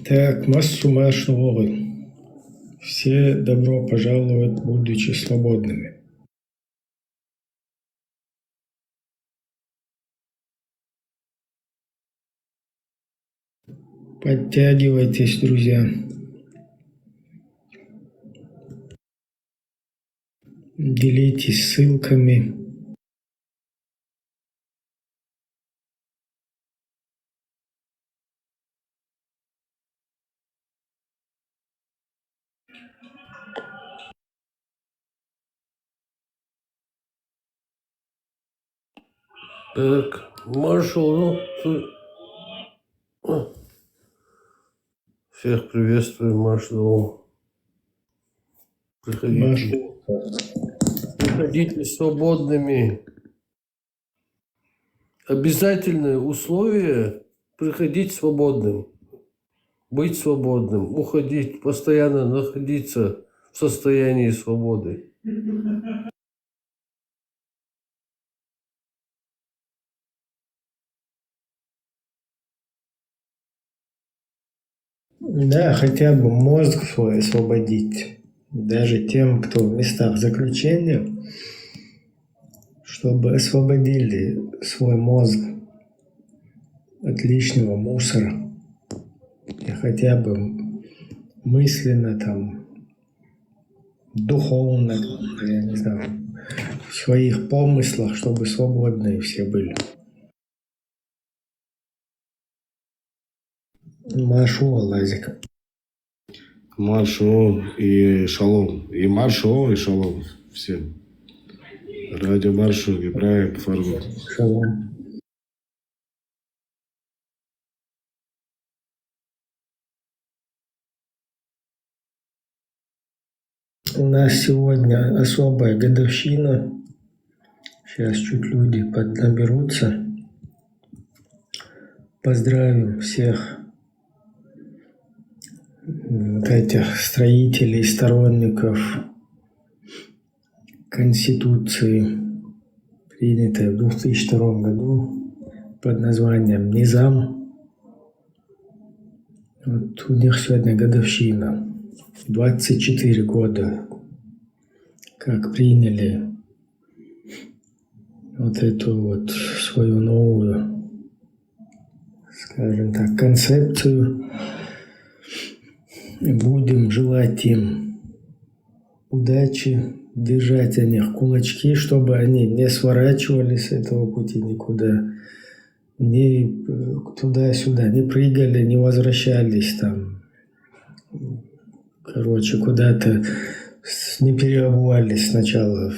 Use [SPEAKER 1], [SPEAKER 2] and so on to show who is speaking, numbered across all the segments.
[SPEAKER 1] Так, массу новый. Все добро пожаловать, будучи свободными. Подтягивайтесь, друзья. Делитесь ссылками.
[SPEAKER 2] Так, маршал, всех приветствую, маршал. Приходите свободными. Обязательное условие — приходить свободным, быть свободным, уходить, постоянно находиться в состоянии свободы.
[SPEAKER 1] Да, хотя бы мозг свой освободить. Даже тем, кто в местах заключения, чтобы освободили свой мозг от лишнего мусора. И хотя бы мысленно, там, духовно, я не знаю, в своих помыслах, чтобы свободные все были. Машу, Лазик.
[SPEAKER 3] Маршо и шалом. И маршо, и шалом. Всем. Радио Маршо, Гибраев, Фарго.
[SPEAKER 1] Шалом. У нас сегодня особая годовщина. Сейчас чуть люди поднаберутся. Поздравим всех этих строителей, сторонников Конституции, принятой в 2002 году под названием Низам. Вот у них сегодня годовщина. 24 года, как приняли вот эту вот свою новую, скажем так, концепцию. Будем желать им удачи, держать о них кулачки, чтобы они не сворачивали с этого пути никуда, не туда-сюда, не прыгали, не возвращались там, короче, куда-то не переобувались сначала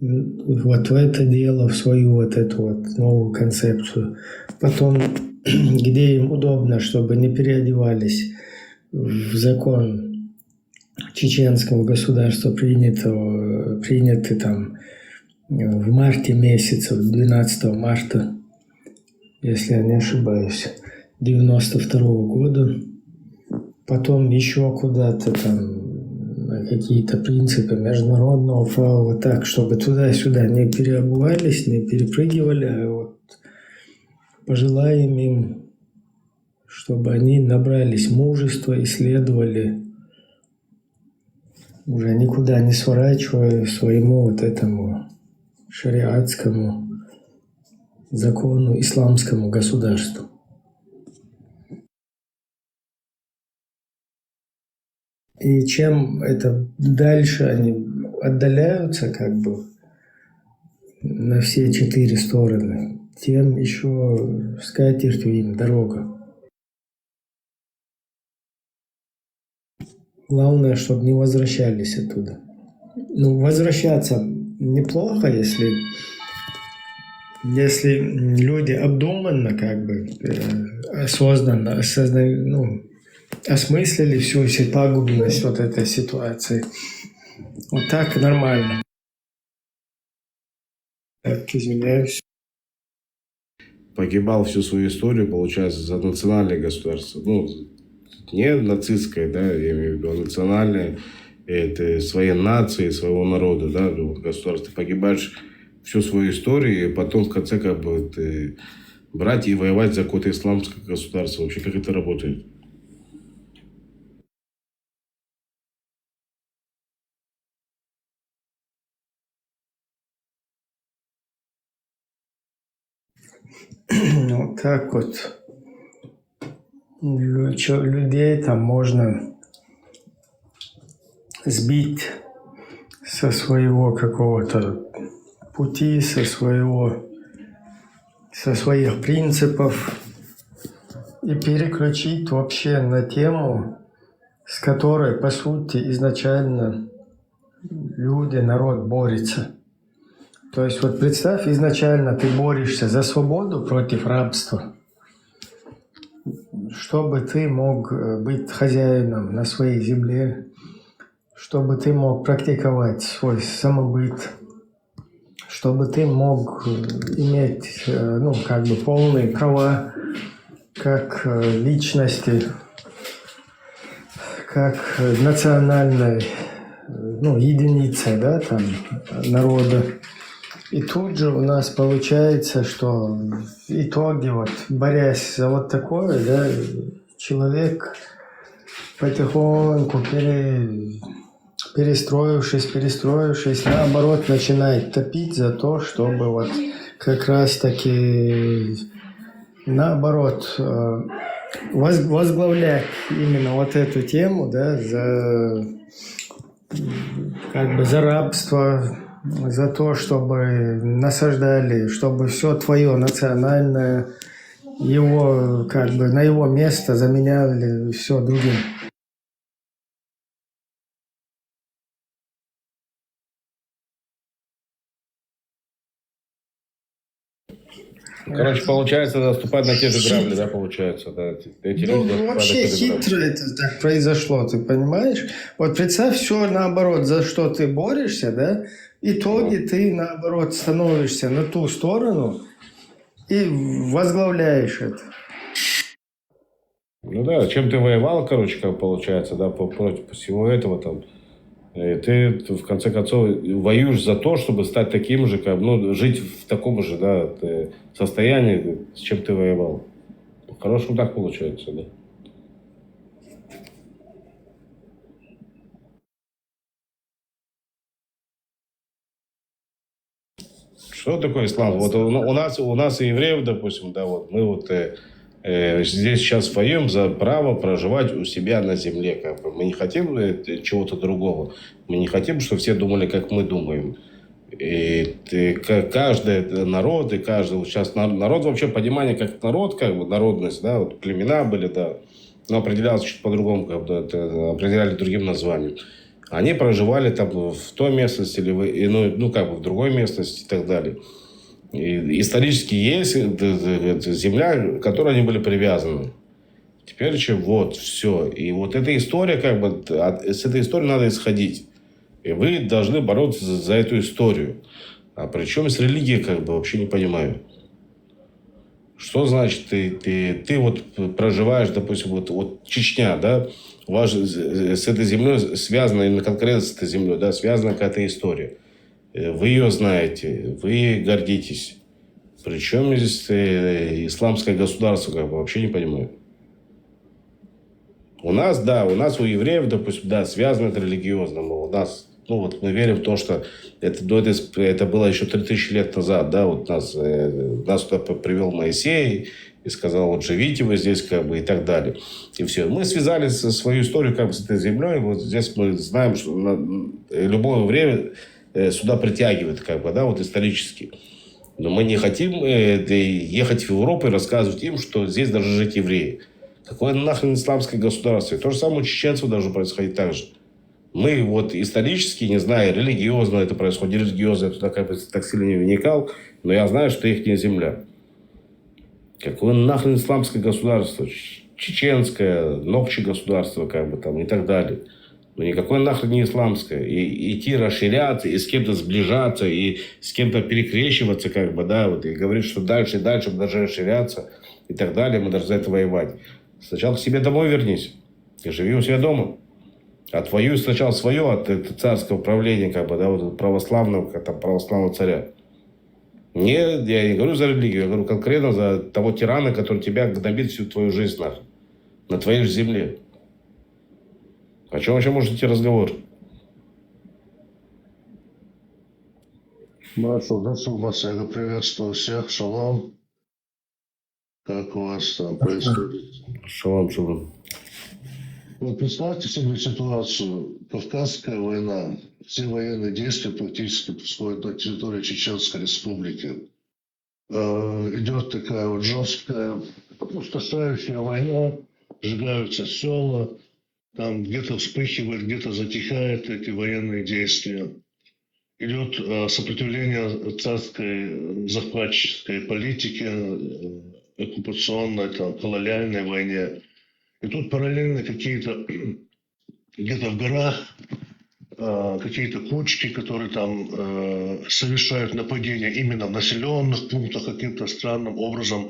[SPEAKER 1] вот в это дело, в свою вот эту вот новую концепцию. Потом, где им удобно, чтобы не переодевались в закон чеченского государства, принятый там в марте месяце, 12 марта, если я не ошибаюсь, 92 года. Потом еще куда-то там какие-то принципы международного права, так, чтобы туда-сюда не переобувались, не перепрыгивали, а вот пожелаем им, чтобы они набрались мужества и следовали, уже никуда не сворачивая, своему вот этому шариатскому закону, исламскому государству. И чем это дальше они отдаляются как бы на все 4 стороны, тем еще скатертью им дорога. Главное, чтобы не возвращались оттуда. Ну, возвращаться неплохо, если люди обдуманно, как бы, осознанно, осмыслили всю пагубность вот этой ситуации. Вот так нормально. Так, извиняюсь.
[SPEAKER 3] Погибал всю свою историю, получается, за национальное государство. Ну, не нацистское, да, я имею в виду, а национальное, это своей нации, своего народа, да, государство. Ты погибаешь всю свою историю, и потом, в конце, как бы, ты брать и воевать за какое-то исламское государство. Вообще, как это работает?
[SPEAKER 1] Вот так вот людей там можно сбить со своего какого-то пути, со своих принципов и переключить вообще на тему, с которой, по сути, изначально люди, народ борется. То есть вот представь, изначально ты борешься за свободу против рабства, чтобы ты мог быть хозяином на своей земле, чтобы ты мог практиковать свой самобыт, чтобы ты мог иметь полные права как личности, как национальной единицы, да, там, народа. И тут же у нас получается, что в итоге, вот, борясь за вот такое, да, человек потихоньку перестроившись, наоборот, начинает топить за то, чтобы вот как раз-таки наоборот возглавлять именно вот эту тему, да, за рабство, за то, чтобы насаждали, чтобы все твое национальное, его на его место заменяли все другим.
[SPEAKER 3] Короче, получается, наступать на те же грабли, да, получается, да. Эти люди
[SPEAKER 1] вообще хитро это так произошло, ты понимаешь? Вот представь, все наоборот, за что ты борешься, да, в итоге ты наоборот становишься на ту сторону и возглавляешь это.
[SPEAKER 3] Ну да, чем ты воевал, короче, как получается, да, против всего этого там. И ты, в конце концов, воюешь за то, чтобы стать таким же, жить в таком же, да, состоянии, с чем ты воевал. По-хорошему так получается, да. Что такое ислам? Вот у нас и евреев, допустим, да, вот мы вот здесь сейчас воюем за право проживать у себя на земле. Как бы. Мы не хотим чего-то другого. Мы не хотим, чтобы все думали, как мы думаем. И каждый народ, и каждый... Сейчас народ вообще понимание, как народ, как бы народность, да, вот племена были, да, но определялось чуть по-другому, как бы, это определяли другим названием. Они проживали там в той местности, или в другой местности и так далее. И исторически есть земля, к которой они были привязаны. Теперь вот, все. И вот эта история, с этой историей надо исходить. И вы должны бороться за эту историю. А при чем с религией, вообще не понимаю. Что значит, ты вот проживаешь, допустим, вот Чечня, да, у вас с этой землей связана, именно конкретно с этой землей, да, связана какая-то история. Вы ее знаете, вы ей гордитесь. Причем здесь исламское государство, вообще не понимаю. У нас у евреев, допустим, да, связано это религиозно. У нас, мы верим в то, что это было еще 3000 лет назад, да, вот нас туда привел Моисей и сказал, вот живите вы здесь, и так далее. И все. Мы связали свою историю, с этой землей. Вот здесь мы знаем, что любое время сюда притягивает, вот исторически. Но мы не хотим ехать в Европу и рассказывать им, что здесь должны жить евреи. Какое нахрен исламское государство? И то же самое у чеченцев должно происходить так же. Мы вот исторически, не знаю, религиозно это происходит, религиозно, я туда так сильно не вникал, но я знаю, что их не земля. Какое нахрен исламское государство? Чеченское, Нокчи государство, и так далее. Но никакое нахрен не исламское. И идти расширяться, и с кем-то сближаться, и с кем-то перекрещиваться, и говорить, что дальше и дальше мы должны расширяться, и так далее, мы должны за это воевать. Сначала к себе домой вернись, и живи у себя дома. Отвоюй сначала свое от царского правления, православного царя. Нет, я не говорю за религию, я говорю конкретно за того тирана, который тебя гнобит всю твою жизнь на твоей же земле. О чем вообще может идти разговор?
[SPEAKER 4] Маршал Гасулбасега, приветствую всех, шалом. Как у вас там происходит?
[SPEAKER 3] Шалом, шалом.
[SPEAKER 4] Вот представьте себе ситуацию. Кавказская война. Все военные действия практически происходят на территории Чеченской Республики. Идет такая вот жесткая, опустошающая война. Сжигаются села. Там где-то вспыхивает, где-то затихают эти военные действия. Идет сопротивление царской захватческой политике, оккупационной, там, колониальной войне. И тут параллельно какие-то где-то в горах какие-то кучки, которые там совершают нападения именно в населенных пунктах каким-то странным образом,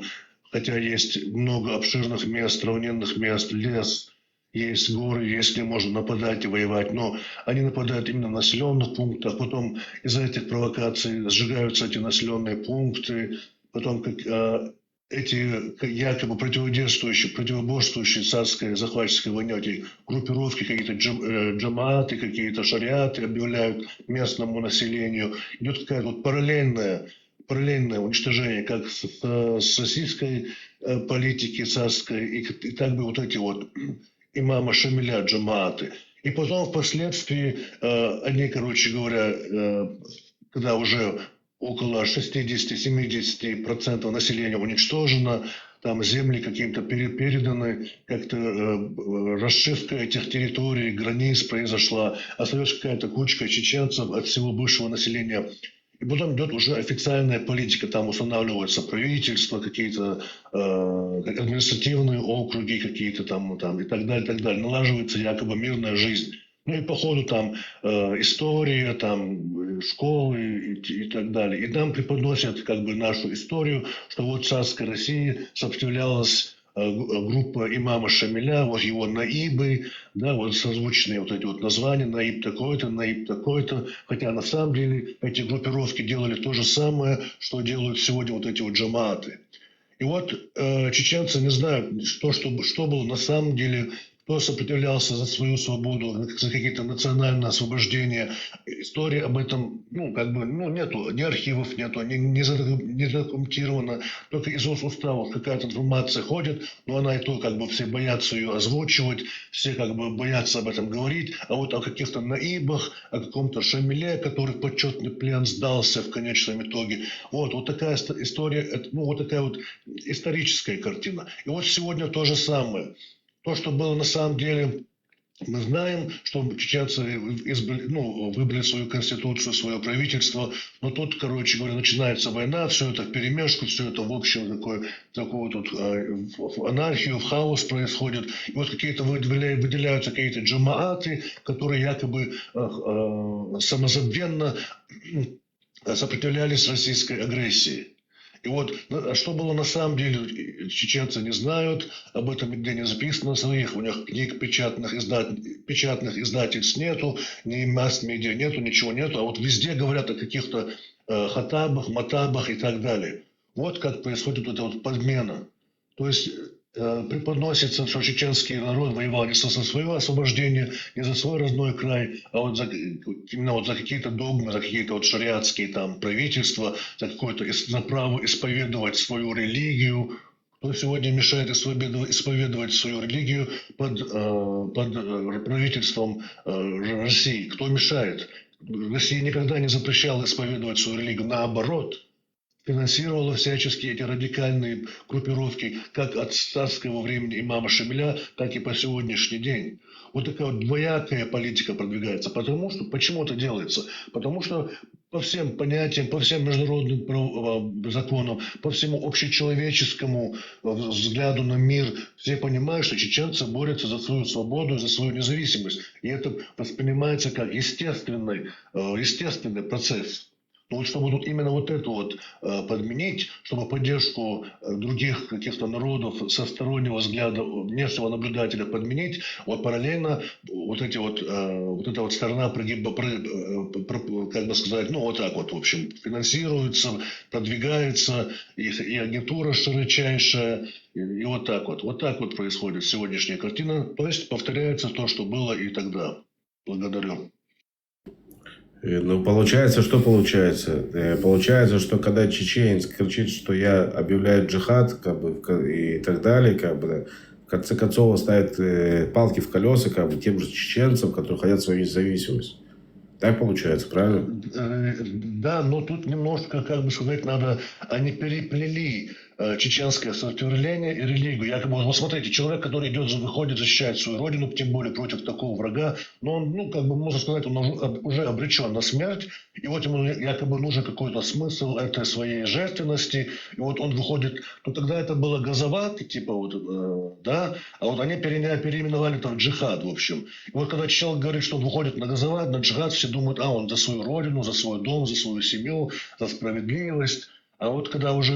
[SPEAKER 4] хотя есть много обширных мест, равнинных мест, лес, есть горы, есть где можно нападать и воевать, но они нападают именно в населенных пунктах, потом из-за этих провокаций сжигаются эти населенные пункты, потом эти якобы противоборствующие царской захватческой войне, эти группировки, какие-то джамааты, какие-то шариаты объявляют местному населению. Идет какая-то вот параллельное уничтожение как с российской политики царской, и так бы вот эти вот имама Шамиля, джамааты. И потом впоследствии они, короче говоря, когда уже около 60-70% населения уничтожено, там земли каким-то переданы, как-то расшивка этих территорий, границ произошла, остается какая-то кучка чеченцев от всего бывшего населения. И потом идет уже официальная политика, там устанавливаются правительства, какие-то административные округи какие-то там и так далее, налаживается якобы мирная жизнь. Ну и по ходу там история, там школы и так далее. И нам преподносят как бы нашу историю, что вот царской России сопротивлялась группа имама Шамиля, вот его наибы, да, вот созвучные вот эти вот названия, наиб такой-то. Хотя на самом деле эти группировки делали то же самое, что делают сегодня вот эти вот джамааты. И вот чеченцы не знают, что было на самом деле, кто сопротивлялся за свою свободу, за какие-то национальные освобождения. Истории об этом, нету, ни архивов нету, не задокументировано. Только из уставов какая-то информация ходит, но она и то, как бы все боятся ее озвучивать, все как бы боятся об этом говорить. А вот о каких-то наибах, о каком-то Шамиле, который в почетный плен сдался в конечном итоге. Вот такая история, вот такая вот историческая картина. И вот сегодня то же самое. То, что было на самом деле, мы знаем, что чеченцы выбрали свою конституцию, свое правительство, но тут, короче говоря, начинается война, все это вперемешку, все это в общем такую тут анархию, хаос происходит. И вот какие-то выделяются какие-то джамааты, которые якобы самозабвенно сопротивлялись российской агрессии. И вот что было на самом деле, чеченцы не знают, об этом нигде не записано своих, у них книг печатных издательств нету, ни масс-медиа нету, ничего нету, а вот везде говорят о каких-то хатабах, матабах и так далее. Вот как происходит вот эта вот подмена. То есть преподносится, что чеченский народ воевал не за свое освобождение, не за свой родной край, а вот именно за какие-то догмы, за какие-то вот шариатские там правительства, за право исповедовать свою религию. Кто сегодня мешает исповедовать свою религию под правительством России? Кто мешает? Россия никогда не запрещала исповедовать свою религию, наоборот. Финансировала всячески эти радикальные группировки как от царского времени имама Шамиля, так и по сегодняшний день. Вот такая вот двоякая политика продвигается. Почему это делается? Потому что по всем понятиям, по всем международным законам, по всему общечеловеческому взгляду на мир, все понимают, что чеченцы борются за свою свободу, за свою независимость. И это воспринимается как естественный процесс. Но вот чтобы тут именно вот это вот подменить, чтобы поддержку других каких-то народов со стороннего взгляда внешнего наблюдателя подменить, вот параллельно вот эти вот, вот эта вот сторона как бы сказать, ну вот так вот, в общем, финансируется, продвигается, и агентура широчайшая, и вот так вот. Вот так вот происходит сегодняшняя картина. То есть повторяется то, что было и тогда. Благодарю.
[SPEAKER 3] Ну, получается, что получается? Получается, что когда чеченец кричит, что я объявляю джихад, как бы, и так далее, как бы, в конце концов ставит палки в колеса, как бы, тем же чеченцам, которые хотят свою независимость. Так получается, правильно?
[SPEAKER 4] Да, но тут немножко, как бы сказать, надо, они переплели чеченское сопротивление и религию. Якобы, вот смотрите, человек, который выходит защищать свою родину, тем более против такого врага, но он, ну, как бы, можно сказать, он уже обречен на смерть, и вот ему якобы нужен какой-то смысл этой своей жертвенности, и вот он выходит, ну, тогда это было газовато, типа, вот, да, а вот они переименовали это в джихад, в общем. И вот когда человек говорит, что он выходит на газоват, на джихад, все думают, он за свою родину, за свой дом, за свою семью, за справедливость. А вот когда уже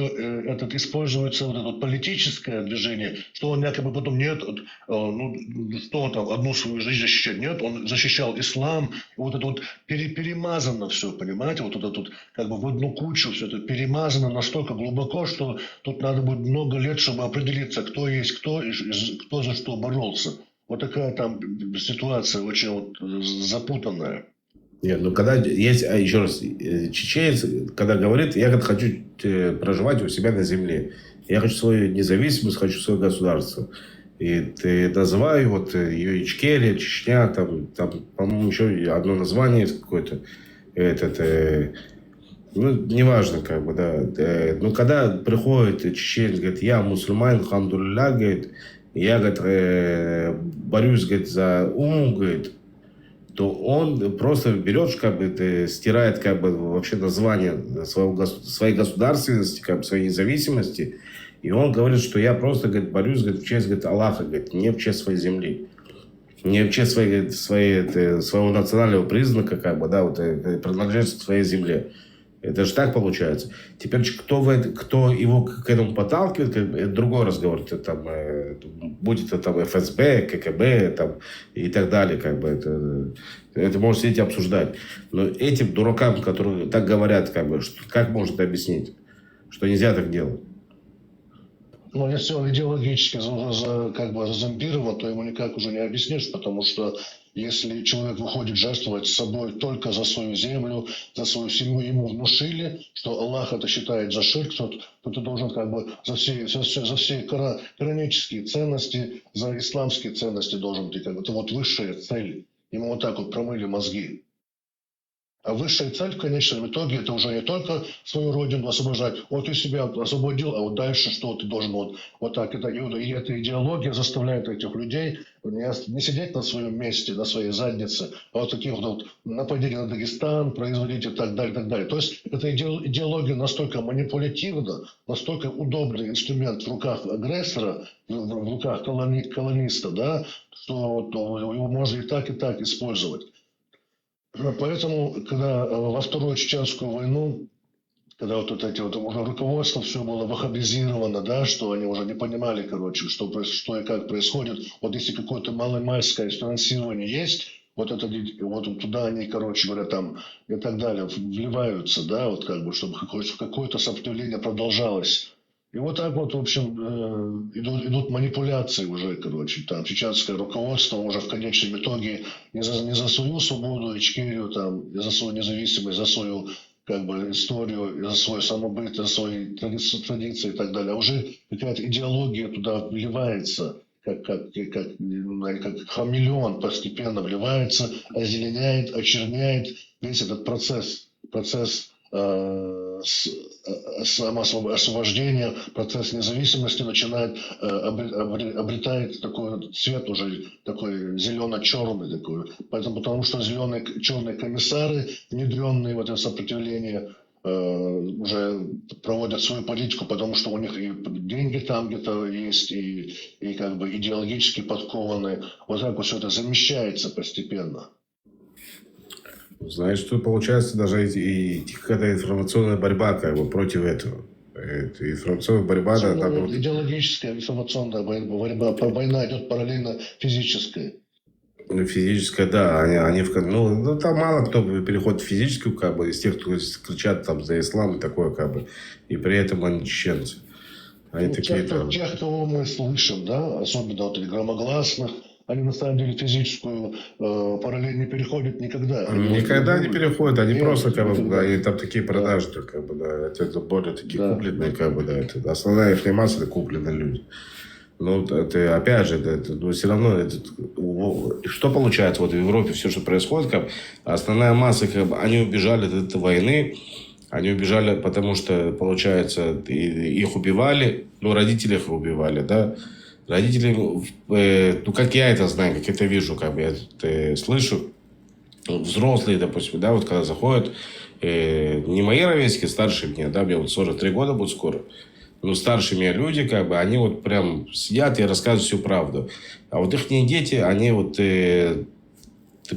[SPEAKER 4] используется вот это вот политическое движение, что он якобы потом нет, ну, что он там одну свою жизнь защищать, нет, он защищал ислам, и вот это вот перемазано все, понимаете, вот это вот как бы в одну кучу все это перемазано настолько глубоко, что тут надо будет много лет, чтобы определиться, кто есть кто и кто за что боролся. Вот такая там ситуация очень вот запутанная.
[SPEAKER 3] Нет, ну когда есть, еще раз, чеченец, когда говорит, я хочу проживать у себя на земле, я хочу свою независимость, хочу свое государство. И ты называю вот ее Ичкерия, Чечня, там, по-моему, еще одно название есть какое-то, ну, неважно, как бы, да. Но когда приходит чеченец, говорит, я мусульманин, хамдулилля, говорит, я, говорит, борюсь, говорит, за ум, говорит, то он просто берет, как бы, стирает, как бы, вообще название своей государственности, как бы, своей независимости, и он говорит, что я просто, говорит, борюсь, говорит, в честь, говорит, Аллаха, говорит, не в честь своей земли, не в честь своего национального признака, как бы, да, вот, принадлежность к своей земле. Это же так получается. Теперь кто его к этому подталкивает, это другой разговор. Это, там, будет это там ФСБ, КГБ там, и так далее. Как бы, это можно сидеть и обсуждать. Но этим дуракам, которые так говорят, как можно это объяснить? Что нельзя так делать?
[SPEAKER 4] Ну, если он идеологически как бы зомбирован, то ему никак уже не объяснишь, потому что если человек выходит жертвовать собой только за свою землю, за свою семью, ему внушили, что Аллах это считает за ширк, то ты должен как бы за все коранические ценности, за исламские ценности должен ты, как бы, это вот высшая цель. Ему вот так вот промыли мозги. А высшая цель в конечном итоге это уже не только свою родину освобождать. Вот ты себя освободил, а вот дальше что ты должен вот так. И эта идеология заставляет этих людей не сидеть на своем месте, на своей заднице, а вот таких вот нападений на Дагестан производить и так далее, и так далее. То есть эта идеология настолько манипулятивна, настолько удобный инструмент в руках агрессора, в руках колониста, да, что его можно и так использовать. Поэтому, когда во Вторую Чеченскую войну, когда вот эти вот уже руководство все было ваххабизировано, да, что они уже не понимали, короче, что и как происходит. Вот если какое-то маломальское финансирование есть, вот туда они, короче говоря, там и так далее вливаются, да, вот как бы, чтобы какое-то сопротивление продолжалось. И вот так вот, в общем, идут манипуляции уже, короче, там чеченское руководство уже в конечном итоге не за свою свободу, Ичкерию, там, за свою независимость, за свою, как бы, историю, за свой самобыт, за свои традиции и так далее, а уже какая-то идеология туда вливается, как хамелеон постепенно вливается, озеленяет, очерняет весь этот процесс самоосвобождения, процесс независимости начинает обретает такой цвет уже такой зелено-черный такой. Потому что черные комиссары, внедренные в это сопротивление, уже проводят свою политику, потому что у них и деньги там где-то есть, и как бы идеологически подкованные. Вот так вот все это замещается постепенно.
[SPEAKER 3] Значит, тут получается даже какая-то информационная борьба как бы против этого. Это информационная борьба, да, там вот
[SPEAKER 4] Идеологическая, информационная борьба, война идет параллельно физической.
[SPEAKER 3] физическая, да, ну, там мало кто переходит в физическую, как бы, из тех, кто кричат там за ислам и такое, как бы, и при этом они чеченцы. Они
[SPEAKER 4] Ну,
[SPEAKER 3] такие там...
[SPEAKER 4] тех, кого мы слышим, да, особенно вот этих громогласных, они на самом деле физическую параллель не переходят никогда.
[SPEAKER 3] Никогда не переходят, они
[SPEAKER 4] Нет,
[SPEAKER 3] просто как бы,
[SPEAKER 4] никогда.
[SPEAKER 3] они там такие продажи, как бы, да, это более такие
[SPEAKER 4] Да.
[SPEAKER 3] купленные, как бы, да, это основная их масса, это купленные люди. Ну, это, опять же, но все равно, что получается вот в Европе, все, что происходит, как бы, основная масса, как бы, они убежали от этой войны, они убежали, потому что, получается, их убивали, ну, родители их убивали, да, родители, ну, как я это знаю, как это вижу, как бы я это слышу, взрослые, допустим, да, вот когда заходят, не мои ровесники, старше меня, да, мне вот 43 года будет скоро, но старше меня люди, как бы, они вот прям сидят и рассказывают всю правду. А вот их дети, они вот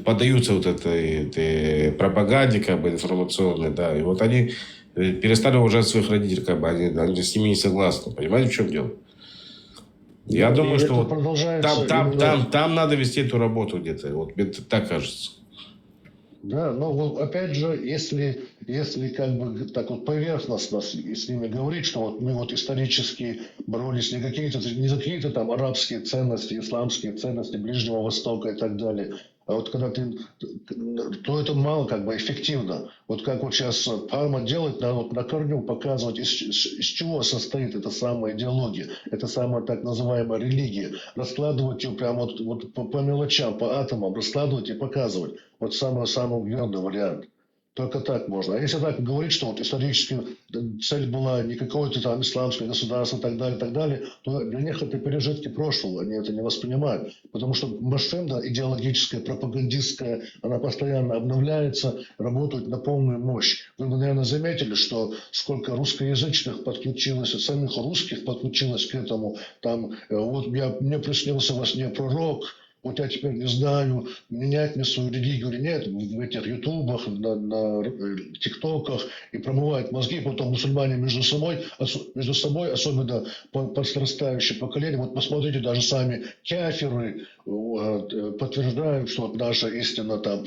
[SPEAKER 3] поддаются вот этой пропаганде, как бы, информационной, да, и вот они перестали уважать своих родителей, как бы, они с ними не согласны. Понимаете, в чем дело? Я думаю, что вот там надо вести эту работу где-то. Вот мне так кажется.
[SPEAKER 4] Да, но вот опять же, если как бы так вот поверхностно с ними говорить, что вот мы вот исторически боролись не за какие-то там арабские ценности, исламские ценности Ближнего Востока и так далее, а вот когда то это мало как бы эффективно. Вот как вот сейчас Парма делает, надо вот на корню показывать, из чего состоит эта самая идеология, эта самая так называемая религия. Раскладывать ее прямо вот по мелочам, по атомам, раскладывать и показывать. Вот самый верный вариант. Только так можно. А если так говорить, что вот исторически цель была не какое-то там исламское государство и так далее, то для них это пережитки прошлого, они это не воспринимают. Потому что машина идеологическая, пропагандистская, она постоянно обновляется, работает на полную мощь. Вы, наверное, заметили, что сколько русскоязычных подключилось, самих русских подключилось к этому. Там, вот мне приснился во сне пророк, вот я теперь не знаю, менять мне свою религию или нет, в этих ютубах, на тиктоках, и промывают мозги, потом мусульмане между собой, особенно подрастающее поколение, вот посмотрите, даже сами кафиры подтверждают, что наша истина там,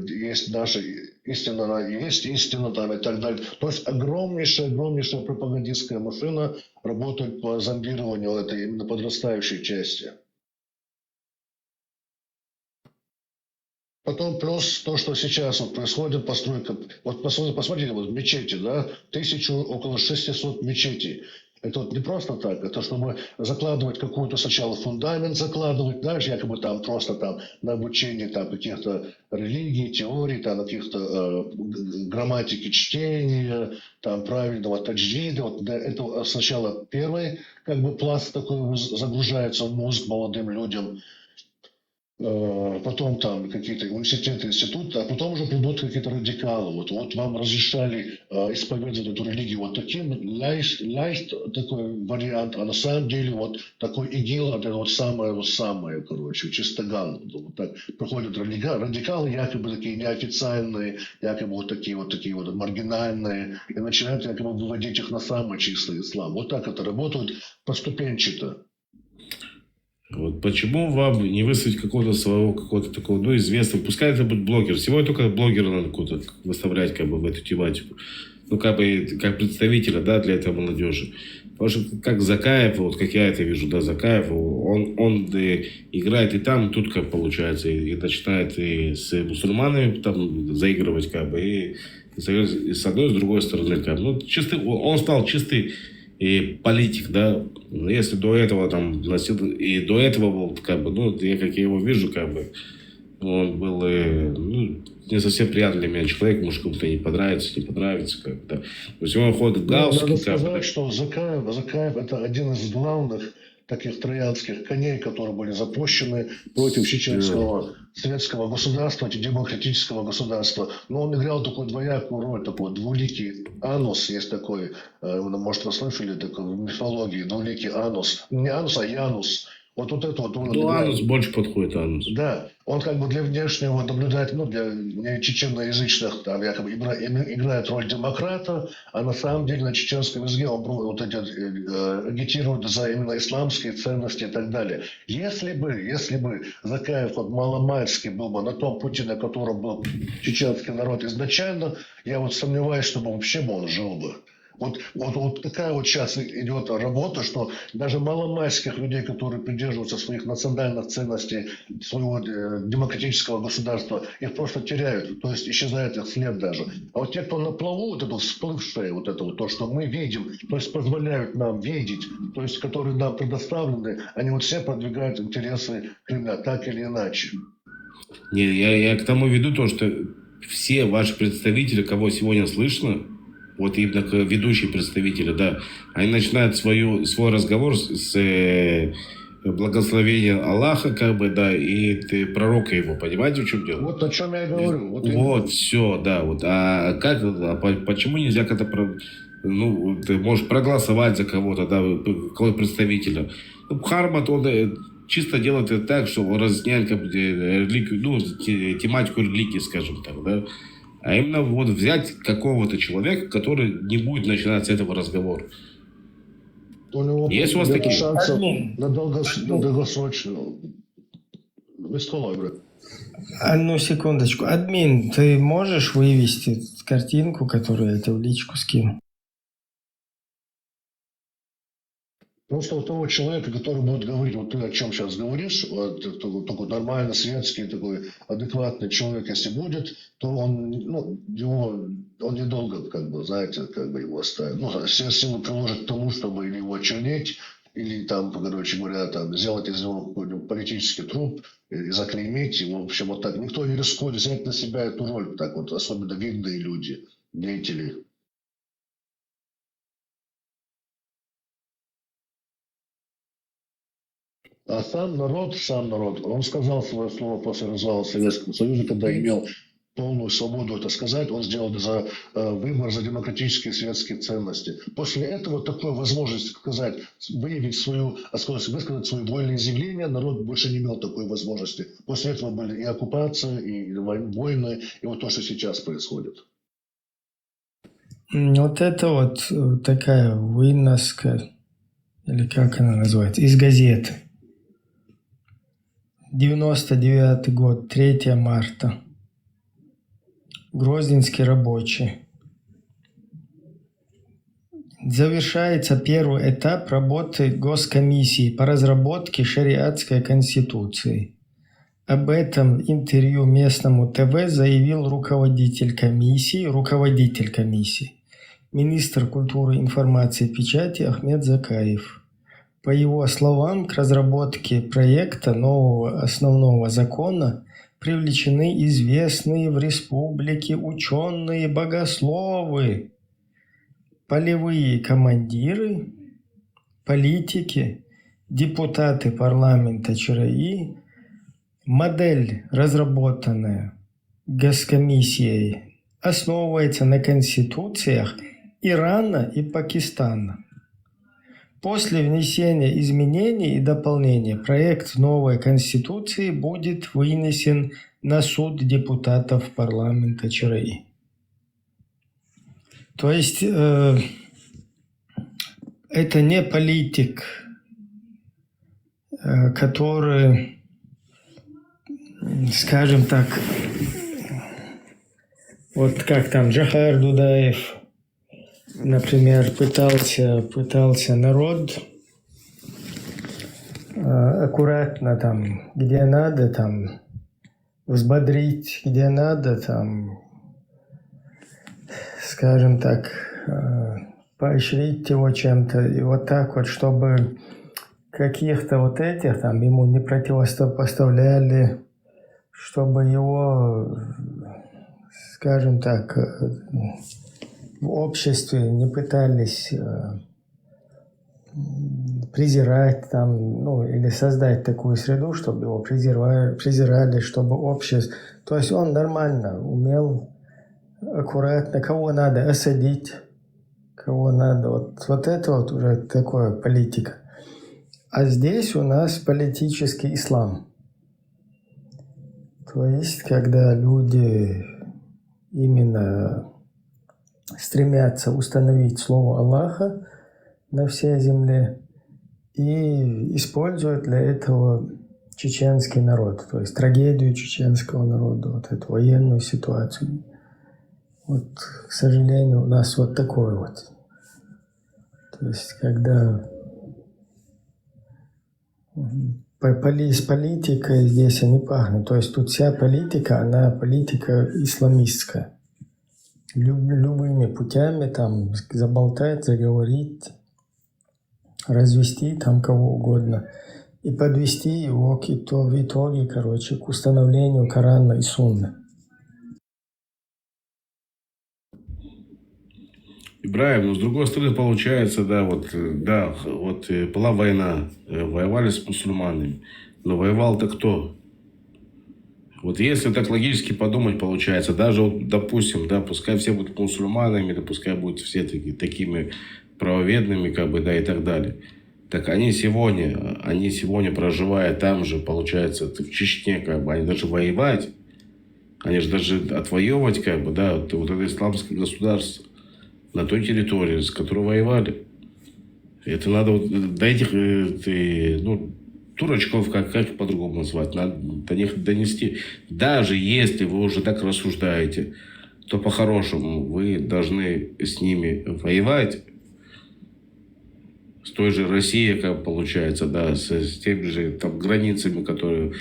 [SPEAKER 4] есть наша истина, есть истина там и так далее. То есть огромнейшая пропагандистская машина работает по зомбированию этой именно подрастающей части. Потом плюс то, что сейчас вот происходит, постройка. Вот посмотрите, вот мечети, да, около 600 мечетей. Это вот не просто так, это чтобы закладывать какой-то сначала фундамент, закладывать, знаешь, якобы там просто там на обучение там каких-то религий, теорий, там каких-то грамматики чтения, там правильного таджвида. Вот это сначала первый как бы пласт такой загружается в мозг молодым людям. Потом там какие-то университеты, институты, а потом уже придут какие-то радикалы. Вот вам разрешали исповедовать эту религию вот таким, leicht такой вариант, а на самом деле вот такой ИГИЛ, это вот самое, короче, чистоган. Вот так проходят радикалы, якобы такие неофициальные, якобы вот такие вот маргинальные, и начинают якобы выводить их на самый чистый ислам. Вот так это работает поступенчато.
[SPEAKER 3] Вот почему вам не выставить какого-то такого, ну, известного, пускай это будет блогер, сегодня только блогера надо какого-то выставлять как бы в эту тематику, ну, как бы, как представителя, да, для этой молодежи. Потому что как Закаев, вот как я это вижу, да, Закаев, он играет и там, и тут как получается, и начинает и с мусульманами там заигрывать, как бы, и с одной, и с другой стороны, как бы, ну, он стал чистый и политик, да, если до этого там носил, и до этого был, как бы, ну, я его вижу, как бы, он был, ну, не совсем приятный для меня человек, может, кому-то не понравится, как бы, да. То есть он ходит в галстуке.
[SPEAKER 4] Надо сказать, что Закаев это один из главных таких троянских коней, которые были запущены против чеченского советского государства, демократического государства. Но он играл такую двоякую роль, такой двуликий анус, есть такой, может, вы слышали, такой в мифологии, двуликий анус. Не анус, а янус. Вот это вот.
[SPEAKER 3] Ну, анус больше подходит, анус.
[SPEAKER 4] Да, он как бы для внешнего наблюдателя, ну, для чеченоязычных, там, якобы играет роль демократа, а на самом деле на чеченском языке он вот эти, агитирует за именно исламские ценности и так далее. Если бы Закаев вот маломальски был бы на том пути, на котором был чеченский народ изначально, я вот сомневаюсь, чтобы вообще бы он жил бы. Вот такая вот сейчас идет работа, что даже маломальских людей, которые придерживаются своих национальных ценностей, своего демократического государства, их просто теряют, то есть исчезает их след даже. А вот те, кто на плаву, вот это всплывшее, вот это вот то, что мы видим, то есть позволяют нам видеть, то есть которые нам предоставлены, они вот все продвигают интересы Кремля, так или иначе.
[SPEAKER 3] Не, я к тому веду то, что все ваши представители, кого сегодня слышно, вот именно ведущие представители, да, они начинают свой разговор с благословения Аллаха, как бы, да, и пророка его, понимаете, в чем дело?
[SPEAKER 4] Вот о чем я и говорю.
[SPEAKER 3] Вот все, да, вот. Почему нельзя как-то, ну, ты можешь проголосовать за кого-то, да, кого представителя? Ну, Хармат, он чисто делает это так, что он разъясняет как бы, ну, тематику религии, скажем так, да. А именно вот взять какого-то человека, который не будет начинать с этого разговора.
[SPEAKER 4] У него
[SPEAKER 3] Есть у вас
[SPEAKER 4] нет
[SPEAKER 3] такие?
[SPEAKER 4] шансов на долгосрочную.
[SPEAKER 1] Одну секундочку. Админ, ты можешь вывести картинку, которую я тебе в личку скину?
[SPEAKER 4] Просто у того человека, который будет говорить, вот ты о чем сейчас говоришь, вот, такой нормально светский, такой адекватный человек, если будет, то он, ну, он недолго, как бы, знаете, как бы его оставит. Ну, все силы приложит к тому, чтобы или его очернить, или там, короче говоря, там, сделать из него какой-нибудь политический труп, и заклеймить. И, в общем, вот так. Никто не рискует взять на себя эту роль, так вот, особенно видные люди, деятели. А сам народ, он сказал свое слово после развала Советского Союза, когда имел полную свободу это сказать, он сделал выбор за демократические светские ценности. После этого такой возможности сказать, высказать свои волеизъявления, народ больше не имел такой возможности. После этого были и оккупация, и войны, и вот то, что сейчас происходит.
[SPEAKER 1] Вот это вот такая выноска, или как она называется, из газеты. 99 год, 3 марта. Грозненский рабочий. Завершается первый этап работы Госкомиссии по разработке шариатской конституции. Об этом в интервью местному ТВ заявил руководитель комиссии, министр культуры, информации и печати Ахмед Закаев. По его словам, к разработке проекта нового основного закона привлечены известные в республике ученые, богословы, полевые командиры, политики, депутаты парламента ЧРИ. Модель, разработанная Госкомиссией, основывается на конституциях Ирана и Пакистана. После внесения изменений и дополнений проект новой конституции будет вынесен на суд депутатов парламента ЧРИ. То есть это не политик, который, скажем так, вот как там Джахар Дудаев, например, пытался народ аккуратно там, где надо, там, взбодрить, где надо, там, скажем так, поощрить его чем-то. И вот так вот, чтобы каких-то вот этих там ему не противопоставляли, чтобы его, скажем так, в обществе не пытались презирать там, ну, или создать такую среду, чтобы его презирали, чтобы общество... То есть он нормально умел аккуратно, кого надо осадить, кого надо. Вот это вот уже такое политика. А здесь у нас политический ислам. То есть, когда люди именно стремятся установить слово Аллаха на всей земле и используют для этого чеченский народ, то есть трагедию чеченского народа, вот эту военную ситуацию. Вот, к сожалению, у нас вот такое вот. То есть, когда с политикой здесь они пахнут. То есть тут вся политика, она политика исламистская. Любыми путями там заболтать, заговорить, развести там кого угодно и подвести его в итоге, короче, к установлению Корана и Сунны.
[SPEAKER 3] Ибраим, но с другой стороны получается, да, вот была война, воевали с мусульманами, но воевал-то кто? Вот если так логически подумать, получается, даже вот, допустим, да, пускай все будут мусульманами, да, пускай будут все такими правоверными, как бы, да, и так далее. Так они сегодня проживая там же, получается, в Чечне, как бы, они даже воевать, они же даже отвоевывать, как бы, да, вот это исламское государство на той территории, с которой воевали. Это надо вот до этих, дурачков, как по-другому назвать, надо до них донести. Даже если вы уже так рассуждаете, то по-хорошему вы должны с ними воевать, с той же Россией, как получается, да, с теми же там границами, которые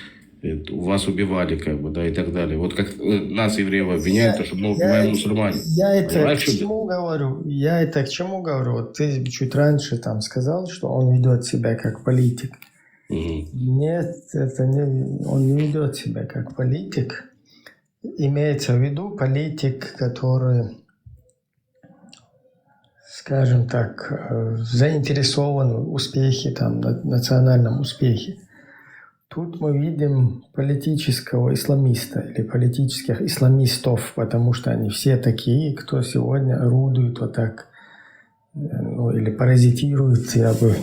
[SPEAKER 3] у вас убивали, как бы, да, и так далее. Вот как нас, евреев, обвиняют, что мы убиваем мусульмане.
[SPEAKER 1] Я это к чему говорю? Вот ты чуть раньше там сказал, что он ведет себя как политик.
[SPEAKER 3] Угу.
[SPEAKER 1] Нет, он не ведет себя как политик. Имеется в виду политик, который, скажем так, заинтересован в успехе, там, национальном успехе. Тут мы видим политического исламиста или политических исламистов, потому что они все такие, кто сегодня орудует вот так, или паразитирует, я бы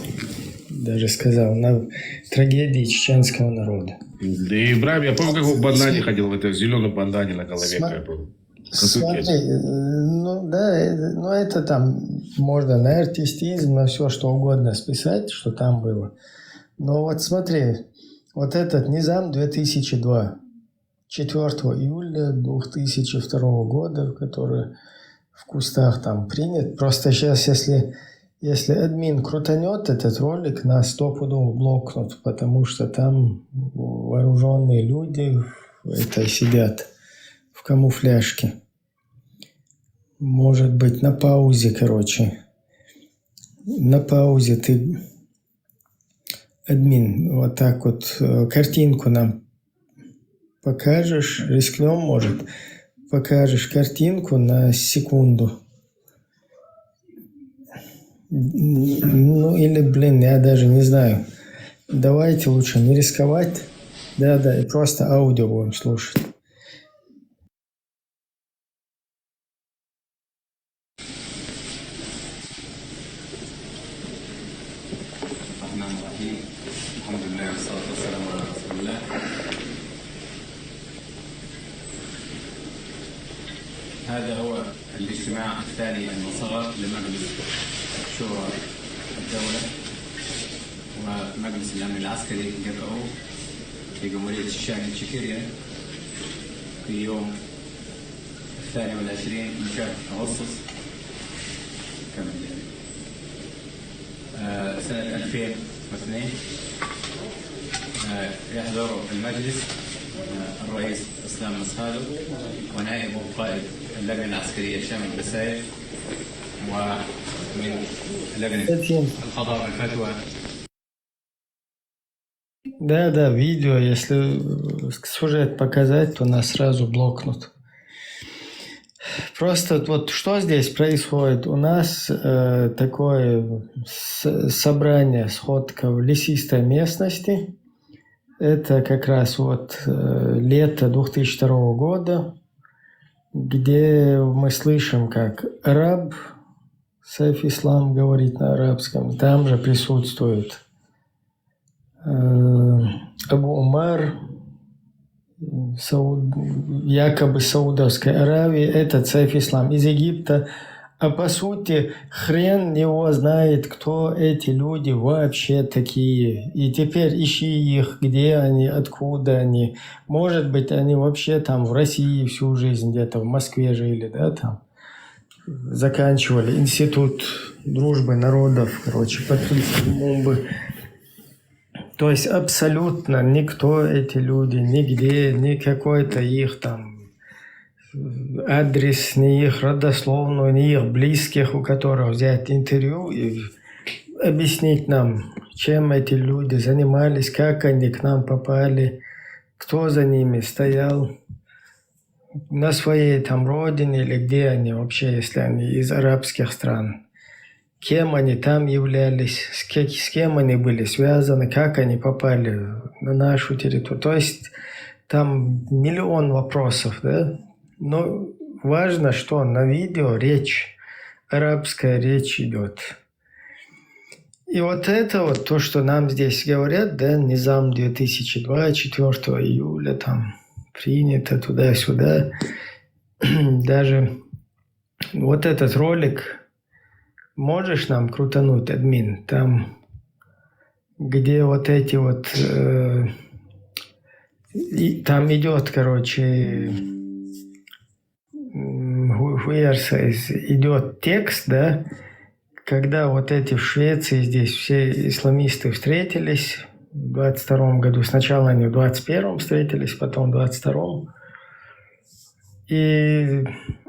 [SPEAKER 1] даже сказал, на трагедии чеченского народа.
[SPEAKER 3] Да и Ибраим, я помню, как в бандане ходил, в этой зеленом бандане на голове.
[SPEAKER 1] Смотри, это там можно на артистизм, на все что угодно списать, что там было. Но вот смотри, вот этот Низам 2002, 4 июля 2002 года, который в кустах там принят. Просто сейчас, если админ крутанет этот ролик, на 100% блокнут, потому что там вооруженные люди сидят в камуфляжке. Может быть, на паузе, короче. На паузе ты, админ, вот так вот картинку нам покажешь, рискнем, может, покажешь картинку на секунду. Или, я даже не знаю. Давайте лучше не рисковать. Да, и просто аудио будем слушать.
[SPEAKER 5] هذا هو الاجتماع الثاني المصغر لمجلس شورى الدولة ومجلس الأمن العسكري جمعوه في جمهورية الشام تشيكيريا في يوم 22 من شهر أغسطس سنة 2002. يحضر المجلس الرئيس اسلام مسخالو ونائبه قائد اللجنه العسكريه شامل بسايف ومن لجنه القضاء والفتوى.
[SPEAKER 1] Да, видео, если сюжет показать, то нас сразу блокнут. Просто вот что здесь происходит? У нас такое собрание, сходка в лесистой местности. Это как раз вот лето 2002 года, где мы слышим, как араб, Сайф Ислам говорит на арабском, там же присутствует Абу Умар, якобы Саудовской Аравии, это Сайф Ислам из Египта. А по сути, хрен его знает, кто эти люди вообще такие. И теперь ищи их, где они, откуда они. Может быть, они вообще там в России всю жизнь, где-то в Москве жили, да, там. Заканчивали институт дружбы народов, короче, под прицелом бомбы. То есть абсолютно никто эти люди, нигде, ни какой-то их там адрес, ни их родословную, ни их близких, у которых взять интервью и объяснить нам, чем эти люди занимались, как они к нам попали, кто за ними стоял на своей там родине или где они вообще, если они из арабских стран. Кем они там являлись, с кем они были связаны, как они попали на нашу территорию. То есть там миллион вопросов, да? Но важно, что на видео речь, арабская речь идет. И вот это вот то, что нам здесь говорят, да, Низам 2002, 4 июля, там принято туда-сюда. Даже вот этот ролик можешь нам крутануть, админ, там, где вот эти вот, там идет, короче, идет текст, да, когда вот эти в Швеции здесь все исламисты встретились в 22 году. Сначала они в 21-м встретились, потом в 22-м. И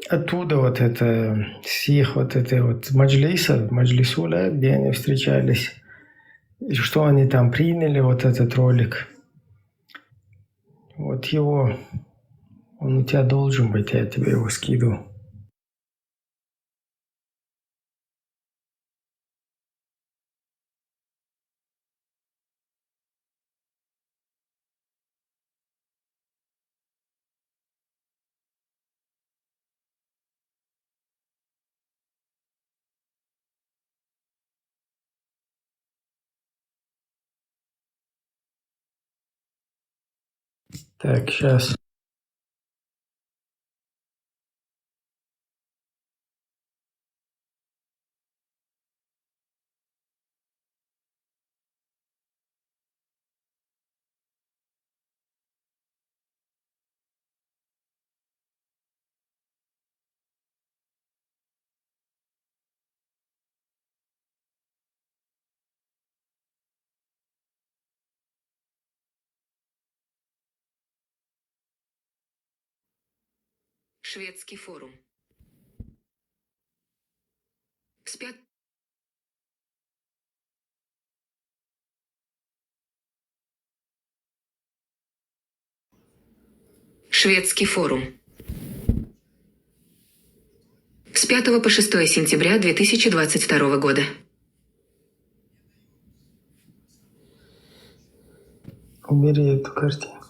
[SPEAKER 1] оттуда вот это, с их вот этой вот маджлисуля, где они встречались, и что они там приняли, вот этот ролик. Вот его, он у тебя должен быть, я тебе его скидываю. Так, сейчас.
[SPEAKER 6] Шведский форум. Шведский форум. С 5 по 6 сентября 2022 года.
[SPEAKER 1] Убери эту картинку.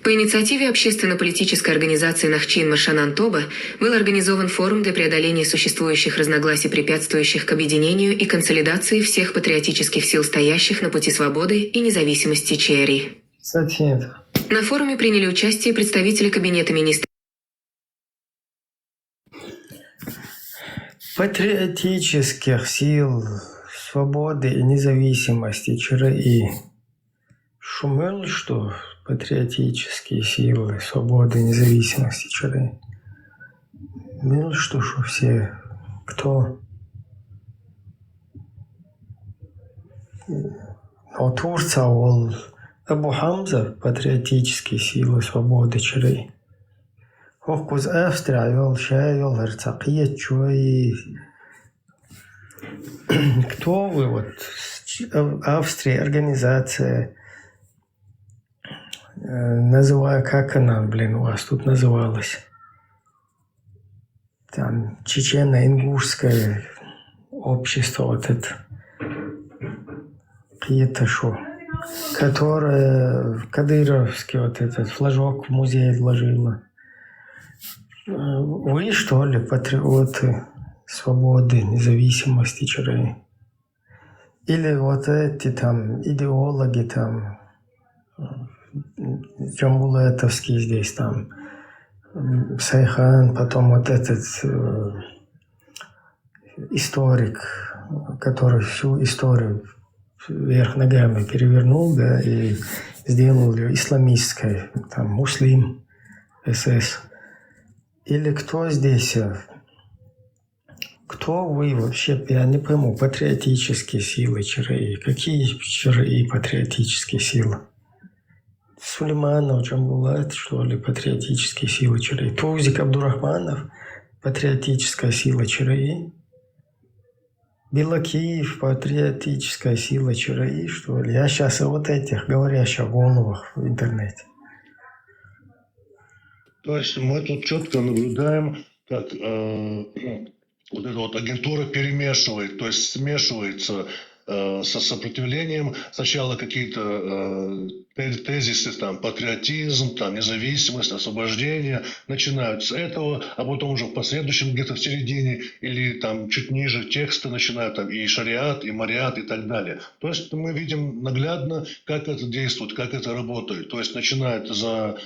[SPEAKER 6] По инициативе общественно-политической организации Нахчин Маршанан Тоба был организован форум для преодоления существующих разногласий, препятствующих к объединению и консолидации всех патриотических сил, стоящих на пути свободы и независимости ЧРИ.
[SPEAKER 1] Кстати, нет.
[SPEAKER 6] На форуме приняли участие представители Кабинета министров.
[SPEAKER 1] Патриотических сил свободы и независимости ЧРИ. Шумел, что патриотические силы свободы и независимости ЧРИ. Мил, что все, кто? Но Турция, ол Абу Хамза, патриотические силы свободы ЧРИ. Хокуз Австрия, йол Шай, йол Герцакия, Чуи. Кто вы? Вот Австрия, организация, называю, как она, у вас тут называлась? Там чечено-ингушское общество, вот это, какие-то шо, которое кадыровский вот этот флажок в музей вложила. Вы, что ли, патриоты свободы, независимости ЧРИ? Или вот эти там идеологи там, джамбулетовский здесь там, Сайхан, потом вот этот историк, который всю историю вверх ногами перевернул, да, и сделал ее исламистской, там, муслим, СС. Или кто здесь, кто вы вообще, я не пойму, патриотические силы ЧРИ, какие ЧРИ патриотические силы? Сулейманов, Джамбулат, что ли, патриотические силы ЧРИ? Тузик Абдурахманов, патриотическая сила ЧРИ? Белакиев, патриотическая сила ЧРИ, что ли? Я сейчас о вот этих говорящих головах в интернете.
[SPEAKER 4] То есть мы тут четко наблюдаем, как вот эта вот агентура перемешивает, то есть смешивается со сопротивлением. Сначала какие-то тезисы, там, патриотизм, там, независимость, освобождение начинают с этого, а потом уже в последующем где-то в середине или там чуть ниже тексты начинают, там, и шариат, и мариат, и так далее. То есть мы видим наглядно, как это действует, как это работает. То есть начинают за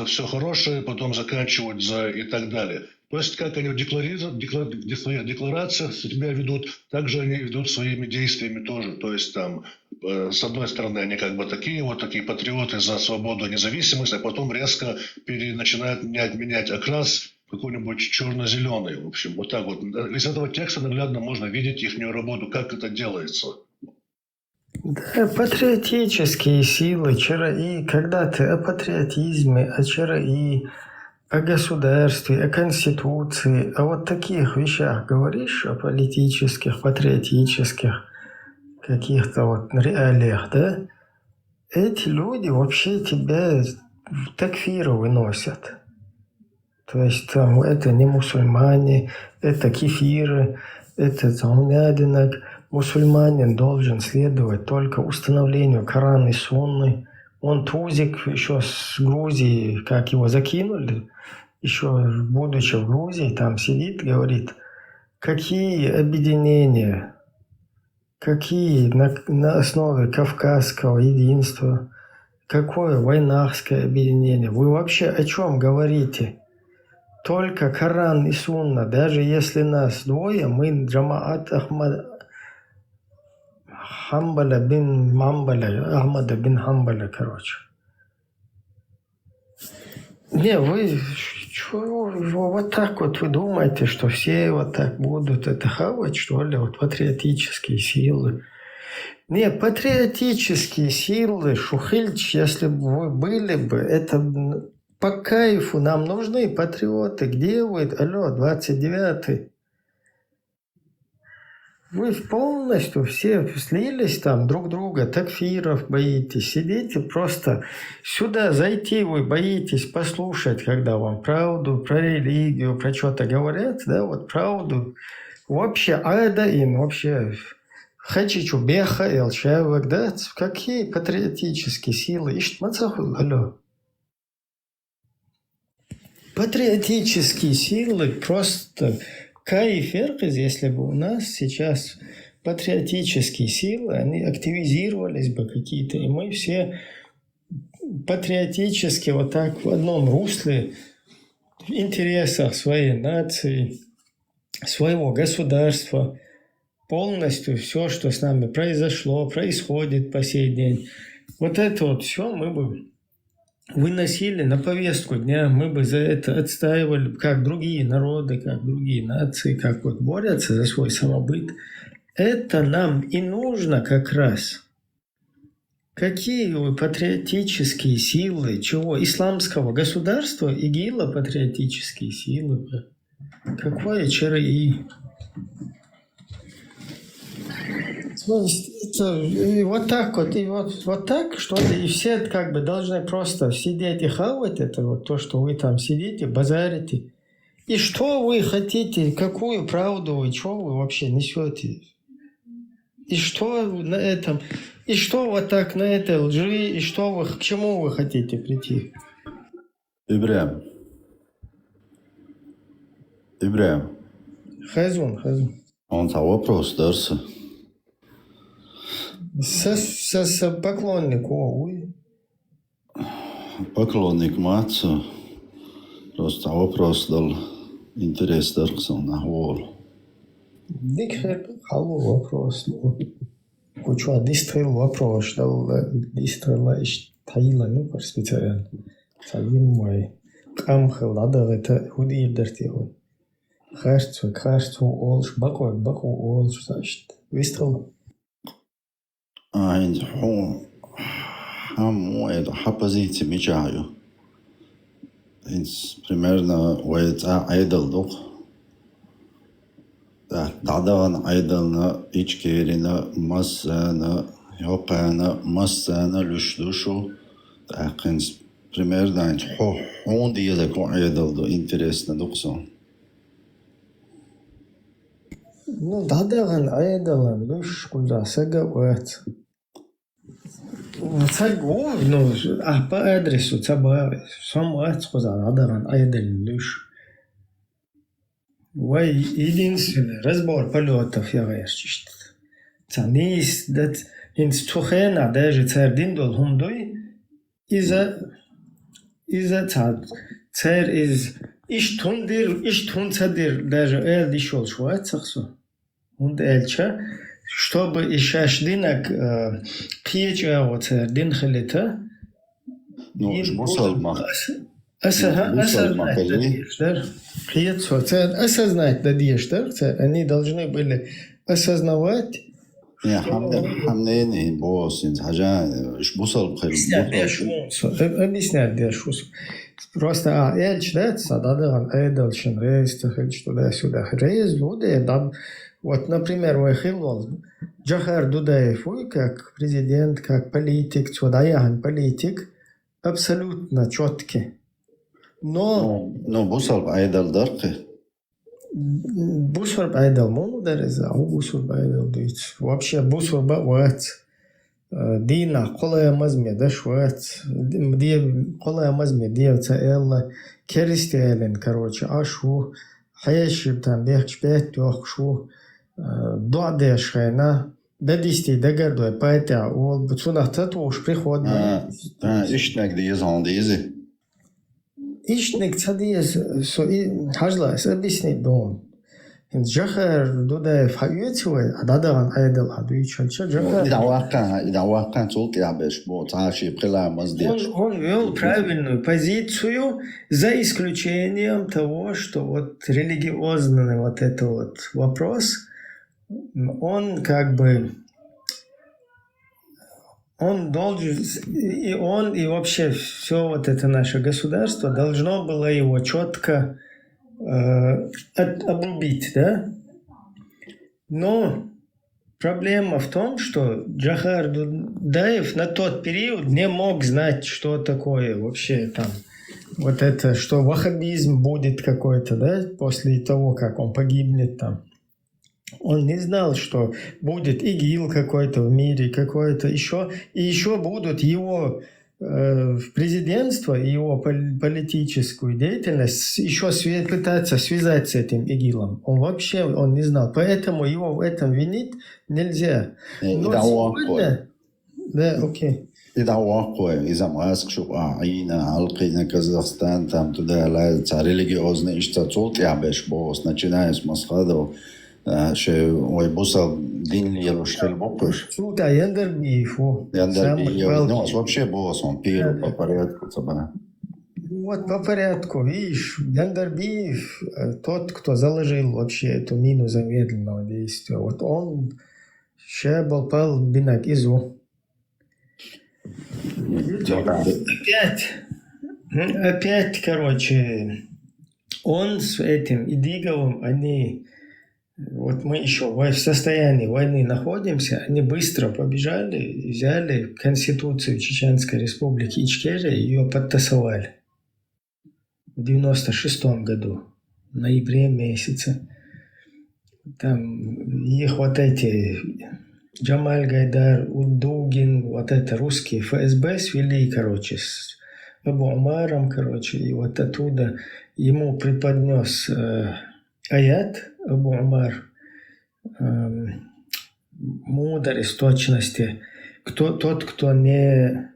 [SPEAKER 4] все хорошее, потом заканчивают за и так далее. То есть, как они в своих декларациях себя ведут, так же они ведут своими действиями тоже. То есть, там, с одной стороны, они как бы такие патриоты за свободу и независимость, а потом резко начинают менять окрас какой-нибудь черно-зеленый. В общем, вот так вот. Из этого текста наглядно можно видеть их работу, как это делается.
[SPEAKER 1] Да, патриотические силы, ЧРИ, когда ты о патриотизме, о ЧРИ, о государстве, о конституции, о вот таких вещах говоришь, о политических, патриотических каких-то вот реалиях, да, эти люди вообще тебя в такфиру выносят. То есть там это не мусульмане, это кефиры, это заумядинок. Мусульманин должен следовать только установлению Корана и Сунны. Он тузик еще с Грузии, как его закинули, еще будучи в Грузии, там сидит, говорит, какие объединения, какие на основе кавказского единства, какое войнахское объединение. Вы вообще о чем говорите? Только Коран и Сунна, даже если нас двое, мы Джамаат Хамбаля бин Мамбаля, Ахмада бин Хамбаля, короче. Не, вы вот так вот вы думаете, что все вот так будут это хавать, что ли, вот патриотические силы. Не, патриотические силы, Шухильч, если бы вы были бы, это по кайфу, нам нужны патриоты. Где вы? Алло, 29-й. Вы полностью все слились там друг друга, такфиров боитесь, сидите просто сюда зайти, вы боитесь послушать, когда вам правду про религию, про что-то говорят, да, вот правду. Вообще, айдаин, вообще, хачичу беха, элчавак, да, какие патриотические силы, иштмацаху, алло. Патриотические силы просто... Кайф, если бы у нас сейчас патриотические силы, они активизировались бы какие-то, и мы все патриотически вот так в одном русле, в интересах своей нации, своего государства, полностью все, что с нами произошло, происходит по сей день, вот это вот все мы бы выносили на повестку дня, мы бы за это отстаивали, как другие народы, как другие нации, как вот борются за свой самобыт. Это нам и нужно как раз. Какие вы патриотические силы, чего? Исламского государства, ИГИЛа патриотические силы. Какое ЧРИ? То есть это, и вот так вот, и вот так, что ли, и все как бы должны просто сидеть и хавать это, вот то, что вы там сидите, базарите. И что вы хотите, какую правду вы, что вы вообще несете? И что на этом, и что вот так на этой лжи, и что вы, к чему вы хотите прийти?
[SPEAKER 7] Ибраим.
[SPEAKER 1] Хазун.
[SPEAKER 7] Он вопрос, Дарса.
[SPEAKER 1] С поклонник, ой.
[SPEAKER 7] Поклонник Матсу. Просто вопрос дал интерес Дарксона.
[SPEAKER 1] Дикхер, халу вопрос. Кучу дистрел вопрос, дал дистрела иш таила, ну, пар специально. Салим мой. Камхел, надо это худир дартил. Харцу, олш, баку олш, значит. Выстрел.
[SPEAKER 7] عند حمويد حبزيتي ميجايو إنس примерно ويت عيدل دوق دعدان عيدلنا إيجكيرنا مسانا يوقعنا مسانا لشدوشو إنس примерно عند حون دي يدكو عيدل دو إنترسنا دوقسون
[SPEAKER 1] Ну, дадаган айдалан, луш, куда сага уэт. Цагу, ну, по адресу, цаба, сам уэт, куда дадаган айдал, луш. Вай, единственный разбор полетов я верчишь. Цанис, дат, инстухена, даже цердин дол хундой, из-за цер из иштун цадир, даже эл дишол шуэт, сахсу. Und elcha, чтобы ишаш динак пьеча вот дин хелита.
[SPEAKER 7] Ну, бусал мах.
[SPEAKER 1] Осознать, да, пьец вот осознать, да, они должны были осознавать.
[SPEAKER 7] Не, хамнени босин, хажа, иш бусал бхэр.
[SPEAKER 1] Объяснять, да, шус. Просто элч, да, сададаган эдалшин рейс, тахэлч туда-сюда. Рейс, люди, да. Вот, например, Уэхилвол, Джахар Дудаев, как президент, как политик, Цудаяхан политик, абсолютно четкий. Но...
[SPEAKER 7] Ну, Бусал Айдал Дарки.
[SPEAKER 1] Бусвар Айдал Мумудареза, Бусвар Айдал Дуиц. Вообще, Бусвар Бауэт, Дина, Колая Мазме, Дашвэт, Колая Мазме, Девца Элла, Керистиэлен, короче, Ашу, Хаяшиб там, Бехч Пять, Тохшу, Дуадеш хайна, дадисти дагардой пайтя, ол бцунах татуш приходит.
[SPEAKER 7] Ишнек диез он диези.
[SPEAKER 1] Ишнек цадиез, со хажлас объяснить дом. Джахар дудаев хаюцуэ, ададаган айдал адуичалча Джахар.
[SPEAKER 7] Ида вакан цулт ябеш, бо цаши прила маздеш.
[SPEAKER 1] Он вел правильную позицию, за исключением того, что вот религиозный вот это вот вопрос, он как бы, он должен, и он, и вообще все вот это наше государство должно было его четко обрубить, да? Но проблема в том, что Джахар Дудаев на тот период не мог знать, что такое вообще там, вот это, что ваххабизм будет какой-то, да, после того, как он погибнет там. Он не знал, что будет ИГИЛ какой-то в мире, какой-то еще, и еще будут его президентство, его политическую деятельность еще пытаться связать с этим ИГИЛом. Он вообще он не знал, поэтому его в этом винить нельзя. Но сегодня... Да, окей.
[SPEAKER 7] إذا واقع إذا ما أسكشوا عينا علقينا كازاخستان تام تدا لا تعريلي أوزن إشتاطوت يعبش بوس نتشنايس مسخادو شيء ويبوصل دين يلوش خيل بقش.
[SPEAKER 1] شو تا يندر بيفو.
[SPEAKER 7] يندر بيفو. Ну, вообще босс он пир по порядку цаба.
[SPEAKER 1] Вот по порядку, видишь, Яндарбиев, тот, кто заложил вообще эту мину замедленного действия, вот он шебал бинак изу. Опять, короче, он с этим Идиговым, они, вот мы еще в состоянии войны находимся, они быстро побежали, взяли Конституцию Чеченской Республики Ичкерия и ее подтасовали в 96-м году, в ноябре месяце. Там их вот эти... Джамаль Гайдар, Удугин, вот это русские ФСБ свели, короче, с Абу Умаром, короче, и вот оттуда ему преподнес аят Абу Умар, мудрость, точности. Тот, кто не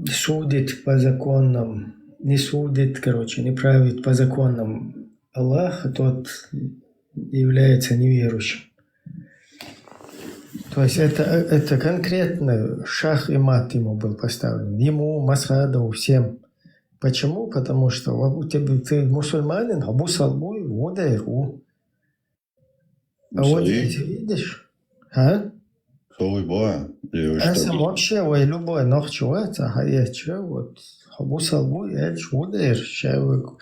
[SPEAKER 1] судит по законам, не судит, не правит по законам Аллаха, тот является неверующим. То есть это конкретно шах и мат ему был поставлен. Ему, Масхадову, всем. Почему? Потому что ты мусульманин, Абу Салбуй, Удайру. А вот здесь видишь? А? Вообще, любой нахчуется, а я вот Абу Салбуй, Эльч, Удайр, Шайвик,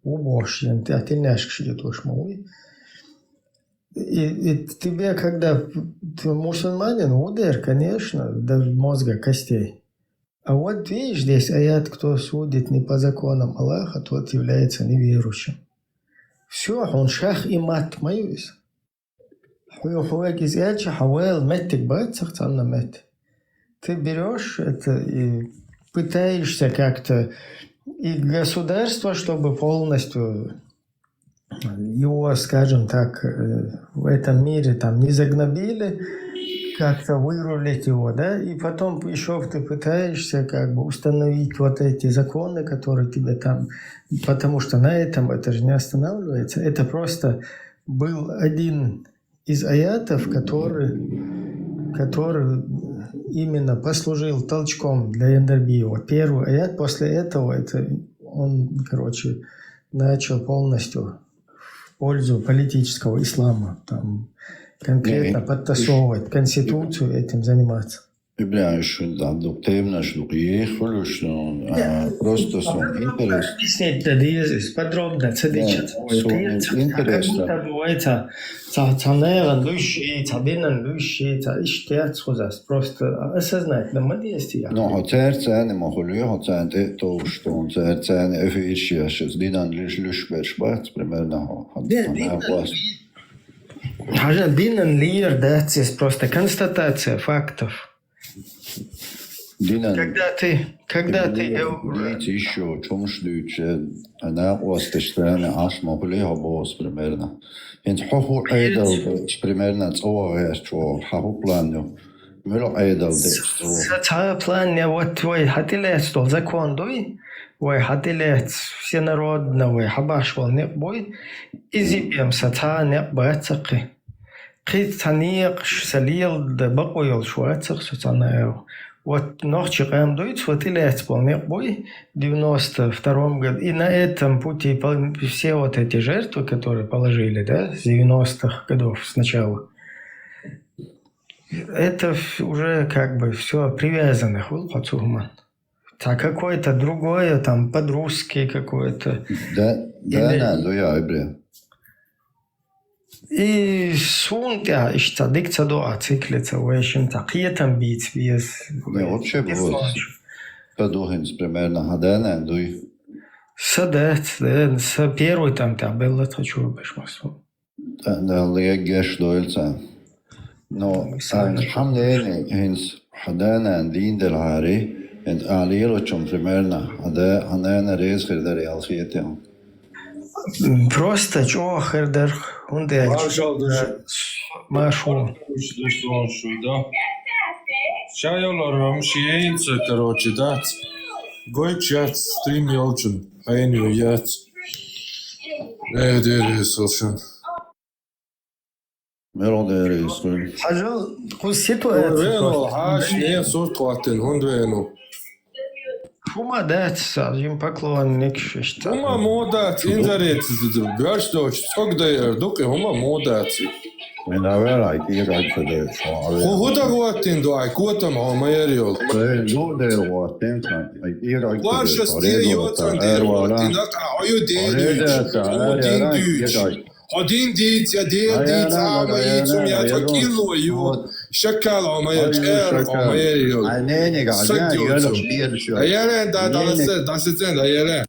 [SPEAKER 1] Убош, ты отельняшки идешь, мой. И тебе, когда ты мусульманин, Удайр, конечно, до мозга костей. А вот видишь, здесь аят, кто судит не по законам Аллаха, тот является неверующим. Все, он шах и мат моюсь. Ты берешь это и пытаешься как-то, и государство, чтобы полностью его, скажем так, в этом мире там не загнобили, как-то вырулить его, да, и потом еще ты пытаешься как бы установить вот эти законы, которые тебе там, потому что на этом это же не останавливается, это просто был один из аятов, который именно послужил толчком для Эндарбии. Вот первый аят, после этого это он, начал полностью в пользу политического ислама, там, конкретно подтасовывать конституцию, этим заниматься.
[SPEAKER 7] Просто
[SPEAKER 1] объяснить подробно, просто осознать,
[SPEAKER 7] no, cercēni mohuļu, hocēni tūkstun, cercēni efīšiešas, dinan lišbērš примерно.
[SPEAKER 1] Динан лир, да, это просто констатация фактов. Когда ты
[SPEAKER 7] еще чумшлюче, она осташтане аж моhuļu бос примерно. Инт хоху эйдал примерно цоовер чо хоху планю.
[SPEAKER 1] План вот твой хатилец, что закон дуй, твой хатилец всенародного хабашвал не бой, изибем сата не бацаки. Кит таниq салил да бакойл швацах сатанаев. Вот ночи каем дуй, хатилец был не бой в 92 году. И на этом пути все вот эти жертвы, которые положили, да, с 90-х годов сначала, это уже как бы все привязано. А какое-то другое, там, под-русский какое-то. И сунтя, ищта, дикца дуа, циклица, уэшин, такиетам бить, вес.
[SPEAKER 7] Не, вообще было. Подухинс примерно, хадана, дуй.
[SPEAKER 1] Садец, да, первый там, был это чего бешмасу.
[SPEAKER 7] Да, легеш дуэльца. No, hamdeni hins hadana din del hari en alilo chum примерно ада анана рез хердер алхиете.
[SPEAKER 1] Просто чё хердер хунде. Машу.
[SPEAKER 8] Да. Шайоларам шиенца, да. Гойчат стрим елчин. Айню яц. Солшан.
[SPEAKER 7] Мелодия искрен.
[SPEAKER 1] Ажал, ситуация.
[SPEAKER 8] Не сорт хватен, хундвену.
[SPEAKER 1] Хума дать, им поклонник, что.
[SPEAKER 8] Хума модат, инзарет, бёршточ, цогдайр, дуки хума модат.
[SPEAKER 7] Минавера кирайкаде.
[SPEAKER 8] Худа хватен, дуай, котам хамаерил.
[SPEAKER 7] Лудер хватен, кирайкаде.
[SPEAKER 8] Ваша стереотан, дерватинат, аю день. Один дит, я дит, самаицум, я такилу, ю. Шакал хамаер, хамаерил.
[SPEAKER 7] Айнени гадя, йолок биршо.
[SPEAKER 8] Аярен, да сетен, аярен.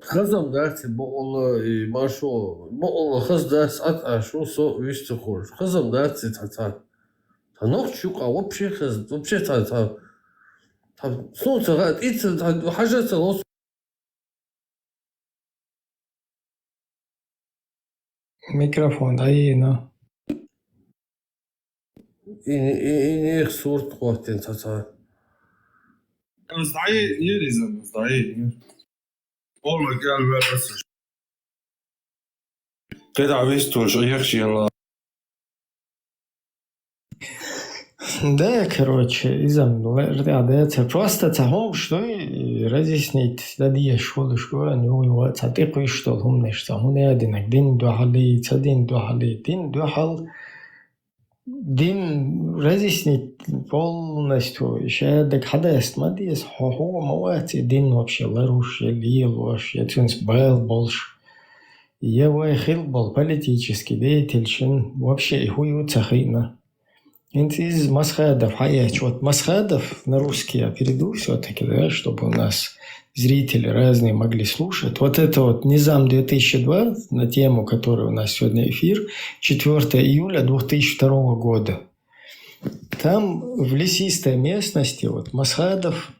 [SPEAKER 2] Хазам дати бола и машо, бола хаздас от ашу со вистухор. Хазам дати та нохчук, а вообще та солнце, это хажаться лос.
[SPEAKER 1] Микрофон, да,
[SPEAKER 2] и их сурт хватит, тата.
[SPEAKER 8] Zdaje, nie lizam, zdaje. Olla kell verses. Keda vistul, что ехчила.
[SPEAKER 1] Да, короче, изам, да, это просто цахом, что и разъяснить, да, я школу, ну, его цатыку, что он не что, он один, дин дуахали, цадин дуахали, дин дуахал, дин разъяснить полностью, еще так хадаст, мадис, хо-хо, мавати, дин вообще ларуш, лил, вообще, цинс был больше. Его хил был политический деятель, вообще и хую цахина. Из Масхадов, вот Масхадов на русский я перейду все-таки, да, чтобы у нас зрители разные могли слушать. Вот это вот Низам 2002 на тему, которая у нас сегодня эфир, 4 июля 2002 года. Там в лесистой местности вот Масхадов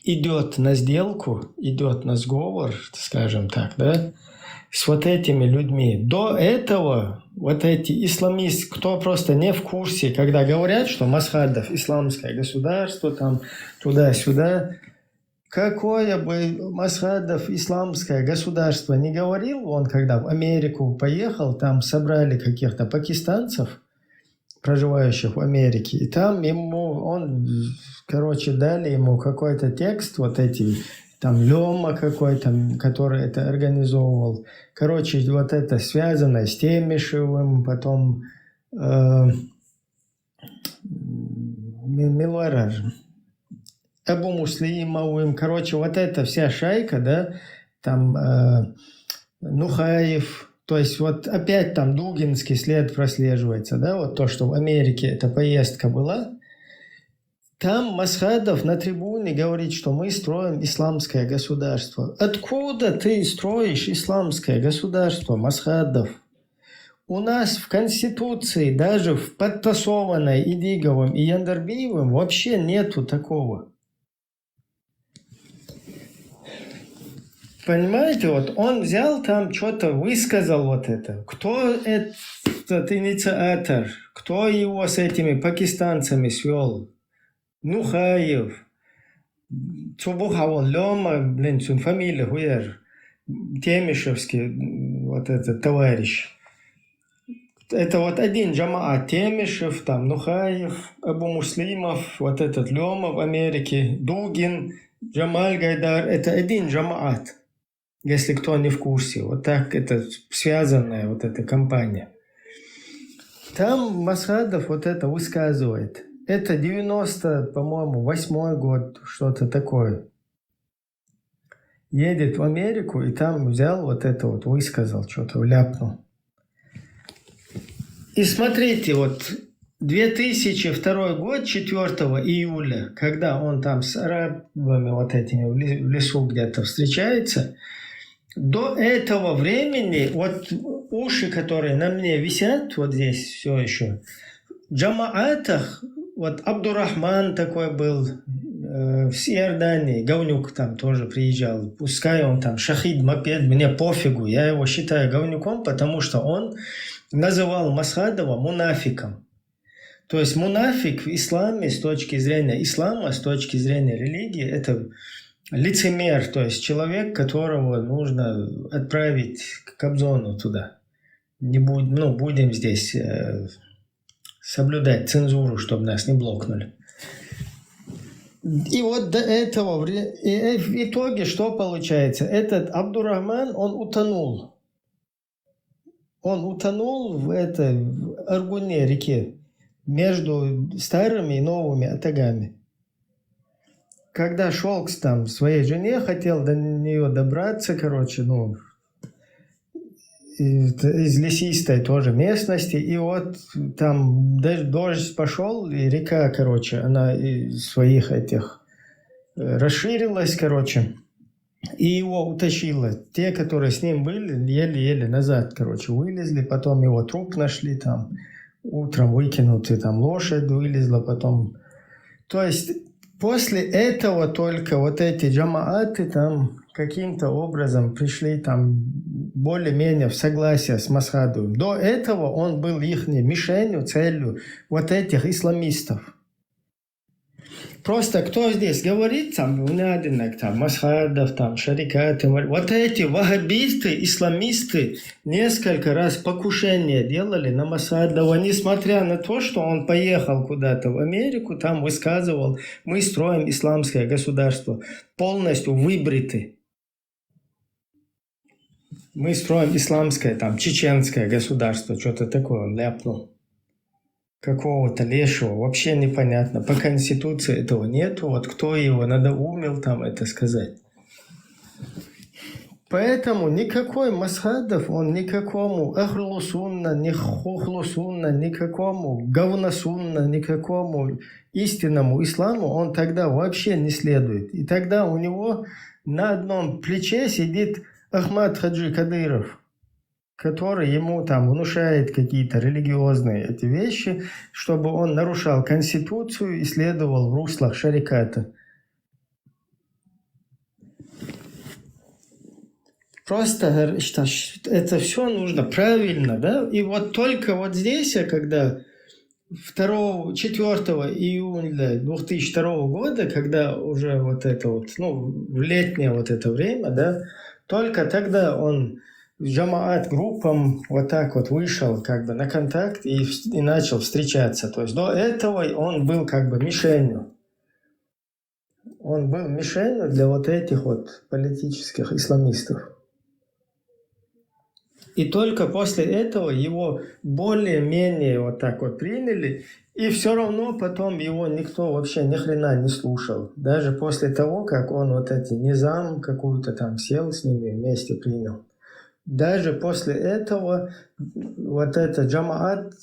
[SPEAKER 1] идет на сделку, идет на сговор, скажем так, да, с вот этими людьми. До этого вот эти исламисты, кто просто не в курсе, когда говорят, что Масхадов исламское государство, там туда-сюда, какое бы Масхадов исламское государство не говорил, он когда в Америку поехал, там собрали каких-то пакистанцев, проживающих в Америке, и там дали ему какой-то текст, вот эти, там Лёма какой-то, который это организовывал. Короче, вот это связано с Темишевым, потом Милварар, Абу Муслимовым. Короче, вот эта вся шайка, да, там Нухаев, то есть вот опять там дугинский след прослеживается, да, вот то, что в Америке эта поездка была. Там Масхадов на трибуне говорит, что мы строим исламское государство. Откуда ты строишь исламское государство, Масхадов? У нас в Конституции, даже в подтасованной Идиговым и Яндарбиевым, вообще нету такого. Понимаете, вот он взял там что-то, высказал вот это. Кто этот инициатор? Кто его с этими пакистанцами свел? Нухаев, Цубухавон, Лёма, блин, фамилия, хуяр, Темишевский, вот этот товарищ. Это вот один джамаат, Темишев, там, Нухаев, Абу Муслимов, вот этот Лёма в Америке, Дугин, Джамаль Гайдар, это один джамаат, если кто не в курсе. Вот так это связанная вот эта компания. Там Масхадов вот это высказывает. Это 90, по-моему, 8-й год, что-то такое. Едет в Америку и там взял вот это вот, высказал что-то, вляпнул. И смотрите, вот 2002 год, 4 июля, когда он там с арабами вот этими в лесу где-то встречается, до этого времени, вот уши, которые на мне висят, вот здесь все еще, в джамаатах, вот Абдурахман такой был в Иордании, Говнюк там тоже приезжал. Пускай он там шахид, мопед, мне пофигу. Я его считаю говнюком, потому что он называл Масхадова мунафиком. То есть мунафик в исламе с точки зрения ислама, с точки зрения религии, это лицемер, то есть человек, которого нужно отправить к Кобзону туда. Будем здесь соблюдать цензуру, чтобы нас не блокнули. И вот до этого, и в итоге что получается? Этот Абдурахман, он утонул. Он утонул в Аргуне реке между старыми и новыми атагами. Когда шел к своей жене, хотел до нее добраться, из лесистой тоже местности, и вот там дождь пошел, и река, она из своих расширилась, и его утащило. Те, которые с ним были, еле-еле назад, вылезли, потом его труп нашли там, утром выкинутый, там лошадь вылезла потом. То есть после этого только вот эти джамааты там каким-то образом пришли там более-менее в согласии с Масхадовым. До этого он был их мишенью, целью вот этих исламистов. Просто кто здесь говорит, там, Унядинок, там, Масхадов, там, Шарикат, вот эти ваххабисты, исламисты несколько раз покушение делали на Масхадова, несмотря на то, что он поехал куда-то в Америку, там высказывал, мы строим исламское государство, полностью выбриты. Мы строим исламское, там, чеченское государство, что-то такое он ляпнул. Какого-то лешего, вообще непонятно. По Конституции этого нету, вот кто его надоумил там это сказать. Поэтому никакой Масхадов, он никакому Ахлусунна, ни Хухлусунна, никакому Говносунна, никакому истинному исламу он тогда вообще не следует. И тогда у него на одном плече сидит Ахмад Хаджи Кадыров, который ему там внушает какие-то религиозные эти вещи, чтобы он нарушал Конституцию и следовал в руслах шариката. Просто это все нужно правильно, да? И вот только вот здесь, когда 4 июля 2002 года, когда уже вот это вот, ну, в летнее вот это время, да, только тогда он Джамаат группам вот так вот вышел как бы на контакт и начал встречаться. То есть до этого он был как бы мишенью. Он был мишенью для вот этих вот политических исламистов. И только после этого его более-менее вот так вот приняли, и все равно потом его никто вообще ни хрена не слушал. Даже после того, как он вот эти низам какую-то там сел с ними вместе принял. Даже после этого вот этот Джамаат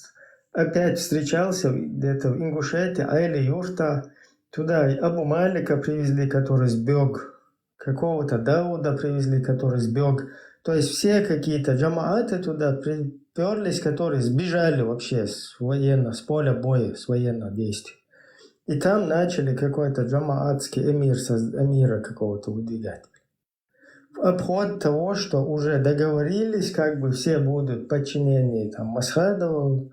[SPEAKER 1] опять встречался где-то в Ингушетии, Айли Юрта, туда Абу Малика привезли, который сбег, какого-то Дауда привезли, который сбег. То есть все какие-то джамааты туда приперлись, которые сбежали вообще с поля боя, с военных действий. И там начали какой-то джамаатский эмира какого-то выдвигать. В обход того, что уже договорились, как бы все будут в подчинении там Масхадову,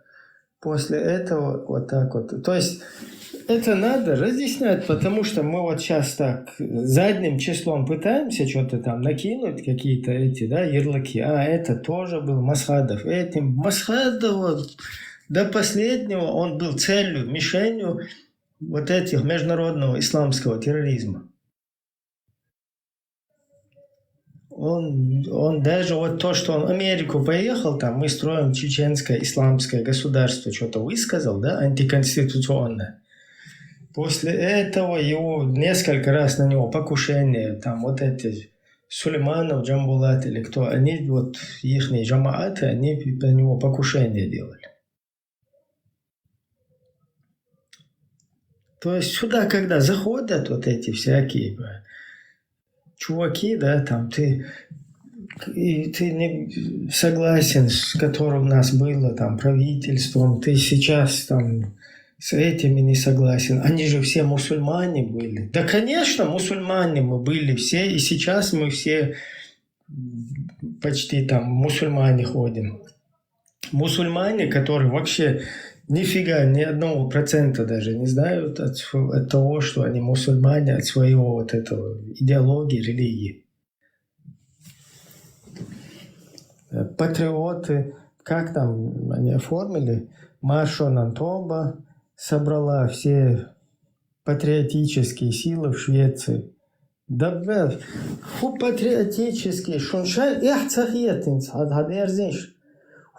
[SPEAKER 1] после этого вот так вот. То есть это надо разъяснять, потому что мы вот сейчас так задним числом пытаемся что-то там накинуть, какие-то эти, да, ярлыки. А это тоже был Масхадов. Этим Масхадов до последнего он был целью, мишенью вот этих международного исламского терроризма. Он даже вот то, что он в Америку поехал, там мы строим чеченское исламское государство, что-то высказал, да, антиконституционное. После этого его несколько раз на него покушение, там вот эти Сулейманов, Джамбулат или кто, они вот ихние джамааты, они на него покушение делали. То есть сюда, когда заходят вот эти всякие чуваки, да, там ты не согласен, с которым у нас было там правительством, ты сейчас там с этими не согласен. Они же все мусульмане были. Да, конечно, мусульмане мы были все, и сейчас мы все почти там мусульмане ходим. Мусульмане, которые вообще нифига, ни 1% даже не знают от того, что они мусульмане, от своего вот этого идеологии, религии. Патриоты, как там они оформили, Маршан Тоба собрала все патриотические силы в Швеции. Да, блядь, патриотические, шуншай, эхцахетинц, адерзинш.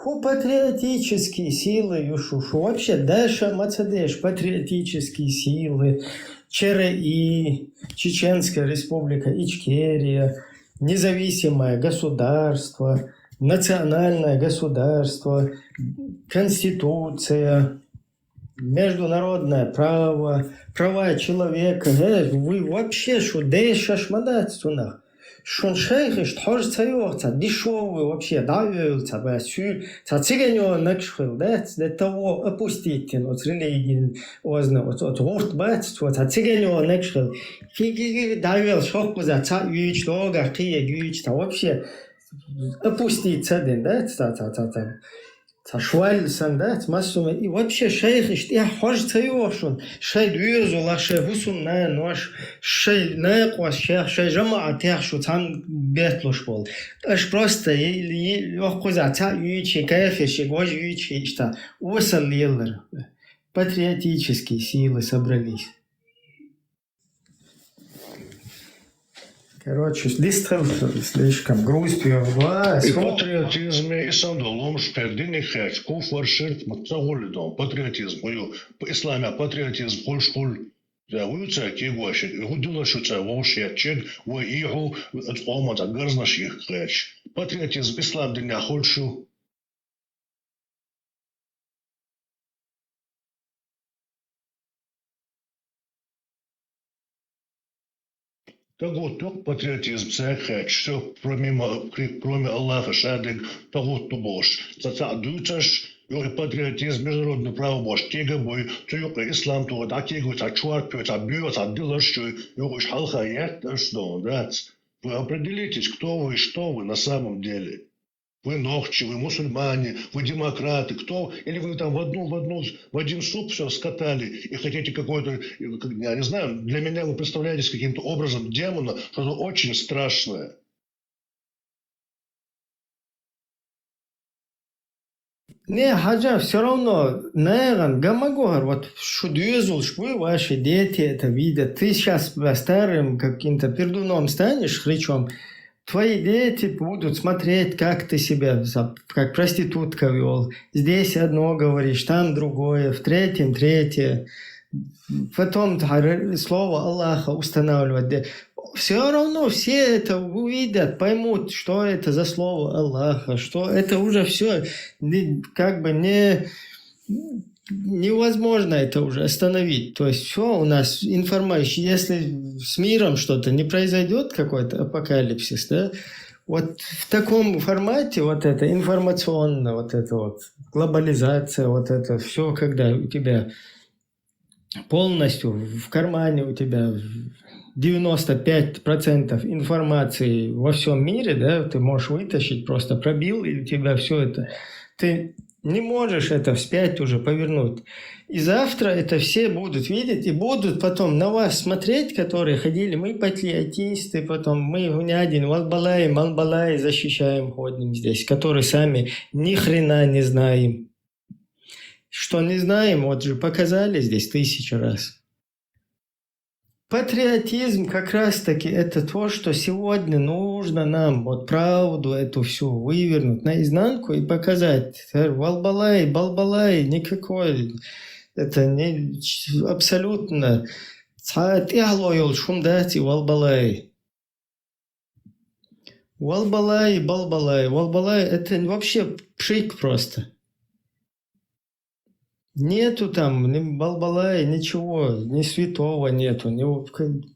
[SPEAKER 1] Патриотические силы, Юшушу, вообще Дэша Мацадеш, патриотические силы, ЧРИ, Чеченская республика, Ичкерия, независимое государство, национальное государство, Конституция, международное право, права человека. Вы вообще что, Дэша Шмадать сунах? Шуншайхи, что царёвца, дешевый вообще, давился, басю, цигенё накшил, да, для того опустить, ну, с религии, вот, горд бацство, цигенё накшил, давил, шок за цаюч, лога, кия, гюч, вообще, опуститься, да, швальсан, да, массума. И вообще шейх, я хож цаюшун, шей дюзула, шей вусумна, нож, шей наеквас, шей жама атяшу, там бетлуш был. Аж просто, легкоза, ца ючи, кайфеши, гож ючи, что, усал лиллер. Патриотические силы собрались. Короче, слишком грустью в глаз.
[SPEAKER 4] И патриотизм и сам долом шпердин и хэч, куфар шерт, мацагулидом, патриотизм, по исламе патриотизм, хуль. Да, уются кигуаши, гудила шуца волшия, чек, во игу, от омата, гарзнаших хэч. Патриотизм, ислам дня хульшу. Так вот, только патриотизм, цехач, все кроме Аллаха, шадык, того то бош. Цаца дучаш, и патриотизм, международное право бош, тега бой, цуюка ислам, то да тегу, ца чуарпю, ца бью, ца дилашчу, югуш халха, что, да. Вы определитесь, кто вы и что вы на самом деле. Вы ногчи, вы мусульмане, вы демократы, кто? Или вы там в один суп все скатали и хотите какой-то, я не знаю, для меня вы представляетесь каким-то образом демона, что-то очень страшное.
[SPEAKER 1] Не, Хаджа, все равно, наверное, Гамагор, вот шудюзул, вы, ваши дети это видят. Ты сейчас старым каким-то пердуном станешь, хричом, твои дети будут смотреть, как ты себя, как проститутка вел. Здесь одно говоришь, там другое, в третьем третье. Потом слово Аллаха устанавливать. Все равно все это увидят, поймут, что это за слово Аллаха, что это уже все как бы невозможно это уже остановить. То есть все у нас информация, если с миром что-то не произойдет, какой-то апокалипсис, да, вот в таком формате вот это информационно, вот это вот глобализация, вот это все, когда у тебя полностью в кармане у тебя 95% информации во всем мире, да, ты можешь вытащить, просто пробил, и у тебя все это. Ты не можешь это вспять уже повернуть. И завтра это все будут видеть и будут потом на вас смотреть, которые ходили, мы патриотисты, потом мы гунядин, валбалай, малбалай защищаем, ходим здесь, которые сами ни хрена не знаем. Что не знаем, вот же показали здесь 1000 раз. Патриотизм как раз-таки это то, что сегодня нужно нам, вот правду эту всю вывернуть наизнанку и показать. Валбалай, балбалай, никакой. Это не абсолютно. Валбалай. Валбалай, балбалай. Валбалай это вообще пшик просто. Нету там ни балбалая, ничего, ни святого нету.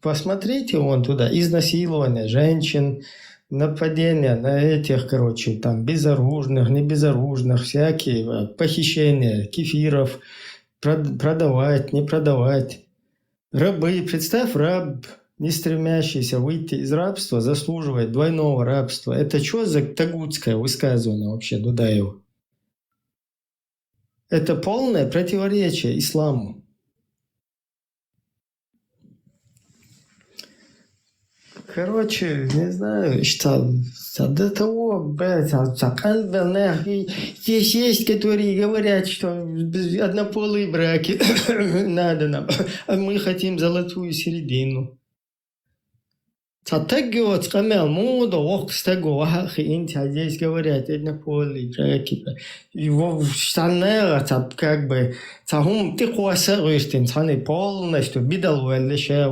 [SPEAKER 1] Посмотрите вон туда, изнасилование женщин, нападения на этих, короче, там, безоружных, небезоружных, всякие, похищения кефиров, продавать, не продавать. Рабы, представь, раб, не стремящийся выйти из рабства, заслуживает двойного рабства. Это что за тагутское высказывание вообще, Дудаева? Это полное противоречие исламу. Короче, не знаю, что до того, блядь, здесь есть, которые говорят, что однополые браки надо нам, а мы хотим золотую середину. Цатагио, цкамел, мудо, ох, стаго, ахи, инти, здесь говорят, однополые браки. Его штанера, как бы, цахум, ты хуасаруешь, цаны полностью, бидал, лише,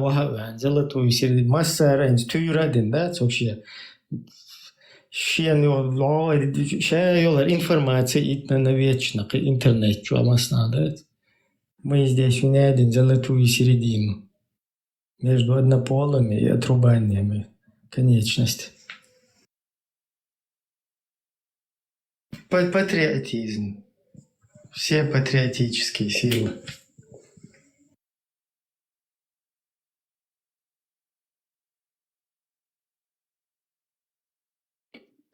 [SPEAKER 1] золотую середину, масса раньше, тюрадин, да, вообще. Щен йолар информация итна навечно, интернет, что масна, да? Мы здесь найдем золотую середину. Между однополыми и отрубаниями конечности. Патриотизм. Все патриотические силы.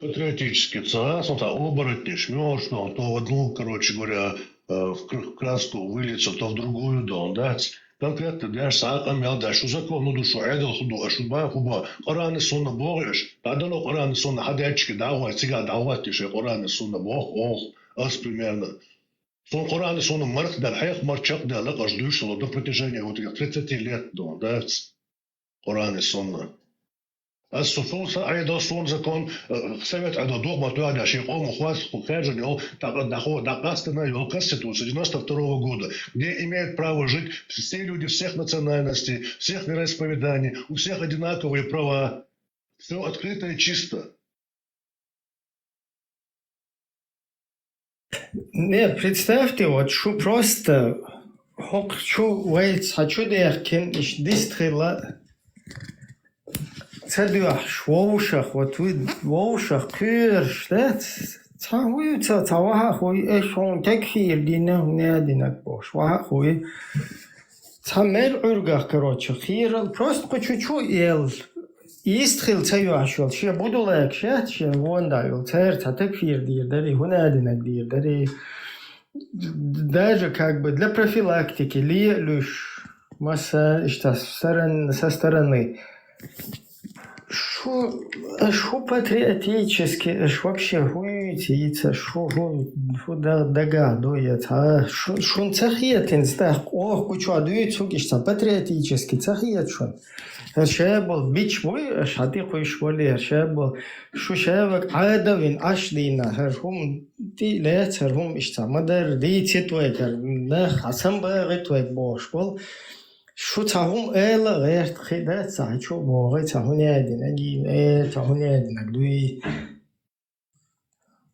[SPEAKER 4] Патриотический ЦАС, он там оборотни, шмёр, что он то в одну, короче говоря, в краску выльется, то в другую, да, он даст. Конкретно, да, сакам я да, что закону душу, эдел худу, ашуба, хуба, Коран и Сунна Богиш, тадало Коран и Сунна, хадячки, давай, сега, давай, тише, Коран и Сунна Бог, ох, ас примерно. Сон Коран и Сунна марк, да, хайх марчак, да, лакаш душало до протяжения вот этих 30 лет, да, даст Коран и Сунна. الصفوف أيضا صون زكون سمعت أنا دوغما توانا شيء قوم خواص خارج него докастано его кассету с 92 года, где имеют право жить все люди всех национальностей, всех вероисповеданий, у всех одинаковые права. Все открыто и чисто.
[SPEAKER 1] Не, представьте, вот что просто хочу деркен, ich дистрила. Цадуаш, воушах, вот вы воушах, кюрш, да? Цахуй, цаваха хуй, эшон текфир дина хунядинак бош, ваха хуй. Цамер ургах, короче, хирал, просто по чуть-чуть ел. Истхил цаюашвал, ще буду лек, ще вондавил, цер, текфир дир, дари хунядинак дир, дари. Даже как бы для профилактики, лишь масса, со стороны. Шо патриотически, вообще хуйтица, шо догадуется, шон цахиетин стах, ох, кучу адуется, патриотически, цахиет шон. Шебл бич бой, шати хуй швали, шебл, шо шевак адавин ашлина, херхум ти лец, херхум ишта, мадар ди цитвекер, да, хасан багитвек бош бол. شو تهم إلا غير خدات ساعة باقي تهوني عدنا جيم تهوني عدنا دوي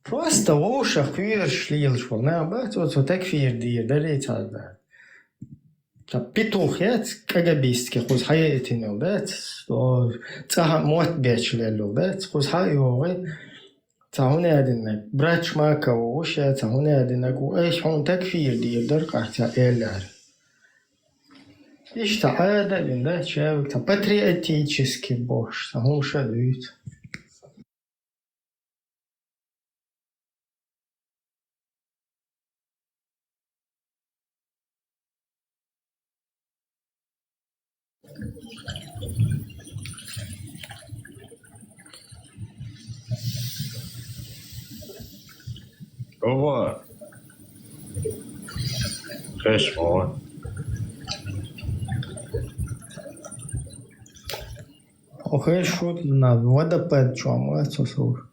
[SPEAKER 1] просто воша квир шлил швал на бат вот текфир дир дари цада та петух яц кагабистки хуз хаятинел дат то цаха мот бечлело дат хуз хайоги تهوني عدنا براч мака воша تهوني عدنا гу эш хон текфир дир дар кахта элар İşte adalinde çevik ta patriotiski boş ta hoşa düt.
[SPEAKER 3] Ова. Кэшмо.
[SPEAKER 1] Охай шут на водопад чому це слух.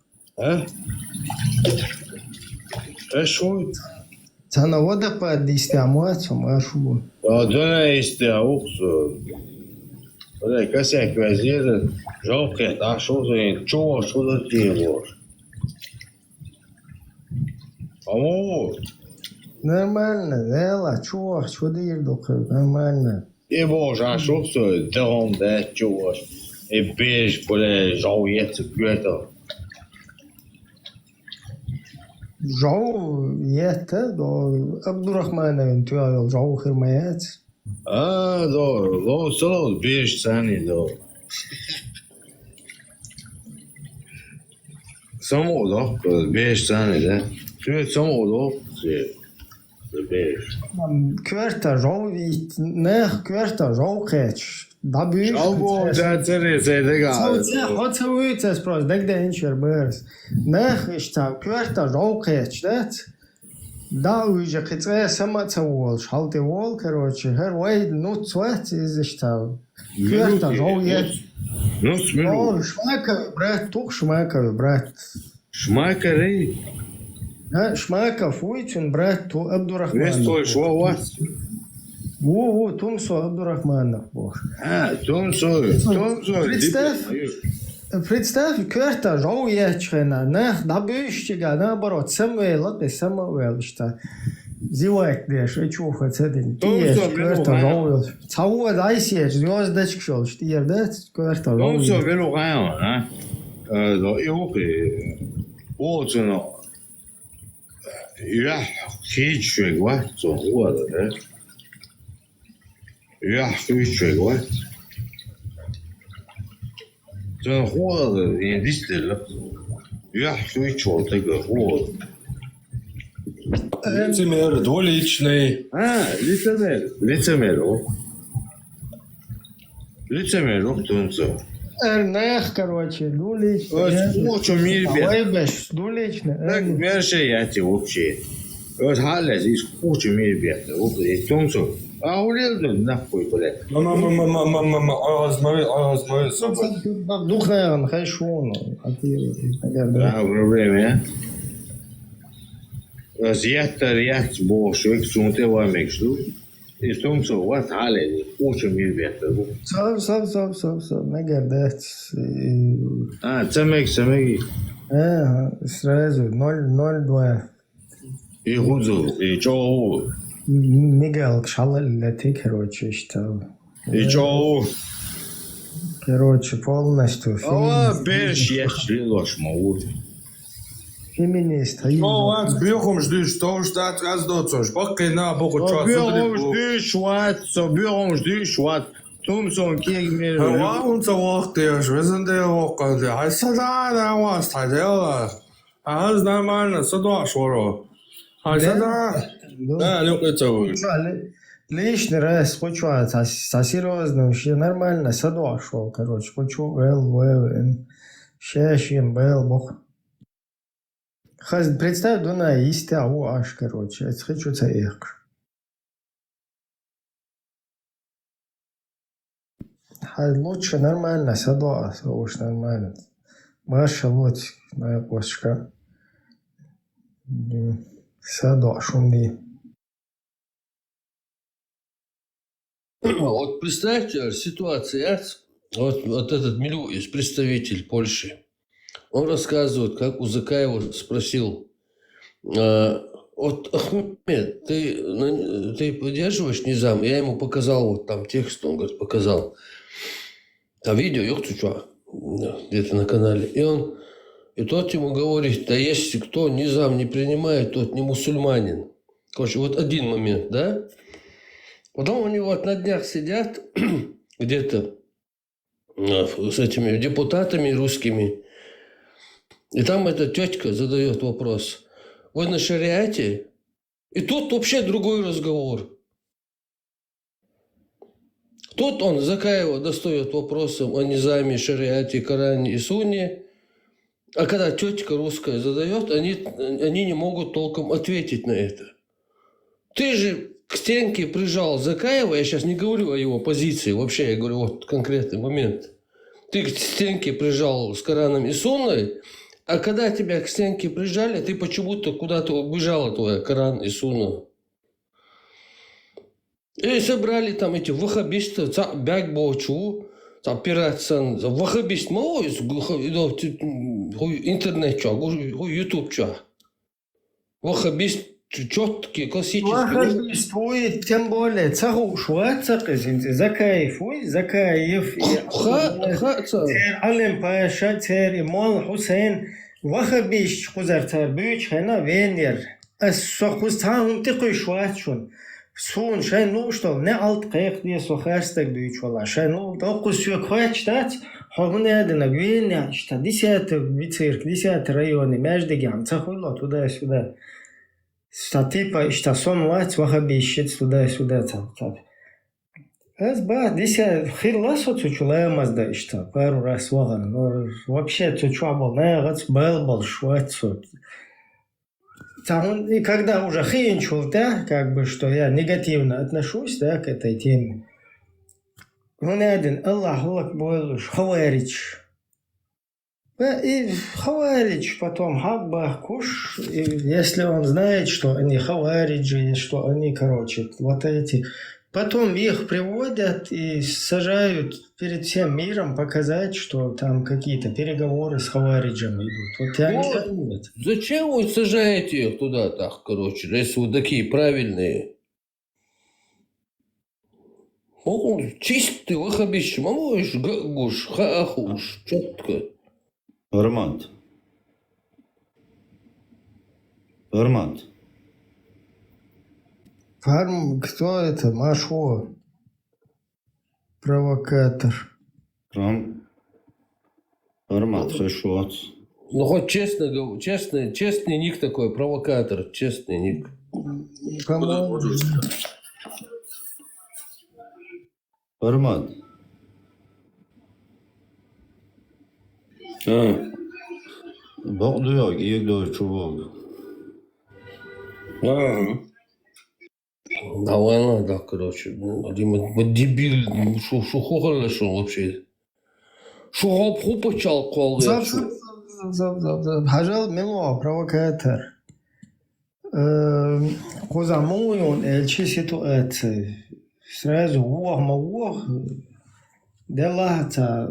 [SPEAKER 3] Шо?
[SPEAKER 1] Це на водопад дістямо цьому шу.
[SPEAKER 3] Да, este auxo. Olha, que se é que vai dizer, já o que tá show em show da tiro. Amor,
[SPEAKER 1] Нормально, вела, чого, що дирдок, нормально.
[SPEAKER 3] e bom, já show so de show. E beijo por João Yetsu Greta.
[SPEAKER 1] Жау ете до Абдурахмановин тюал жау хирмаят.
[SPEAKER 3] Doğru. Solo beijo sani do. Samodo, beijo sani de. Tu samodo, beijo.
[SPEAKER 1] Kvarta жау vit, ne kvarta žau keč. Da büyük.
[SPEAKER 3] Albo da
[SPEAKER 1] Hoca uices pros, dek de inšer bers. Ne işte kvarta žau keč, det. Да, уже кицая сама цавол, шалти вол, короче, her way not sweat is işte. Kvarta žau jet.
[SPEAKER 3] Ну, смело.
[SPEAKER 1] Шмака, брат, тук шмака, брат.
[SPEAKER 3] Шмакари.
[SPEAKER 1] Шмака фуйчун, брат, ту Абдурахман.
[SPEAKER 3] Весь твой шо
[SPEAKER 1] Во, Тумсо Абдурахманов, бог.
[SPEAKER 3] Тумсо.
[SPEAKER 1] Представь, кверта жау ячхена, не, да бющига, наоборот, Самуэл, что зевает деш, и чуха цедин. Тиеш, кверта жау, цауа дайсиеш, звездочек шел, штиер, да, кверта жау.
[SPEAKER 3] Тумсо вело гайон, до иоки, оцено, я хичвег, ва, цо хуада, да. Ja, huvudkök hoor. Zo'n hoorde in die stille.
[SPEAKER 9] يحكي شرطك هو
[SPEAKER 8] Лицемер, двуличный.
[SPEAKER 9] лицемер, кто-то.
[SPEAKER 1] Эрнех, короче, двуличный.
[SPEAKER 9] Очень мир бед.
[SPEAKER 1] Вайбеш, двуличный.
[SPEAKER 9] Так, мершаяти вообще. Вот халя здесь куча мир бед. Вот и томсо. А улезли нахуй, блядь.
[SPEAKER 8] Мама, озмой,
[SPEAKER 1] Дух, наверное, хорошо, но...
[SPEAKER 9] Да, проблема. زيادة رياح بوشوك سونتي وامكشلو إستومسو وات على كوش ميل بيتو
[SPEAKER 1] Сав, нагарdat.
[SPEAKER 9] تسمك
[SPEAKER 1] Сразу, 0-2.
[SPEAKER 9] يخوزو يجو
[SPEAKER 1] Мигалк шалалати, короче, считал.
[SPEAKER 9] يجو
[SPEAKER 1] Короче, полностью
[SPEAKER 9] بيرش يشري لوش موت
[SPEAKER 1] феминист.
[SPEAKER 8] Wat buurkom dus staat als dat zo bakken na bokken chat.
[SPEAKER 9] Bureaus du schwat Thomson kiek meer
[SPEAKER 8] Waarom zo wacht is? We zijn de wakker. Hij staat daar was hij wel. Hij is daar maar zo door zo. Hij staat daar. Да, ну это
[SPEAKER 1] Лишний раз, почему, серьезно, вообще нормально, садо шел, короче, почему, щащим, бог. Представь, Дуна, исти, аж, короче, это хочу цаек. Лучше нормально, садо, уж нормально. Ваша вот, моя кошка. Садо, шумный.
[SPEAKER 2] Вот представьте ситуация, вот этот Милуис, представитель Польши, он рассказывает, как у Закаева спросил, вот, Ахмед, ты поддерживаешь Низам? Я ему показал вот там текст, он говорит, показал. А видео, ёхтуча, где-то на канале. И тот ему говорит, да если кто Низам не принимает, тот не мусульманин. Короче, вот один момент, да? Потом они вот на днях сидят где-то с этими депутатами русскими, и там эта тетка задает вопрос. Вы на шариате? И тут вообще другой разговор. Тут он Закаева достает вопросом о низаме, шариате, Коране и Сунне, а когда тетка русская задает, они не могут толком ответить на это. Ты же к стенке прижал Закаева, я сейчас не говорю о его позиции, вообще я говорю вот конкретный момент. Ты к стенке прижал с Кораном и Сунной, а когда тебя к стенке прижали, ты почему-то куда-то убежала твоя Коран и Сунна. И собрали там эти ваххабисты, бяг бочу, там пиратсан, ваххабист мой, интернет чё, ютуб чё. Ваххабист четкий, классический.
[SPEAKER 1] Ваххабист, тем более, цаху швацак, Закаев, Закаев, Алим Паша, Цер, Имал Хусейн, ваххабист, Хузартар, Бюч, Хена, Венер, Сохустан, Тикуй Швачун. Сун, шай, ну что, не алт кайх дие сохарстак бюч вала, шай, ну, толкус сюк хват читать, хогуне адына гвене, что 10-й вицирк, 10-й районы, междыги, амцахуйло, туда-сюда. Что типа, что сон лать, вахабищец, туда-сюда, там. Аз ба, 10-й, хирла соцу чулая мазда, что, пару раз ваган, но вообще, цучуа был, не, гац был, шват, соц. И когда уже хинчул, да, как бы, что я негативно отношусь, да, к этой теме, он один, Аллаху Акбар, Хаварич. И Хаварич потом, Хабба, Куш, если он знает, что они Хавариджи, что они, короче, вот эти... Потом их приводят и сажают перед всем миром показать, что там какие-то переговоры с Хавариджем идут. Вот я не знаю.
[SPEAKER 2] Зачем вы сажаете их туда так, короче, если вы такие правильные? Чистый ваххабист, мамош, гагуш, хаахуш, четко.
[SPEAKER 7] Hurmat.
[SPEAKER 1] Фарм, кто это? Машо. Провокатор.
[SPEAKER 7] Hurmat, хешот.
[SPEAKER 2] Ну, хоть честный ник такой, провокатор, честный ник.
[SPEAKER 1] По-моему,
[SPEAKER 7] Hurmat. Bog'du yo'q, yeglovchi bo'ldi.
[SPEAKER 2] Давай надо, короче. Дима, дебил, что хорошо вообще? Что почал колы?
[SPEAKER 1] Хажал мило, провокатор. Хозамой он эльчи ситуации. Сразу уах, делата,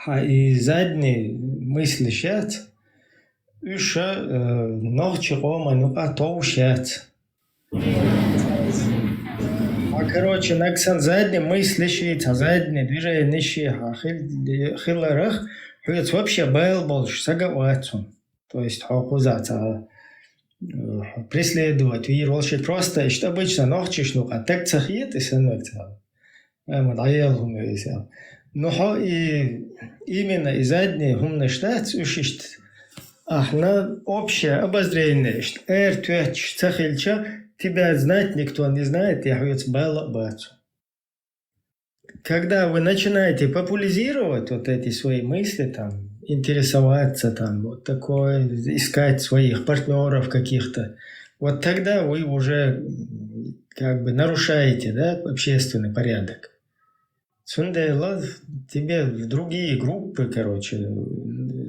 [SPEAKER 1] и задние мысли щат, еще ночи рома, ну а то щат. Короче, наксан задние мысли щит, а задние движения щит, а хиларах, это вообще был больше саговаться. То есть хохузаться. Преследовать, вирусить просто, что обычно ночишь, ну, а так цахит и сынок-то. Надоел я. Но и именно из задней умной штат ушишт, на общее обозрение, что твеч цахильча, тебя знать никто не знает, я говорю, было бацу. Когда вы начинаете популяризировать вот эти свои мысли, там, интересоваться, там, вот такое, искать своих партнеров каких-то, вот тогда вы уже как бы нарушаете, да, общественный порядок. Сундела тебе в другие группы, короче,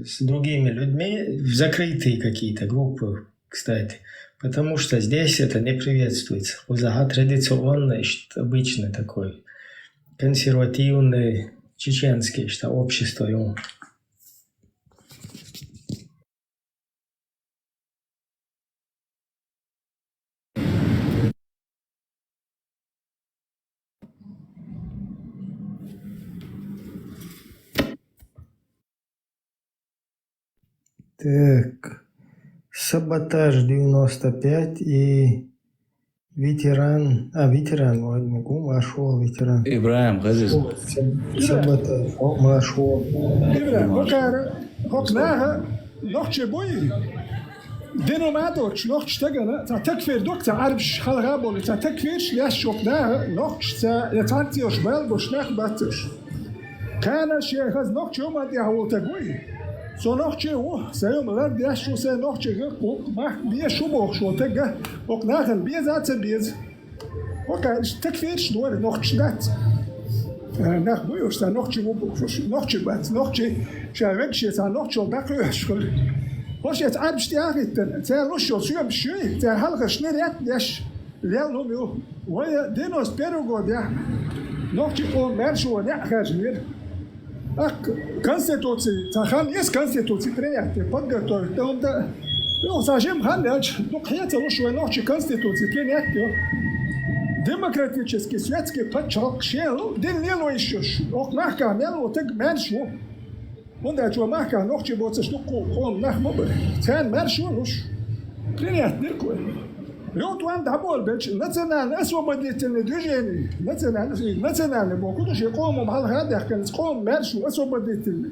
[SPEAKER 1] с другими людьми, в закрытые какие-то группы, кстати, потому что здесь это не приветствуется. Узага традиционный, обычный такой, консервативный, чеченский, что общество ему. Так, Саботаж 95 и ветеран, ладно, Машол, ветеран.
[SPEAKER 7] Ибраим, Газиз.
[SPEAKER 1] Саботаж, Машол.
[SPEAKER 10] Hoknaha nog boy. Deno madoch nog stegana ta takfir dok ta arbsh khalgabol ta takfir yash hoknaha nog ta yatanti oshbal boshnakh batish. Kana shay khaz nog choma di hawta goy. So nog che o sayom lar yash so say nog che ko ma bi shubokh sho taga hoknaha bi zat biz. Hoka takfir shnor nog chnat. Nach boyos ta nog che nog che bat nog che شايفك شيء تانوك شو دقيق شغل وش يتعب اشتياقي تانوش شو سيب شيء تان حلقة شنيريات ليش ليال نوم يو ويا دينوس بيروغو ديا نوكي قوم مارشو ونيا خاجمير اك كونستيتوتسي تخان يس كونستيتوتسي ترياتي بقدر توم دا لو ساجم خلاج دوك حياته وش ونوكي كونستيتوتسي ترياتي демократический светский почок шел дин лело еще ок нахка мело так меньше und der Jomaka noch die Botsche Stucko kommen nach Mobile. 10 Marschus. Принять никакой. Лёд вам dabol бич национальный освободительный движение. Национальный боку же кому халхадах kan ском маршу освободительный.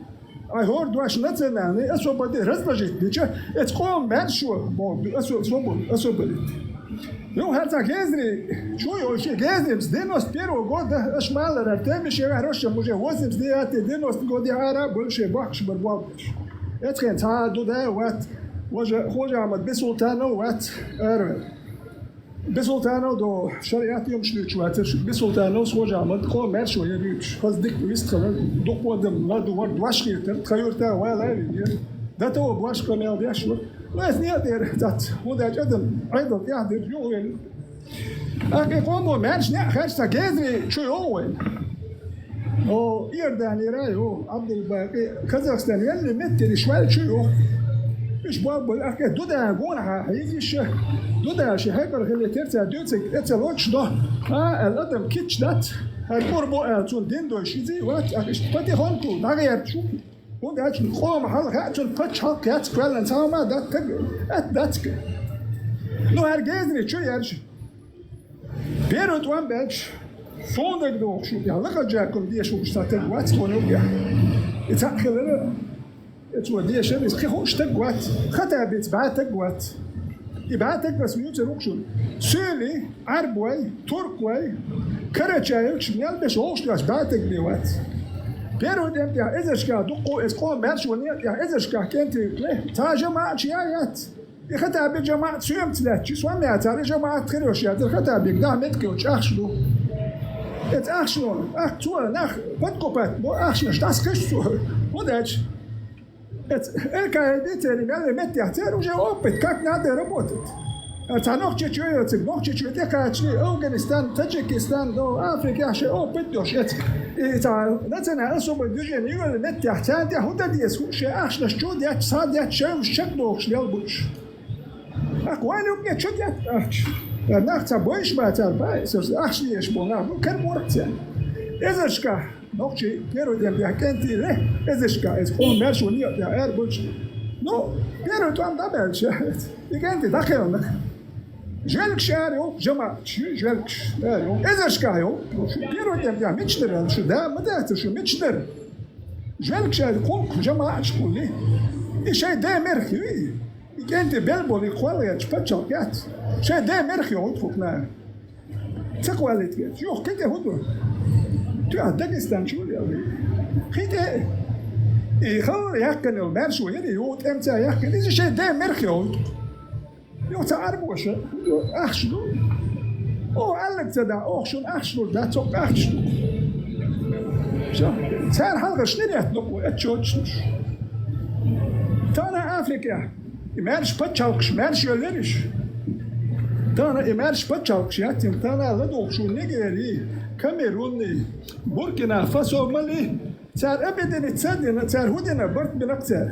[SPEAKER 10] А горд ваш национальный освободитель разложить. Это ском маршу бок освободитель. Ну, это Гезри, чую, что Гезри с 91 года шмалер, а тем еще хорошо, уже 89-90 годы ара больше бахш барбалш. Это хенца туда вот, уже Амад Бесултану вот Бесултану до шариат يوم шлючват, Бесултану с Амад коммерш я рич. Хаздик висткала, докладом на дуар двашки, тхаюрта вала. ده تو بواش كمال بيشوا بس نقدر تات وده جدم أيضا يقدر يوين أكيد قوموا مانش نأخذ سجادري شو يوين أو إيرداني رايو عبد الباقي كازاخستان يلي متر شوال شو يو مش بقول أكيد دودا جونها هيجيش دودا شيء هيبر خلي ترتع دوتك اتلوش ده الأدم كيتش دات هالقربو أتون دين دوش يزي وات أكيد بتي هونكو نغير شو und er hat schon kaum hat schon Patschak jetzt quellen sagen wir das nur er geht nicht schon jetzt Pero tu am Batch fondek do ja laga jakom die schon statt was von ja jetzt hat gelele شو دي شيء خي خوش تقوت خطا بيتبع تقوت يبعتك بس ميوت روكشون سولي عربوي تركوي كرتشاي شمال بش هوش لاش بعتك بيوات بيرو دم يا ازشكا دقو اسقو مارش ونيا يا ازشكا كنت تا جماعه شيايات يخطا بجماعه سيوم تلاتش سوام يا ترى جماعه خيروش يا خطا بيقدر متكوش اخشلو ات اخشلو اخ تو نخ بتكوبات مو اخشلو تاسكش وداش الكا ديتري قال مت يحتاج وجا اوبت كاك نادر ربوتت تانوخ تشيو تنوخ تشيو تكاتشي اوغانستان تاجيكستان دو افريقيا شي اوبت دوش ات تا نتنا اسو بدوجن يقول مت يحتاج هودا ديس وش اخش شو ديت صاد ديت شو شكلوش ليلبوش اكوانو كيت شو ديت اخش ناخت بويش باتر باي اخش ليش بونا كان مورتيا ازشكا نوكشي بيرو ديم بيحكنتي له ازشكا از كون ماشو نيو يا ايربوش نو بيرو تو ام دابلش يكنتي داخلك جالك شاريو جماعة جالك شاريو ازشكا يو بيرو ديم بيا ميتشدر شو دا مدات شو ميتشدر جالك شاريو كون جماعة شكون لي شي دا مرخي يكنتي بلبول يقول يا تشباتشو كات شي دا مرخي وتفوقنا تقواليت يو كنت هدو تو داغستان شو يعني خيته يخور يحكن المرشو يعني يوت امتى يحكن اذا شيء ده مرخيو يو تعرف وش اخشلو او قال لك تدا اخشون اخشلو ده تو اخشلو شو صار حلقه شنو يطلقوا اتشوتش تانا افريقيا يمارش باتشالكش مارش يلرش تانا يمارش باتشالكش ياتم تانا لدوك شو نيجيري كاميروني بوركينا فاسو مالي صار ابدا تصدق صار هودينا برت بنقصر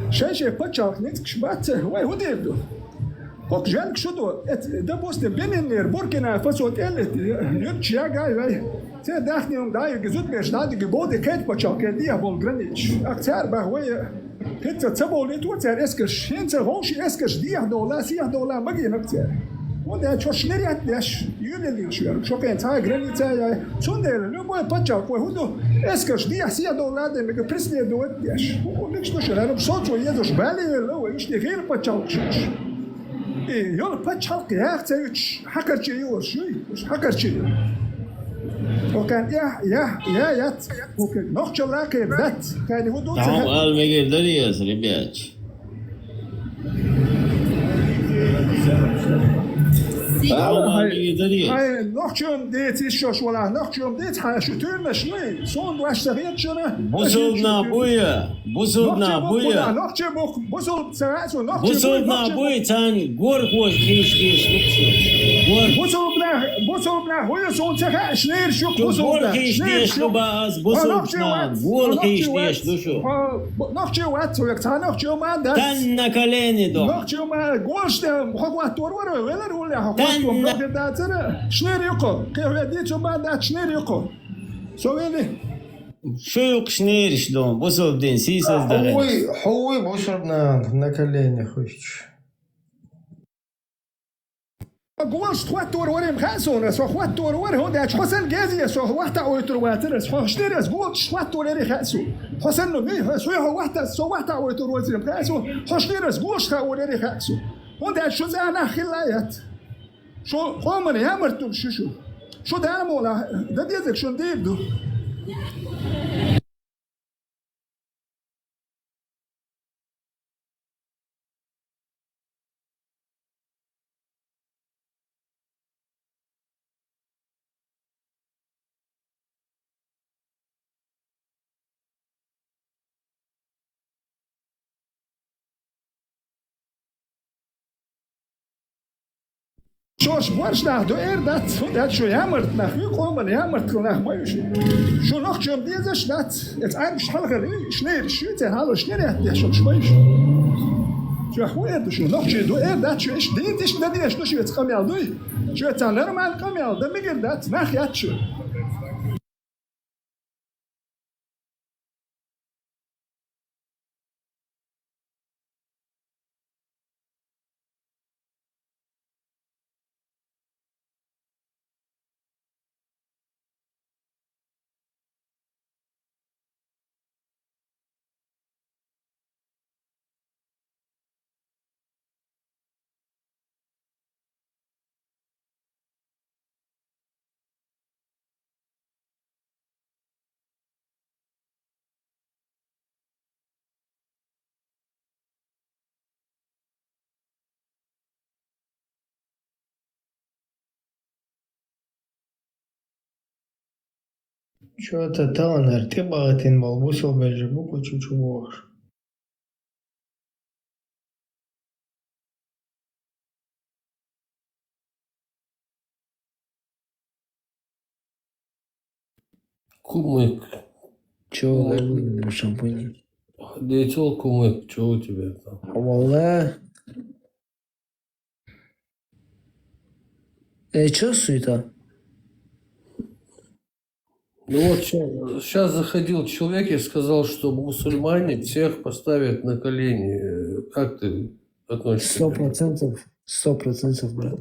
[SPEAKER 10] شاشه باتشاك نتكش بات واي هوديدو هوك جالك شدو ده بوست بينير بوركينا فاسو تقلت يوتش يا جاي سي داخني داي جزوت مش دادي جبودي كيت باتشاك دي ابو جرانيتش اكثر بهوي كنت تسبولي تو صار اسكش انت هوش اسكش دي $10 $10 ما جي نقصر وده شو شنريات ليش يودي شو شو كان تاع جرانيتا يا شوندر لو بو باتشاك وهدو اسكش دي $10 ده ميجا بريسلي دوت ليش وليش مش انا بصوت ويدوش بالي لو ايش دي غير باتشاك ايه يلا باتشاك يا اختي حكر شيء شو مش حكر شيء وكان يا يات وكان نوخش لاك بات كان هدو
[SPEAKER 11] تعال قال ميجي دريس ربيعش
[SPEAKER 10] هاي نوخشم ديت إيش ولا نوخشم ديت حاشتون مشلي صون واشتغيت شنو
[SPEAKER 11] بوسودنا بويا بوسودنا بويا
[SPEAKER 10] نوخشم بوسود سرعته نوخشم
[SPEAKER 11] بوسودنا بويا تاني غور خوش كيش غور
[SPEAKER 10] بوسودنا هو صون تخا شنير شو
[SPEAKER 11] بوسودنا كيش باز بوسودنا غور كيش دوشو
[SPEAKER 10] نوخشم وات ويك نوخشم ما ده
[SPEAKER 11] تنا كليني دو
[SPEAKER 10] نوخشم ما غورش ده هو تور ولا هو شنو يقول كيف يديتو بعد شنو يقول سويني
[SPEAKER 11] شو يقشنير شلون بوسو بدين سيسز دارين
[SPEAKER 1] حوي بوشربنا نكليني خوش
[SPEAKER 10] قواش تواتور وريم خاسون سو خواتور ور هو داش حسن جازي سو وقت او ترواتر سو شتيرس قوش تواتور ري خاسو حسن نو مي سو هو وقت او ترواتر خاسو حشتيرس قوش خا وري خاسو وده شو زانا خلايات شو قومن يا مرتب شو ده مولا ده ديزك شو ديبدو شوش بورش نه دو دات شو يامرت nach يقوم يامرت nach ما شو noch schon diese Stadt jetzt ein Schallger schnell schütte hallo schnell der schon schmeiß شو اخويا شو noch شو دو دات شو ايش دي ايش ده دي شو jetzt قام يالدو شو تانر ما قام يالد ميجر دات nach ياتشو
[SPEAKER 1] Что-то танер, ты багатин был, бусил бежи, буку чучу.
[SPEAKER 2] Кумык.
[SPEAKER 12] Чего, на шампуне?
[SPEAKER 2] Летел кумык, что у тебя там?
[SPEAKER 12] Валла. Чё суета?
[SPEAKER 2] Ну вот сейчас заходил человек и сказал, что мусульмане всех поставят на колени. Как ты относишься?
[SPEAKER 12] 100%. 100%, брат.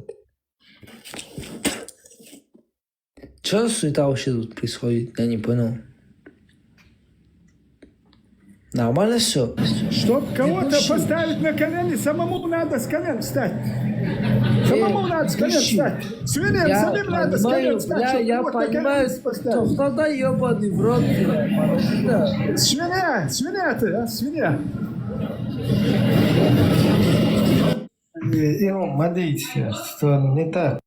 [SPEAKER 12] Чё суета вообще тут происходит? Я не понял. Нормально все?
[SPEAKER 10] Чтоб кого-то поставить на колени, самому надо с колен встать. Самому надо с колен встать. Свиньям самим надо с колен встать.
[SPEAKER 12] Я понимаю, что тогда ебаный в рот.
[SPEAKER 10] Свинья ты, а? Свинья.
[SPEAKER 1] Его модите, что не так.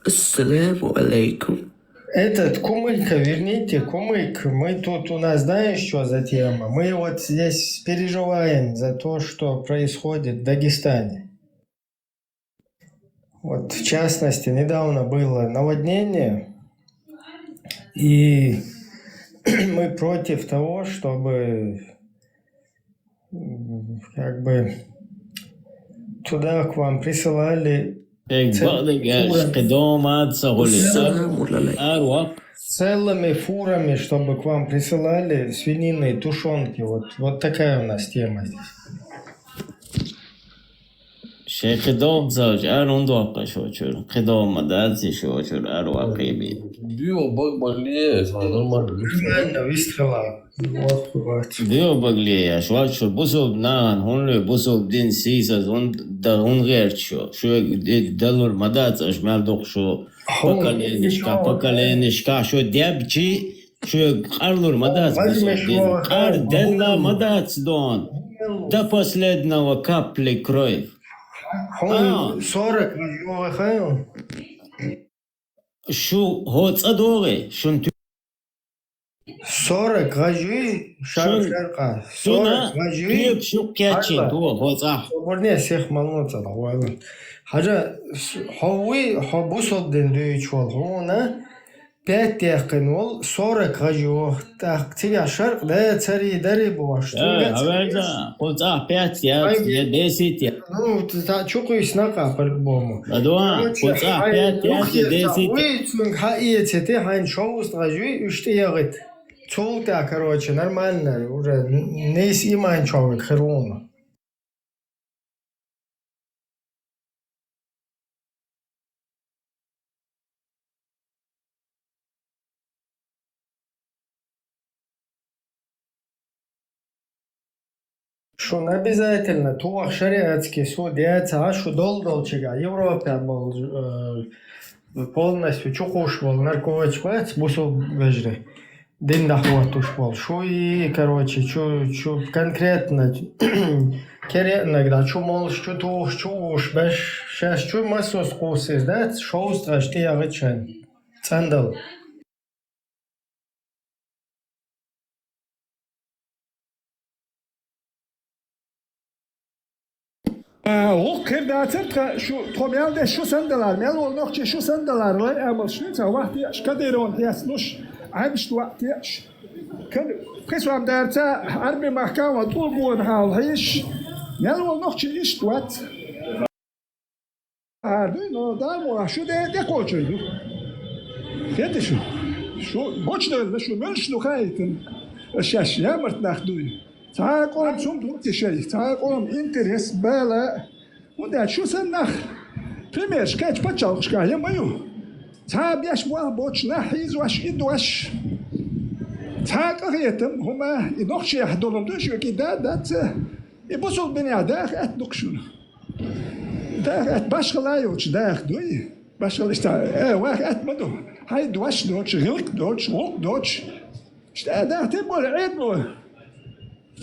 [SPEAKER 12] Ассаляму алейкум.
[SPEAKER 1] Этот кумыка, верните, кумык. Мы тут, у нас знаешь, что за тема? Мы вот здесь переживаем за то, что происходит в Дагестане. Вот, в частности, недавно было наводнение, и мы против того, чтобы как бы туда к вам присылали целыми фурами, чтобы к вам присылали свинины, тушенки. Вот такая у нас тема здесь.
[SPEAKER 11] شخدام زوج أرون دوقة شوشر خدام مدرسة شوشر أروع قيبي.
[SPEAKER 2] Дио болеет, нормально.
[SPEAKER 1] Нормально, выстрела. Вот, бывает.
[SPEAKER 11] ديو بقلي شوشر بوسو بنان هون بوسو بدين سيسا هون ده هون غير شو دلور مدرسة أشمال دوق شو بكالينشكا شو ديابجي شو قارلور مدرسة قار دلا مدرسة دون ده последнего капли крови.
[SPEAKER 1] 40 миллионов.
[SPEAKER 11] شو هو تصدقي شو انت
[SPEAKER 1] 40 غجوي شرقة 40 غجوي
[SPEAKER 11] شو كاتشين هو صح
[SPEAKER 1] صبرني سيخ ملموت والله حاجة هوي حبوصل دين دويتش هنا 5 دقيقة وال 40 غجوي تيجي شرق ده تري دري بواش
[SPEAKER 11] هذا هو صح 5 دقيقة 10 دقيقة
[SPEAKER 1] ну تشوقي سناقة по-любому
[SPEAKER 11] هذا هو صح 5 دقيقة 10
[SPEAKER 1] وي حقيقة تي هاين شوست غجوي اشتياغت Цулта, короче, нормально, уже не снимай человек, херуна. Что не обязательно, туах шариатский суд, яйца, а что долчига, Европа был полностью чухуш был, наркотик, бусул вежри. Дин дахватуш был, шо и, короче, чё конкретно, иногда, чё молш, чё туш, чё уж, бэш, сейчас чё массу скусис, да, шоу страшти ягычан, цандал.
[SPEAKER 10] O kırdatır şu tomyalde şu sendeler, mel olnokçe şu sendeler var, ama şunu ta vakti şkaderon yasnuş, aymış vakti yaş. Kısmam derse harbi mahkama tulbuğun halhiş, mel olnokçe iş duat. Harbi no dar mı şu de koçuydu. Fiyatı şu. Şu boçlarında şu mölş nukayetın şaş yamırt nakduyu. تعاقم شو بدك شيء تعاقم انترس بالا وده شو سنخ primeiro quer te pachar os caras amanhã sabe as boas botes na riso as idoas تعاقم هما ينقش يحضرهم دوش وكده ده يبصوا بني عداك اتنقشون ده اتباشر لا يوش ده دوي باشر ليش واحد اتمدو هاي دوش دوش غلق دوش غلق دوش ده تبغى العيد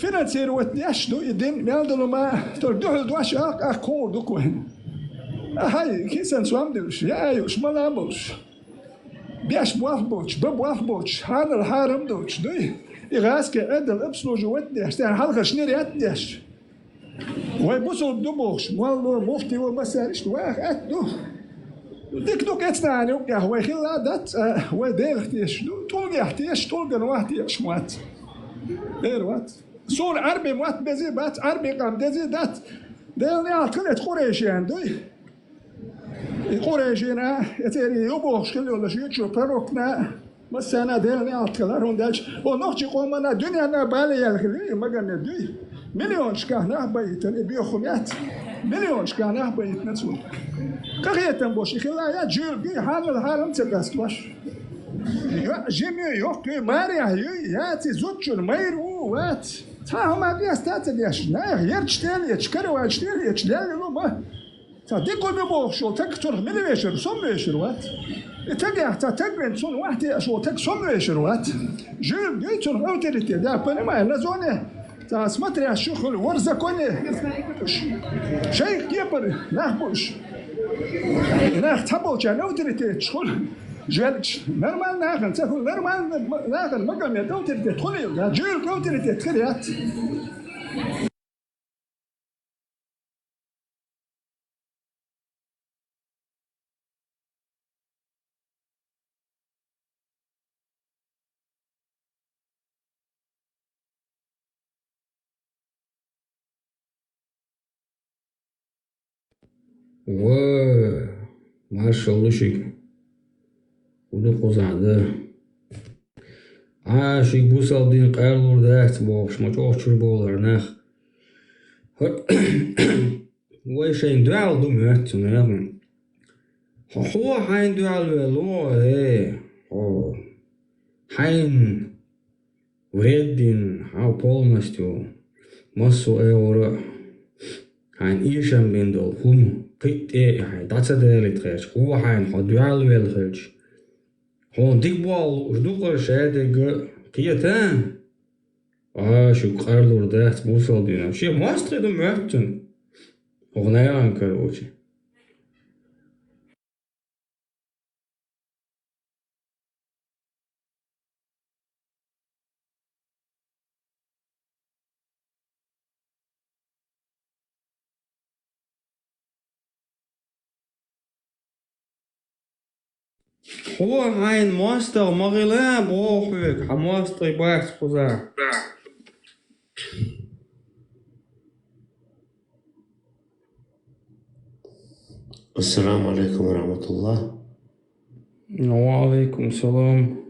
[SPEAKER 10] Finansiero etniash do idin meldelo ma tor dohol doash akkordo kohen. Ahai, kinsen swam deus, ja ayus malamos. بيش بوحبوش ببوحبوش هذا الحارم دوش دوي إغاسك أدل أبسلو جوتنيش تان حلقة شنيري أتنيش ويبوسو بدوبوش والله مفتي ومسارش واخ أتدو ديك دوك أتناني وقع ويخلا دات وديلختيش تولقي احتيش تولقي نواحتيش موات غير وات صور عربي موات بزي بات عربي قام دزي دات ديلني عقلت قريشي عندوي قريشينا يتيري يبوخ كل ولا شيء شو بروكنا مسنا ديلني عقلار هنداش ونوخي قومنا دنيا بالي يلخلي ما قلنا دوي مليون شكاهنا بيتن بيوخميات مليون شكاهنا بيتن تسول كغيتن بوش خلا يا جيل بي حال الهرم تبستوش جيمي يوكي ماريا ياتي زوتشون ميرو وات تاهم ما بيستات ليش نا يرتشتل يتشكروا يتشتل يتشلل ما تديكو بيبوخشو تكتر مليشر سميشر وات تجاه تتجرن سون واحد شو تك سميشر وات جيل بيتون اوتيريتي دا بنما لازونه تاسمتري الشغل ورزة كوني شيء كيبر نخبوش نخ تبوش أنا أوتريتي شغل جالش نرمال ناخن تقول نرمال ناخن مقام يا أوتريتي تخلي جيل أوتريتي تخليات
[SPEAKER 13] maşallah ودق وزعده عاشق بوصل قالوا داعت بوش ما توشر بولرناخ ويشين دعال دمهت ناغن هو حين دعال ولو هو حين وردين هاو полностью массу эуро حين إيشان بندل هم قيت حين داتسدالي تخيش هو حين دعال ولخيش هون ديك بوال جدوقر شادق قيتان شو قارلور داخت بوصل دينا شي ماستري دم مهتن أغنيان كروشي هو عين ماستر مغلا بروحك حماستر باحث خزاع
[SPEAKER 14] السلام عليكم ورحمة الله.
[SPEAKER 13] وعليكم السلام.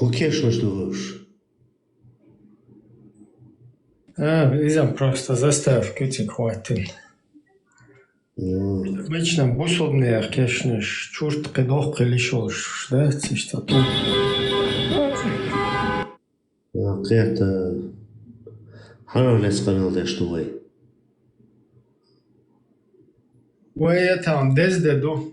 [SPEAKER 14] Хукеш ждешь?
[SPEAKER 1] Видим просто заставки эти хватит. Обычно бусобные, конечно, чурт кидох прилишёшь, да, что тут.
[SPEAKER 14] قيت حنا ليس قنال دشتوي.
[SPEAKER 1] ويا تام دزدو.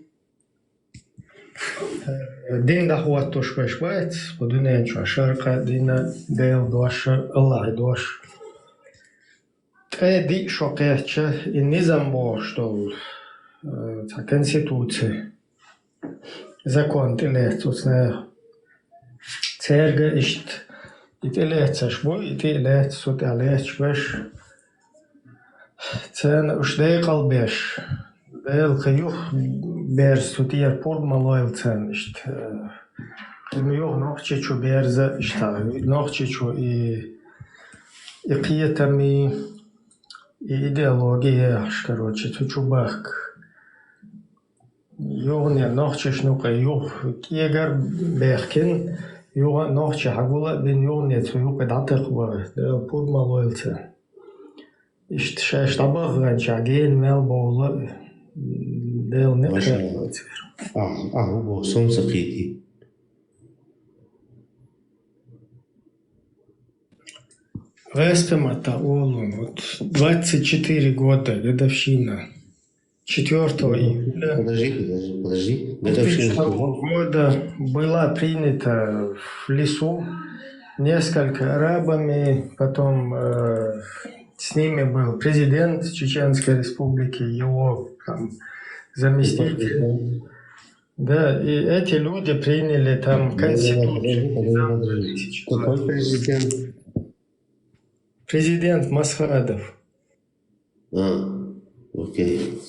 [SPEAKER 1] دين ده هو توش بشويت ودنيا شو شركة دينا ديل دوش الله دوش تأدي شو قيتش النظام بوشتول تا конституция закон تلاتوسنا ترجع إشت يتلاتش بو يتلات صوت علاتش باش تان وش ده قلبش ديل خيوخ بيرستوتير بور مالويل تان إشت خيوخ نوخشي شو بيرزا إشتا نوخشي شو قيتمي идеология, короче, чубак. Югни нохчеш нука юг киегар бехкин юга нохче хагула бин югни цуюк датах ва пур малойлце. Ишт штабах ганчаген мел боула дел не керлоцер.
[SPEAKER 14] هو солнце قيتي.
[SPEAKER 1] Вестемата Олун, вот 24 года, годовщина. 4 июля
[SPEAKER 14] Подожди.
[SPEAKER 1] 2002 года была принята в лесу несколько арабами, потом с ними был президент Чеченской Республики, его там, заместитель. Да, и эти люди приняли там конституцию.
[SPEAKER 14] Какой президент?
[SPEAKER 1] Президент Масхадов.
[SPEAKER 14] Окей.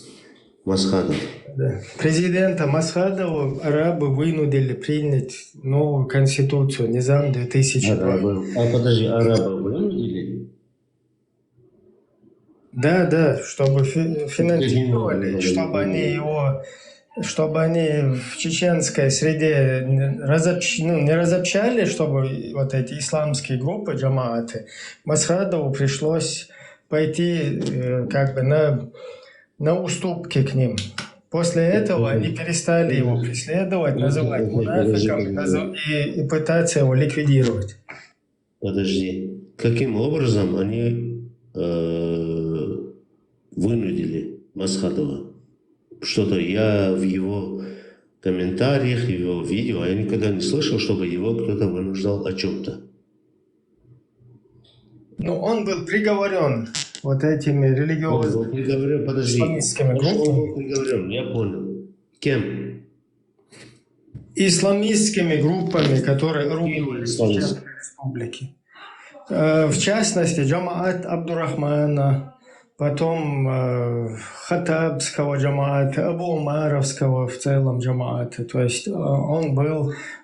[SPEAKER 14] Масхадов.
[SPEAKER 1] Да. Президента Масхадова арабы вынудили принять новую конституцию, Низам 2002.
[SPEAKER 14] Подожди, арабы вынудили?
[SPEAKER 1] Да, чтобы финансировали, чтобы они в чеченской среде не разобщали, чтобы вот эти исламские группы, джамааты, Масхадову пришлось пойти как бы на уступки к ним. После этого они перестали его преследовать, называть мунафиком и пытаться его ликвидировать.
[SPEAKER 14] Подожди. Каким образом они вынудили Масхадова? Что-то я в его комментариях, в его видео, я никогда не слышал, чтобы его кто-то вынуждал о чем-то.
[SPEAKER 1] Ну, он был приговорен вот этими религиозными исламистскими группами.
[SPEAKER 14] Он был приговорен, я понял. Кем?
[SPEAKER 1] Исламистскими группами, которые рубили Чеченской Республики. В частности, Джамаат Абдурахмана, потом Хаттабского джамаата, Абу Умаровского в целом джамаата. То есть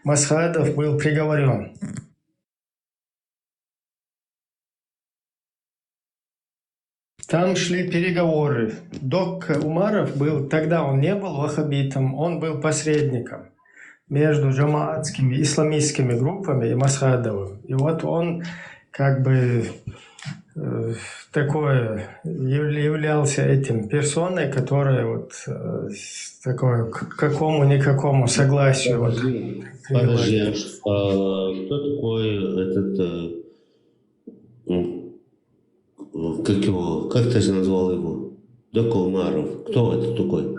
[SPEAKER 1] Масхадов был приговорен. Там шли переговоры. Док Умаров был, тогда он не был ваххабитом, он был посредником между джамаатскими, исламистскими группами и Масхадовым. И вот он как бы являлся этим персоной, которая вот такое к какому-никакому согласию.
[SPEAKER 14] Подожди, а кто такой этот, как ты назвал его? Док Умаров. Кто это такой?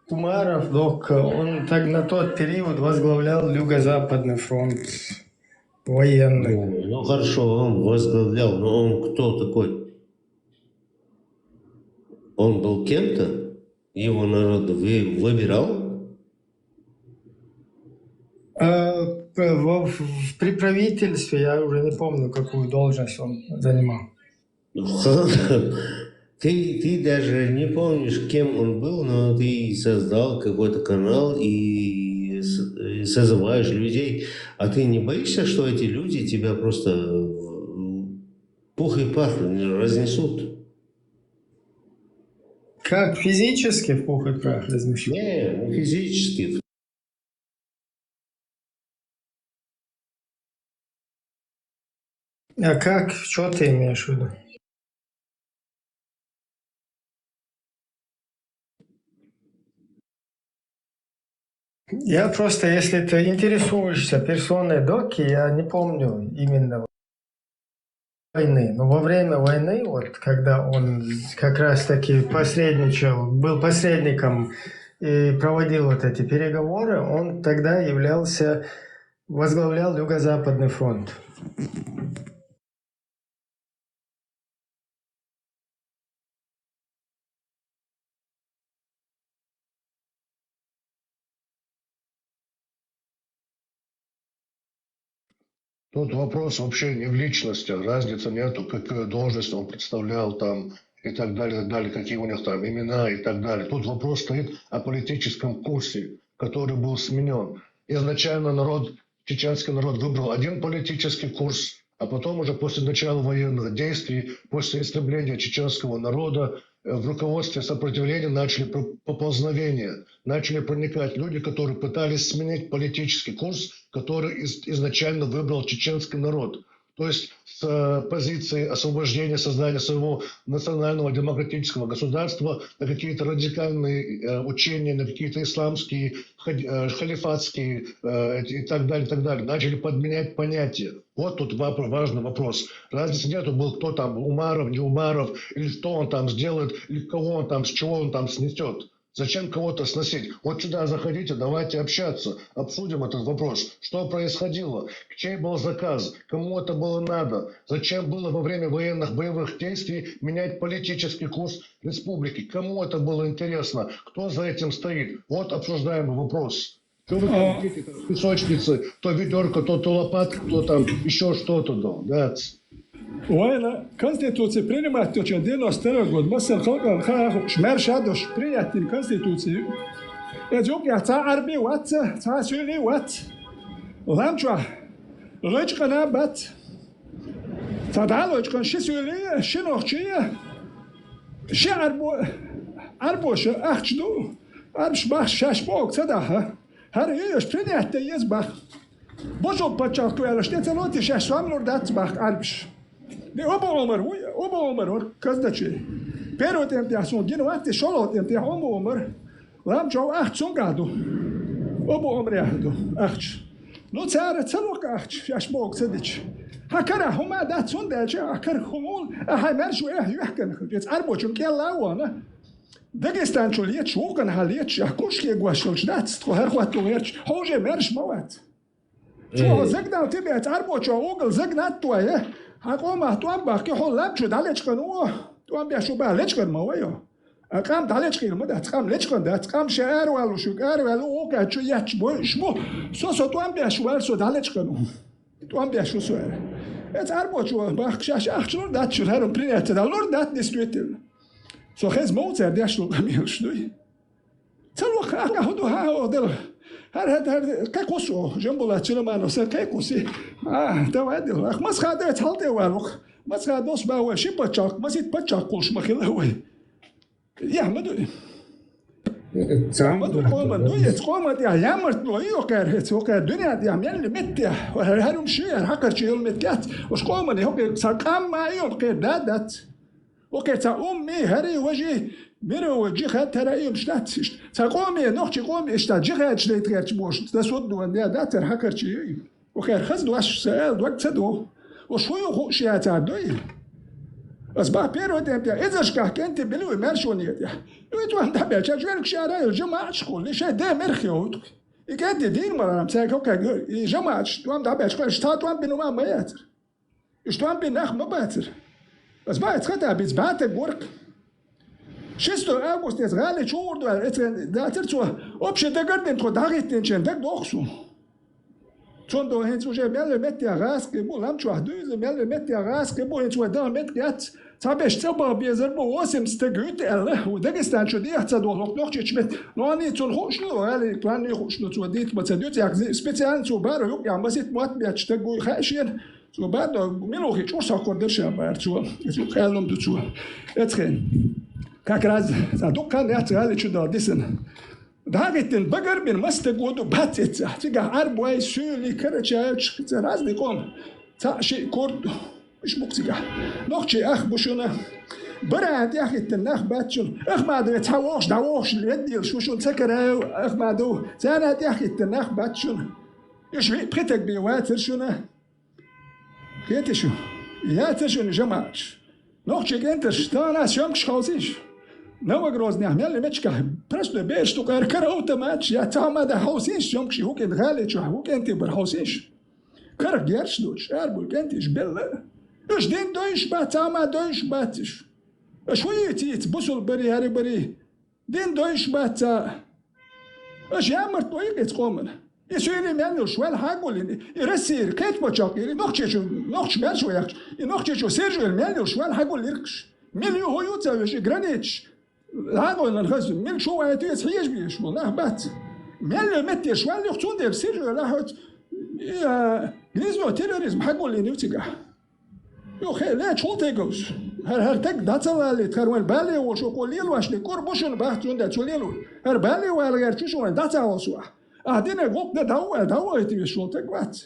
[SPEAKER 1] Умаров, он так на тот период возглавлял Юго-Западный фронт военный.
[SPEAKER 14] Ну хорошо, он возглавлял, но он кто такой? Он был кем-то? Его народ выбирал?
[SPEAKER 1] При правительстве, я уже не помню, какую должность он занимал.
[SPEAKER 14] Ты даже не помнишь, кем он был, но ты создал какой-то канал и созываешь людей. А ты не боишься, что эти люди тебя просто пух и пах разнесут?
[SPEAKER 1] Как физически в пух и прах разнесут?
[SPEAKER 14] Не физически.
[SPEAKER 1] А как? Что ты имеешь в виду? Я просто, если ты интересуешься персоной Доки, я не помню именно войны. Но во время войны, вот, когда он как раз-таки посредничал, был посредником и проводил вот эти переговоры, он тогда возглавлял Юго-Западный фронт.
[SPEAKER 4] Тут вопрос вообще не в личностях, разницы нету, какую должность он представлял там и так далее, какие у них там имена и так далее. Тут вопрос стоит о политическом курсе, который был сменен. Изначально чеченский народ выбрал один политический курс, а потом уже после начала военных действий, после истребления чеченского народа, в руководстве сопротивления начали поползновения, начали проникать люди, которые пытались сменить политический курс, который изначально выбрал чеченский народ. То есть с позиции освобождения, создания своего национального демократического государства на какие-то радикальные учения, на какие-то исламские, халифатские и так далее, начали подменять понятия. Вот тут важный вопрос. Разницы нету, был кто там, Умаров, не Умаров, или что он там сделает, или кого он там, с чего он там снесет. Зачем кого-то сносить? Вот сюда заходите, давайте общаться, обсудим этот вопрос. Что происходило? Чей был заказ? Кому это было надо? Зачем было во время военных боевых действий менять политический курс республики? Кому это было интересно? Кто за этим стоит? Вот обсуждаемый вопрос. Что вы там видите, песочницы, то ведерко, то лопатка, то там еще что-то. Да.
[SPEAKER 10] وين конституция принимает очень 90 год مثلا خلق شمار شادوش принять конституцию يجوك يا تا عربي وات تا سوري وات لامجوا لجقنا بات تدعلوا كان شي سوري شي نوخشيه شي عربو شو اخشدو عربش باخ شاش بوك صدها هر يش принять يزبخ بوجو بچاك ولا شتلوتي شاش عملور دات باخ عربش de oba Omar каздачи pero tentação de não até solo tenta Omar lá já achungado oba Omar ach não tsara tsalok ach yashbok sadich hakara huma dat sondage akar humul ahmar شو يحكن jetzt arbochum kella wana Dagestan choliet shokan haliet yakushke gwashol dat her khwatu yerch hoje mersh mawat شو زقنا تبعت arbocho ogl zagnat toye هقوم توام باقي حول لبشو دالش كنوه توام بيشو بالش كن مويو أقام دالش كيل مده تقام لش كن ده تقام شعر ولو شكر ولو وقع شو يحشبو شبو سو توام بيشو ولسو دالش كنو توام بيشو سوار تعرفوا شو باخشاش أخشلور دات شو هرم برينت دالور دات نسويتل سو خز موتر ديشلو ميلش دوي تلوخ أقعدوا ها ودل هر كاكوسو جنبولا تشلما نوسر كاكوسي توادل ما سخادت حالتي والوخ ما سخادوس باو شي بچاك ما سيت بچاك كلش مخيلوي يا مدو قوم دويت قوم دي يامرت دوي وكار هوكا الدنيا دي عمل مت هرم شي حقر شي المتكات وش قوم دي هوكا سقام ما يوم قدادت وكا تا امي هري وجهي Miro jihad teraim shtat taqomi noqchi qomi shtat jihad shtat gerch bosh tasoddu an da ter hakarchi وخير خذ واش سأل وقت سدو وشوي خو شيات عدوي أصبح بيرو تبع إذا شكاك أنت بلوي مرشونية يتو عند حبيت شجرك شارع الجماعة شكون ليش ده مرخيوت يكاد دين مرام ساك هوكا جماعة توام دابع شكون شتات وام بينو ما ياتر شتوام بينخ ما باتر أصبح تخطى بيتبعت الورق شستو أغسطس يزغالي شور دا ترتو أبشي دقردن تخو داغيت تنشن دق دوخسو چون دو هنچو جه مل مت راس که بو لام چوه دوز مل مت راس که بو هنچو دا مت گات تابش تبا بیزر بو واسم استگوت الله و دگستان شو دی احتساد وقت نوخ چمت نوانی چون خوشلو ولی پلان خوشلو تو دیت متدیوت یک سپیشال تو بارو yok ya basit mat bir açta goy خاشين تو بعد ملوخي چور ساکور درش بار تو خیالم دو تو اتخن kakraz za dukkan ya tsale chu da disen داغتن بقر بين مستقود باتت تيجا عربوي سولي كرتش ترازني قوم تاشي كورد مش مقتجع نوخشي اخ بوشنا براد يا اخي الناخ باتشن اخ ما دو تاوش داوش يدي شو سكر اخ ما دو زانات يا اخي الناخ باتشن ايش بقيتك بيواتر شنا كيت شو يا تشن جماعه نوخشي انت شتانا شمش خوزيش نو грозный ахмел мечка просто беш то каркараута матч я там да хаусиш ёмкши хукен галич хукен ти бар хаусиш кар герш дуч арбул кентиш белла эш ден дойш ба там дойш батиш шуи тит бусул бери хари бери ден дойш бата эш ямар той гет qomen يسوي منو شوال حاجولين يرسير كيت بچاق نوخش ماشو ياخ نوخش سيرجو منو شوال حاجول يركش مليو هو يوتسا جرانيتش هذا اللي نخزن من شو هاتيس هيش بيش والله بات مل متى شوال يختون ده سيرجو لاحت يا جنيزو تيروريزم حقول لي نوتيغا يو خي لا شو تيجوز هر تك داتسا اللي تكرون بالي وشو قوليل واش لكوربوشن باختون ده توليلو هر بالي ولا غير شو داتسا وسوا ادينا غوك ده داو يتي شو تكوات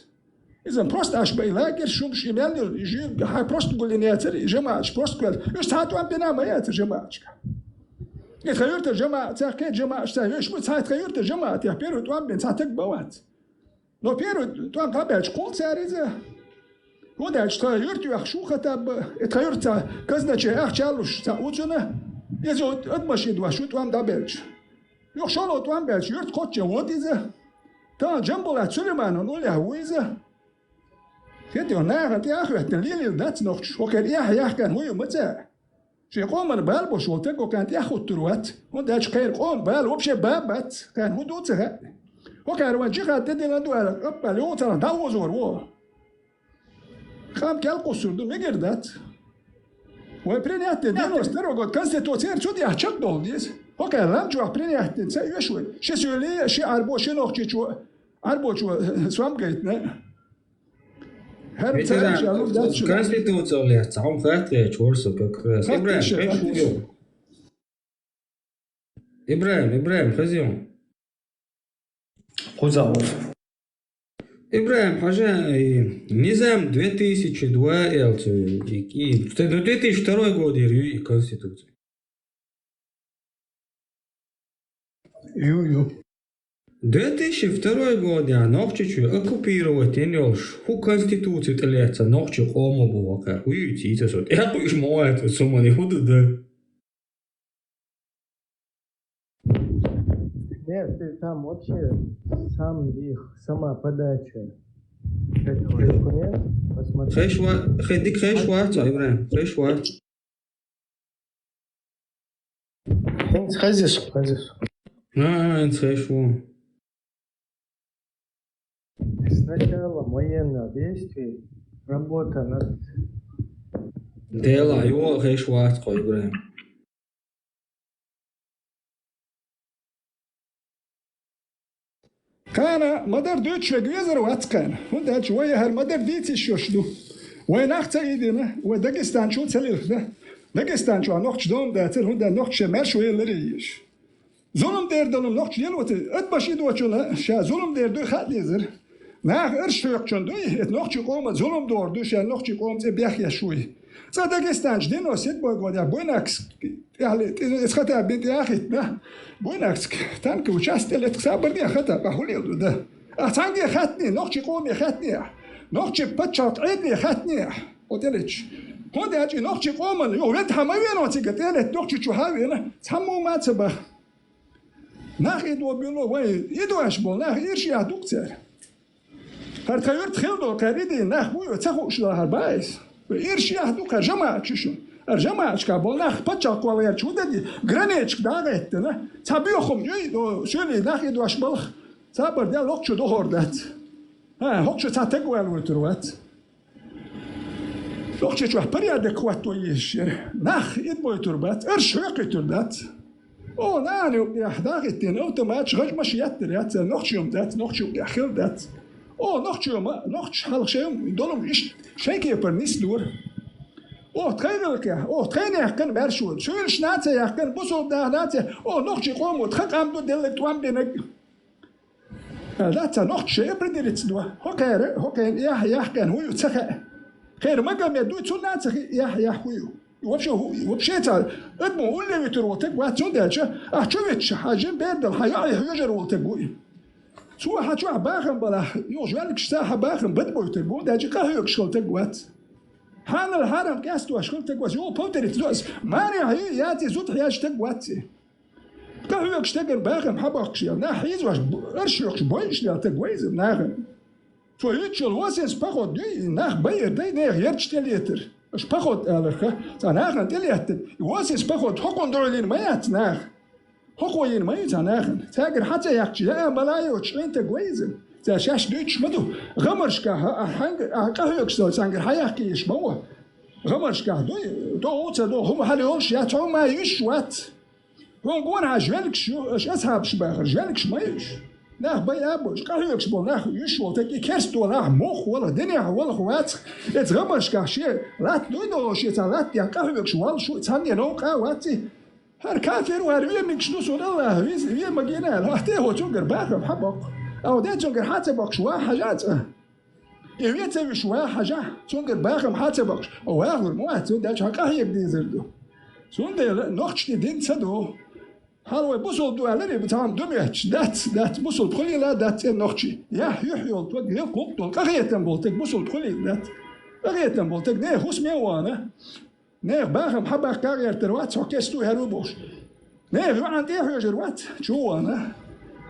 [SPEAKER 10] إذا بروست أش بيلاقي شو مش يميل يجي هاي بروست قولي نياتر جماعة بروست قال يش تعطوا عم بنا ما ياتر جماعة يتغيرت الجماعة تاكيد جماعة تايش مو تغيرت الجماعة يا بيرو توام بين ساعتك بوات لو بيرو توام قابل قول ساريزه هو ده تغيرت يخشو خطاب تغيرت كزنا شيء أخشالوش تاوجنا يزود أدمش يدوشوا توام دابلش يخشالو توام بلش يرت كوتش واتيزه تا جنبه سليمان نقول هو إذا كده ناقة يا أخي تنليل دات نقش وكان يا كان هو متى شيء قوم من بال بوش وتقو كانت ياخد تروات وداش خير قوم بال وبشي بابات كان هو دوتها وكان وجهها تدي لدوار قبل يوتر داوز ورو خام كال قصر دو ميجردات وبرينيات دينوس تروغود كونستيتوسير شو دي احشق دول ديس وكان لامجو برينيات تنسى يشوي شي سولي شي عربو شي نوخشي شو عربو شو سوام جيتنا
[SPEAKER 13] Конституция цаом хатре чорсо как раз. Ибраим, хозяин.
[SPEAKER 1] Хузалов.
[SPEAKER 13] Ибраим, хожа, Низам 2002 и 2002 год и Конституция.
[SPEAKER 1] Ю-ю.
[SPEAKER 13] 2002 год я ногчичу оккупировать енёш ху конституцию телеца ногчу хомо буака хуютица сот я пуш моет сумани худу да.
[SPEAKER 1] Нет, ты там вообще сам их, сама подача этого документа, посмотри.
[SPEAKER 13] Хедик Хешварц, Ибраим, Хешварц.
[SPEAKER 1] Хазис.
[SPEAKER 13] Хешварц.
[SPEAKER 1] Сначала военное действие, работа над...
[SPEAKER 13] Дела, его Хешварц, Ибраим.
[SPEAKER 10] كان مدر دوتش وجوزر واتكان هندا شوية هالمدر ديتي شوشدو وين أخت إيدنا ودقستان شو تسليل ده دقستان شو نقش دوم ده تر هندا نقش مر شوية لريش ظلم دير دلهم نقش يلوت أتباش يدوتشنا شا ظلم دير دو خد ليزر ناخ إرش يقشون دوي نقش قوم ظلم دور دو شا نقش قوم بيحيا شوي دقستان جدين وسيد بوجود يا بويناكس يعني إسخطها بنت يا أخي ده بويناكس تانك وشاست اللي تكسبر دي أخذها بحولي ده أتانجي خاتني نقش قومي خاتني نقش بتشات عيدني خاتني قلتلش هون ده أجي نقش قوم يوريتها ما وين وتيجي تلت نقش شو هاوي أنا تسمو ما تبه ناخ يدو بيلو وين يدو أشبول ناخ إيش يا دكتور هرتخير تخيلو قريدي ناخ بويو تخوش له هربايس إيش يا دكتور جماعة شو الجماعة كابول ناخ بتشاق ويا شو ده جرانيتش داعت نه تبيخم يو شولي ناخ يدو أشبال صبر ده لقش ده هردت هقش تاتقوال وتروات لقش شو بريا دكوات ويش ناخ يدبو تربات إرش هيك تردات أو نانو يا حداقتين أو تماتش غش مش يتريات نقش يوم دات نقش يا خير دات أو نقش يوم نقش حلق شيء دولم إيش شيء كيبر نسلور تخيلك تخيل كان برشول شو الشناتة يا كان بوصل ده ناتة نقش قوم وتخق عم بدلك توام بينك لا تنقش يبردلت دوا هو كان يا كان هو يتسخ خير ما قام يدو تناتة يا هو وبشيتا ادمو قول لي تروتك واتون ده شوفيتش حاجه بيد الحياه يجر وتقوي سو حاجه باخن بلا يوجوالك شتا باخن بدبو تقو ده جي قهيك شغل تقوات حان الحرم كاستو اشكال تقوات يو بوتري تزوس ماري هي ياتي زوت حياج تقوات قهيك شتقن باخن حبقش يا حيز واش ارشيخ بويش لا تقويز ناخن سو يتشل واسس باخد دي ناخ باير دي ناخ يرتشتليتر اش باخد الخه تناخن تليت واسس باخد حكم دولين ما يتناخ حكوين ما يتناخن تاجر حتى يحكي لا ملايو تشين تقويز شاش دوتش مدو غمرشكا هانج قهيكسو سانجر حيحكي يشبوه غمرشكا دو هم حاليوش يا تو ما يشوات هون قون عجلك شو اش اسحب شباخر جالك مايش ناخ باي ابوش قهيكس بو ناخ يشو تكي كرستو ناخ مخ ولا دنيا ولا خوات اتغمرشكا شي لا دو شي تلات يا قهيكس وال شو تاني نو قواتي هر كافر وهر من شنو سون الله وي ماجينا لا تي هو جونجر باخر حبق أو ده جونجر حتى بقشوا حاجات يويت وش واحد سون در باخم حتى بقش او اغلر مو سون ده شقه يبدي زردو سون ده نقش دين سدو هالو بوصل دوالري بتاعم دميش دات بوصل تخلي لا دات نقشي يا يحيول تو غير قطل قريتن بولتك بوصل تخلي دات قريتن بولتك نه خوش ميوانا نه باخم حبا كارير تروات سوكستو هروبوش نه عندي حاجروات شو انا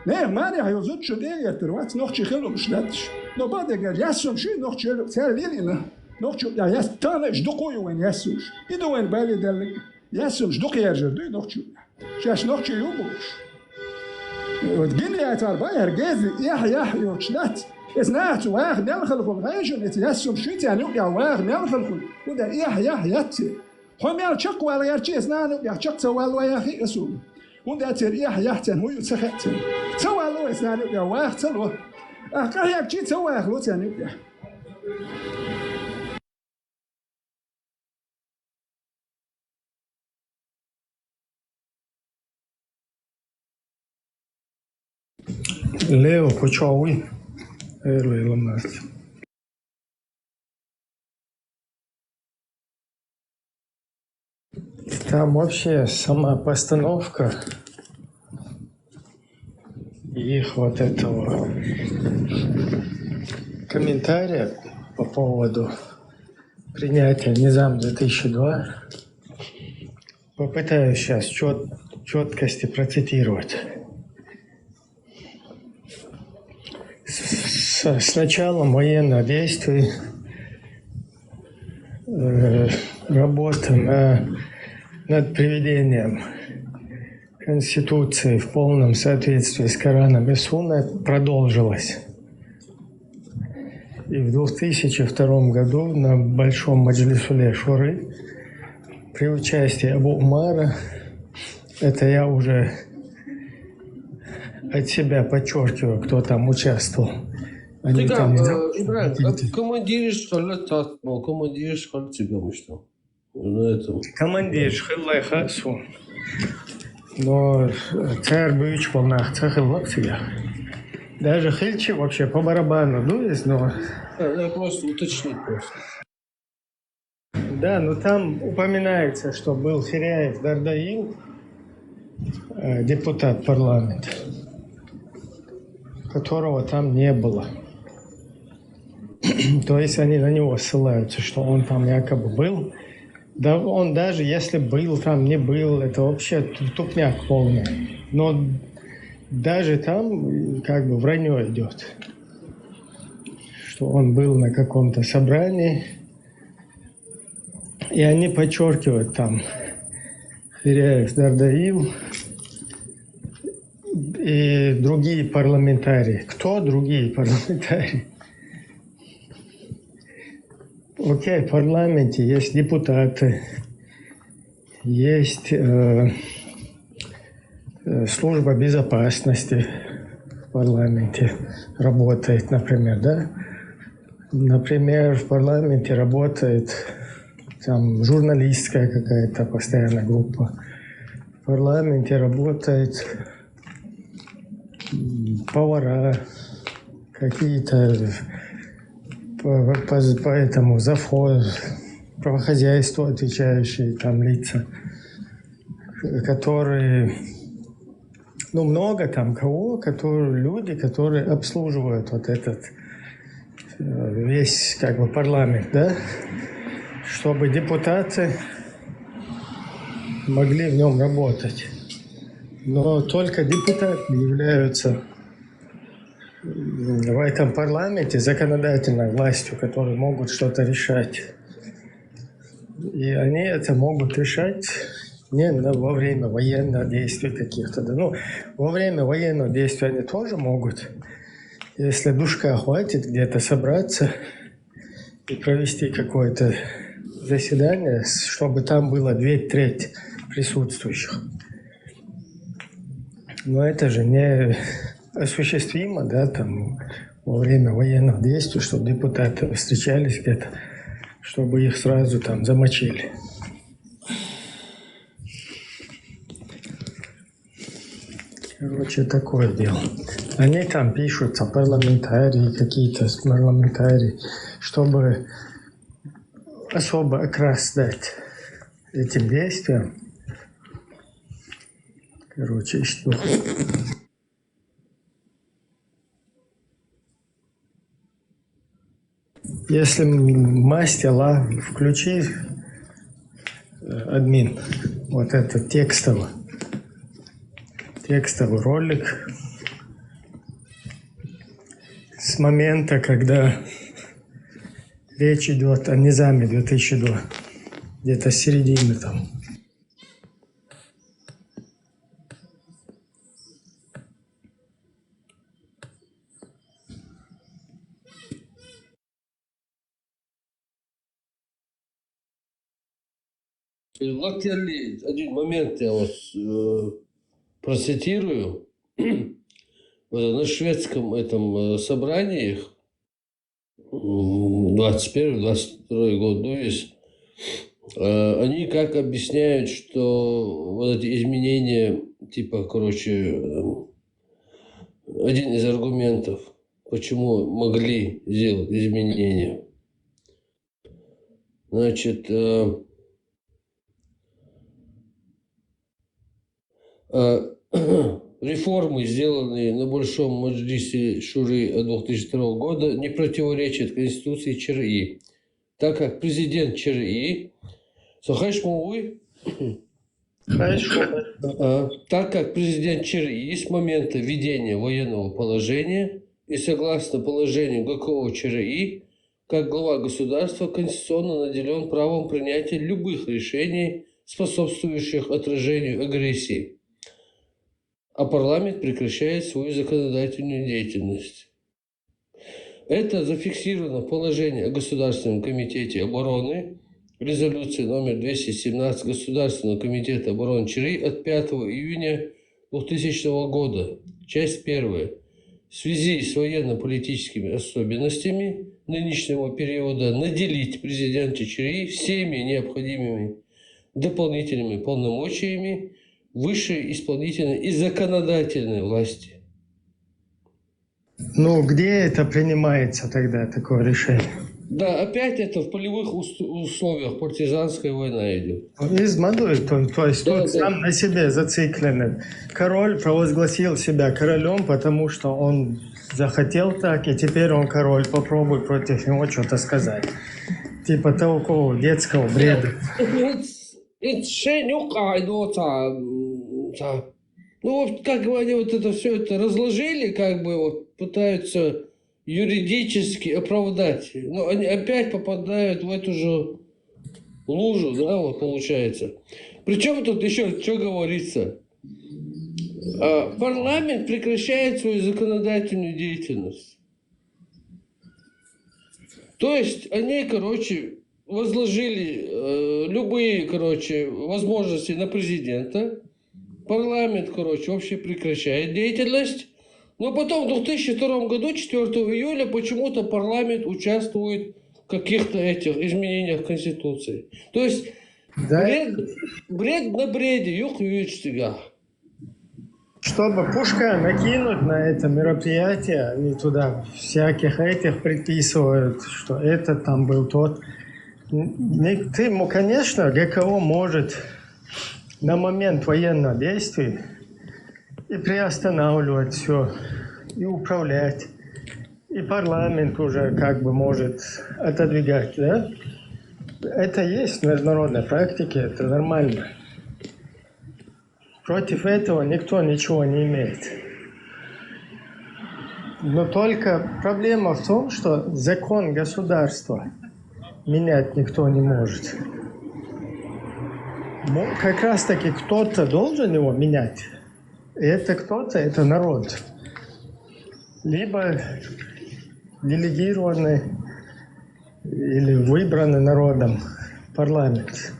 [SPEAKER 10] نه ماني هيوزت شو دير تروات نقشي خلو مش داتش no بعد قال ياسم شو نقشي سال لينا نقشي يا ياس تانش دقوي وين ياسوش يدو وين بالي دلك ياسم دقي يرجع دو نقشي شاش نقشي يوبوش وتجيني يا تربا هرجازي يح يوشلات اسنات واخ نلخلكم غايشون يتياسم شو يعني يا واخ نلخلكم ودا يح ياتي هم يرشق ولا يرشي اسنان يرشق سوال ويا اخي اسو ودا تر يح تن هو يتسخت سوال اسنان يا واخ تلو قاعد جيت سواخ لو تاني
[SPEAKER 1] Leo Почовый, Эрли Ламарт. Там вообще сама постановка их вот этого комментария по поводу принятия Низам 2002 попытаюсь сейчас четкости процитировать. С началом военных действий работа над приведением Конституции в полном соответствии с Кораном и Сунной продолжилась. И в 2002 году на Большом Маджлисуле Шуры при участии Абу Умара, это я уже от себя подчеркиваю, кто там участвовал. Они там
[SPEAKER 2] командир тебя что?
[SPEAKER 1] Командир Шхиллай Хасу. Но царь Быч волнах цахил себя. Даже Хильчи вообще по барабану дует, но...
[SPEAKER 2] Я просто уточнить просто.
[SPEAKER 1] Да, но там упоминается, что был Фиряев Дардаил, депутат парламента, которого там не было. То есть они на него ссылаются, что он там якобы был. Да он даже если был там, не был, это вообще тупняк полный. Но даже там как бы вранье идет, что он был на каком-то собрании. И они подчеркивают там Фиряев Дардаил и другие парламентарии. Кто другие парламентарии? Окей, в парламенте есть депутаты, есть служба безопасности в парламенте работает, например, да? Например, в парламенте работает там журналистская какая-то постоянная группа. В парламенте работает повара, какие-то по этому завхоз, правохозяйству отвечающие там лица, которые, ну много там кого, которые люди, которые обслуживают вот этот весь как бы парламент, да, чтобы депутаты могли в нем работать. Но только депутаты являются в этом парламенте законодательной властью, которые могут что-то решать. И они это могут решать не во время военных действий каких-то. Да. Ну, во время военных действий они тоже могут, если душка хватит, где-то собраться и провести какое-то заседание, чтобы там было 2/3 присутствующих. Но это же не осуществимо, да, там во время военных действий, чтобы депутаты встречались где-то, чтобы их сразу там замочили. Короче, такое дело. Они там пишутся, парламентарии, какие-то парламентарии, чтобы особо окрас дать этим действиям. Короче, что... Если мастила, включи админ, вот этот текстовый ролик с момента, когда речь идет о Низаме 2002, где-то с середины там.
[SPEAKER 2] Лактерли, один момент я вас процитирую. На шведском этом собрании 21-22 год, ну, есть, они как объясняют, что вот эти изменения, типа, короче, один из аргументов, почему могли сделать изменения. Значит, реформы, сделанные на Большом Маджлисе Шуры 2002 года, не противоречат Конституции ЧРИ, так как президент ЧРИ, так как президент ЧРИ с момента введения военного положения и согласно положению ГКО ЧРИ, как глава государства конституционно наделен правом принятия любых решений, способствующих отражению агрессии, а парламент прекращает свою законодательную деятельность. Это зафиксировано в положении о Государственном комитете обороны, резолюции номер 217 Государственного комитета обороны ЧРИ от 5 июня 2000 года, часть 1. В связи с военно-политическими особенностями нынешнего периода наделить президента ЧРИ всеми необходимыми дополнительными полномочиями высшей исполнительной и законодательной власти.
[SPEAKER 1] Ну, где это принимается тогда, такое решение?
[SPEAKER 2] Да, опять это в полевых условиях партизанская война идет.
[SPEAKER 1] Измандует, то есть
[SPEAKER 2] да,
[SPEAKER 1] тут сам на себе зацикленный. Король провозгласил себя королем, потому что он захотел так, и теперь он король, попробуй против него что-то сказать. Типа такого детского бреда.
[SPEAKER 2] Ну, вот как бы они вот это все это разложили, как бы вот пытаются юридически оправдать. Но они опять попадают в эту же лужу, да, вот получается. Причем тут еще что говорится? Парламент прекращает свою законодательную деятельность. То есть они, короче, возложили любые, короче, возможности на президента. Парламент, короче, вообще прекращает деятельность. Но потом в 2002 году, 4 июля, почему-то парламент участвует в каких-то этих изменениях Конституции. То есть
[SPEAKER 1] да?
[SPEAKER 2] бред на бреде,
[SPEAKER 1] Чтобы пушка накинуть на это мероприятие, они туда всяких этих приписывают, что это там был тот. Ты, конечно, ГКО может на момент военных действий и приостанавливать все, и управлять. И парламент уже как бы может отодвигать, да? Это есть в международной практике, это нормально. Против этого никто ничего не имеет. Но только проблема в том, что закон государства менять никто не может. Как раз таки кто-то должен его менять. И это кто-то, это народ. Либо делегированный или выбранный народом парламент.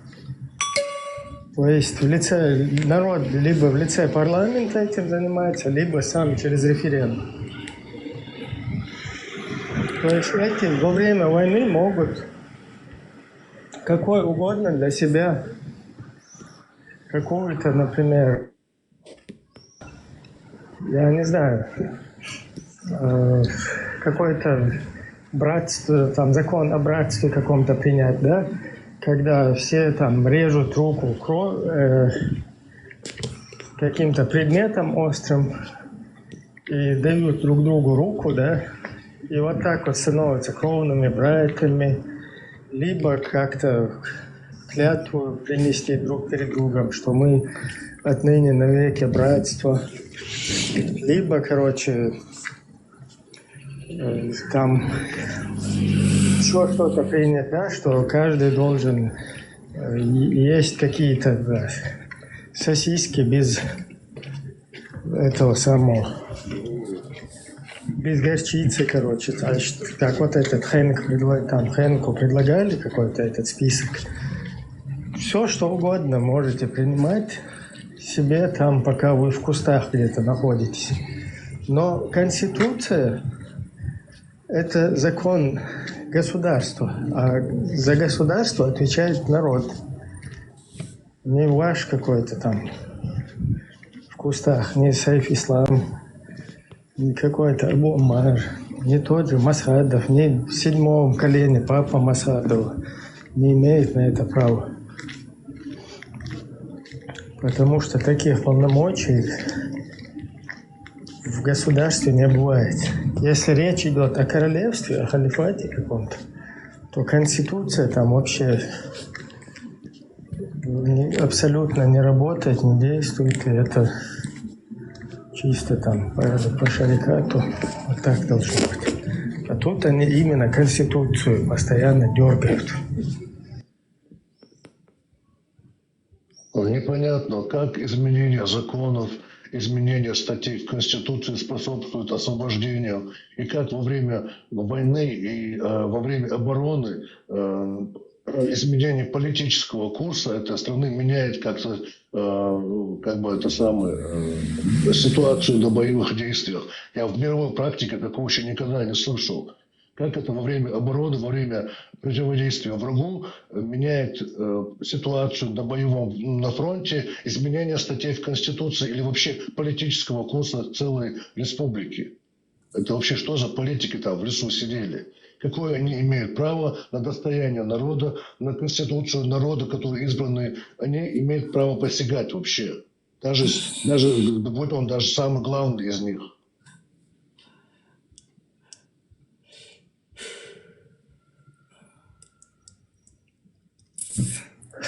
[SPEAKER 1] То есть в лице народ либо в лице парламента этим занимается, либо сам через референдум. То есть эти во время войны могут какой угодно для себя какую-то, например, я не знаю, какой-то братство, там закон о братстве каком-то принять, да? Когда все там режут руку каким-то предметом острым и дают друг другу руку, да? И вот так вот становятся кровными братьями, либо как-то клятву принести друг перед другом, что мы отныне навеки братство, либо, короче, там еще что-то принять, да, что каждый должен есть какие-то, да, сосиски без этого самого, без горчицы, короче. Так вот этот Хэнку предлагали какой-то этот список. Все, что угодно можете принимать себе там, пока вы в кустах где-то находитесь. Но Конституция – это закон государства, а за государство отвечает народ. Не ваш какой-то там в кустах, не Сайф Ислам, не какой-то Абу Омар, не тот же Масхадов, не в 7-м колене папа Масхадова не имеет на это права. Потому что таких полномочий в государстве не бывает. Если речь идет о королевстве, о халифате каком-то, то Конституция там вообще абсолютно не работает, не действует. И это чисто там по шарикату. Вот так должно быть. А тут они именно Конституцию постоянно дергают.
[SPEAKER 4] Непонятно, как изменение законов, изменение статей в Конституции способствует освобождению, и как во время войны и во время обороны изменение политического курса этой страны меняет как-то ситуацию на боевых действиях. Я в мировой практике такого еще никогда не слышал. Как это во время обороны, во время противодействия врагу меняет ситуацию на фронте, изменение статей в Конституции или вообще политического курса целой республики. Это вообще что за политики там в лесу сидели? Какое они имеют право на достояние народа, на Конституцию народа, которые избраны, они имеют право посягать вообще. Даже будь он даже самый главный из них.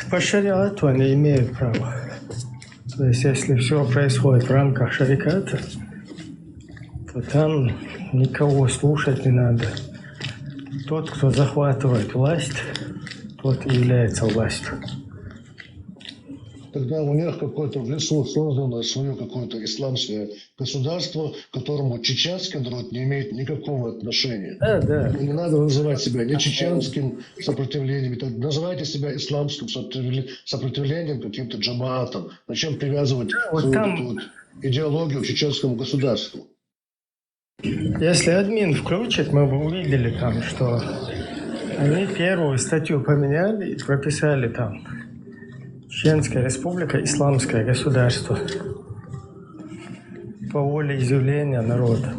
[SPEAKER 1] По шариату они имеют право. То есть, если все происходит в рамках шариката, то там никого слушать не надо. Тот, кто захватывает власть, тот и является властью.
[SPEAKER 4] Тогда у них какое-то в лесу создано свое какое-то исламское государство, к которому чеченский народ не имеет никакого отношения.
[SPEAKER 1] Да.
[SPEAKER 4] Не надо называть себя ни чеченским сопротивлением, называйте себя исламским сопротивлением каким-то джамаатом. Зачем привязывать свою идеологию к чеченскому государству?
[SPEAKER 1] Если админ включит, мы бы увидели там, что они первую статью поменяли и прописали там Чеченская республика, исламское государство. По волеизъявления народа.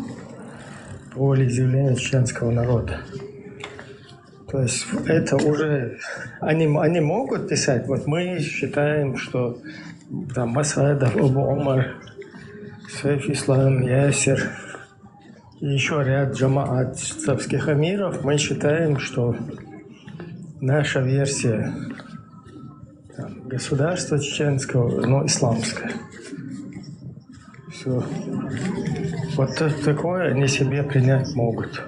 [SPEAKER 1] По волеизъявлению чеченского народа. То есть это уже... Они могут писать, вот мы считаем, что там Масадов, Абу Омар, Сайф Ислам, Ясер и еще ряд джамаатовских амиров, мы считаем, что наша версия государства чеченского, но исламское. Все. Вот такое они себе принять могут.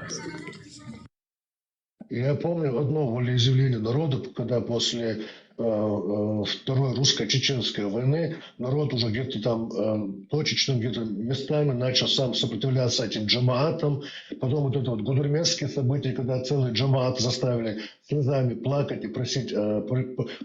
[SPEAKER 4] Я помню одно волеизъявление народа, когда после Второй русско-чеченской войны народ уже где-то там точечно, где-то местами начал сам сопротивляться этим джамаатам. Потом вот это вот гудермесские события, когда целые джамааты заставили слезами плакать и просить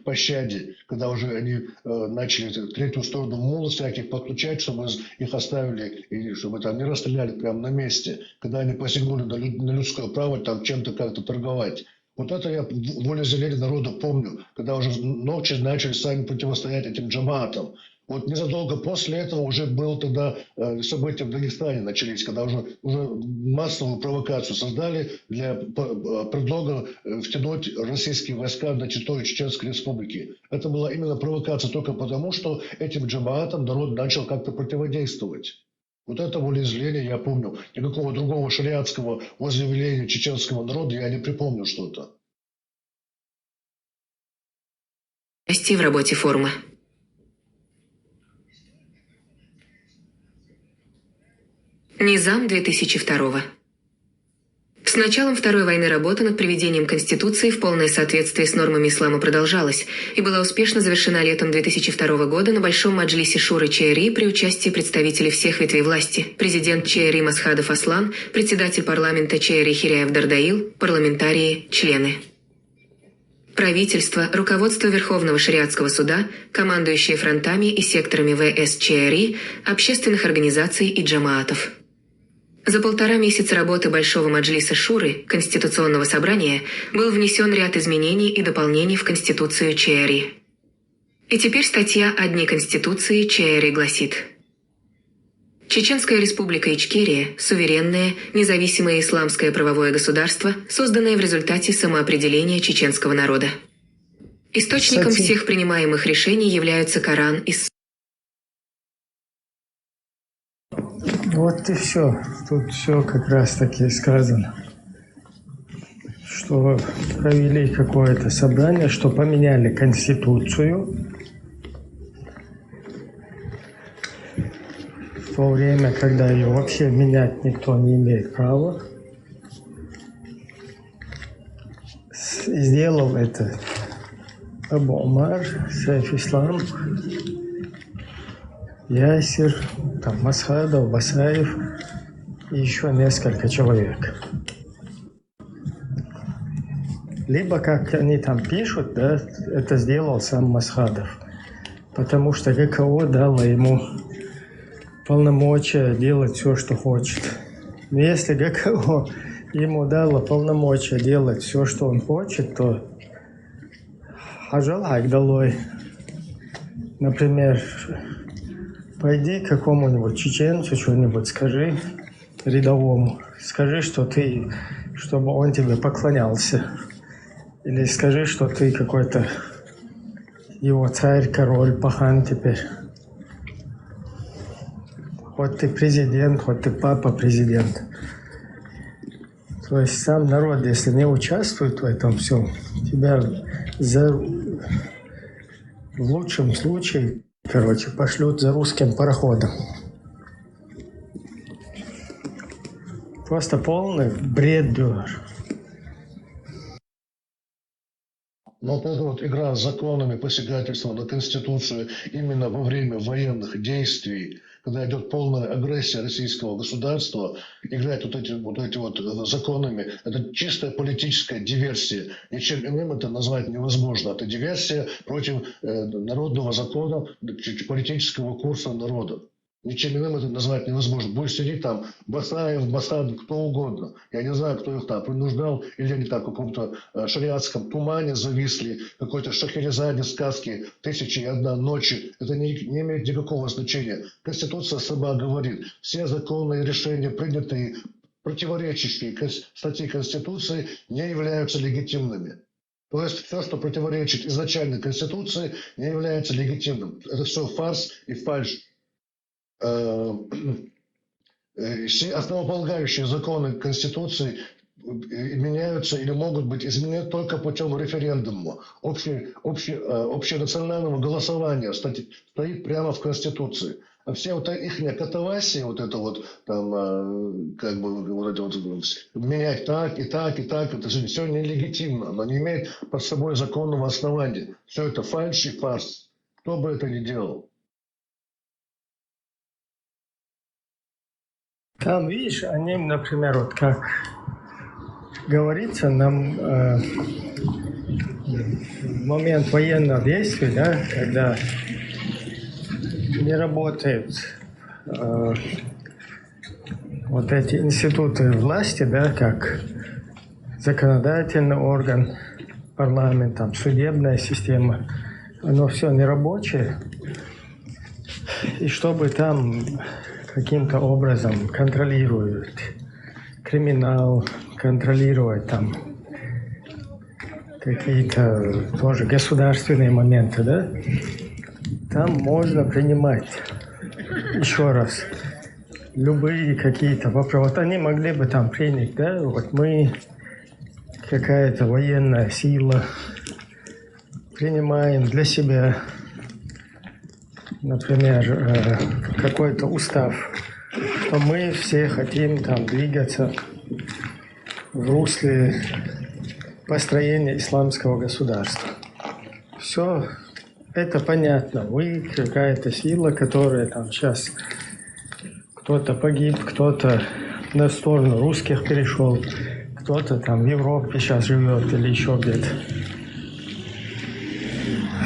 [SPEAKER 4] пощаде, когда уже они начали третью сторону мул всяких подключать, чтобы их оставили, и чтобы там не расстреляли прямо на месте, когда они посягнули на людское право там чем-то как-то торговать. Вот это я волеизъявление народа помню, когда уже ночи начали сами противостоять этим джамаатам. Вот незадолго после этого уже было тогда события в Дагестане начались, когда уже массовую провокацию создали для предлога втянуть российские войска на территорию Чеченской Республики. Это была именно провокация только потому, что этим джамаатам народ начал как-то противодействовать. Вот это волеизъявление я помню. Никакого другого шариатского волеизъявления чеченского народа я не припомню что-то.
[SPEAKER 6] В работе форума. Низам 2002. С началом Второй войны работа над приведением Конституции в полное соответствие с нормами ислама продолжалась и была успешно завершена летом 2002 года на Большом Маджлисе Шуры ЧРИ при участии представителей всех ветвей власти: президент ЧРИ Масхадов Аслан, председатель парламента ЧРИ Хиряев Дардаил, парламентарии, члены. Правительство, руководство Верховного шариатского суда, командующие фронтами и секторами ВС ЧРИ, общественных организаций и джамаатов. За 1,5 месяца работы Большого Маджлиса Шуры, Конституционного собрания, был внесен ряд изменений и дополнений в Конституцию ЧРИ. И теперь статья о Дне Конституции ЧРИ гласит: Чеченская республика Ичкерия – суверенное, независимое исламское правовое государство, созданное в результате самоопределения чеченского народа. Источником всех принимаемых решений являются Коран и Сунна.
[SPEAKER 1] Вот и все. Тут все как раз таки сказано. Что провели какое-то собрание, что поменяли Конституцию. В то время, когда ее вообще менять никто не имеет права. Сделал это Абу Умар, Сайф Ислам, Ясир, там Масхадов, Басаев и еще несколько человек. Либо, как они там пишут, да, это сделал сам Масхадов, потому что ГКО дало ему полномочия делать все, что хочет. Но если ГКО ему дало полномочия делать все, что он хочет, то ажалак долой. Например, пойди к какому-нибудь чеченцу что-нибудь скажи, рядовому. Скажи, что ты, чтобы он тебе поклонялся. Или скажи, что ты какой-то его царь, король, пахан теперь. Хоть ты президент, хоть ты папа президент. То есть сам народ, если не участвует в этом всем, тебя в лучшем случае, пошлют за русским пароходом. Просто полный бред, дюр.
[SPEAKER 4] Но вот эта вот игра с законами, посягательство на Конституцию именно во время военных действий, когда идет полная агрессия российского государства, играть вот эти законами, это чистая политическая диверсия. Ничем иным это назвать невозможно. Это диверсия против народного закона, политического курса народа. Ничем иным это назвать невозможно. Будет сидеть там Басаев, Басадов, кто угодно. Я не знаю, кто их там принуждал, или они так в каком-то шариатском тумане зависли, какой-то Шахерезаде сказки «1001 ночи». Это не имеет никакого значения. Конституция сама говорит, все законные решения, принятые, противоречащие статье Конституции, не являются легитимными. То есть все, что противоречит изначальной Конституции, не является легитимным. Это все фарс и фальшь. Основополагающие законы Конституции меняются или могут быть изменены только путем референдума. Общенационального голосования стоит прямо в Конституции. А все вот их катавасии, вот это вот там, менять так и так и так, это же все нелегитимно, оно не имеет под собой законного основания. Все это фальшь и фарс. Кто бы это ни делал.
[SPEAKER 1] Там, видишь, они, например, вот как говорится, нам в момент военных действий, да, когда не работают вот эти институты власти, да, как законодательный орган, парламент, там, судебная система, оно все нерабочее, и чтобы там каким-то образом контролируют криминал, контролировать там какие-то тоже государственные моменты, да, там можно принимать еще раз любые какие-то вопросы. Вот они могли бы там принять, да, вот мы какая-то военная сила принимаем для себя, например, какой-то устав, что мы все хотим там двигаться в русле построения исламского государства. Все это понятно. Вы какая-то сила, которая там сейчас кто-то погиб, кто-то на сторону русских перешел, кто-то там в Европе сейчас живет или еще где-то.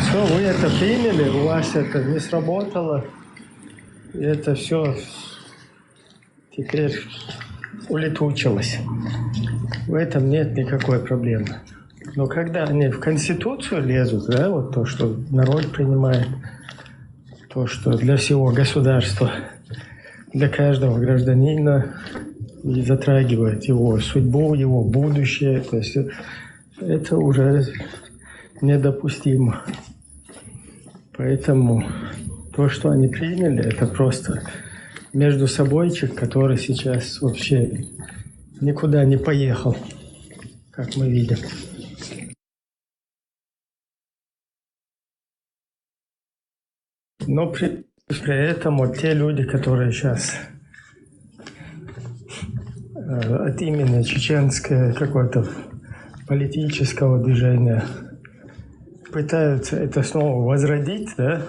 [SPEAKER 1] Все, вы это приняли, у вас это не сработало, и это все теперь улетучилось. В этом нет никакой проблемы. Но когда они в Конституцию лезут, да, вот то, что народ принимает, то, что для всего государства, для каждого гражданина, и затрагивает его судьбу, его будущее, то есть это уже недопустимо. Поэтому то, что они приняли, это просто между собойчик, который сейчас вообще никуда не поехал, как мы видим. Но при этом вот те люди, которые сейчас от имени чеченского какого-то политического движения пытаются это снова возродить, да,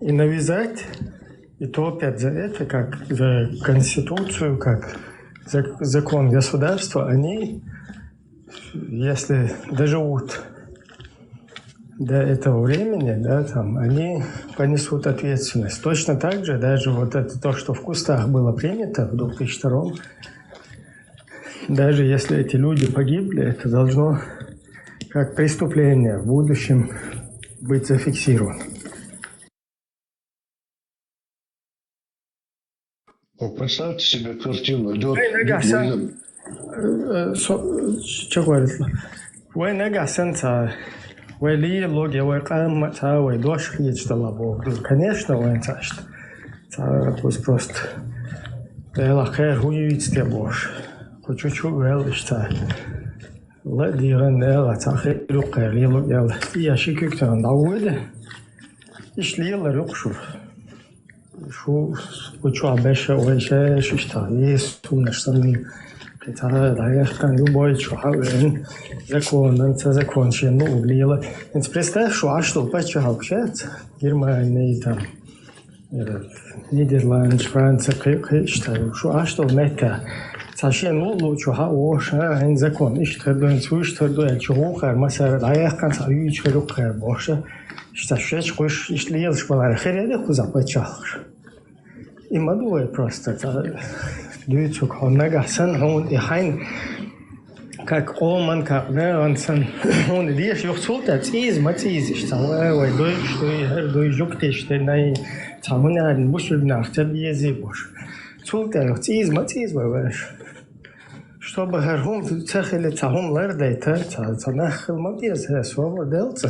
[SPEAKER 1] и навязать, и топят за это, как за Конституцию, как за закон государства, они, если доживут до этого времени, да, там, они понесут ответственность. Точно так же, даже вот это то, что в кустах было принято в 2002, даже если эти люди погибли, это должно как преступление в будущем быть зафиксировано.
[SPEAKER 4] Представьте себе картину. Идет...
[SPEAKER 1] Конечно, он пусть просто чуть-чуть لا ديغن يلا تاخير يقر يلا يا شيكك تنعوده إيش ليلا يقشر شو وشو عباشة وإيش شو اشتغيس ونشتغل كتار ضعيف كان يبغى شو حاول زكون أنت زكون شيء نو ليلا أنت представь شو عشتو بتشو هالشات Германия там Нидерланд Франция اشتغل شو عشتو متى عشان والله شو هاوش عن زكون إيش تردون سويش تردون شو خير مثلا ضايق كان صعيد شو خير باشه اشتشش قش إيش ليه شو على خير هذا خذ أبغى تشخر إما دوي просто دوي شو كان نجحسن هون يحين كاك أومن كاك نانسن هون ليش يخسرت تيز ما تيز إشتوى دوي جوكتش تناي تعملنا نبوش بنعرف يزي باش سولت تيز ما تيز وش чтобы هم تخيل تعهم لرديته تنخل ما بيزه سوى دلت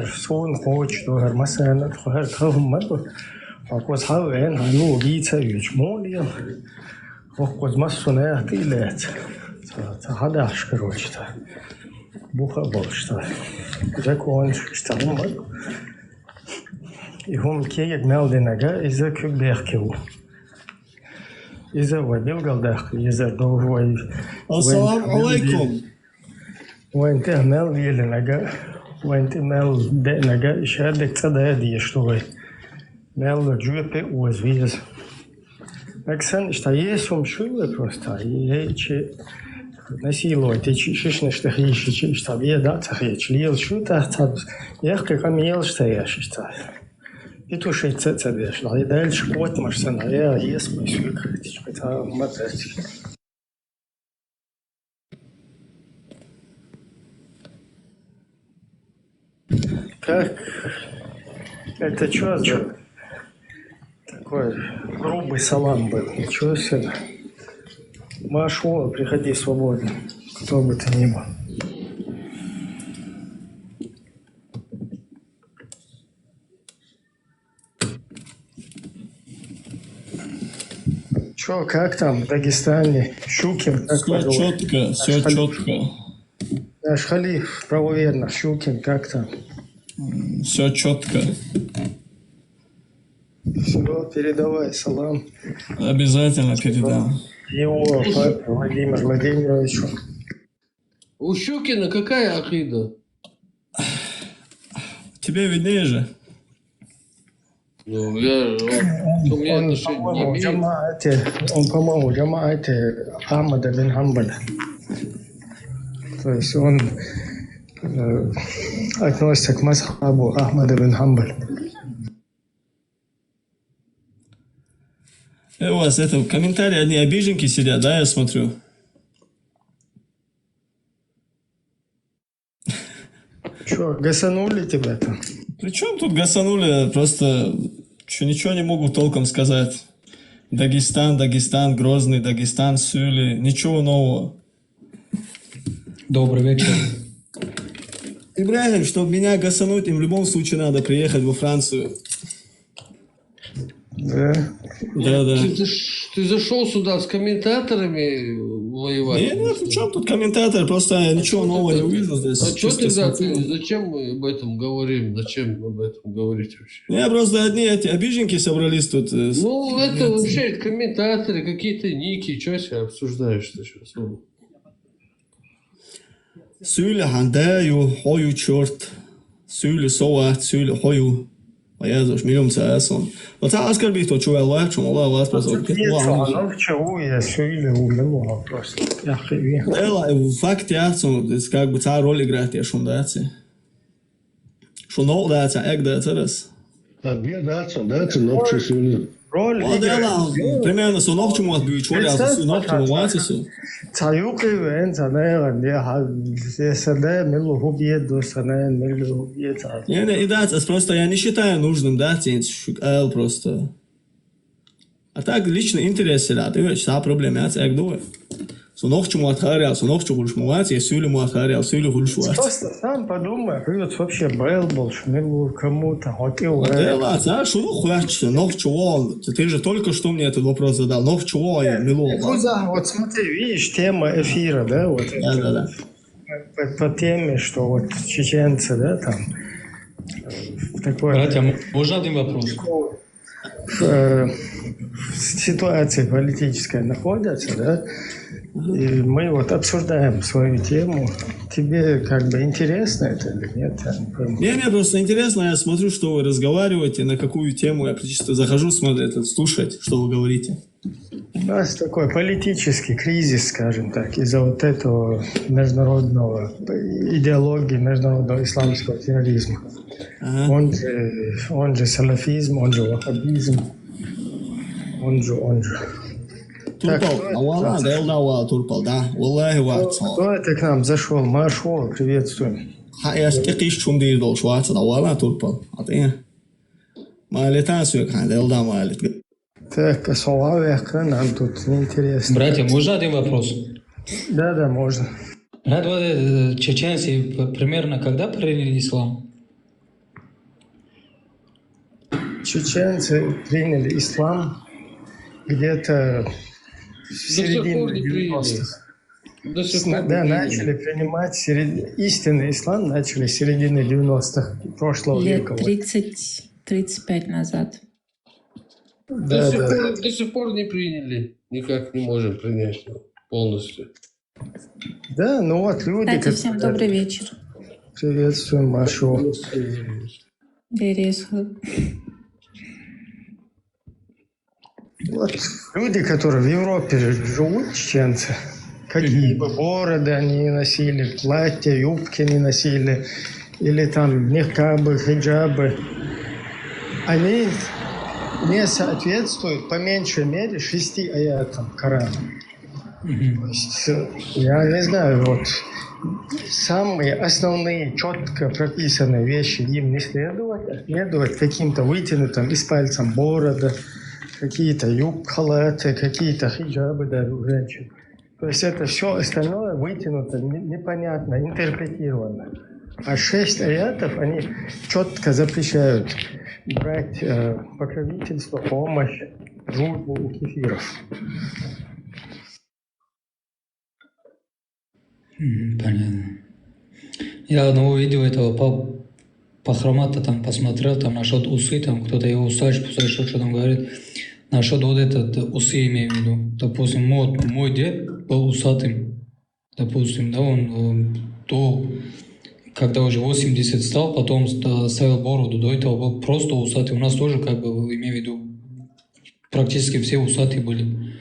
[SPEAKER 1] سون خوش دور مثلا خير تهم مدو وقوز حوين هنو جيته يجمولي وقوز مسونه قيلت هذا أشكروش تا بوخا باش تا زكون اشتغل مدو هم كي يجمل دينجا إذا كل بيحكوا إذا وبيلقى داخل إذا دور
[SPEAKER 8] السلام عليكم
[SPEAKER 1] وين تعمل يلنجا وين تعمل دنجا شهادة تصدق دي شتوي مال جوبي وزويز أكسن اشتايسهم شو просто هيك насиловать ты чишь нечто хищи что да тахич лил что та яхка камел что я что и то что это дальше и дальше вот машина я есть все критично это матать как это что такой грубый салам был. Ничего себе. Машу, приходи свободно. Кто бы ты ни был. Чё, как там в Дагестане? Щукин? Как
[SPEAKER 15] Все четко, все четко.
[SPEAKER 1] Наш халиф, правоверно, Щукин, как там?
[SPEAKER 15] Все четко.
[SPEAKER 1] Все, передавай салам.
[SPEAKER 15] Обязательно передам.
[SPEAKER 1] Его папе Владимиру Владимировичу.
[SPEAKER 2] У Щукина какая акида?
[SPEAKER 15] Тебе виднее же.
[SPEAKER 2] Ну, у меня отношения не имеет.
[SPEAKER 1] Он, по-моему, в джамаате Ахмада бин Хамбаля. То есть он относится к мазхабу Ахмада бин Хамбаля.
[SPEAKER 15] У вас это в комментарии одни обиженки сидят, да, я смотрю?
[SPEAKER 1] Что, гасанули тебя там?
[SPEAKER 15] Причем тут гасанули, просто ничего не могут толком сказать. Дагестан, Грозный, Дагестан, Сюли, ничего нового.
[SPEAKER 16] Добрый вечер.
[SPEAKER 15] Ибрагим, чтобы меня гасануть, им в любом случае надо приехать во Францию.
[SPEAKER 1] Да?
[SPEAKER 15] Да.
[SPEAKER 2] Ты зашел сюда с комментаторами воевать?
[SPEAKER 15] Нет, при чем тут комментатор? Просто я ничего нового не увидел здесь.
[SPEAKER 2] А что тогда? Зачем мы об этом говорим? Зачем об этом говорить вообще?
[SPEAKER 15] Я просто одни эти обиженки собрались тут.
[SPEAKER 2] Ну, это вообще комментаторы, какие-то ники. Что себя обсуждаешь-то сейчас?
[SPEAKER 15] Söyle handeju hoju черт. Söyle soat, söyle hoju. А я тоже миллион цаэсон. Вот так оскорбить то, что я лайчу, мало вас просто.
[SPEAKER 1] Нет, оно в чего я Сюли умело просто. Я хрен.
[SPEAKER 15] Ela, факт я, как бы та роль играет, я шундаться. Шундаться, эгдаться раз.
[SPEAKER 4] А где даться, но чуть-чуть.
[SPEAKER 1] Роль
[SPEAKER 15] играет. Примерно со ночью отбить, что я со ночью муваться.
[SPEAKER 1] Цаюки вен, цанера, я сада, милу хубьет, до сана, милу хубьет.
[SPEAKER 15] Не, и даться, просто я не считаю нужным дать, просто. А так лично интересно, да, ты видишь, та проблема, я так думаю. Со ночью отхарял, со ночью гульш муваться, я сюли отхарял, сюли гульш
[SPEAKER 1] Просто сам подумай, придет вообще брел больше, милу кому-то, хотел.
[SPEAKER 15] Да, знаешь, что хочешь, ночью, ты же только что мне этот вопрос задал, ночью, милу.
[SPEAKER 1] Вот смотри, видишь, тема эфира, да, вот
[SPEAKER 15] да.
[SPEAKER 1] По теме, что вот чеченцы, да, там. Такое.
[SPEAKER 16] Братья, можно один вопрос?
[SPEAKER 1] В ситуации политической находятся, да, и мы вот обсуждаем свою тему. Тебе как бы интересно это или нет?
[SPEAKER 15] Мне просто интересно, я смотрю, что вы разговариваете, на какую тему я чисто захожу, смотрю, слушать, что вы говорите.
[SPEAKER 1] У нас такой политический кризис, скажем так, из-за вот этого международного идеологии, международного исламского терроризма. Он же салафизм, он же ваххабизм, он же.
[SPEAKER 15] Турпал, Турпал, да, Аллахи ватсал.
[SPEAKER 1] Кто это к нам зашел? Маршал, приветствуем.
[SPEAKER 15] Я стекиш шум дирдол шватса, да, Аллах Турпал. А ты? Малитан сюк, да, малит.
[SPEAKER 1] Так, Асалавяха, нам тут неинтересно.
[SPEAKER 16] Братья, можно один вопрос?
[SPEAKER 1] Да, можно.
[SPEAKER 16] Чеченцы примерно когда приняли ислам?
[SPEAKER 1] Чеченцы приняли ислам где-то в середине 90-х. Да, начали принимать истинный ислам, начали с середины 90-х прошлого века.
[SPEAKER 17] Лет 30-35 назад.
[SPEAKER 2] До сих пор не приняли. Никак не можем принять полностью.
[SPEAKER 1] Да, ну вот люди...
[SPEAKER 17] Кстати, всем добрый вечер.
[SPEAKER 1] Приветствуем, Машу. Вот люди, которые в Европе живут, чеченцы, какие бы бороды они носили, платья, юбки не носили, или там никабы, хиджабы, они не соответствуют по меньшей мере 6 аятам Корана. То есть, я не знаю, вот самые основные, четко прописанные вещи им не следовать, а следовать каким-то вытянутым из пальцем борода, какие-то юб-халаты, какие-то хиджабы даже у женщин. То есть это все остальное вытянуто, непонятно, интерпретировано. А 6 аятов, они четко запрещают брать покровительство, помощь, дружбу у кефиров.
[SPEAKER 16] Понятно. Я одного видео этого Пахрамата там посмотрел, там насчет усы, там кто-то его усач, что там говорит. Насчет вот этот усы имею в виду. Допустим, мой дед был усатым. Допустим, да, он когда уже 80 стал, потом ставил бороду, до этого был просто усатый. У нас тоже, как бы, имею в виду, практически все усатые были.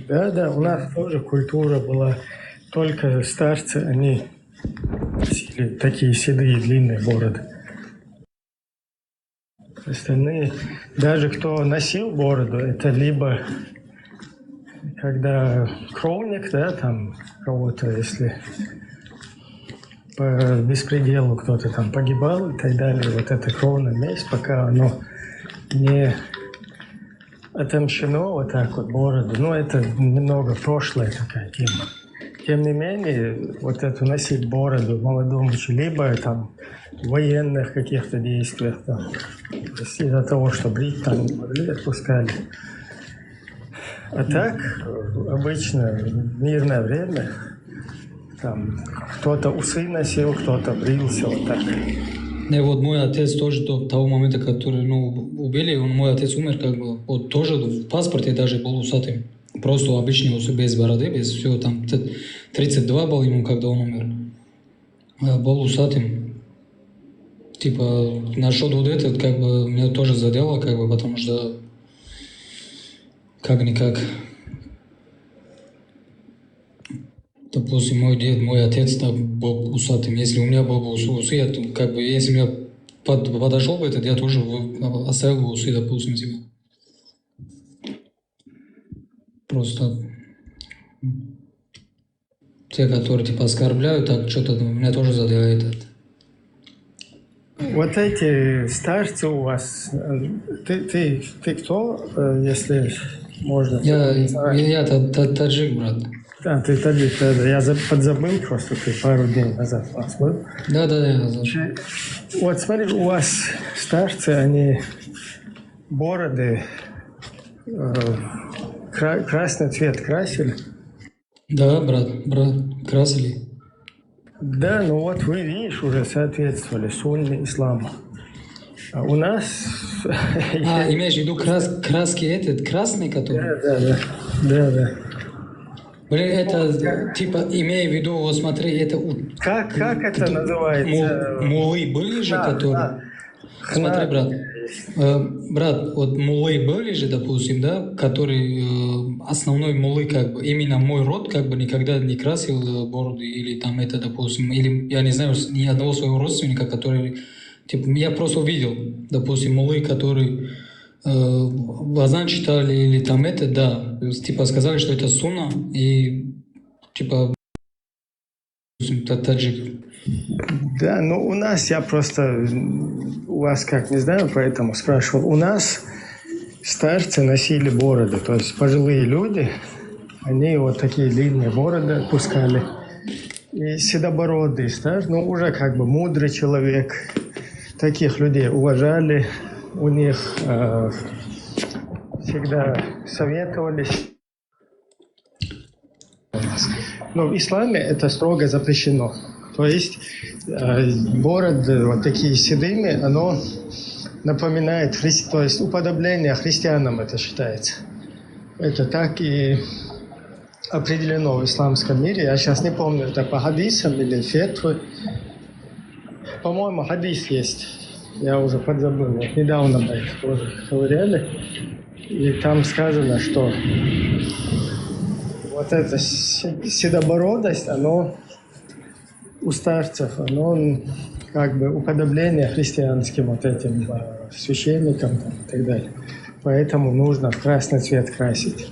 [SPEAKER 1] Да, у нас тоже культура была. Только старцы, они носили такие седые, длинные бороды. Остальные, даже кто носил бороду, это либо когда кровник, да, там кого-то, если по беспределу кто-то там погибал и так далее, вот это кровная месть, пока оно не отомщено, вот так вот бороду, ну это немного прошлая такая тема. Тем не менее, вот эту носить бороду молодому либо там в военных каких-то действиях, там, из-за того, что брить там не могли, отпускали. А так, обычно в мирное время, там, кто-то усы носил, кто-то брился, вот так.
[SPEAKER 16] И вот мой отец тоже до того момента, который, убили, мой отец умер, как бы, вот тоже в паспорте даже был усатым. Просто обычный усы, без бороды, без всего, там 32 был ему, когда он умер. Был усатым. Типа, насчет вот этого, как бы, меня тоже задело, как бы, потому что как-никак. Допустим, мой дед, мой отец был усатым. Если у меня был бы усы, я, как бы, если меня подошел бы этот, я тоже оставил бы усы, допустим, себе. Просто те, которые типа оскорбляют, так что-то меня тоже задевает это.
[SPEAKER 1] Вот эти старцы у вас, ты кто, если можно?
[SPEAKER 16] Я таджик, брат.
[SPEAKER 1] Да, ты таджик, да. Я подзабыл просто, ты пару дней назад у вас был.
[SPEAKER 16] Да, я забыл.
[SPEAKER 1] Вот смотри, у вас старцы, они бороды красный цвет красили?
[SPEAKER 16] Да, брат, красили.
[SPEAKER 1] Да, ну вот вы, видишь, уже соответствовали сунне исламу. А у нас...
[SPEAKER 16] имеешь в виду краски этот, красный, который?
[SPEAKER 1] Да.
[SPEAKER 16] Блин, это, типа, имея в виду, вот смотри, это...
[SPEAKER 1] Как это называется?
[SPEAKER 16] Мулы были же, которые... Смотри, брат, вот мулы были же, допустим, да, который основной мулы, как бы, именно мой род, как бы, никогда не красил бороды, или там это, допустим, или, я не знаю, ни одного своего родственника, который, типа, я просто увидел, допустим, мулы, которые азан читали, или там это, да, типа, сказали, что это сунна, и, типа, таджик.
[SPEAKER 1] Да, ну у нас, я просто, у вас как не знаю, поэтому спрашивал. У нас старцы носили бороды, то есть пожилые люди, они вот такие длинные бороды отпускали. И седобородый старцы, ну уже как бы мудрый человек, таких людей уважали, у них всегда советовались. Но в исламе это строго запрещено. То есть бороды вот такие седыми, оно напоминает, то есть уподобление христианам это считается. Это так и определено в исламском мире. Я сейчас не помню, это по хадисам или фетвы. По-моему, хадис есть. Я уже подзабыл. Вот недавно мы это тоже говорили. И там сказано, что вот эта седобородость, оно у старцев, оно как бы уподобление христианским вот этим священникам там, и так далее. Поэтому нужно в красный цвет красить.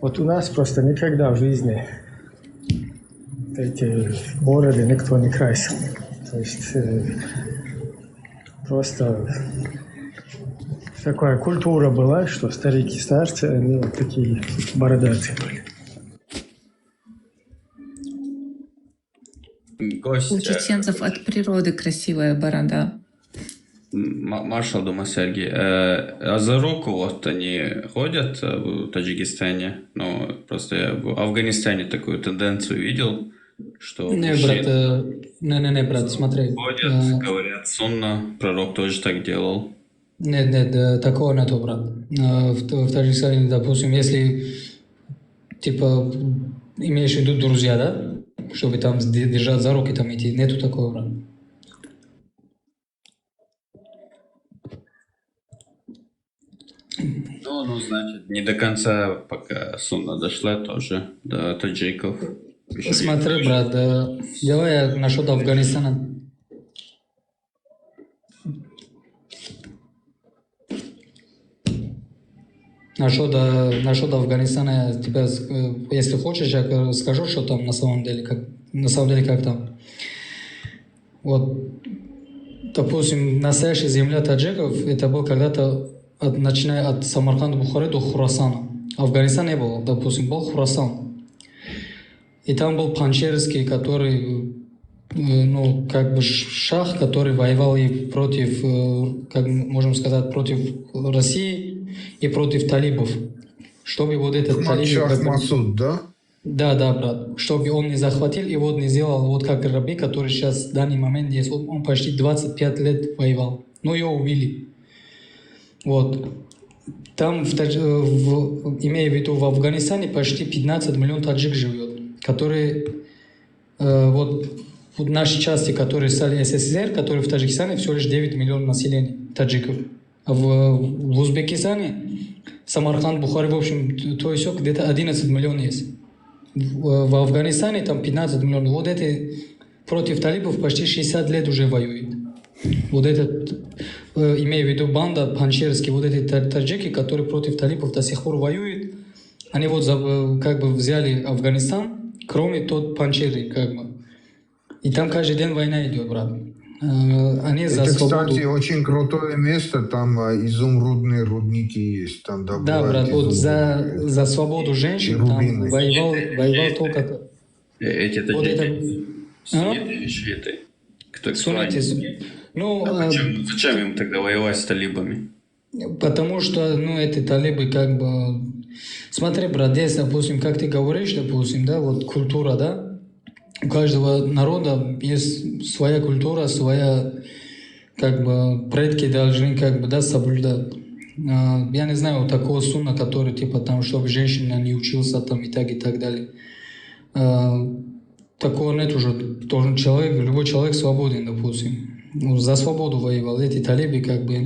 [SPEAKER 1] Вот у нас просто никогда в жизни эти бороды никто не красил. То есть просто такая культура была, что старики, старцы, они вот такие бородатые были.
[SPEAKER 17] У чеченцев от природы красивая борода.
[SPEAKER 18] Маршал Дума Сергей, а за руку вот они ходят в Таджикистане? Ну, просто я в Афганистане такую тенденцию видел, что
[SPEAKER 16] Не,
[SPEAKER 18] мужчины
[SPEAKER 16] брат, брат, смотри.
[SPEAKER 18] ходят, говорят сунна, пророк тоже так делал.
[SPEAKER 16] Нет, такого нету, брат. В Таджикистане, допустим, если, типа, имеешь в виду друзья, да? Чтобы там держать за руки, там идти, нету такого, брат.
[SPEAKER 18] Ну, значит, не до конца, пока сунна дошла тоже до таджиков.
[SPEAKER 16] Смотри, брат, давай я насчет Афганистана. Насчет Афганистана, я тебя, если хочешь, я скажу, что там на самом деле как там. Вот, допустим, настоящая земля таджиков, это был когда-то, начиная от Самарканда, Бухары до Хурасана. Афганистан не был, допустим, был Хурасан. И там был Панчерский, который, ну, как бы шах, который воевал и против, как можем сказать, против России и против талибов. Чтобы вот этот талиб...
[SPEAKER 19] Шах Масуд, да?
[SPEAKER 16] Да, брат. Чтобы он не захватил и вот не сделал, вот как Раби, который сейчас в данный момент есть, он почти 25 лет воевал. Но его убили. Вот. Там, имея в виду, в Афганистане почти 15 миллионов таджик живет, которые вот в нашей части, которые стали СССР, которые в Таджикистане всего лишь 9 миллионов населения таджиков. А в Узбекистане, Самарканд, Бухари, в общем, то есть где-то 11 миллионов есть. В Афганистане там 15 миллионов. Вот эти против талибов почти 60 лет уже воюют. Вот этот, имея в виду банда Панчерский, вот эти таджики, которые против талибов до сих пор воюют, они вот как бы взяли Афганистан, кроме тот Панчери, как бы. И там каждый день война идет, брат. Они
[SPEAKER 19] это,
[SPEAKER 16] за свободу...
[SPEAKER 19] кстати, очень крутое место, там изумрудные рудники есть. Там
[SPEAKER 16] да, брат, вот за свободу женщин там воевал только...
[SPEAKER 18] Эти таджики,
[SPEAKER 16] вот это...
[SPEAKER 18] сунниты или шииты? Кто
[SPEAKER 16] Сунниты. Ну,
[SPEAKER 18] зачем им тогда воевать с талибами?
[SPEAKER 16] Потому что, ну, эти талибы как бы... Смотри, брат, здесь, допустим, как ты говоришь, допустим, да, вот культура, да? У каждого народа есть своя культура, своя, как бы, предки должны, как бы, да, соблюдать. Я не знаю такого сунна, который, типа, там, чтобы женщина не учился, там, и так далее. Такого нет уже. Должен человек, любой человек свободен, допустим. Ну, за свободу воевал. Эти талибы, как бы,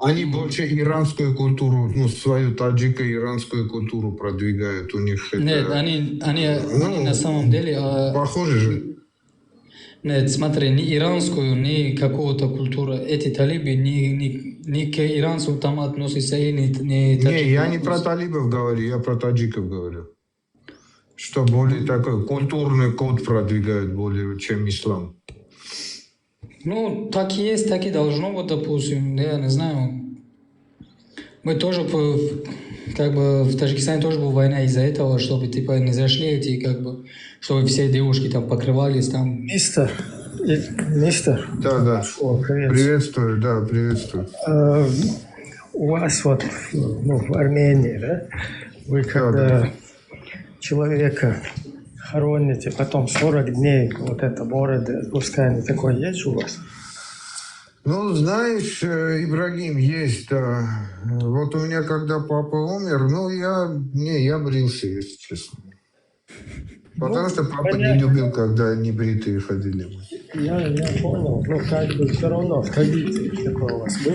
[SPEAKER 19] они больше иранскую культуру, ну, свою таджико-иранскую культуру продвигают. У них это...
[SPEAKER 16] Нет, они на самом деле...
[SPEAKER 19] Похоже же.
[SPEAKER 16] Нет, смотри, ни иранскую, ни какого-то культуру. Эти талибы ни к иранцу там относятся, и не таджиков.
[SPEAKER 19] Не, я не про талибов говорю, я про таджиков говорю. Что более такой культурный код продвигают, более, чем ислам.
[SPEAKER 16] Ну, так и есть, так и должно быть, допустим, я не знаю. Мы тоже, как бы, в Таджикистане тоже была война из-за этого, чтобы, типа, не зашли эти, как бы, чтобы все девушки там покрывались, там...
[SPEAKER 1] Мистер.
[SPEAKER 19] Да.
[SPEAKER 1] О,
[SPEAKER 19] приветствую, да, приветствую.
[SPEAKER 1] У вас вот, ну, в Армении, да, вы когда человека хороните, потом 40 дней вот это бороды отпускание, такое есть у вас?
[SPEAKER 19] Ну, знаешь, Ибрагим, есть, да. Вот у меня, когда папа умер, ну, я брился, если честно. Потому что папа не любил, когда небритые ходили.
[SPEAKER 1] Я понял, ну, как бы все равно в традиции такое у вас было?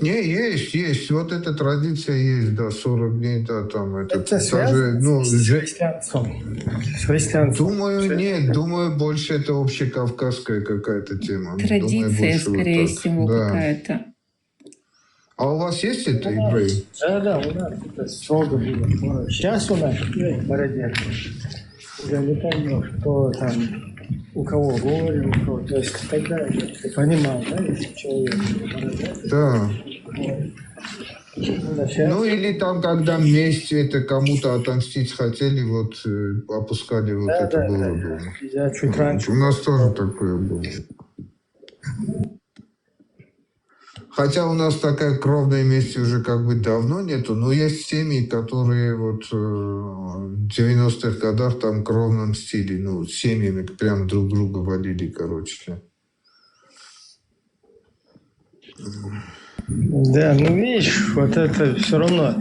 [SPEAKER 19] Не, есть. Вот эта традиция есть, да, 40 дней, да, там это
[SPEAKER 1] связано с христианством?
[SPEAKER 19] Думаю, нет, думаю, больше это общекавказская какая-то тема.
[SPEAKER 17] Традиция, скорее всего, какая-то.
[SPEAKER 19] А у вас есть это, Ибрагим?
[SPEAKER 1] Да, у нас это строго было. Сейчас у нас есть бороде. Я не помню, что там у кого горе, у кого... То есть тогда ты понимал, да, если человек...
[SPEAKER 19] Да. Ну или там, когда вместе это кому-то отомстить хотели, вот опускали вот
[SPEAKER 1] Да,
[SPEAKER 19] это
[SPEAKER 1] да,
[SPEAKER 19] было
[SPEAKER 1] да.
[SPEAKER 19] дома.
[SPEAKER 1] Я чуть раньше...
[SPEAKER 19] У нас тоже такое было. Хотя у нас такая кровная месть уже как бы давно нету, но есть семьи, которые вот в 90-х годах там кровно мстили, ну, семьями прям друг друга водили, короче.
[SPEAKER 1] Да, ну видишь, вот это все равно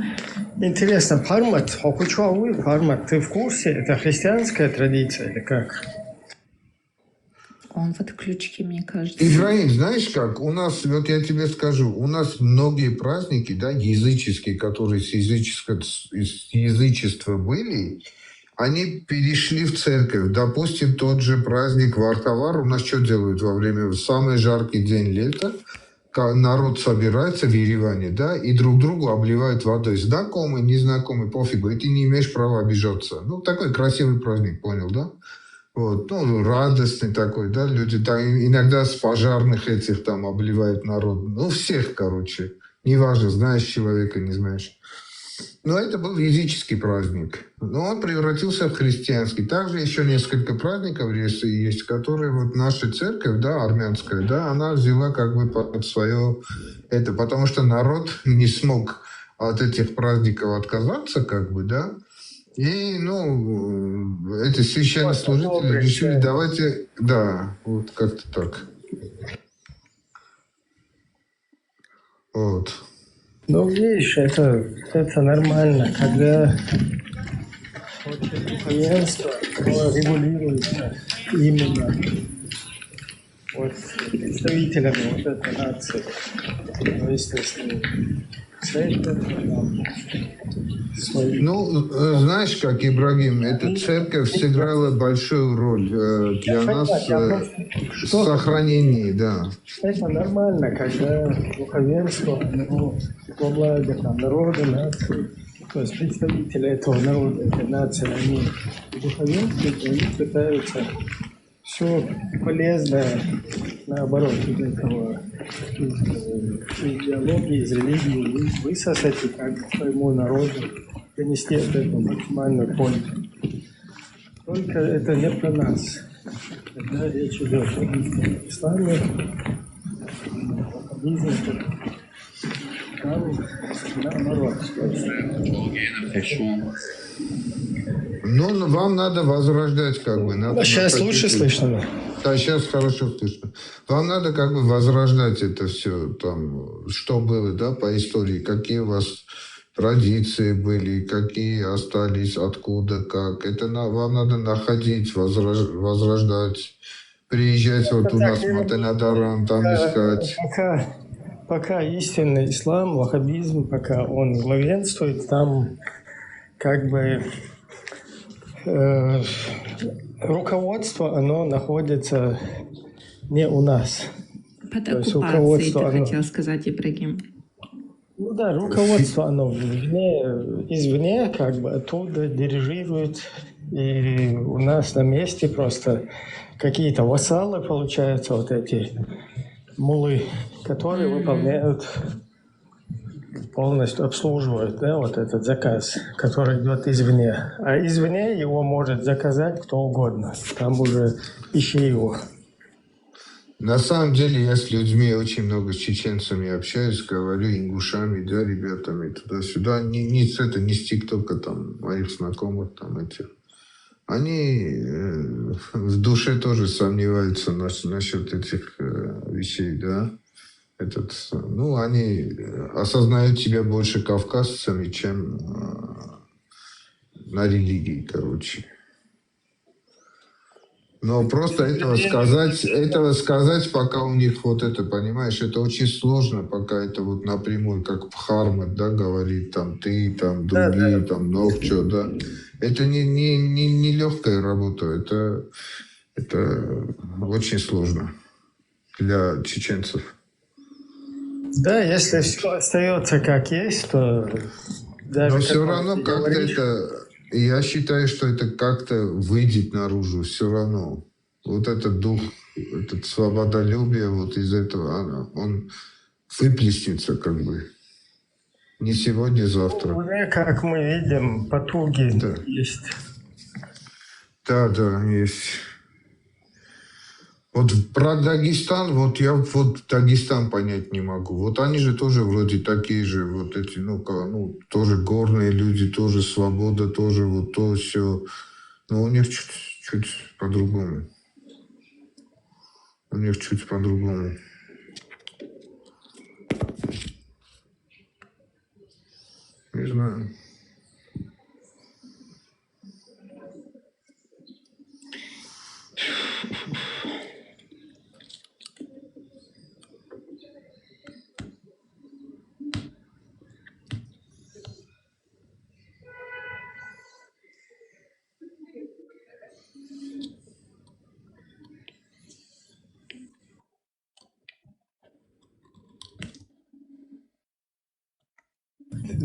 [SPEAKER 1] интересно. Пармат, хокучуавы, пармат, ты в курсе? Это христианская традиция или как?
[SPEAKER 17] Он в отключке, мне кажется.
[SPEAKER 19] Ибрагим, знаешь как, у нас, вот я тебе скажу, у нас многие праздники, да, языческие, которые из язычества были, они перешли в церковь. Допустим, тот же праздник Вартавар у нас что делают во время, в самый жаркий день лета? Народ собирается в Ереване, да, и друг другу обливают водой. Знакомый, незнакомый, пофигу, и ты не имеешь права обижаться. Ну, такой красивый праздник, понял, да? Вот, ну, радостный такой, да, люди там иногда с пожарных этих там обливают народ. Ну, всех, короче. Неважно, знаешь человека, не знаешь. Но это был языческий праздник. Но он превратился в христианский. Также еще несколько праздников есть, которые вот наша церковь, да, армянская, да, она взяла как бы под свое это, потому что народ не смог от этих праздников отказаться, как бы, да. И, ну, эти священнослужители решили, давайте, да, вот как-то так. Вот.
[SPEAKER 1] Ну, видишь, это нормально, когда духовенство регулируется именно вот представителями вот этой нации. То есть, если церковь,
[SPEAKER 19] ну, знаешь, как, Ибрагим, эта церковь сыграла большую роль для нас в сохранении, да.
[SPEAKER 1] Это нормально, когда духовенство, ну, во благо там, народа, нации, то есть представители этого народа, этой нации, они духовенствуют, они пытаются все полезное, наоборот, из этого, из идеологии, из религии высосать и как своему народу принести от этого максимальную пользу. Только это не про нас. Когда речь идет о исламе, о бизнесе, там наоборот.
[SPEAKER 19] Ну, вам надо возрождать, как бы. Надо
[SPEAKER 1] сейчас лучше слышно?
[SPEAKER 19] Да, сейчас хорошо слышно. Вам надо как бы возрождать это все, там, что было, да, по истории, какие у вас традиции были, какие остались, откуда, как. Это вам надо находить, возрождать, приезжать вот у нас в Матанадаран, там искать.
[SPEAKER 1] Пока истинный ислам, ваххабизм, пока он главенствует, там как бы руководство, оно находится не у нас.
[SPEAKER 17] Под
[SPEAKER 1] То есть
[SPEAKER 17] оккупацией, ты
[SPEAKER 1] оно...
[SPEAKER 17] хотел сказать, Ибрагим.
[SPEAKER 1] Ну да, руководство, оно извне, как бы оттуда дирижирует. И у нас на месте просто какие-то вассалы, получаются, вот эти мулы, которые выполняют, полностью обслуживают, да, вот этот заказ, который идет извне. А извне его может заказать кто угодно. Там уже ищи его.
[SPEAKER 19] На самом деле я с людьми очень много с чеченцами общаюсь, говорю, ингушами, да, ребятами, туда-сюда. Не с ТикТока, там, моих знакомых, там, этих. Они в душе тоже сомневаются насчет этих вещей, да. Ну, они осознают себя больше кавказцами, чем на религии, короче. Но просто этого сказать, пока у них вот это, понимаешь, это очень сложно, пока это вот напрямую, как Бхармат, да, говорит, там, ты, там, другие, там, Нохчо, да. Это не легкая работа, это очень сложно для чеченцев.
[SPEAKER 1] Да, если все остается как есть, то даже...
[SPEAKER 19] Но все равно как-то это... Я считаю, что это как-то выйдет наружу все равно. вот этот дух, этот свободолюбие, вот из этого, он выплеснется как бы. Не сегодня, завтра.
[SPEAKER 1] Уже, как мы видим, потуги есть.
[SPEAKER 19] Да, есть. Вот про Дагестан, вот я вот Дагестан понять не могу. Вот они же тоже вроде такие же, вот эти, тоже горные люди, тоже свобода, тоже вот то все. Но у них чуть по-другому. У них чуть по-другому. Не знаю.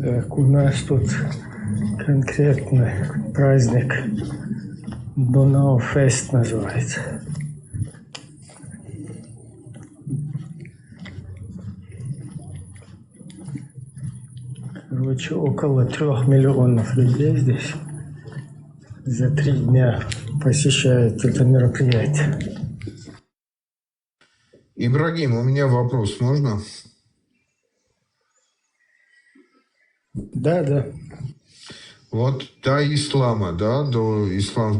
[SPEAKER 1] Так, у нас тут конкретный праздник. Донау-фест называется. Короче, около 3 миллионов людей здесь за 3 дня посещают это мероприятие.
[SPEAKER 19] Ибрагим, у меня вопрос, можно?
[SPEAKER 1] Да.
[SPEAKER 19] Вот до ислама, до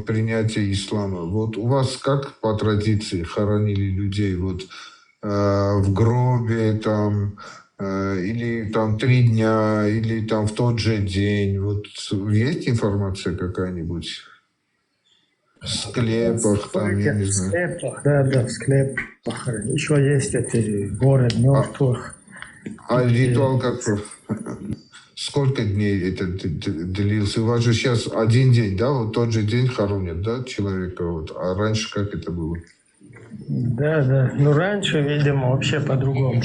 [SPEAKER 19] принятия ислама. Вот у вас как по традиции хоронили людей? Вот в гробе там, или там 3 дня, или там в тот же день. Вот есть информация какая-нибудь? В склепах, там, я не знаю.
[SPEAKER 1] В склепах, да, в склепах. Еще есть эти город мертвых.
[SPEAKER 19] А ритуал как? Сколько дней это длился? У вас же сейчас 1 день, да? Вот тот же день хоронят, да, человека? Вот. А раньше как это было?
[SPEAKER 1] Да. Ну, раньше, видимо, вообще по-другому.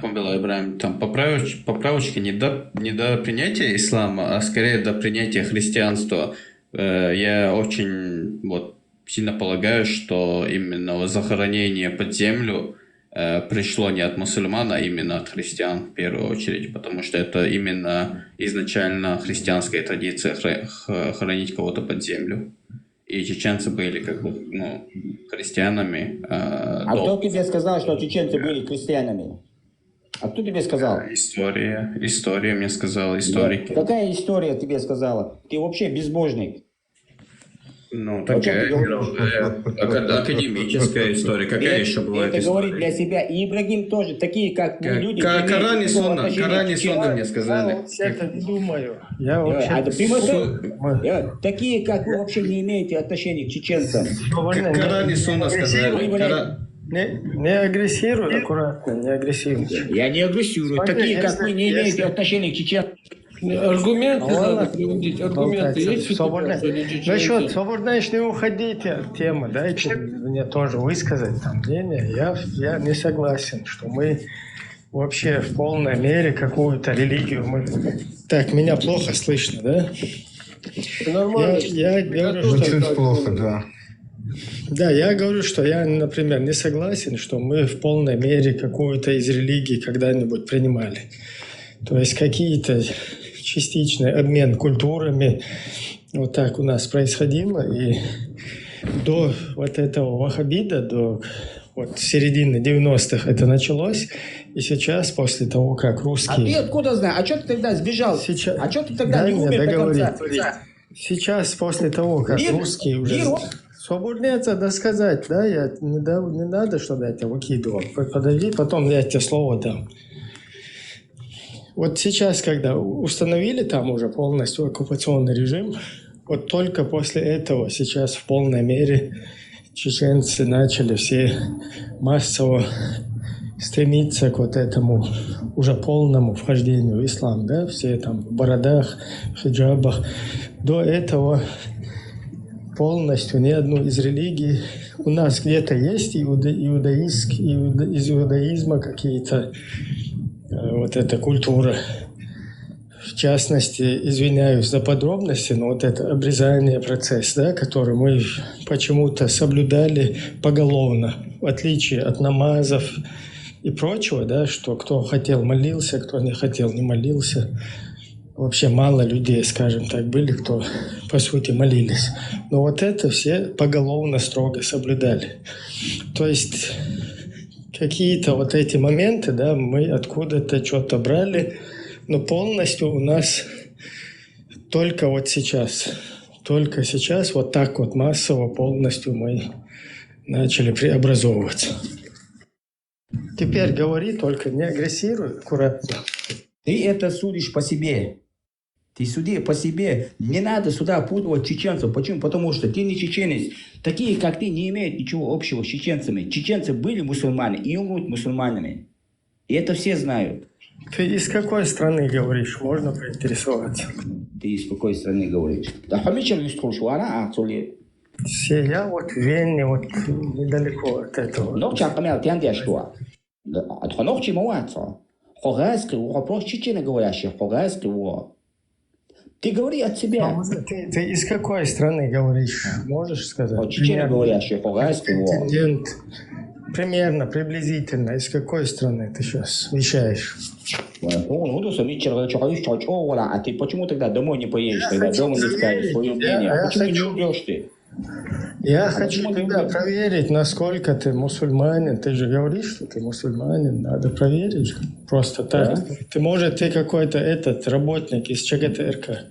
[SPEAKER 18] Было, Ибрагим, там поправочки не до принятия ислама, а скорее до принятия христианства. Я очень сильно полагаю, что именно захоронение под землю пришло не от мусульман, а именно от христиан в первую очередь, потому что это именно изначально христианская традиция хоронить кого-то под землю. И чеченцы были христианами.
[SPEAKER 20] Кто тебе сказал, что чеченцы были христианами? А кто тебе сказал?
[SPEAKER 18] История мне сказала, историки.
[SPEAKER 20] Какая история тебе сказала? Ты вообще безбожник.
[SPEAKER 18] Такая академическая история. Какая еще бывает
[SPEAKER 20] это
[SPEAKER 18] история?
[SPEAKER 20] говорит для себя. И Ибрагим тоже. Такие, как мы, люди.
[SPEAKER 18] Коран и Сунна мне сказали.
[SPEAKER 1] Я вообще-то не думаю.
[SPEAKER 20] Такие, как вы, вообще не имеете отношения к чеченцам.
[SPEAKER 18] Коран и Сунна сказали.
[SPEAKER 1] Не агрессируй, аккуратно, не агрессируй.
[SPEAKER 20] Я не агрессирую. Такие, как вы, не имеете отношения к чеченцам.
[SPEAKER 2] Аргументы надо приводить. Аргументы есть?
[SPEAKER 1] Насчет свободно, не уходите от темы. Дайте мне тоже высказать там мнение. Я не согласен, что мы вообще в полной мере какую-то религию. Так, меня плохо слышно, да?
[SPEAKER 2] Нормально.
[SPEAKER 1] Я говорю, что...
[SPEAKER 19] Чуть плохо, да.
[SPEAKER 1] Да, я говорю, что я, например, не согласен, что мы в полной мере какую-то из религий когда-нибудь принимали. То есть какие-то частичный обмен культурами вот так у нас происходило. И до вот этого ваххабида, до середины 90-х это началось. И сейчас, после того, как русские...
[SPEAKER 20] А ты откуда знаешь? А что ты тогда сбежал? А что ты тогда не умер до конца?
[SPEAKER 1] Сейчас, после того, как русские уже... Свободно это сказать, да? Не надо, чтобы я тебя выкидывал. Подожди, потом я тебе слово дам. Вот сейчас, когда установили там уже полностью оккупационный режим, вот только после этого сейчас в полной мере чеченцы начали все массово стремиться к вот этому уже полному вхождению в ислам, да, все там в бородах, в хиджабах. До этого полностью ни одну из религий у нас где-то есть из иудаизма какие-то вот эта культура В частности, извиняюсь за подробности, но вот это обрезание процесс, да, который мы почему-то соблюдали поголовно, в отличие от намазов и прочего, да, что кто хотел молился, кто не хотел не молился. Вообще мало людей, скажем так, были, кто по сути молились. Но вот это все поголовно строго соблюдали. То есть какие-то вот эти моменты, да, мы откуда-то что-то брали, но полностью у нас только вот сейчас, вот так вот массово полностью мы начали преобразовываться. Теперь говори, только не агрессируй, аккуратно.
[SPEAKER 20] Ты это судишь по себе. Ты суди по себе. Не надо сюда путать чеченцев. Почему? Потому что ты не чеченец. Такие, как ты, не имеют ничего общего с чеченцами. Чеченцы были мусульмане и умрут мусульманами. И это все знают.
[SPEAKER 1] Ты из какой страны говоришь? Можно поинтересоваться?
[SPEAKER 20] Ты из какой страны говоришь? Да,
[SPEAKER 1] все, я вот в Вене, вот недалеко от этого.
[SPEAKER 20] Ты говори от себя.
[SPEAKER 1] Ты из какой страны говоришь? Можешь сказать?
[SPEAKER 20] Чеченоговорящий,
[SPEAKER 1] контингент. Примерно, приблизительно. Из какой страны ты сейчас вещаешь?
[SPEAKER 20] А ты почему тогда домой не поедешь, когда дома не скажешь свое мнение? Почему не умрешь ты?
[SPEAKER 1] Я хочу тебя проверить, насколько ты мусульманин. Ты же говоришь, что ты мусульманин. Надо проверить. Просто так. Да? Ты какой-то работник из ЧГТРК.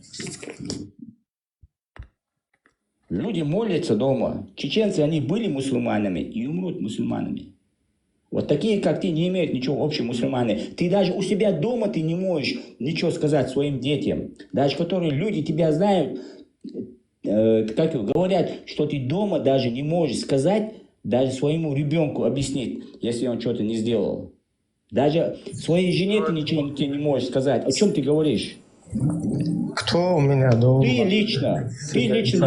[SPEAKER 20] Люди молятся дома. Чеченцы, они были мусульманами и умрут мусульманами. Вот такие, как ты, не имеют ничего общего с мусульманами. Ты даже у себя дома ты не можешь ничего сказать своим детям. Даже которые люди тебя знают, как говорят, что ты дома даже не можешь сказать, даже своему ребенку объяснить, если он что-то не сделал. Даже своей жене ты ничего не можешь сказать. О чем ты говоришь?
[SPEAKER 1] Кто у меня дома?
[SPEAKER 20] Ты лично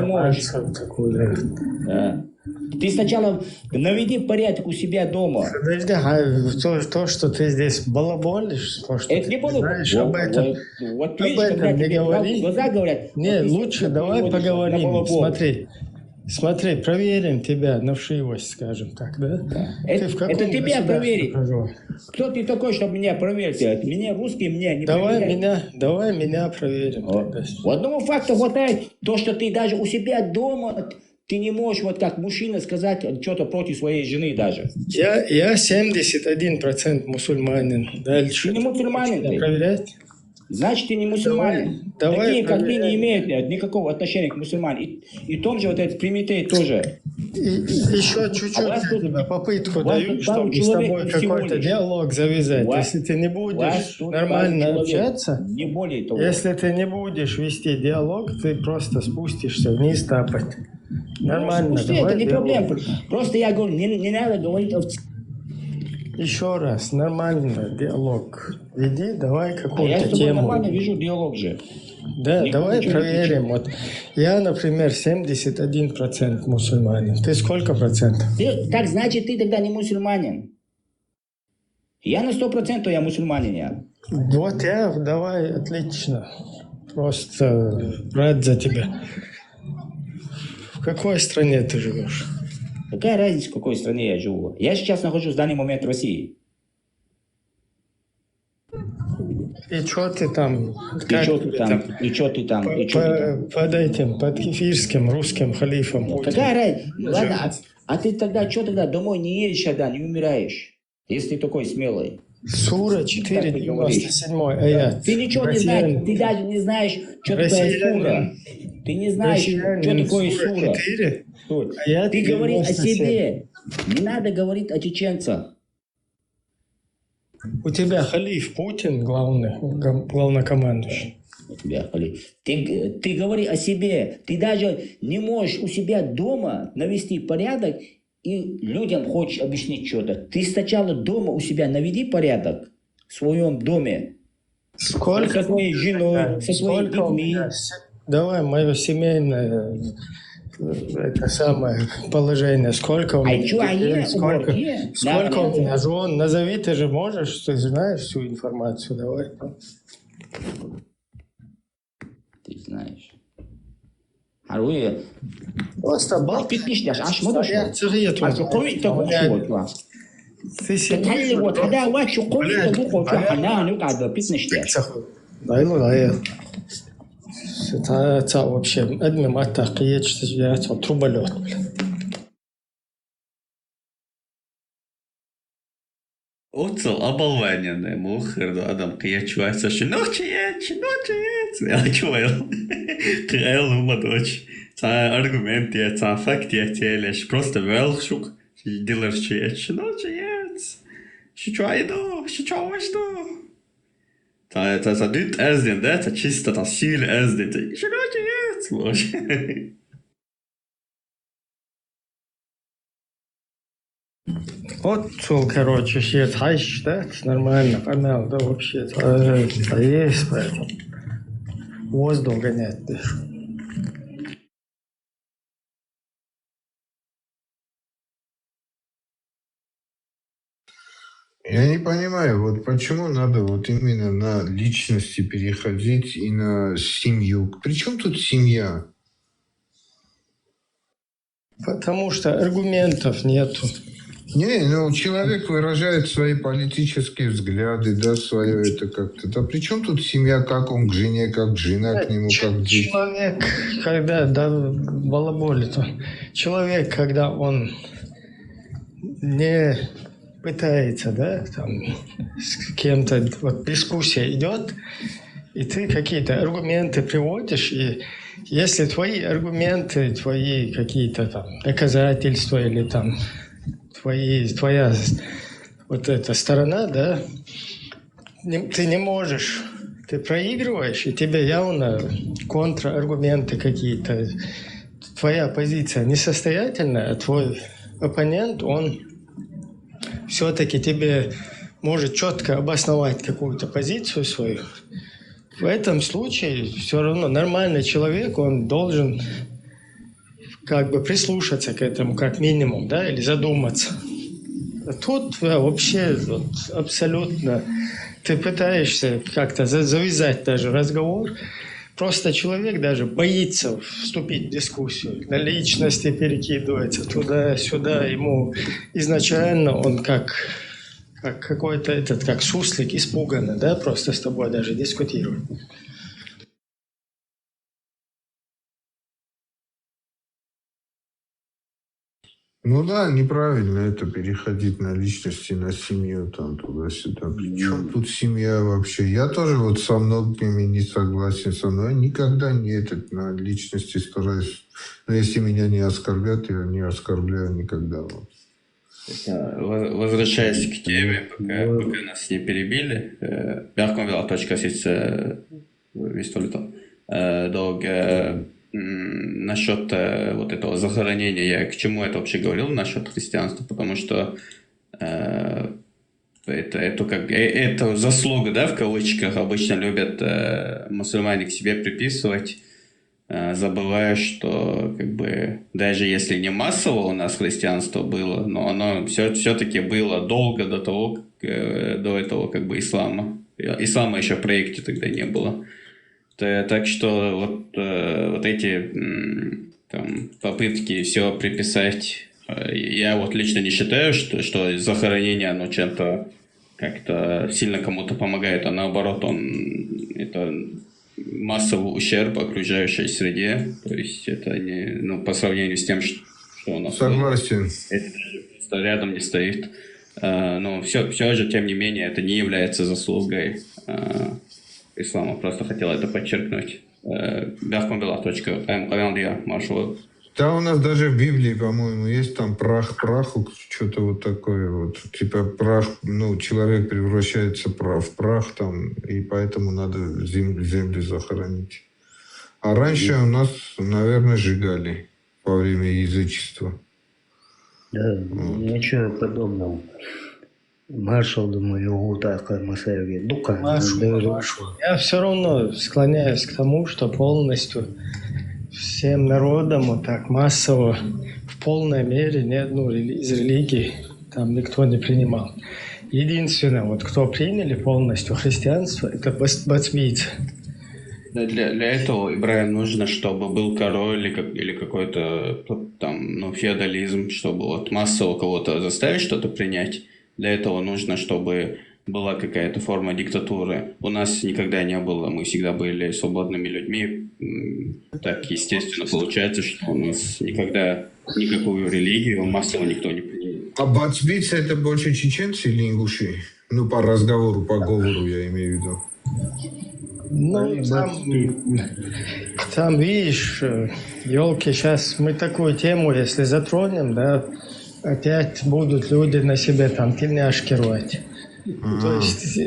[SPEAKER 20] не можешь. Да. Ты сначала наведи порядок у себя дома.
[SPEAKER 1] Подожди, то, что ты здесь балаболишь, то, что
[SPEAKER 20] это не
[SPEAKER 1] знаешь об этом,
[SPEAKER 20] вот видишь, когда
[SPEAKER 1] не
[SPEAKER 20] тебе
[SPEAKER 1] говори.
[SPEAKER 20] Глаза говорят.
[SPEAKER 1] Не, лучше давай поговорим. Смотри, проверим тебя на вшивость, скажем так, да?
[SPEAKER 20] Это тебя проверить. Кто ты такой, чтобы меня проверить? Меня русские меня не проверяют.
[SPEAKER 1] Давай меня проверим.
[SPEAKER 20] В одному факту хватает то, что ты даже у себя дома, ты не можешь вот как мужчина сказать что-то против своей жены даже.
[SPEAKER 1] Я 71% мусульманин. Дальше.
[SPEAKER 20] Ты не мусульманин.
[SPEAKER 1] Проверять?
[SPEAKER 20] Значит, ты не мусульманин. Такие, как ты, не имеют никакого отношения к мусульманам. И в том же вот этот Примитей тоже.
[SPEAKER 1] Еще чуть-чуть попытку даю, чтобы с тобой какой-то диалог завязать. Если ты не будешь нормально общаться,
[SPEAKER 20] не более того.
[SPEAKER 1] Если ты не будешь вести диалог, ты просто спустишься вниз тапать. Нормально.
[SPEAKER 20] Это не проблема. Просто я говорю, не надо говорить о...
[SPEAKER 1] Еще раз, нормально диалог веди, давай какую-то
[SPEAKER 20] я с тобой
[SPEAKER 1] тему.
[SPEAKER 20] Нормально вижу диалог же.
[SPEAKER 1] Да, давай проверим. Вот я, например, 71% мусульманин. Ты сколько процентов?
[SPEAKER 20] Так значит, ты тогда не мусульманин. Я на 100% я мусульманин. Я.
[SPEAKER 1] Вот давай, отлично. Просто рад за тебя. В какой стране ты живешь?
[SPEAKER 20] Какая разница, в какой стране я живу? Я сейчас нахожусь в данный момент в России.
[SPEAKER 1] И что ты там?
[SPEAKER 20] И что ты там?
[SPEAKER 1] Под этим, под кефирским русским халифом.
[SPEAKER 20] Какая разница? Ладно, а ты тогда что тогда домой не едешь тогда, не умираешь? Если ты такой смелый.
[SPEAKER 1] Сура 4:97 аят.
[SPEAKER 20] Ты ничего не знаешь, ты даже не знаешь, что такое сура. Ты не знаешь, что такое сура. Ты говори о себе. Не надо говорить о чеченцах.
[SPEAKER 1] У тебя халиф Путин главнокомандующий.
[SPEAKER 20] У тебя халиф. Ты говори о себе. Ты даже не можешь у себя дома навести порядок и людям хочешь объяснить что-то. Ты сначала дома у себя наведи порядок в своем доме.
[SPEAKER 1] Сколько?
[SPEAKER 20] Со своей женой, со своими детьми.
[SPEAKER 1] Давай мое семейное это самое положение. Сколько у меня сколько у меня жен? Назови, ты же можешь, ты знаешь всю информацию. Давай.
[SPEAKER 20] ты знаешь. Haruye.
[SPEAKER 1] Просто
[SPEAKER 20] Bitmişler, aşma
[SPEAKER 1] Я цигет.
[SPEAKER 20] قوي تقول تتهلل وتداوى قوي تقول حنان يقعد بيتنشتر.
[SPEAKER 1] Это вообще одним атакиет, что я труболет.
[SPEAKER 18] Otsal abalvänjänne muhkerdo adam qiyatchuatsa shnochiyet. Ja kjoel. Qeel humadoch. Ta argumentiet, ta faktiet jeles просто velshuk. Dilerchiet shnochiyet. Shchwaido. Ta dyt ezdin det, ta chista ta sil ezdin. Shnochiyet.
[SPEAKER 1] Вот, короче, все хайш, да, нормально, канал, да, вообще, есть, поэтому воздух гонять дышу.
[SPEAKER 19] Я не понимаю, вот почему надо вот именно на личности переходить и на семью. Причем тут семья?
[SPEAKER 1] Потому что аргументов нету.
[SPEAKER 19] Не, ну человек выражает свои политические взгляды, да, свое это как-то. Да при чем тут семья, как он к жене, как жена к нему, как дети?
[SPEAKER 1] Человек, когда, да, балаболит, человек, когда он не пытается, да, там, с кем-то, вот дискуссия идет, и ты какие-то аргументы приводишь, и если твои аргументы, твои какие-то там доказательства или там твоя вот эта сторона, да, ты не можешь, ты проигрываешь, и тебе явно контраргументы какие-то, твоя позиция несостоятельная, а твой оппонент, он все-таки тебе может четко обосновать какую-то позицию свою. В этом случае все равно нормальный человек, он должен как бы прислушаться к этому как минимум, да, или задуматься. А тут вообще вот, абсолютно ты пытаешься как-то завязать даже разговор, просто человек даже боится вступить в дискуссию, на личности перекидывается туда-сюда, ему изначально он как какой-то этот, как суслик, испуганный, да, просто с тобой даже дискутирует.
[SPEAKER 19] Ну да, неправильно это переходить на личности, на семью, там, туда-сюда. Причем тут семья вообще? Я тоже вот со многими не согласен со мной. Я никогда не на личности стараюсь. Но если меня не оскорбят, я не оскорбляю никогда. Вот.
[SPEAKER 18] Возвращаясь к теме, пока нас не перебили, бяхком вела точка сице вистолито. Насчет вот этого захоронения, я к чему это вообще говорил насчет христианства, потому что это заслуга, да, в кавычках, обычно любят мусульмане к себе приписывать, забывая, что как бы даже если не массово у нас христианство было, но оно все-таки было долго до этого как бы ислама. Ислама еще в проекте тогда не было. Так что вот эти там, попытки все приписать, я вот лично не считаю, что захоронение, оно чем-то как-то сильно кому-то помогает, а наоборот, это массовый ущерб окружающей среде, то есть это не, по сравнению с тем, что у нас
[SPEAKER 19] согласен.
[SPEAKER 18] Было, это просто рядом не стоит. Но все же, тем не менее, это не является заслугой ислама. Просто хотел это подчеркнуть. Бяхком была точка.
[SPEAKER 19] Да, у нас даже в Библии, по-моему, есть там прах праху, что-то вот такое вот. Типа прах, человек превращается в прах там, и поэтому надо землю захоронить. А раньше у нас, наверное, сжигали во время язычества.
[SPEAKER 21] Да, ничего подобного. Маршал, думаю, такая Масаеве.
[SPEAKER 1] Я все равно склоняюсь к тому, что полностью всем народам вот так массово в полной мере ни одну из религий там никто не принимал. Единственное, вот кто приняли полностью христианство, это бацмийцы.
[SPEAKER 18] Для этого, Ибрагим, нужно, чтобы был король или какой-то там, ну, феодализм, чтобы вот массово кого-то заставить что-то принять. Для этого нужно, чтобы была какая-то форма диктатуры. У нас никогда не было, мы всегда были свободными людьми. Так естественно получается, что у нас никогда никакую религию массово никто не принимал.
[SPEAKER 19] А бацбицы это больше чеченцы или ингуши? Ну, по говору я имею в виду.
[SPEAKER 1] Ну, там видишь, елки, сейчас мы такую тему, если затронем, да, опять будут люди на себе там тельняшки рвать. То есть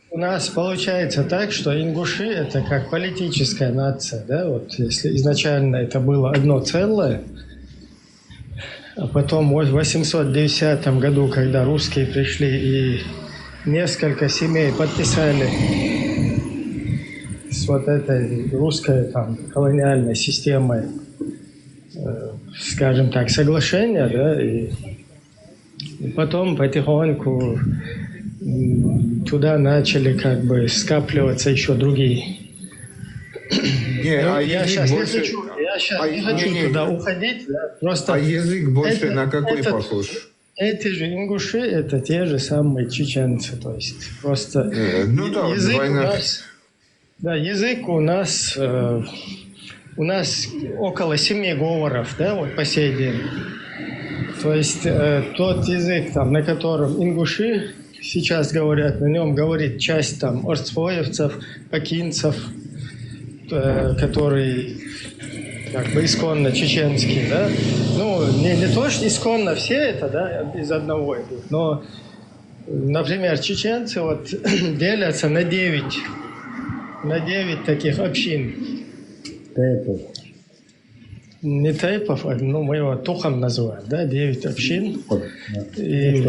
[SPEAKER 1] у нас получается так, что ингуши это как политическая нация, да, вот если изначально это было одно целое, а потом в 810 году, когда русские пришли и несколько семей подписали с вот этой русской там колониальной системой, скажем так, соглашения, да, и потом потихоньку туда начали как бы скапливаться еще другие. Я сейчас не хочу туда уходить, да, просто...
[SPEAKER 19] А язык больше на какой похож?
[SPEAKER 1] Эти же ингуши, это те же самые чеченцы, то есть просто язык у нас... Да, язык у нас около 7 говоров, да, вот по сей день. То есть тот язык, там, на котором ингуши сейчас говорят, на нем говорит часть там орцвоевцев, акинцев, которые как бы исконно чеченские, да. Ну, не то, что исконно все это, да, из одного идут, но, например, чеченцы вот делятся на 9 таких общин.
[SPEAKER 21] Тайпов.
[SPEAKER 1] Не тайпов, ну, мы его тухом называем, да, 9 общин. И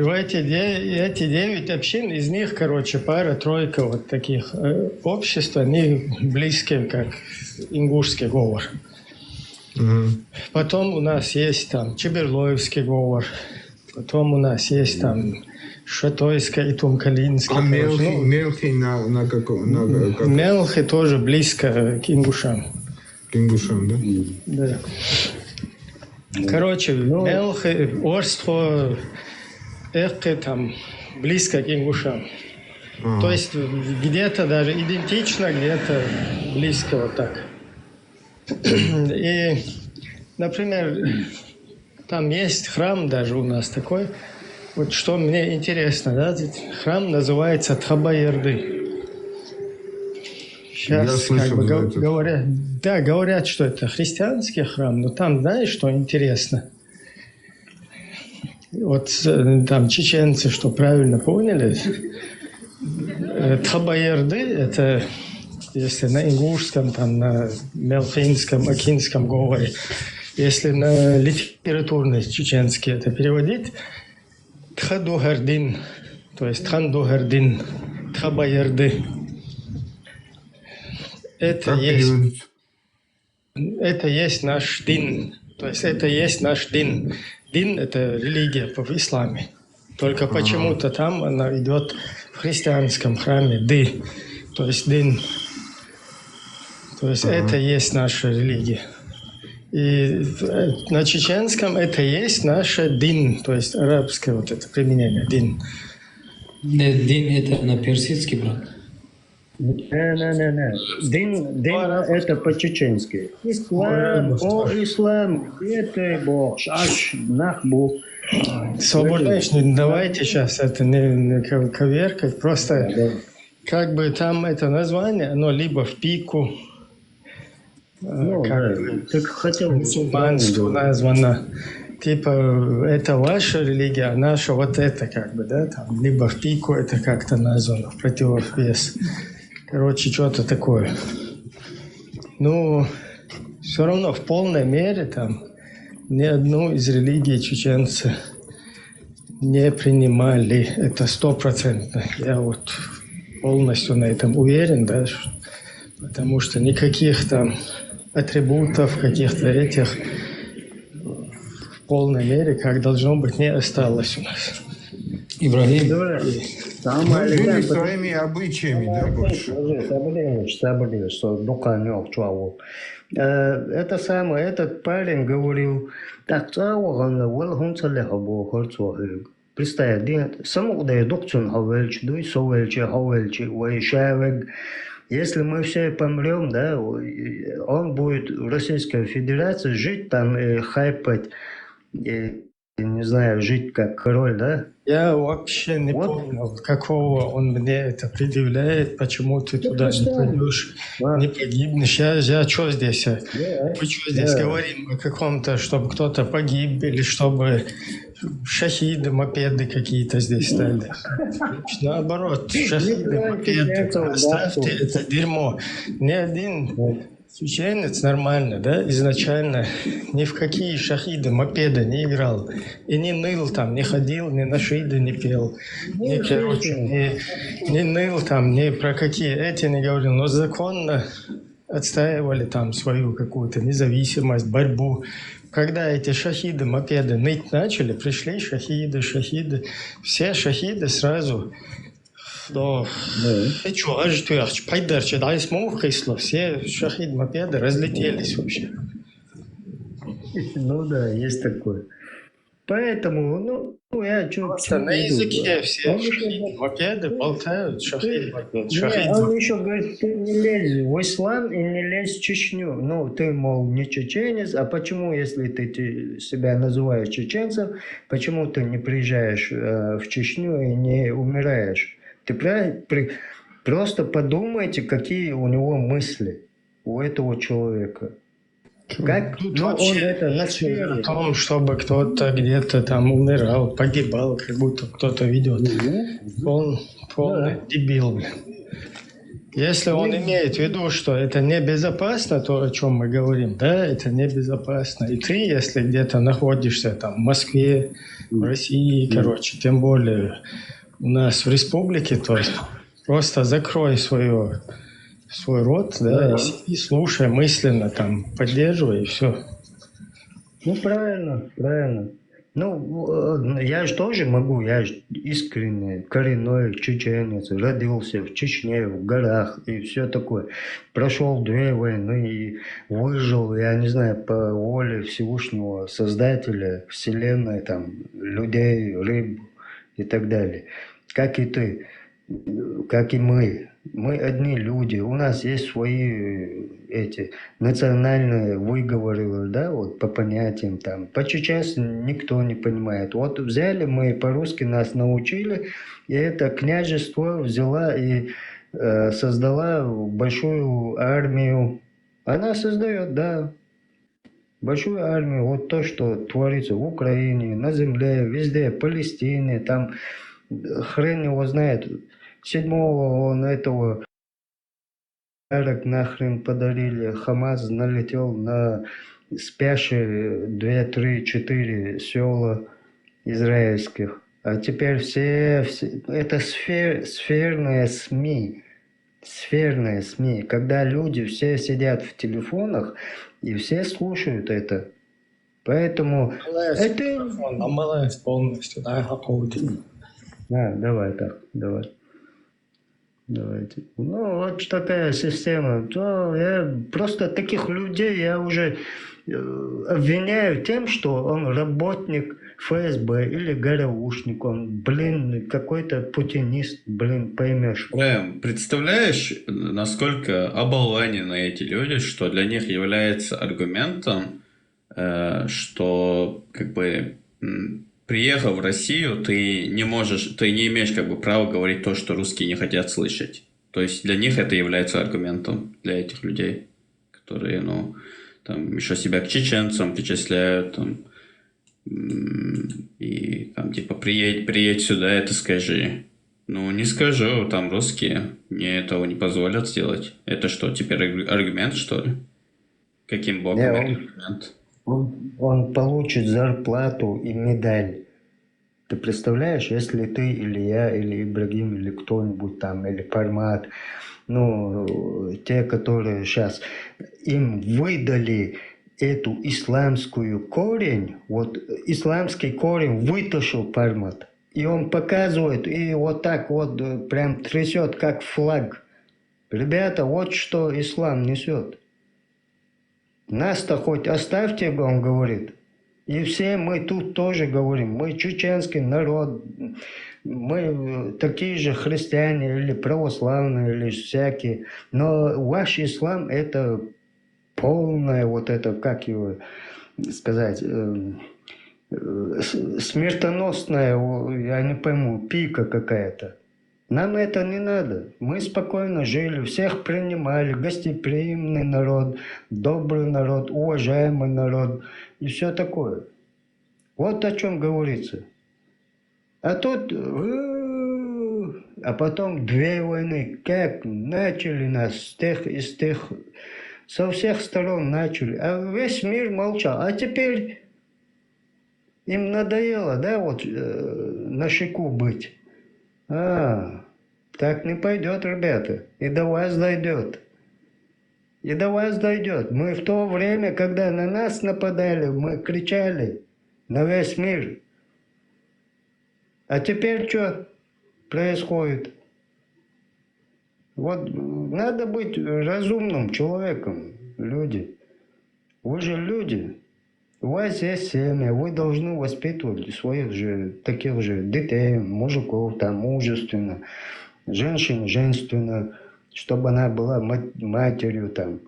[SPEAKER 1] в эти 9 общин, из них, короче, пара-тройка вот таких обществ, они близкие, как ингушский говор. Потом у нас есть там Чеберлоевский говор, потом у нас есть там Шатойская и Тумкалинская.
[SPEAKER 19] А мелкий на каком?
[SPEAKER 1] Мелкий тоже близко к ингушам.
[SPEAKER 19] К ингушам, да?
[SPEAKER 1] Да. Короче, мелкий, орство, эхты там близко к ингушам. То есть где-то даже идентично, где-то близко вот так. И, например, там есть храм даже у нас такой. Вот что мне интересно, да, храм называется Тхабаерды. Сейчас как бы говорят, что это христианский храм, но там, знаешь, что интересно? Вот там чеченцы, что правильно поняли, Тхабаерды, это если на ингушском, там, на мелхинском, акинском говоре, если на литературный чеченский это переводить, Тхадугардин, то есть Тхандугардин, Тхабаерды. Это есть наш дин, то есть это есть наш дин. Дин – это религия в исламе. Только почему-то там она идет в христианском храме ды, то есть дин. То есть это есть наша религия. И на чеченском это есть наша дин, то есть арабское вот это применение дин.
[SPEAKER 16] Дин это на персидский, брат?
[SPEAKER 21] Не. Дин это по-чеченски. Ислам, это Бог, Шаш, Нахбу.
[SPEAKER 1] Свободно, давайте сейчас это не коверкать, просто как бы там это название, оно либо в пику, мусульманство названо, типа это ваша религия, а наша вот это как бы, да, там, либо в пику это как-то названо, в противовес. Короче, что-то такое. Ну, все равно в полной мере там ни одну из религий чеченцы не принимали. Это 100%. Я вот полностью на этом уверен, да, потому что никаких там атрибутов, каких-то этих в полной мере, как должно быть, не осталось у нас.
[SPEAKER 16] Ибрагим,
[SPEAKER 21] Самое
[SPEAKER 19] Мы жили
[SPEAKER 21] легкое,
[SPEAKER 19] своими обычаями, да, больше.
[SPEAKER 21] Это самое, этот парень говорил, так представь, саму докцун хавельч, совельчи, если мы все помрем, да, он будет в Российской Федерации жить там и хайпать, и, не знаю, жить как король, да?
[SPEAKER 1] Я вообще не понял, какого он мне это предъявляет, почему ты туда не пойдешь, не погибнешь. Я что здесь? Мы что здесь говорим о каком-то, чтобы кто-то погиб, или чтобы шахиды, мопеды какие-то здесь стали? Наоборот, шахиды, мопеды, оставьте это дерьмо. Ни один чеченец нормально, да, изначально ни в какие шахиды, мопеды не играл. И не ныл там, не ходил, ни на шиды не пел, ни, короче, не ныл там, ни про какие эти не говорил, но законно отстаивали там свою какую-то независимость, борьбу. Когда эти шахиды, мопеды ныть начали, пришли шахиды, все шахиды сразу. Да. Что, аж ты, пайдарчи, да, смог кисло, все шахид, мопеды разлетелись вообще.
[SPEAKER 21] Ну да, есть такое. Поэтому, я
[SPEAKER 1] просто на языке все шахид, мопеды болтают, шахид, мопед, шахид.
[SPEAKER 21] Он еще говорит, ты не лезь в ислам и не лезь в Чечню. Ну, ты, мол, не чеченец, а почему, если ты себя называешь чеченцем, почему ты не приезжаешь в Чечню и не умираешь? Ты просто подумайте, какие у него мысли, у этого человека. Как он это
[SPEAKER 1] в том, чтобы кто-то где-то там умирал, погибал, как будто кто-то ведет. Он полный дебил. Если он имеет в виду, что это небезопасно, то, о чем мы говорим, да, это небезопасно. И ты, если где-то находишься там в Москве, в России, короче, тем более у нас в республике, то просто закрой свой рот, да, и слушай мысленно, там, поддерживай, и все.
[SPEAKER 21] Ну, правильно. Ну, я же тоже могу, я же искренне коренной чеченец, родился в Чечне, в горах и все такое. Прошел 2 войны и выжил, я не знаю, по воле Всевышнего Создателя, Вселенной, там, людей, рыб и так далее. Как и ты, как и мы. Мы одни люди, у нас есть свои эти национальные выговоры, да, вот по понятиям там. По-чеченски никто не понимает. Вот взяли мы, по-русски нас научили, и это княжество взяла и создала большую армию. Она создает, да, большую армию. Вот то, что творится в Украине, на земле, везде, в Палестине, там хрен его знает. 7-го он этого нахрен подарили. Хамас налетел на спящие 2, 3, 4 села израильских. А теперь все это сферные СМИ. Сферные СМИ. Когда люди все сидят в телефонах и все слушают это. Поэтому это...
[SPEAKER 1] Малайс полностью, да,
[SPEAKER 21] давай так, давай. Давайте. Ну, вот такая система. То я просто таких людей я уже обвиняю тем, что он работник ФСБ или ГРУшник. Он, какой-то путинист, поймешь.
[SPEAKER 18] Представляешь, насколько оболванены эти люди, что для них является аргументом, что как бы... Приехав в Россию, ты не имеешь как бы права говорить то, что русские не хотят слышать. То есть для них это является аргументом, для этих людей, которые, там, еще себя к чеченцам причисляют, там, и там, типа, приедь сюда, это скажи. Ну, не скажу, там русские мне этого не позволят сделать. Это что, теперь аргумент, что ли? Каким боком аргумент?
[SPEAKER 21] Он получит зарплату и медаль. Ты представляешь, если ты или я, или Ибрагим, или кто-нибудь там, или Пармат, те, которые сейчас, им выдали эту исламскую корень, вот исламский корень вытащил Пармат И он показывает, и вот так вот прям трясет, как флаг. Ребята, вот что ислам несет. Нас-то хоть оставьте, он говорит. И все мы тут тоже говорим. Мы чеченский народ. Мы такие же христиане или православные, или всякие. Но ваш ислам это полное вот это, как его сказать, смертоносная, я не пойму, пика какая-то. Нам это не надо. Мы спокойно жили, всех принимали, гостеприимный народ, добрый народ, уважаемый народ и все такое. Вот о чем говорится. А тут... А потом 2 войны. Как начали нас из тех... Со всех сторон начали. А весь мир молчал. А теперь им надоело, да, вот на шику быть. Так не пойдет, ребята. И до вас дойдет. И до вас дойдет. Мы в то время, когда на нас нападали, мы кричали на весь мир. А теперь что происходит? Вот надо быть разумным человеком, люди. Вы же люди. У вас есть семья, вы должны воспитывать своих же, таких же детей, мужиков, там, мужественно, женщин женственно, чтобы она была матерью, там,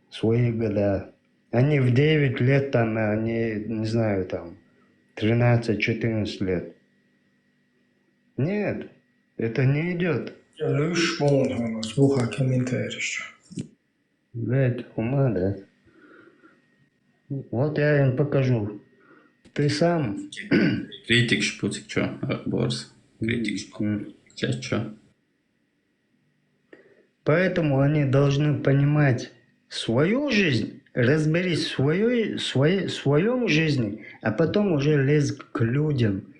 [SPEAKER 21] в свои года. Они в 9 лет, там, они, не знаю, там, 13-14 лет. Нет, это не идет.
[SPEAKER 1] Слуха комментариев.
[SPEAKER 21] Блядь, ума, да. Вот я им покажу. Ты сам...
[SPEAKER 18] Критик шпутик, чё? Борс. Критик шпутик. Чё?
[SPEAKER 21] Поэтому они должны понимать свою жизнь, разберись в своем жизни, а потом уже лезь к людям.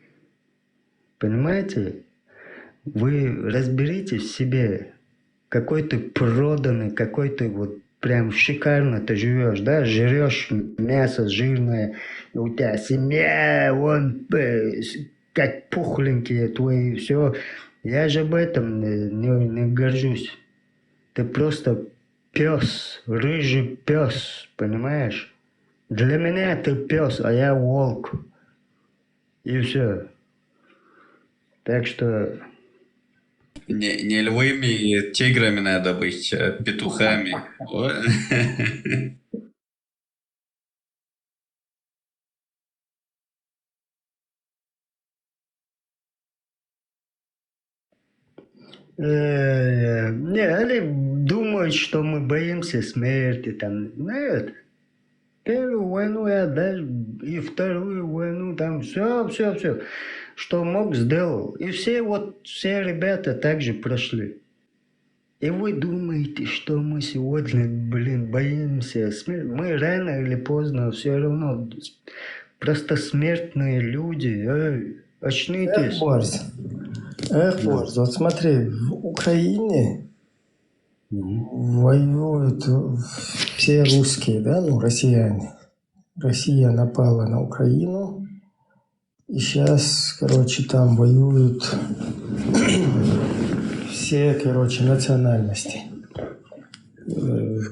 [SPEAKER 21] Понимаете? Вы разберитесь в себе, какой ты проданный, какой ты вот прям шикарно ты живешь, да, жрешь мясо жирное, у тебя семья, вон, как пухленькие твои, все. Я же об этом не горжусь. Ты просто пес, рыжий пес, понимаешь? Для меня ты пес, а я волк. И все. Так что...
[SPEAKER 18] Не львами и тиграми надо быть, а петухами.
[SPEAKER 21] Не, они думают, что мы боимся смерти. Там. Нет. Первую войну я дал, и вторую войну, там все. Что мог, сделал. И все ребята также прошли. И вы думаете, что мы сегодня, боимся смерти? Мы рано или поздно все равно просто смертные люди. Очнитесь.
[SPEAKER 1] Борс, вот смотри, в Украине воюют все русские, да, ну, россияне. Россия напала на Украину, и сейчас, короче, там воюют все, короче, национальности,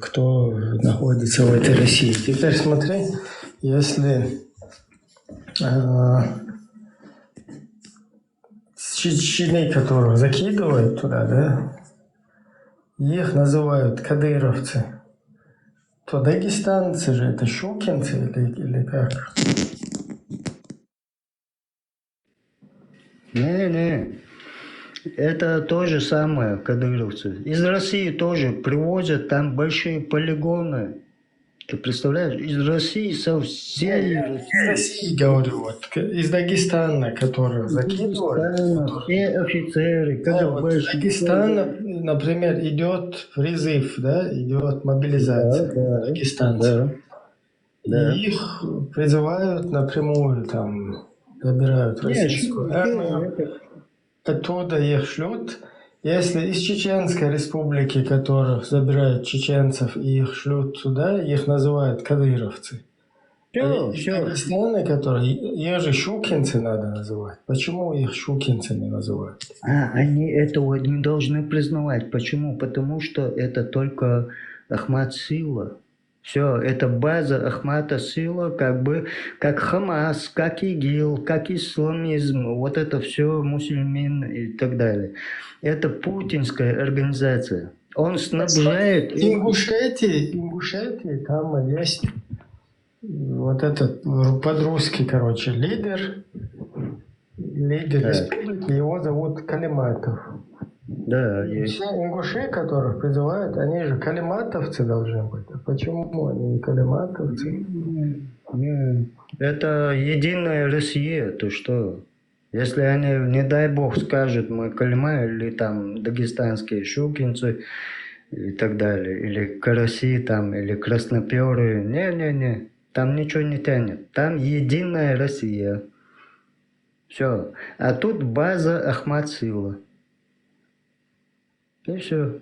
[SPEAKER 1] кто находится в этой России. Теперь смотри, если с Чечни, которых закидывают туда, да, их называют кадыровцы, то дагестанцы же это щукинцы или как?
[SPEAKER 21] Не. Это то же самое, кадыровцы. Из России тоже привозят там большие полигоны. Ты представляешь? Из России со всей
[SPEAKER 1] России, говорю, вот, из Дагестана, которых закидывают.
[SPEAKER 21] Все офицеры,
[SPEAKER 1] из Дагестана, например, идет призыв, да, идет мобилизация дагестанцев.
[SPEAKER 21] Да.
[SPEAKER 1] И их призывают напрямую, там, забирают российскую армию. Оттуда их шлют. Если из Чеченской республики, которых забирают чеченцев и их шлют сюда, их называют кадыровцы.
[SPEAKER 21] Все,
[SPEAKER 1] Из
[SPEAKER 21] все.
[SPEAKER 1] Дагестана, которые, их же щукинцы надо называть. Почему их щукинцами называют?
[SPEAKER 21] Они этого не должны признавать. Почему? Потому что это только Ахмад Сила. Все, это база Ахмата Сила, как бы, как Хамас, как ИГИЛ, как исламизм, вот это все мусульман и так далее. Это путинская организация. Он снабжает...
[SPEAKER 1] Ингушетии, там есть вот этот под-русский, короче, лидер республики, его зовут Калиматов.
[SPEAKER 21] Да,
[SPEAKER 1] И
[SPEAKER 21] есть.
[SPEAKER 1] все ингуши, которых призывают, они же калиматовцы должны быть. А почему они не калиматовцы?
[SPEAKER 21] Это единая Россия, то что? Если они, не дай бог, скажут, мы калима или там дагестанские щукинцы и так далее, или караси там, или красноперы, не-не-не, там ничего не тянет. Там единая Россия. Все. А тут база Ахмад Сила. И все.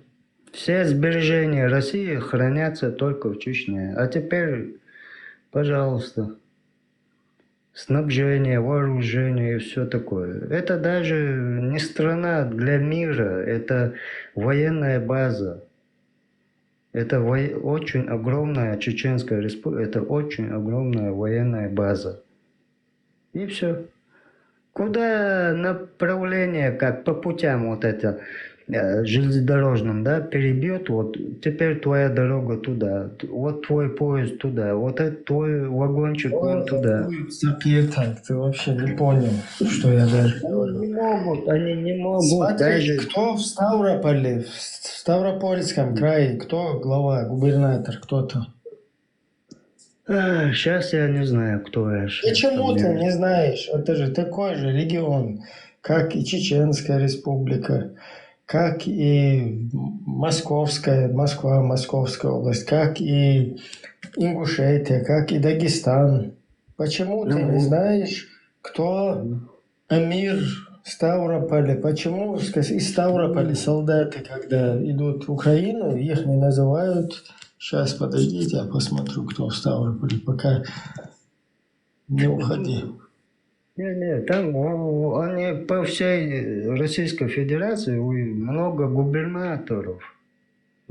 [SPEAKER 21] Все сбережения России хранятся только в Чечне. А теперь, пожалуйста, снабжение, вооружение и все такое. Это даже не страна для мира, это военная база. Это очень огромная Чеченская республика, это очень огромная военная база. И все. Куда направление, как по путям вот это, железнодорожным, да, перебьет, вот теперь твоя дорога туда, вот твой поезд туда, вот этот твой вагончик вон туда.
[SPEAKER 1] Так, ты вообще не понял, что я даже говорю.
[SPEAKER 21] Они не могут.
[SPEAKER 1] Смотри,
[SPEAKER 21] Даже...
[SPEAKER 1] кто в Ставрополе, в Ставропольском крае, кто глава, губернатор, кто-то?
[SPEAKER 21] Сейчас я не знаю, кто я.
[SPEAKER 1] Почему ты не знаешь? Это же такой же регион, как и Чеченская республика, как и Московская, Москва, Московская область, как и Ингушетия, как и Дагестан. Почему ты не знаешь, кто амир Ставрополя? Почему из Ставрополя солдаты, когда идут в Украину, их не называют... Сейчас, подождите, я посмотрю, кто в Ставрополе, пока не уходи.
[SPEAKER 21] Не, там они по всей Российской Федерации много губернаторов,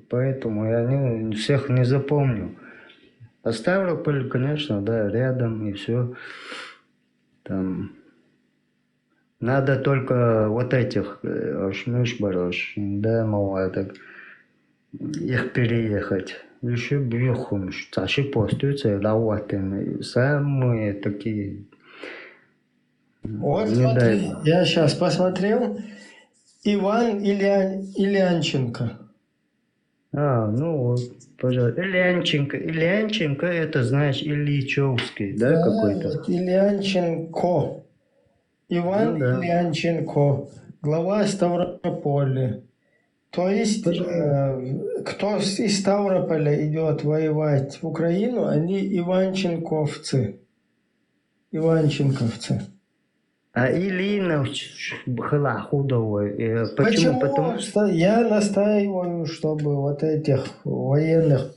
[SPEAKER 21] поэтому я всех не запомню. А Ставрополь, конечно, да, рядом и все. Там надо только вот этих Ашмеш-Бараш, да, мало так, их переехать. Еще бьехом, что постуются, лаватами, самые такие.
[SPEAKER 1] Вот смотри, я сейчас посмотрел, Иван Ильянченко.
[SPEAKER 21] Ну вот, пожалуйста. Ильянченко это, значит, Ильичевский, да, какой-то?
[SPEAKER 1] Вот Ильянченко. Иван Ильянченко, глава Ставрополя. То есть, кто из Ставрополя идет воевать в Украину, они иванченковцы.
[SPEAKER 21] А Ильина была худого.
[SPEAKER 1] Почему? Потому что я настаиваю, чтобы вот этих военных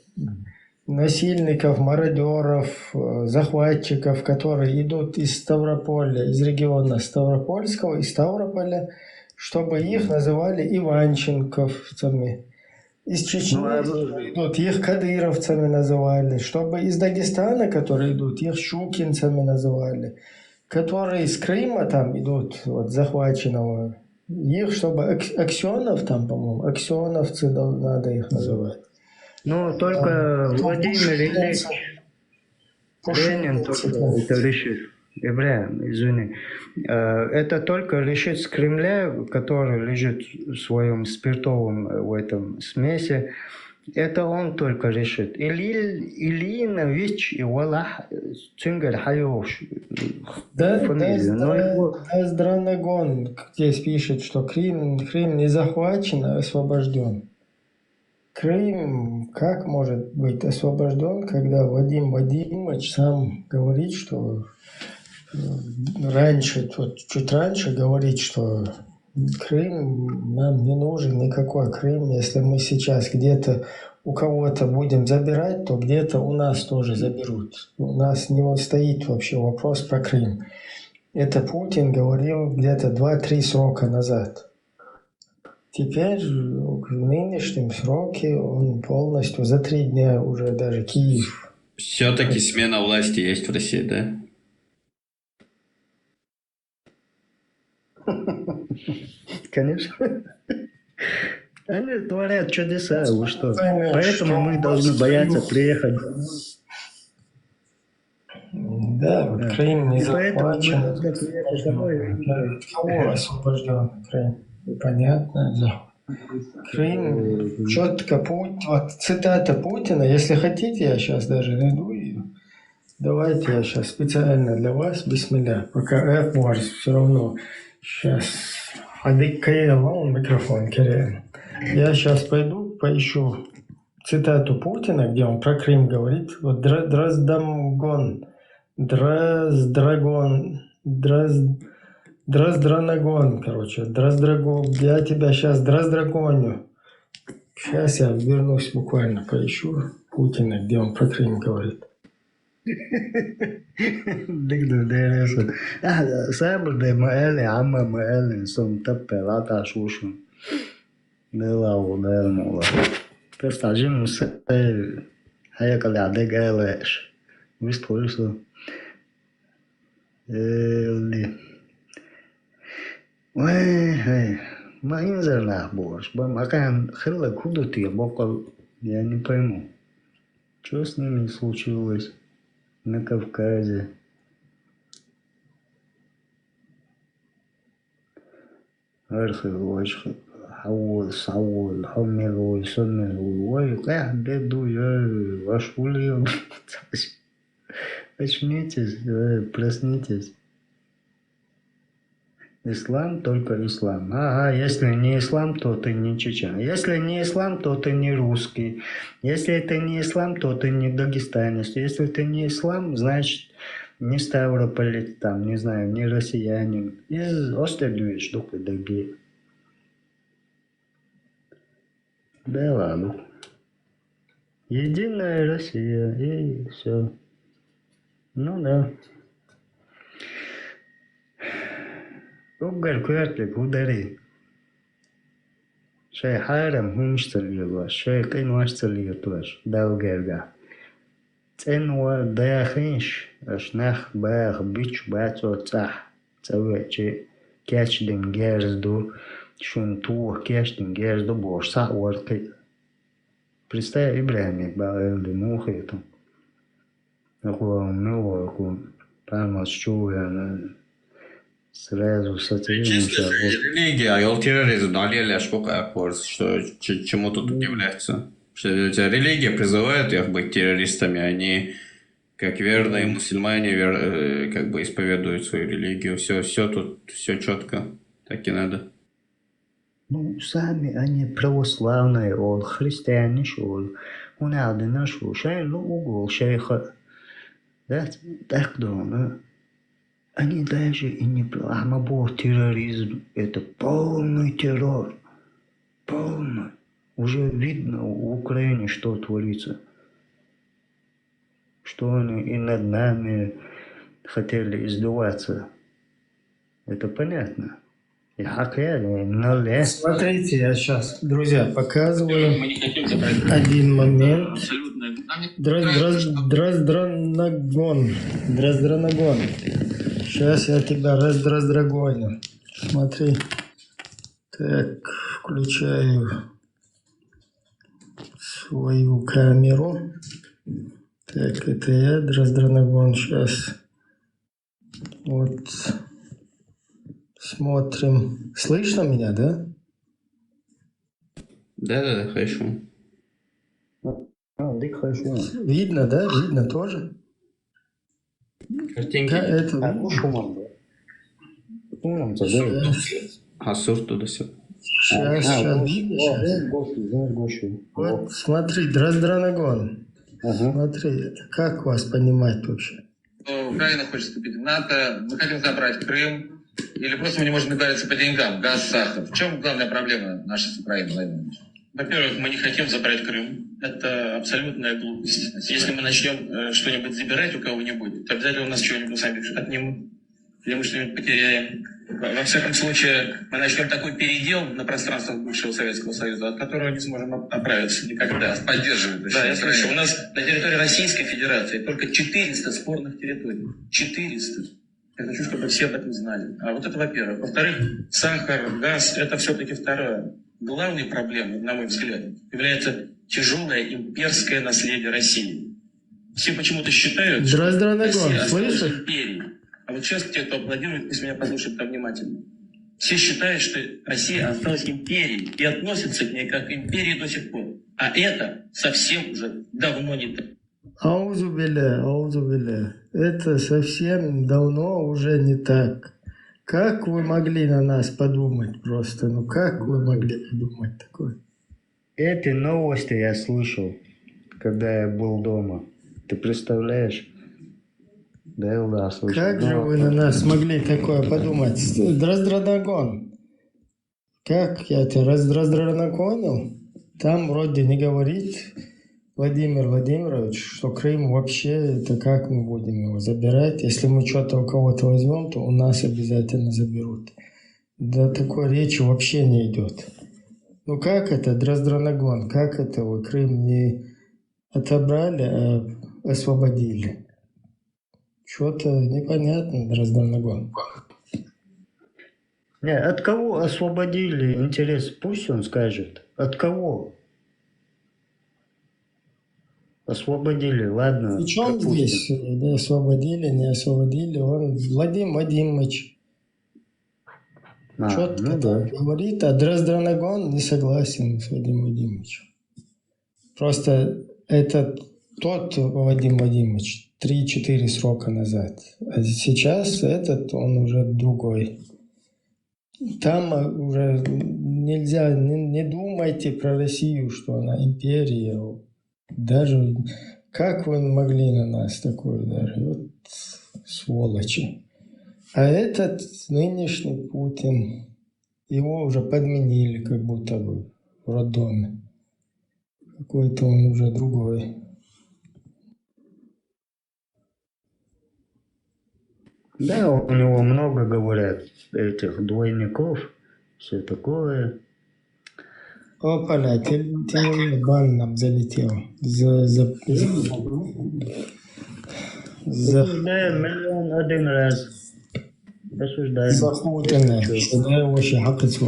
[SPEAKER 1] насильников, мародеров, захватчиков, которые идут из Ставрополя, из региона Ставропольского, из Ставрополя, чтобы их называли иванченковцами. Из Чечни идут, их кадыровцами называли. Чтобы из Дагестана, которые идут, их щукинцами называли. Которые из Крыма там идут, вот захваченного, их, чтобы Аксенов там, по-моему, аксеновцы надо их называть.
[SPEAKER 21] Ну, только Владимир Ильич Ленин только это решит. Ибраим, извини. Это только решит с Кремля, который лежит в своем спиртовом в этом смеси. Это он только решит. Ильинович и Валах Цюнгер Хайош.
[SPEAKER 1] Да, Здравнагон здесь пишет, что Крым не захвачен, а освобожден. Крым как может быть освобожден, когда Вадим Вадимович сам говорит, что раньше, вот чуть раньше говорит, что Крым нам не нужен никакой Крым, если мы сейчас где-то у кого-то будем забирать, то где-то у нас тоже заберут. У нас не стоит вообще вопрос про Крым. Это Путин говорил где-то 2-3 срока назад. Теперь в нынешнем сроке он полностью за 3 дня уже даже Киев.
[SPEAKER 18] Все-таки смена власти есть в России, да?
[SPEAKER 21] Конечно. Они творят чудеса, вы что? Поэтому мы должны бояться приехать.
[SPEAKER 1] Да, вот Крым не захвачен. Кого освобожден Крым? Понятно, да. Крым, четко, вот цитата Путина, если хотите, я сейчас даже найду ее. Давайте я сейчас специально для вас, бисмилля, пока все равно. Сейчас. Микрофон, Кирилл. Я сейчас пойду, поищу цитату Путина, где он про Крым говорит. Вот Драздрамгон, Драздранагон, короче, Драздрагон, я тебя сейчас Драздрагоню. Сейчас я вернусь буквально, поищу Путина, где он про Крым говорит.
[SPEAKER 21] Sabır maeli ama maeli son tapelata şuşun. Dela o dela. Personagem se haya kalada galeş. Visto isso? Ele. Ой, мои зерна больше. Макан хрела куда ты, бокал, я не пойму. Что с ними случилось на Кавказе? Архивочка, Саул, Хамилой, Сонмилой, ой, как беду я вашу леву. Очнитесь, проснитесь. Ислам только ислам. Ага, если не ислам, то ты не чечен. Если не ислам, то ты не русский. Если это не ислам, то ты не дагестанец. Если это не ислам, значит не ставрополит, там, не знаю, не россиянин. Из остальных штук другие. Да ладно. Единая Россия, и все. Ну да. Угар квартик удари. Шай хайрам хумшталиева, шай кайнуашталиетваш, далгерга. Ценуа даяхинш, ашнах баях бич бацо цах. Цавечи кячдин герзду, шунтух кячдин герзду борса уарки. Представь, Ибрahimик баэлди мухиту. Ахуам милуаку, памасчуя, сразу сатиризм.
[SPEAKER 18] Религия, а терроризм, алиэляш что чему тут удивляться? Что религия призывает их быть террористами, они, как верные мусульмане, как бы исповедуют свою религию. Все тут, все четко, так и надо.
[SPEAKER 21] Ну, сами они православные, он христиане, что он один нашу, шай, ну, угол, шейха. Да, так думаю. Они даже и не... Ахмабо, терроризм, это полный террор. Полный. Уже видно в Украине, что творится. Что они и над нами хотели издеваться. Это понятно.
[SPEAKER 1] Смотрите, я сейчас, друзья, показываю один момент. Драздранагон. Сейчас я тебя раздраздрагоню. Смотри. Так, включаю свою камеру. Так, это я, Драздранагон. Сейчас. Вот. Смотрим. Слышно меня, да?
[SPEAKER 18] Да, хорошо.
[SPEAKER 21] Хорошо.
[SPEAKER 1] Видно, да? Видно тоже?
[SPEAKER 18] Картинки.
[SPEAKER 1] Это...
[SPEAKER 18] Асур туда все.
[SPEAKER 1] Сейчас. Вот, смотри, Драздранагон. Смотри, это как вас понимать вообще?
[SPEAKER 5] Украина хочет вступить в НАТО, мы хотим забрать Крым, или просто мы не можем договориться по деньгам, газ, сахар. В чем главная проблема нашей с Украиной, Владимир Владимирович? Во-первых, мы не хотим забрать Крым. Это абсолютная глупость. Если мы начнем что-нибудь забирать у кого-нибудь, то обязательно у нас что-нибудь сами отнимут. Или мы что-нибудь потеряем. Во всяком случае, мы начнем такой передел на пространствах бывшего Советского Союза, от которого не сможем оправиться никогда.
[SPEAKER 20] Поддерживает.
[SPEAKER 5] Да, я слышу. У нас на территории Российской Федерации только 400 спорных территорий. 400. Я хочу, чтобы все об этом знали. А вот это во-первых. Во-вторых, сахар, газ – это все-таки второе. Главной проблемой, на мой взгляд, является тяжелое имперское наследие России. Все почему-то считают, что Россия осталась империей. А вот сейчас те, кто аплодирует, пусть меня послушают там внимательно. Все считают, что Россия осталась империей и относятся к ней как к империи до сих пор. А это совсем уже давно не так.
[SPEAKER 1] Аузубилля. Это совсем давно уже не так. Как вы могли на нас подумать просто? Ну как вы могли подумать такое?
[SPEAKER 21] Эти новости я слышал, когда я был дома. Ты представляешь? Да, слышал.
[SPEAKER 1] Как же вы на нас могли такое подумать? Раздранагон. Как я тебя раздранагонил? Там вроде не говорит Владимир Владимирович, что Крым вообще, это как мы будем его забирать? Если мы что-то у кого-то возьмем, то у нас обязательно заберут. Да такой речи вообще не идет. Ну как это, Драздранагон, как это вы Крым не отобрали, а освободили? Что-то непонятно, Драздранагон.
[SPEAKER 21] Не, от кого освободили, интерес, пусть он скажет. От кого? Освободили, ладно.
[SPEAKER 1] Причем здесь не освободили, не освободили, он Владимир Владимирович четко говорит, а Драздранагон не согласен с Владимиром Владимировичем. Просто это тот Владимир Владимирович 3-4 срока назад, а сейчас этот он уже другой. Там уже нельзя, не думайте про Россию, что она империя. Даже как вы могли на нас такое даже? Вот сволочи. А этот нынешний Путин, его уже подменили как будто бы в роддоме. Какой-то он уже другой.
[SPEAKER 21] Да, у него много, говорят, этих двойников, все такое.
[SPEAKER 1] Опа-ля, ты бан нам залетел.
[SPEAKER 21] Осуждаем миллион один раз. Осуждаем.
[SPEAKER 1] Запутанно. Сюда очень хакать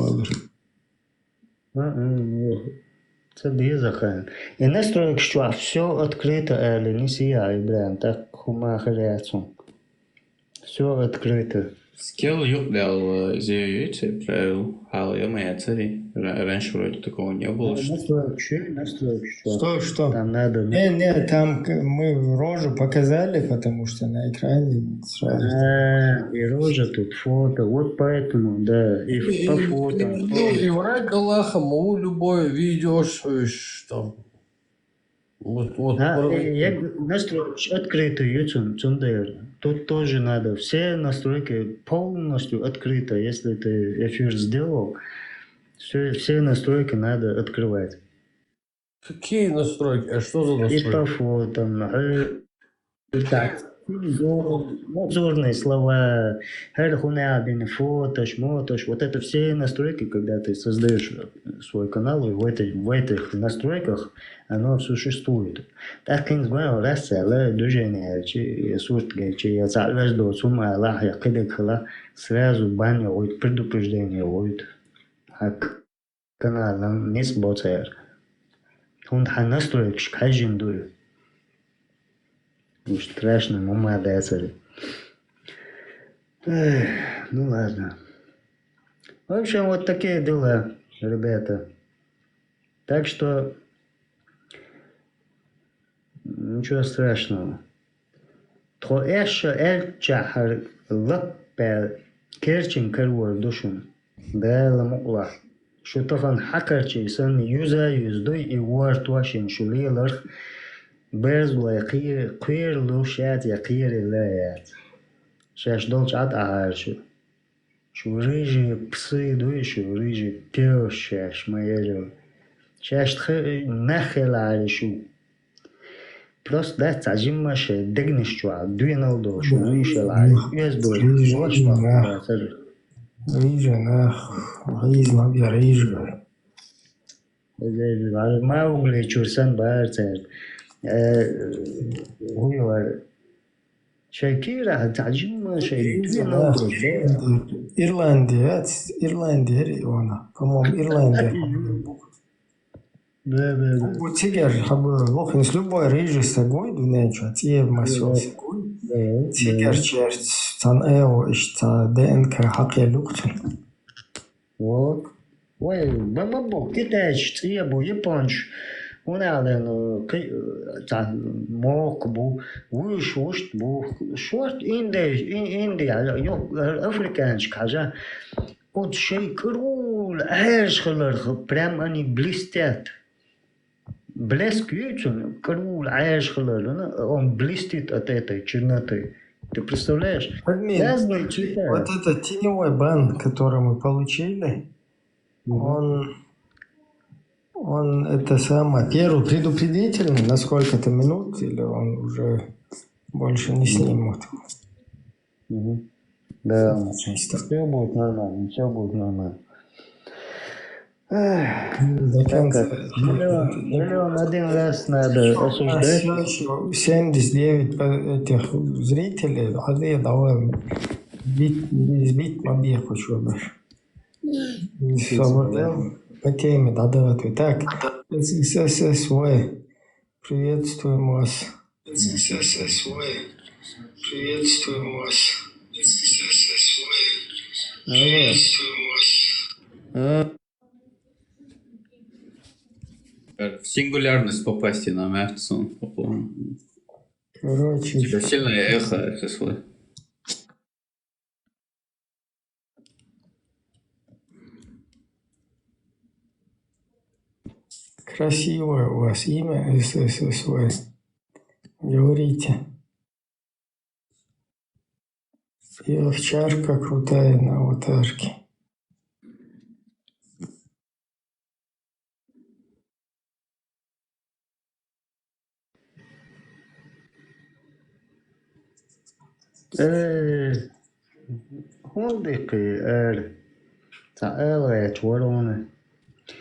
[SPEAKER 21] Це бізахан. І не строїк, що все открыто, или не сияй, блин, так хумахаряцу. Все открыто.
[SPEAKER 18] Скилл юблял YouTube правил, а я моя цари. Раньше вроде такого не было.
[SPEAKER 21] Настроек, что?
[SPEAKER 1] Что?
[SPEAKER 21] Там надо...
[SPEAKER 1] Не, там мы рожу показали, потому что на экране сразу...
[SPEAKER 21] и рожа тут, фото, вот поэтому, да, и по фото.
[SPEAKER 2] И враг Аллаха, мол, любое видео, там...
[SPEAKER 21] Я настрою открытый YouTube, Цундер. Тут тоже надо. Все настройки полностью открыто. Если ты эфир сделал, все настройки надо открывать.
[SPEAKER 2] Какие настройки? А что за настройки?
[SPEAKER 21] И по фотам. Так. Обзорные слова, фотош, вот это все настройки, когда ты создаешь свой канал, и в этих настройках оно существует. Так, не знаю, раз движение, сразу баня, предупреждение, а канал нам не сботает. Он настроек каждый дует. Уж страшно, мама дается. Ну ладно. В общем, вот такие дела, ребята. Так что ничего страшного. Тхоэша эль чахар лаппер керчин карвар душун. Да ламула. Шутафан хакарчи сан юза юздой и варт вашин шулилар. Без queer лушат я лает. Сейчас долж от арчу. Что рыжие псы дующие, рыжие пёс сейчас моя. شاشت نخل على شو просто да цажимаш дегнеш чуа дуинал до шо вишел ай ездо вошла
[SPEAKER 1] Рижа, ризна бия рижа.
[SPEAKER 21] Маугли чурсан баарцер хуйвар Шакира цажимаш дуинал до
[SPEAKER 1] Ирландия, она, по-моему, Ирландия. Тигер, лохин с любой рижи сагой, дунечо, тие масел сагой. Тигер черт, цан эо, ишта ДНК хаке люктен.
[SPEAKER 21] Вот. Ой, бабабо, китайч, требу, японч. Унаден, мокбу, вышушт, бу, шорт, Индия, африканч, кажа. Вот шей крул, эшхлер, прям они блестят. Блеск ютун, крул, эшхлер, он блестит от этой черноты. Ты представляешь? Разные цвета.
[SPEAKER 1] Вот этот теневой бан, который мы получили, он это самое, первый предупредительный, на сколько-то минут, или он уже больше не снимут?
[SPEAKER 21] Да, все будет нормально, все будет нормально. Миллион один раз надо осуждать.
[SPEAKER 1] 79 этих зрителей, а я давай сбить мобиль хочу больше. По теме, да, так, СССВ, приветствуем вас. СССВ, приветствуем вас. СССВ, приветствуем вас.
[SPEAKER 18] В сингулярность попасть на Мертсон.
[SPEAKER 1] Короче.
[SPEAKER 18] У тебя сильное эхо, ССВ.
[SPEAKER 1] Красивое у вас имя СССВ. Говорите. И овчарка крутая на аватарке.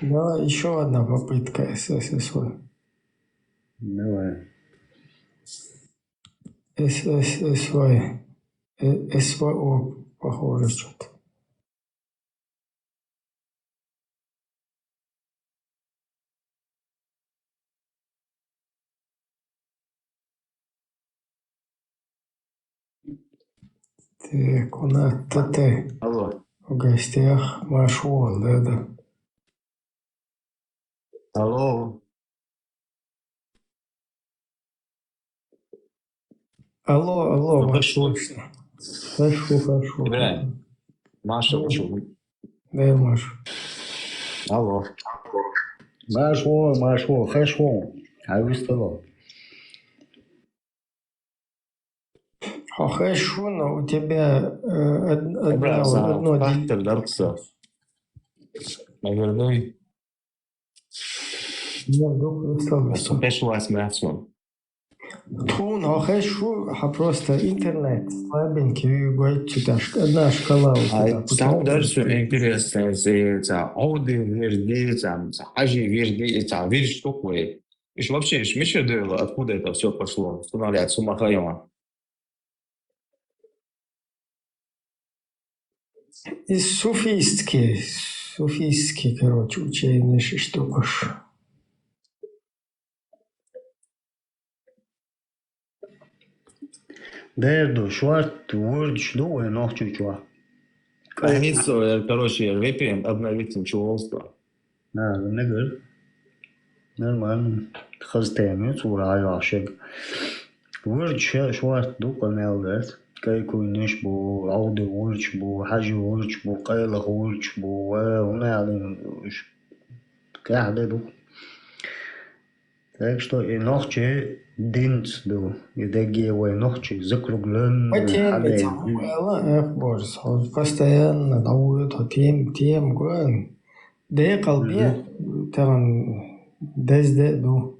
[SPEAKER 1] Да, еще одна попытка СССВ.
[SPEAKER 21] Давай.
[SPEAKER 1] СССВ. СВО, похоже, что-то. Так, у нас ТТ.
[SPEAKER 21] Алло.
[SPEAKER 1] В гостях Машвол, да.
[SPEAKER 21] Алло.
[SPEAKER 1] Алло, вас слышно. Хорошо.
[SPEAKER 21] Ибраим, Маша, почему?
[SPEAKER 1] Да, Маша.
[SPEAKER 21] Алло. Машвол, хорошо. А вы что?
[SPEAKER 1] Хорошо, но у тебя одно
[SPEAKER 21] деление. Наверное.
[SPEAKER 1] Я вдруг осталось.
[SPEAKER 21] Пришлось мясом.
[SPEAKER 1] Ну, хорошо, а просто интернет слабенький, говорит, одна шкала у тебя.
[SPEAKER 21] Самое дальше интересное, это ауди верди, ажи верди, это верди что такое? И вообще, смешно было, откуда это все пошло? Становляется с ума хайма.
[SPEAKER 1] Из суфистки, короче, учение штука. Дерду, шварт, ворд, что я нахчу чува.
[SPEAKER 21] Короче, выпьем, обновить чувство. Да, не говори. Нормально. Хастами, цураю ашек. Ворд, шварт, дука мелдет. Какой ниш бу, ауди ворч бу, хажи ворч бу, кайла ворч бу, унялин. Кахде Так что и ночи динцду, и дегевой ночи закруглен. Постоянно дауют, тем, гон. Да я колбе, там
[SPEAKER 1] دزددو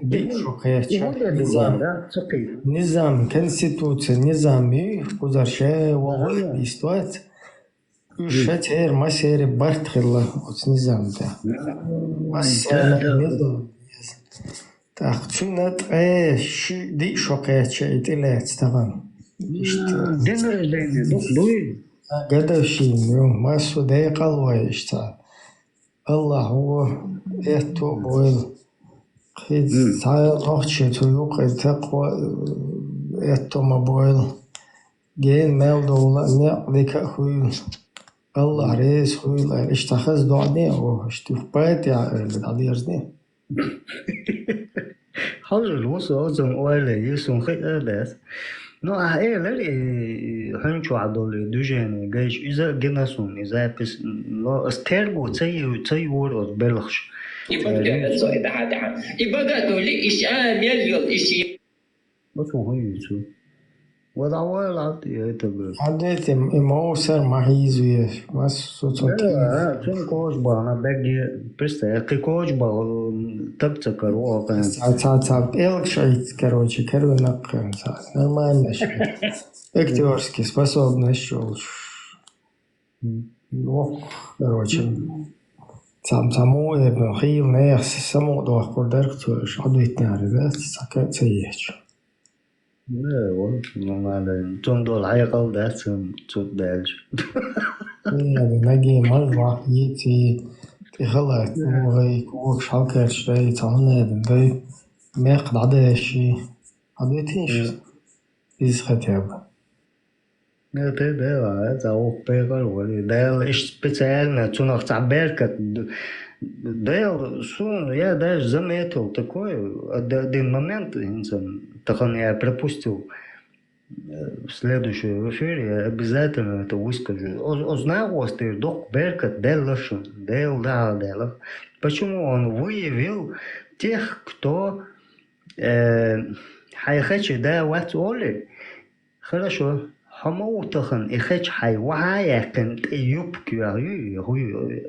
[SPEAKER 1] دي شوكيتشا نظام конституция نظامي قدرشة وغل استوات شتير مسير بارتخلا نظام ده نظام تاخشنات دي شوكيتشا إتلات تمام
[SPEAKER 21] دين رجلين دوي
[SPEAKER 1] قدوشين يوم ما سوداء قلوة اشتا الله هو اتو بويل خيد تعال نوخشي تويوق تقوى اتو مبويل جين مال دولا نقضيك خويل الله ريس خويل اشتخص دعني او اشتوف بايت يا العديرني
[SPEAKER 21] حاضر وصل أزم ولا يسون خير أداس No, ele hanču adoli duženi gaiš iza ginasun iza pis no stergo цей ورد بلخش
[SPEAKER 3] يبقى لي إشعال يليل إشي
[SPEAKER 21] بس هو يسو وضع ولا يتبع
[SPEAKER 1] عديت موسر محيزوية بس صوتك
[SPEAKER 21] تون كوش بانا باقي بس يقي كوش با تبتكر واقعا
[SPEAKER 1] تعب إلك شيء короче كرونك нормально актерский способность короче самому خيل ناس саму до قدرت عديت ناري بس سكت سيئش
[SPEAKER 21] لا والله تون دول عيقل داسم صوت دالج
[SPEAKER 1] يعني نجي مرة يتي تخلق وغي كوك شالكر شوي تعملنا بنبي ماقد عداشي عدوتيش بيز ختاب
[SPEAKER 21] Ja, det er oppe og det er ikke специально, что на تعبيرك ده сон, я даже заметил такой, один момент, так он я пропустил в следующем эфире, я обязательно это выскажу. Узнал, что док Беркат делал, почему он выявил тех, кто хайхачи да вот оли, хорошо. حموتخن إخش حي وعايا كنت يبكي هو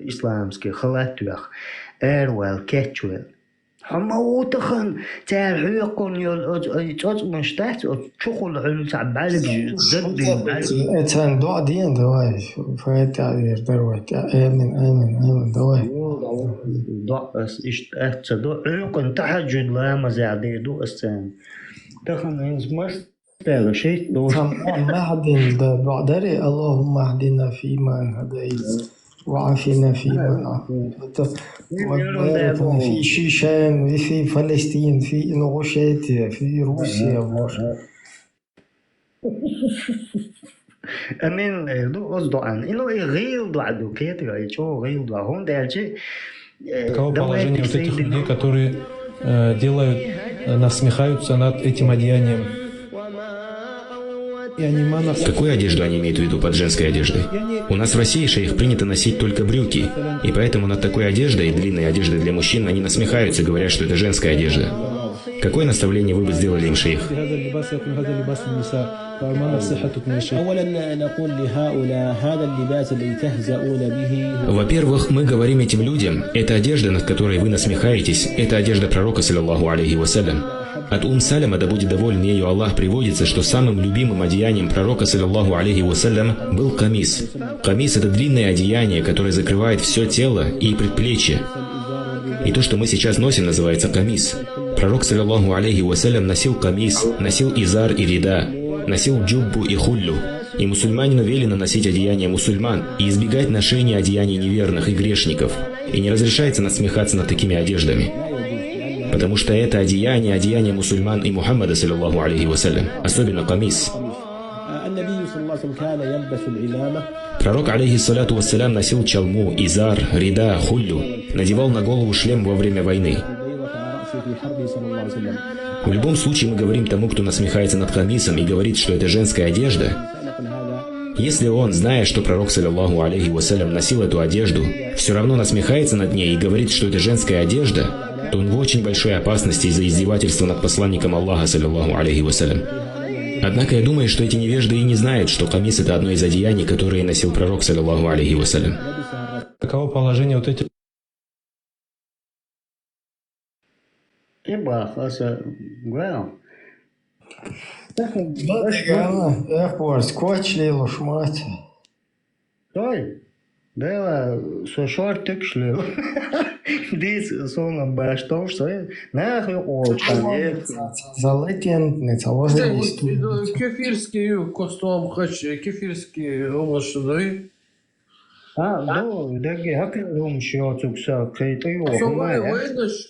[SPEAKER 21] إسلامسكي خلاتوخ أروال كتشوال حموتخن تعال حيقون يتوت مشتات تشخل على تعبالك زد
[SPEAKER 1] اتان دو دين دواي فايت على دروت آمن دواي
[SPEAKER 21] دو إيش أتصدق حيقون تحجد لا مزعدي دو أستان تخن إنزمست
[SPEAKER 1] معدن بعدري اللهم اهدنا فيمن هديت وعافنا فيمن عافيت وبارك في شيشان في فلسطين في إنغوشيتيا في روسيا
[SPEAKER 21] أمين دو قصدو عن إنه غير دو عدو كيتو يشو غير دو هون دالجي
[SPEAKER 22] каково положение вот этих людей, которые делают, насмехаются над этим одеянием?
[SPEAKER 23] Какую одежду они имеют в виду под женской одеждой? У нас в России шейх принято носить только брюки, и поэтому над такой одеждой, длинной одеждой для мужчин, они насмехаются, говоря, что это женская одежда. Какое наставление вы бы сделали им, шейх? Во-первых, мы говорим этим людям, эта одежда, над которой вы насмехаетесь, это одежда пророка, саллаллаху алейхи вассалям. От Саляма, да будет доволен ею Аллах, приводится, что самым любимым одеянием пророка, саллаллаху алейхи вассалям, был камис. Камис – это длинное одеяние, которое закрывает все тело и предплечье. И то, что мы сейчас носим, называется камис. Пророк, саллаллаху алейхи вассалям, носил камис, носил изар и рида, носил джуббу и хуллю. И мусульманину велено носить одеяния мусульман и избегать ношения одеяний неверных и грешников. И не разрешается насмехаться над такими одеждами. Потому что это одеяние мусульман и Мухаммада, саллаллаху алейхи вассалям, особенно камис. Пророк, алейхиссалату вассалям, носил чалму, изар, рида, хуллю, надевал на голову шлем во время войны. В любом случае мы говорим тому, кто насмехается над камисом и говорит, что это женская одежда, если он, зная, что пророк, саллаллаху алейхи вассалям, носил эту одежду, все равно насмехается над ней и говорит, что это женская одежда, то он в очень большой опасности из-за издевательства над посланником Аллаха, саллаллаху алейхи вассалям. Однако я думаю, что эти невежды и не знают, что камис – это одно из одеяний, которые носил пророк, саллаллаху алейхи вассалям.
[SPEAKER 22] Каково положение вот этих
[SPEAKER 21] Ибах, аса, гуэл.
[SPEAKER 1] Да, эх, борс, квачли лошмать.
[SPEAKER 21] Той, дела, со шортик шлю. Дис, сонам баштов, что нахуй олтан.
[SPEAKER 1] Залетен, не цалого
[SPEAKER 2] Кефирский костом хочу, кефирский омашной.
[SPEAKER 21] Ну, деги, хакерум шиоцукса, кейта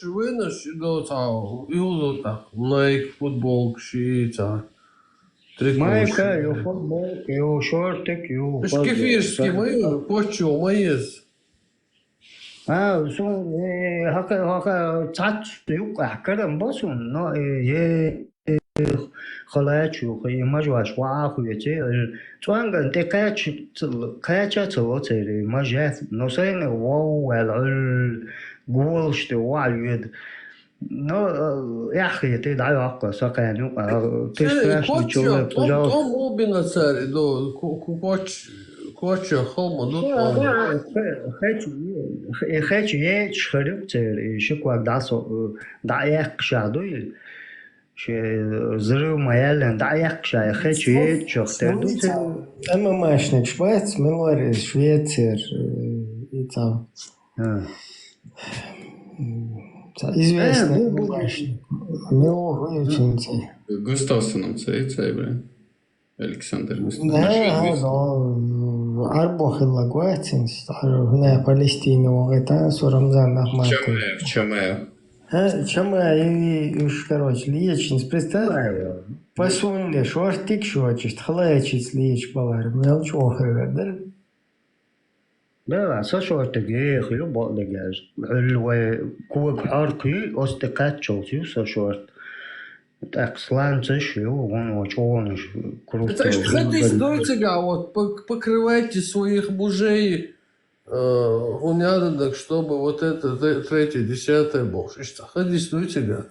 [SPEAKER 2] Вынаш, до цау, юло так, лайк футбол шица.
[SPEAKER 21] Майка, ю футбол, ю шортик, ю...
[SPEAKER 2] Кефирский, мы, почему, моез.
[SPEAKER 21] Сон, хака, цац, юк, акарам басун, но, خلاچو خی ماجواش واخو یچه چوانگن ته کاچا چلو چری ماجف نو سین واو ول گولشت واید نو یاخی ته دایاق ساکانو تشتاش چولو پجاو
[SPEAKER 2] Том Рубина царь, до коча холма, до
[SPEAKER 21] خچ یه چخرب چری شکوا داسو دایق شادوی زرو مايلن دايق شاي خچي чохтерду
[SPEAKER 1] اما ماشنك شويت ملوري شويتر и известный машник милый очень
[SPEAKER 18] Густавсоном цей, блин. Александр Густавсон.
[SPEAKER 1] Да, арбох лагуатинс, هنا Палестина وغيتان Рамзан Ахматов.
[SPEAKER 18] В Чамео.
[SPEAKER 1] Чама и короче, лечниц, представь, посунли, шортик шочишь, хлечить леч балар, мелчо да?
[SPEAKER 21] Да, со шортик, ехаю, болдагаж, львы, куб арки, остекачо, со шорт. Так, сланцы, он очень круто.
[SPEAKER 2] Хотите, дойте, вот, покрывайте своих мужей, унядок, чтобы вот это третье, десятое бог. Что, ходи, стойте, га.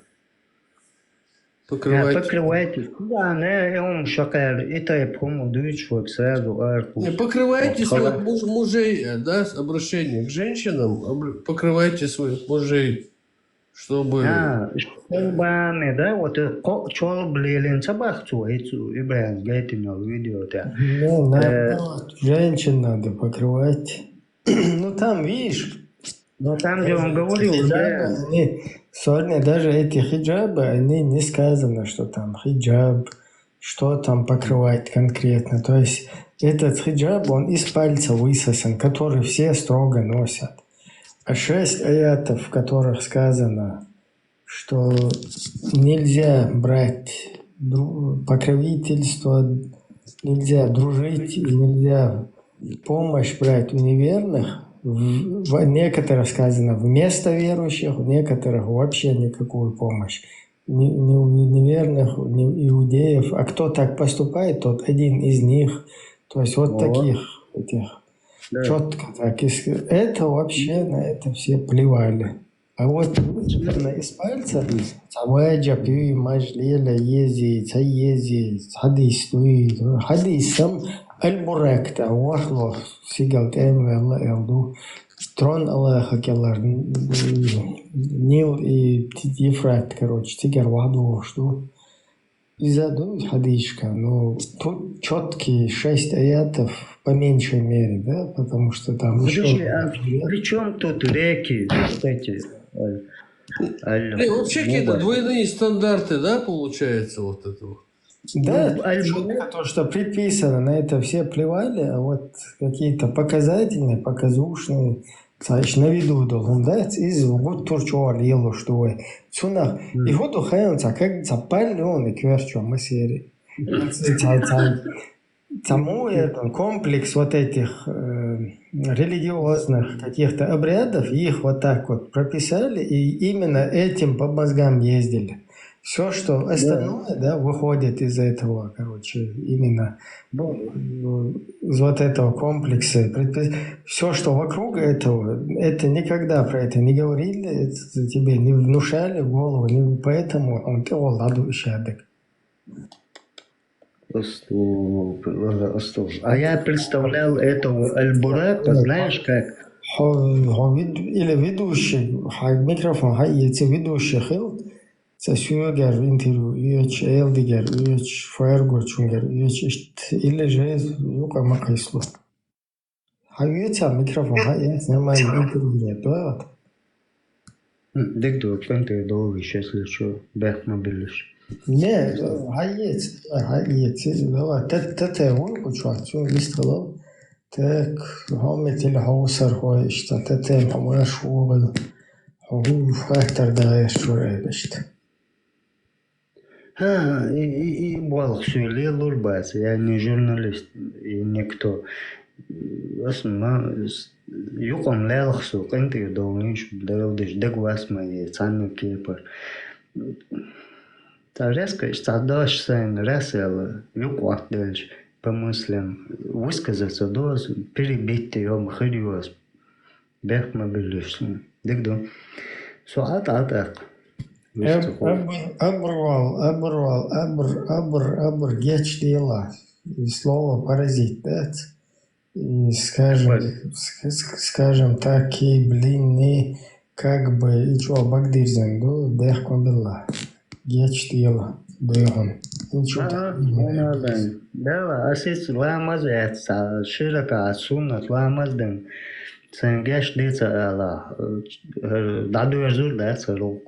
[SPEAKER 2] Покрывайте.
[SPEAKER 21] Покрывайте. Да, не, он шакал. Это я помню, дучок сразу арку.
[SPEAKER 2] Не, покрывайте своих мужей, да, обращение к женщинам, покрывайте своих мужей, чтобы...
[SPEAKER 21] Чтобы, да, вот чел блин, собак цуэцу, и брэн, гейтинг, видео-то.
[SPEAKER 1] Ну, наоборот, женщин надо покрывать. Ну там, видишь,
[SPEAKER 21] там, где он говорил, да.
[SPEAKER 1] Сегодня даже эти хиджабы, они не сказано, что там хиджаб, что там покрывать конкретно. То есть этот хиджаб, он из пальца высосан, который все строго носят. А 6 аятов, в которых сказано, что нельзя брать покровительство, нельзя дружить и нельзя помощь брать у неверных, в некоторых сказано вместо верующих, в некоторых вообще никакую помощь. Ни у неверных, ни иудеев. А кто так поступает, тот один из них. То есть вот таких этих. Да. Четко так. Это вообще на это все плевали. А вот из пальца Саваджа, Пюй, Мажлеля, Ези, Хадис сам Аль-Буректа, Уахло, Сигал Тем, Элду, Трон Аллаха Келлар, Нил и Ефрат, короче, Тигер Ваду, что. И задумать хадишка, но тут четкие 6 аятов по меньшей мере, да, потому что там еще...
[SPEAKER 21] При чем тут реки, эти?
[SPEAKER 2] Вообще какие-то двойные стандарты, да, получается, вот это вот?
[SPEAKER 1] Да, то, что предписано, на это все плевали, а вот какие-то показательные, показушные, на виду должен дать, из вот турчуар елу, что вы. Цунах. И вот ухаемся, как запали он и кверчу масери. Тому этот комплекс вот этих религиозных каких-то обрядов, их вот так вот прописали, и именно этим по мозгам ездили. Все, что остальное, да, выходит из этого, короче, именно из вот этого комплекса. Все, что вокруг этого, это никогда про это не говорили, это тебе не внушали в голову, поэтому он ладу щадок.
[SPEAKER 21] А я представлял этого Аль-Бурака, знаешь как?
[SPEAKER 1] Или ведущий, микрофон, ведущий хил. سويجر انترو يوش ايلديجر يوش فايرغورچونجر يوش إلا جايز يوقع ما قيسلو حيوتها ميكروفون هاي نما الانترو جات
[SPEAKER 21] دكتور كنت دولي شسل شو بيخ ما بلش
[SPEAKER 1] لا هايت هو تتاول وشوات شو بيستغلو تاك هم تل حوصر هو اشتا تتام حمونا شوغل هو فاكتر دغير شو رأيبشت
[SPEAKER 21] ها يبغى سؤالي لور بس يعني جورناليست نكتو اسمه يقوم لا الخسوق انت يدونيش بدلدش دق اسمه يتصنع كيبر Резко, стадаш сын, ресел, юквак дельш, помыслим, высказаться доз, перебить ее, махариос, бех мобилиш, дегду. Суат атак.
[SPEAKER 1] Абр, геч дела. И слово паразит, да? И скажем, такие блины, как бы, и чё, багдирзен, да, бех мобилла. Geç diyela, duyuyorum.
[SPEAKER 21] Да, асис ламаз это широко суннат ламазден. Сенгеш дица ала. Даду yazur da сарок.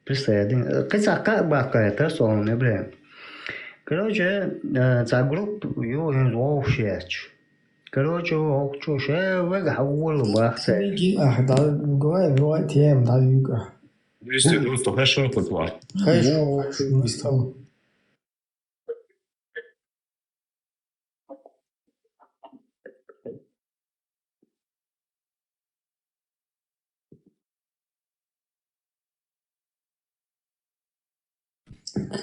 [SPEAKER 21] Присоедин. Кыцака бака это сон не блин. Короче, за группу ю инволшеч. Короче, окчу ше вегавул бахсе.
[SPEAKER 1] Да, гой тем да юга.
[SPEAKER 8] Вести просто хорошо позвал.
[SPEAKER 1] Хорошо, не стало.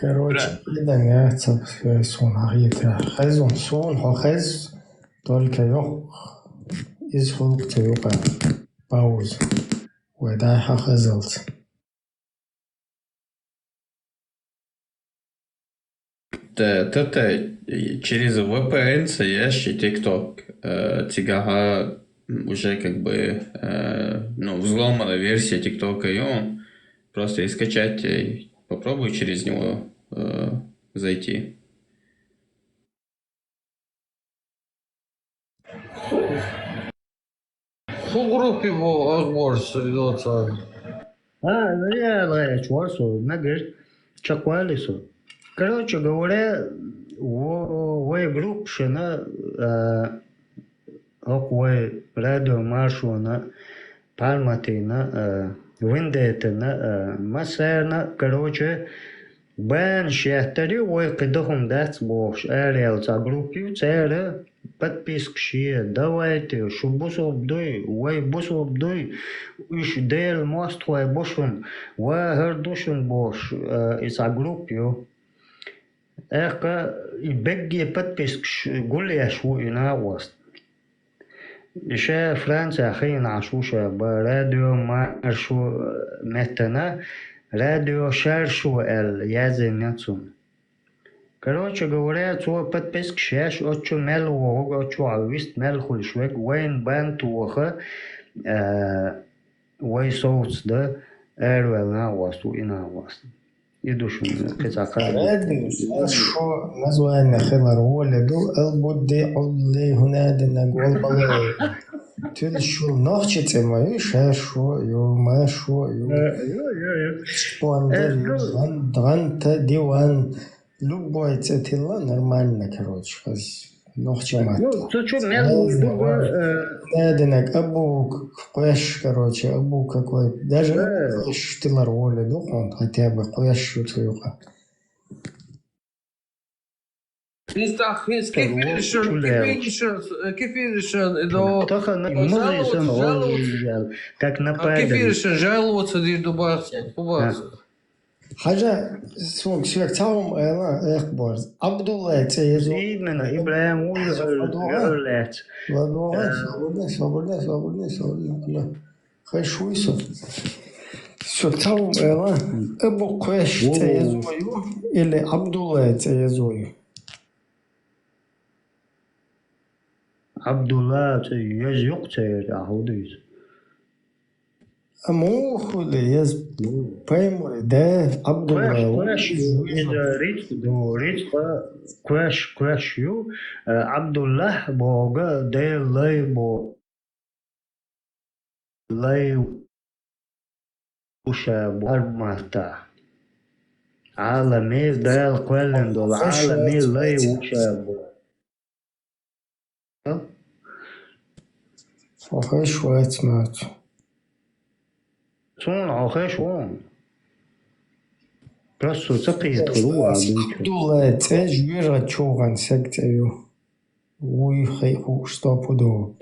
[SPEAKER 1] Короче, предается сон арьета. Хазон сон хаз только ёх из хулукта юга пауз. Уэдай хазалт.
[SPEAKER 18] Это через VPN стоящий TikTok. Тигага уже как бы взломана версия ТикТока, и он просто и скачать, и попробуй через него зайти.
[SPEAKER 2] В группе его Агморс идется.
[SPEAKER 21] Ну я чувствую, нагрыз, чаквалису. Короче говоря, в группе шина оквой радио маршуна пальматина виндетина масерна, короче, бен шехтари ой кидохом дац бош ариал за группе цера подписчики, давайте, что бусобдой, ой бусобдой, иш дел мост ой бошун, ой гардушун бош из группе. Эка и бегги подписчики гуляш у инавост. Еще Франция хин ашуша ба радио маршу метана радио шаршу эл язенецун. Короче говоря, цо подписк шеш очу мелу очу авист мел хульшвек вайн бантуха вай соуц да эрвел на васту инавост. يدوشون قطع
[SPEAKER 1] شو نزوان خلر ولدو البودي عضلي هنادنا قول بالله تل شو نخشة ما يشاشو يو ما شو يو شو عندر غنت ديوان لوبويت تلا نورمально короче نخشة ما نادنك أبو قويش короче أبو какой даже قويش تلر ولدو он хотя бы قويش شو تيوقع
[SPEAKER 2] كيفيرشن إذا
[SPEAKER 21] как нападали.
[SPEAKER 2] كيفيرشن жаловаться دي дубас.
[SPEAKER 1] حاجة سوق شوك تاهم إخبار عبد الله تيزو
[SPEAKER 21] إيمنا إبراهيم ويغلات
[SPEAKER 1] صبرنا خي شوي شوك تاهم أبو قيش تيزو إلي عبد الله تيزو
[SPEAKER 21] عبد الله يجيق تيز عهوديز
[SPEAKER 1] Муху ли, я пойму, да, Абдулла.
[SPEAKER 21] Квеш из Риц до Риц Квеш ю Абдуллах Бога де лей бо лей уша бармата. عالمي دال قلن دول عالمي لي وشابو
[SPEAKER 1] أخيش وقت مات
[SPEAKER 21] شون أخيش وون برسو تقي يدخلوا
[SPEAKER 1] Абдулла, تاج ويرا تشوغان سكتيو ويخي وشتابو دو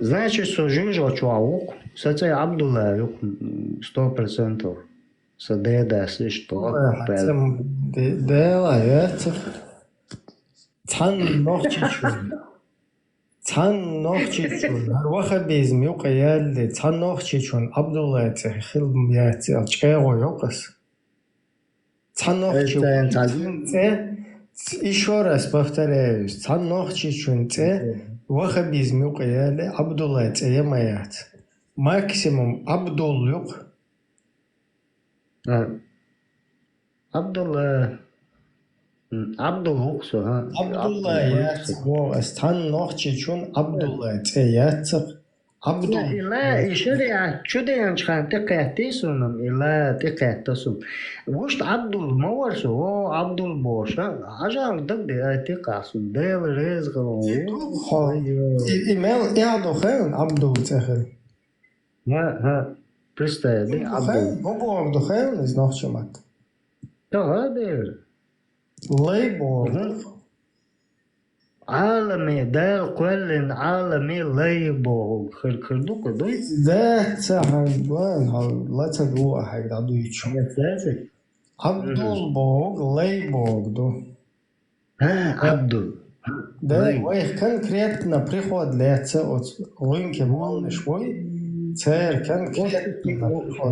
[SPEAKER 21] Значит, что жижа чуаук, сацай Абдулла юк 100%. Садеда что?
[SPEAKER 1] Дела, это цан нохчичун. Цан нохчичун. Арваха безм юка ялли цан нохчичун. Абдулла это хилм яти алчкайго юкас. Цан нохчичун. Еще раз повторяюсь. Цан нохчичун. Вахабизм юк ялли Абдулла это ямаят. Максимум Абдул юк.
[SPEAKER 21] Абдулла Абдул ха.
[SPEAKER 1] Абдулла яцго стан нохчичун Абдулла це яцг Абдул.
[SPEAKER 21] Ила ишриа чудеян чхан текатисунам ила текатасум. Вошт Абдул маварсу о Абдул боша. Ажан дагде текасун дел резгало.
[SPEAKER 1] Имел яду хэн Абдул цехен.
[SPEAKER 21] Ха. Представь, Абдул.
[SPEAKER 1] Богу Абдухэн из нохчимат.
[SPEAKER 21] Да, да.
[SPEAKER 1] Лейбо.
[SPEAKER 21] عالمي دال كل عالمي ليبو خلدوك دوي
[SPEAKER 1] ده تسحن وين لا تقوى حاجة عدو يتشو عبدول بوغ ليبوغ دو
[SPEAKER 21] عبدول
[SPEAKER 1] ده ويخ конкретно приход леца от линки волны швой цер конкретно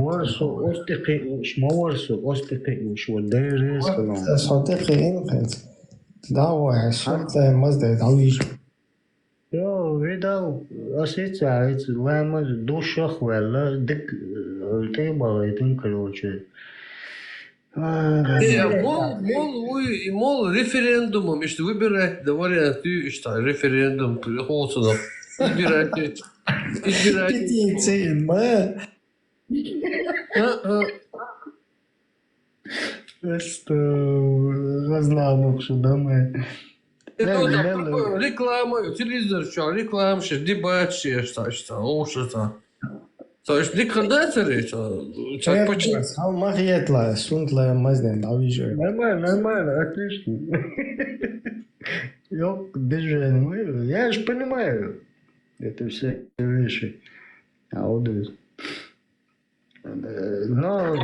[SPEAKER 21] ورسو أصدقي وش ما ورسو أصدقي وش وديرس كلام
[SPEAKER 1] صديقي إنقذ دعوة شرط مزدي دعويش
[SPEAKER 21] يو فيداو أسيت عايز لما دوشخ ولا دك التيبا يتم كروتشي
[SPEAKER 2] Мол, референдумом, если выбирать, да варианты, что референдум приходится избирать.
[SPEAKER 1] Петиции, Что разнаму, что домой.
[SPEAKER 2] Реклама, телевизор, что реклама, что дебат, что уши-то. То есть рекомендации, что почему?
[SPEAKER 1] Алмахиетла, сунтла, мазнен, давижу.
[SPEAKER 21] Нормально, отлично. Ёк, движение. Я же понимаю. Это все вещи. Аудио. Но...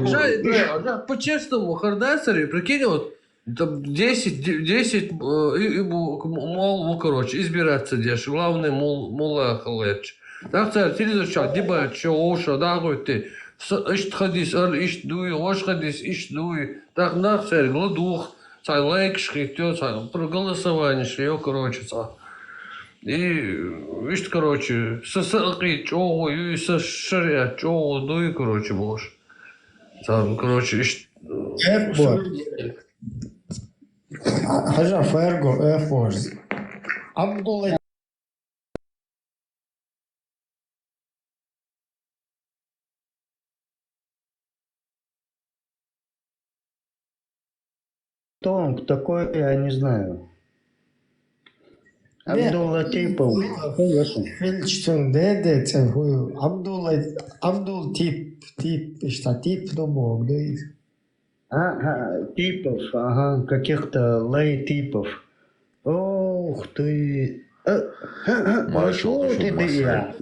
[SPEAKER 2] По-честному, Хардасари, прикинь, вот, там 10, мол, короче, избираться дешь, главный мула халеч. Так, телевизор, что, дебат, что, оша, да, ты, ишт хадис, ишт дуй, ош хадис, ишт дуй, так, нахер, гладух, цай лайк, шхитё, цай, проголосование, шьё, короче, цай. И, видишь, короче, сосалки, чого, и сошаря, чого, дуй, короче, боже. Там, короче, ишт...
[SPEAKER 1] Хажа Ферго, Эфорс. Абдулла.
[SPEAKER 21] Тонг, такой я не знаю. Абдулла Типов.
[SPEAKER 1] Хильчтун деде цехую. Абдул тип, что тип до бог, да?
[SPEAKER 21] Ага, типов, ага, каких-то лей типов. Ох ты. Машел ты я.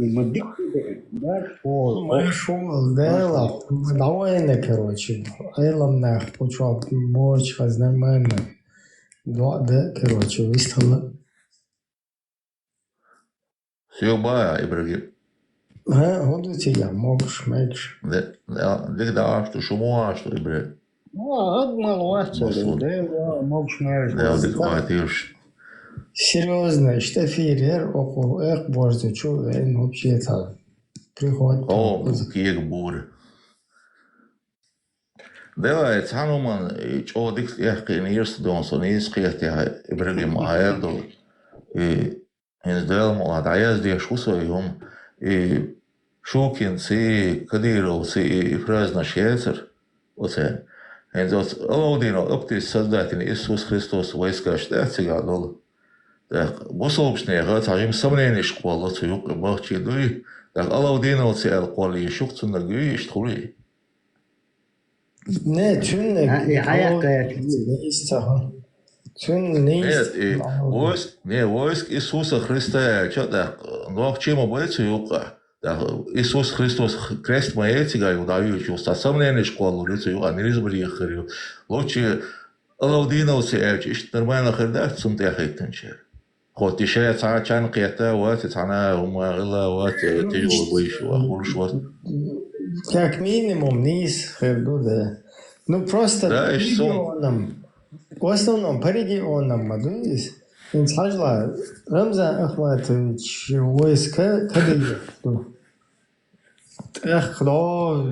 [SPEAKER 1] Машел, дела. Давай, короче. Эйлам нах, почему мочь, нормально. Да, короче, выставила.
[SPEAKER 7] Все, бая, Ибрагим.
[SPEAKER 1] هدو تيجا موكش ماكش
[SPEAKER 7] ديك دا أشتو شمو أشتو إبريد
[SPEAKER 21] أجمل وصل ده موكش
[SPEAKER 7] Да, дик атирш.
[SPEAKER 1] Серьезно, что фирер около эх борзы, чё, вообще так приходит.
[SPEAKER 7] О, киек бур. Да, цануман, чё дик яхкин ирс донсон, иският я Ибрагим Аэрдо. И издел молад аяз дия шусо юм. И шукин си кадиров си фразна шецер. Оце. En dat Alodino op die soldaat in Isus Christus войска штатига дол. Так, бособшне гат хажим самнени школа цуюк бахчи дуй. Так Alodino цел qoли шукцун да гүй штули.
[SPEAKER 1] Ne, tünne.
[SPEAKER 7] Войск Иисуса Христа, чё так, но чему будет цуюка. Иисус Христос крест маетига юдаючи устасамнени школу лицу аниризбри хырю. Лучше Алаудино сеевич иш нормально хырдах цум тяхайтынчер. Хоть еще цачан кета вот цана умагла вот тяжело вышу ахуршват.
[SPEAKER 1] Как минимум низ хырду да. Ну просто
[SPEAKER 7] да, регионам.
[SPEAKER 1] В основном по регионам мадуис. Инсажла Рамзан Ахматович войска кадыгы. Эх, но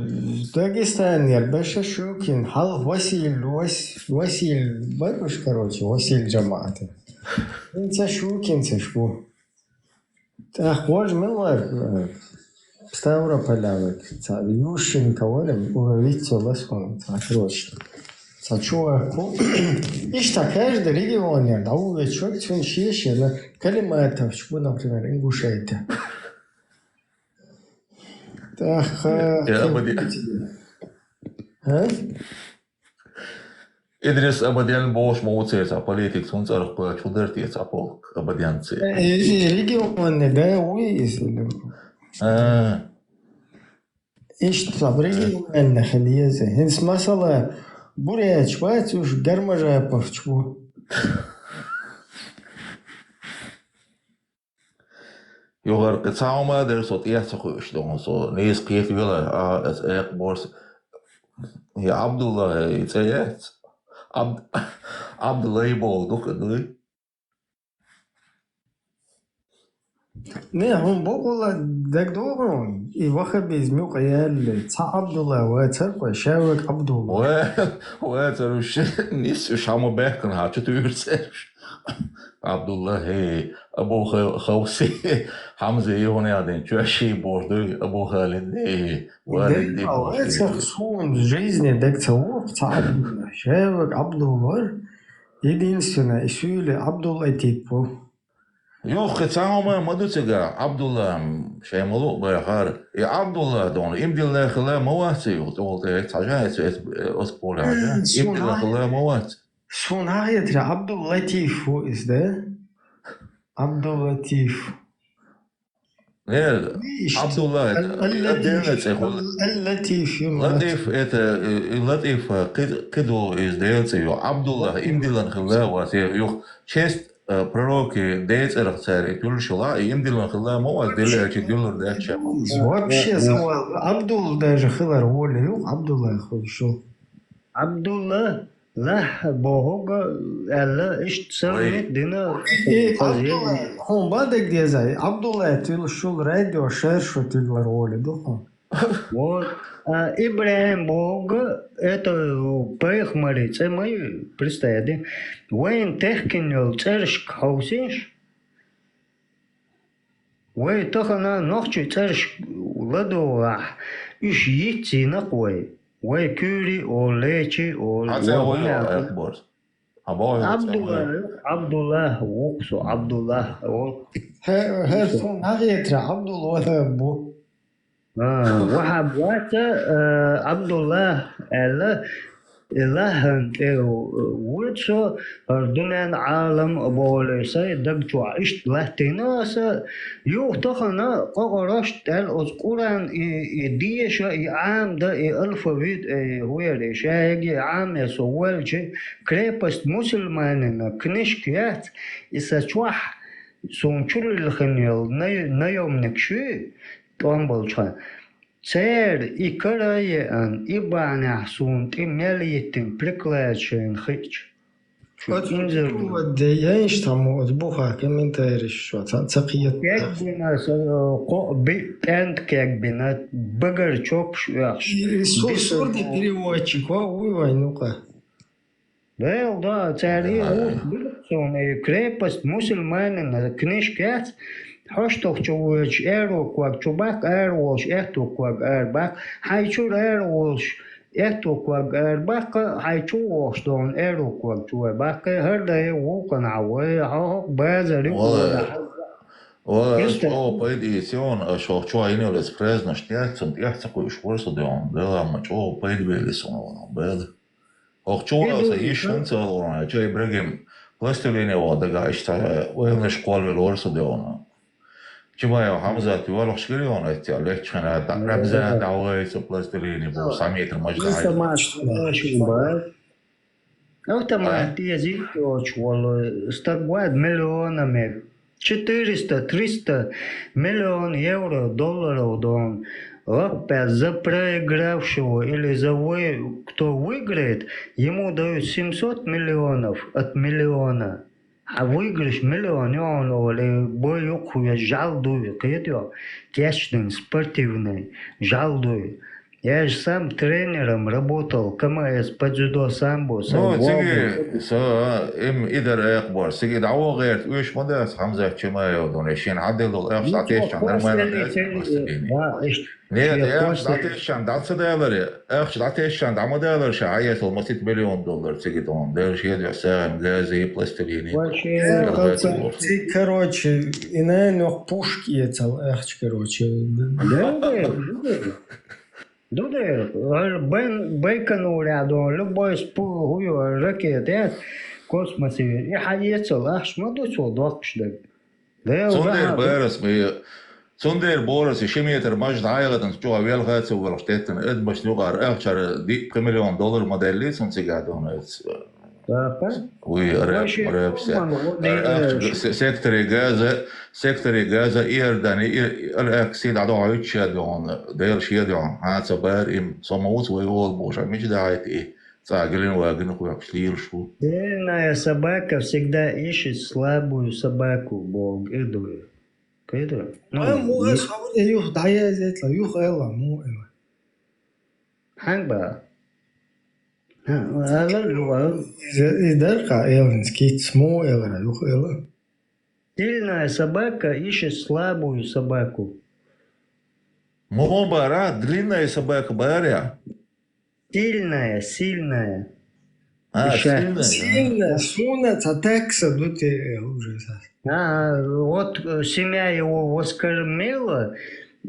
[SPEAKER 1] Дагестан Ярбаша Шукин, Хал Василь Баруш, короче, Василь Джаматы. Инца Шукин цешку. Эх, вож милар Ставрополя, Ющенко, волем, уровиться ласком, короче. Сачуаку. И что каждый регион, да, увечок, цвинчище, на Калиматов, чего, например, Ингушетия. Так,
[SPEAKER 7] Идрис Абадян Бош Моуцеца, политик Сунцарх по Чудертица полк Абадянцы.
[SPEAKER 1] Регионы, да, уязвили. Что, регионы халиезы. Инс масала буря чвать уж гармажа повчу.
[SPEAKER 7] Jogar het samen er soort eerste geweest dan zo nee spreekt willen het echt borst ja Abdullah het zei het Abdullah bol doe het
[SPEAKER 1] Не, هم بقول دك دورهم يوخب يزميق عيال تا عبد الله واتر وشاوك عبد الله
[SPEAKER 7] واتر وش نيس وش عم بحكن هاتشو تيرسش عبد الله هي أبو خوسي حمزة يهون يادين شوشي بوردو أبو خالد والد
[SPEAKER 1] دي واتر خصوم жизни دك توق تا عبد الله شاوك عبد الله единственное исюли عبد الله типу
[SPEAKER 7] Yok, het samen Madutega, Abdullah, Shemalo, Bayhar, Abdullah, don, Imdillah, Khala, Mawati, all the Tajat, Ospola, Imdillah, Khala, Mawat.
[SPEAKER 1] Son hayat Abdul Latif, who is there? Abdul Latif.
[SPEAKER 7] Yeah, Abdullah, Latif, Latif, Kido is there, Abdullah, Imdillah, Khala, was your chest. Пророки дейцерах царь Тюльшула и им дилан хила мова делали чидюлар дача.
[SPEAKER 1] Вообще сказал Абдул даже хилар воли, Абдулла хорошо. Абдулла لا بوهوغا ألا إيش تسوي دينا هم بعدك دي زي عبد الله تقول شو راديو شير شو تقول رولي دوهم вот Ибрахим Бога это поех молиться мы представляем воин техкинил церш хаусиш воин тохана ночью церш ладоа иш йти на кой воин кюри о лечи о Абдулlah وقصو Абдулlah هرفون هغيتر Абдулlah بو وحبواتا عبد الله إلهن ويتشو أردنان عالم أبوليسا دقشو عشت لهتناسا يو تخنا قرشت الأذكران إديشا إعام دا الفويد ويري شايجي عام يسوالجي كريبست مسلماننا كنشكيات إسا شوح سونشول الخنيل نيوم نكشي
[SPEAKER 21] طنبل تير إكرايان إبان حسون تمليتن بريكلاشين خيش
[SPEAKER 1] وديانش تمو أطبخها كم أنت إيش شو تسقيت
[SPEAKER 21] كأجبنا بيت كأجبنا بقر شوب شو
[SPEAKER 1] صور دي переводчик войнука
[SPEAKER 21] да цари он крепость мусульманина книжка Hoştok çuvuç erokvak çubak erolş ehtokvak erbak hayçur erolş ehtokvak erbak hayçu oşton erokvak çubak her day vukan awe ha bazari
[SPEAKER 7] Что по идее, что они les prezno šķērts un jāsakojuši kursudēm, dēlām, čo по идее он был. Чувался еще целый, что и брагим пластилине вода, что военная школа велорсудеона. Чего я Хамзат его шкирён эти легче Рамзан давается пластилине, был сами это
[SPEAKER 21] можно. Автоматизм очень стагвад миллионами 400-300 миллионов евро, долларов дон. Опять за проигравшего или за кто выиграет, ему дают 700 миллионов от миллиона. А выиграешь миллион, или бой жалдую, качественный, спортивный, жалдую. Я же сам тренером работал, КМС по дзюдо самбо.
[SPEAKER 7] Ну, تيجي ام إدر أكبر، تيجي دعوة غير ويش مدرس حمزة كمايو دونيشين عدل دول أخ ساعتيش عن نية ساعتيش عن دعت سدالر أخ ساعتيش عن دعم دالر شعية المسيت $1,000,000 تيجي دون دال شيء يحسن غازي بلاستيليني.
[SPEAKER 1] Короче, и наверное пушки это эх, короче.
[SPEAKER 21] Бейконул рядом, любой спугую ракеты, космосе, и хаецел, аж мадусол докшдаг.
[SPEAKER 7] Зондер Борис, Зондер Борис, شميتر مجد عائلة جو أول غاز ورشتين إد مش لغة أكثر دي $1,000,000 موديلي سنسيجادون ويراب سيكتوري غازا إيرداني الأكسيد عدو عيش يدعون دير شي يدعون هاتsa بار إم صموت ويقول بوش مش دعايت إيه تعقلين واقنق ويكسلير شو
[SPEAKER 21] Сильная собака всегда ищет слабую собаку, Бог, идует.
[SPEAKER 1] مو أصحاب يوخ دعية زيت لا يوخ إلا مو إلا
[SPEAKER 21] حنبا هذا اللغة
[SPEAKER 1] إذا إيلنس كيتس مو إلا يوخ إلا
[SPEAKER 21] Сильная собака ищет слабую собаку.
[SPEAKER 7] Мого бара, длинная собака баря.
[SPEAKER 21] Сильная.
[SPEAKER 1] Сильная. Суна цатекса дути уже.
[SPEAKER 21] Вот семья его воскормила.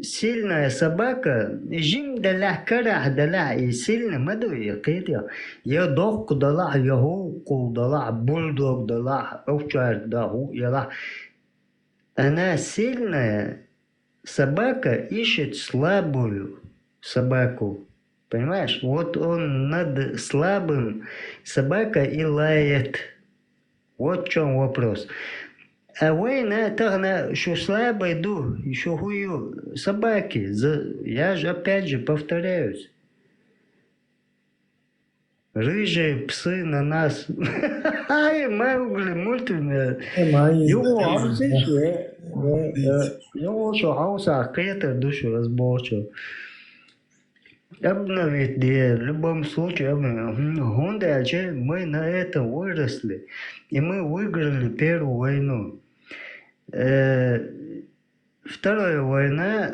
[SPEAKER 21] Сильная собака, жим даля карах даля и сильный мадуя кидя. Я док дала, я хуку дала, бульдог дала, овчар даху яла. Она сильная собака ищет слабую собаку. Понимаешь? Вот он над слабым собака и лает. Вот в чем вопрос. А война тогда еще слабый дух, еще хую собаки. Я же опять же повторяюсь. Рыжие псы на нас. Ай, Маугли, мультфильм. Его что, хауса, какая-то душу разборчив. Обновить, в любом случае, мы на этом выросли. И мы выиграли первую войну. Вторая война,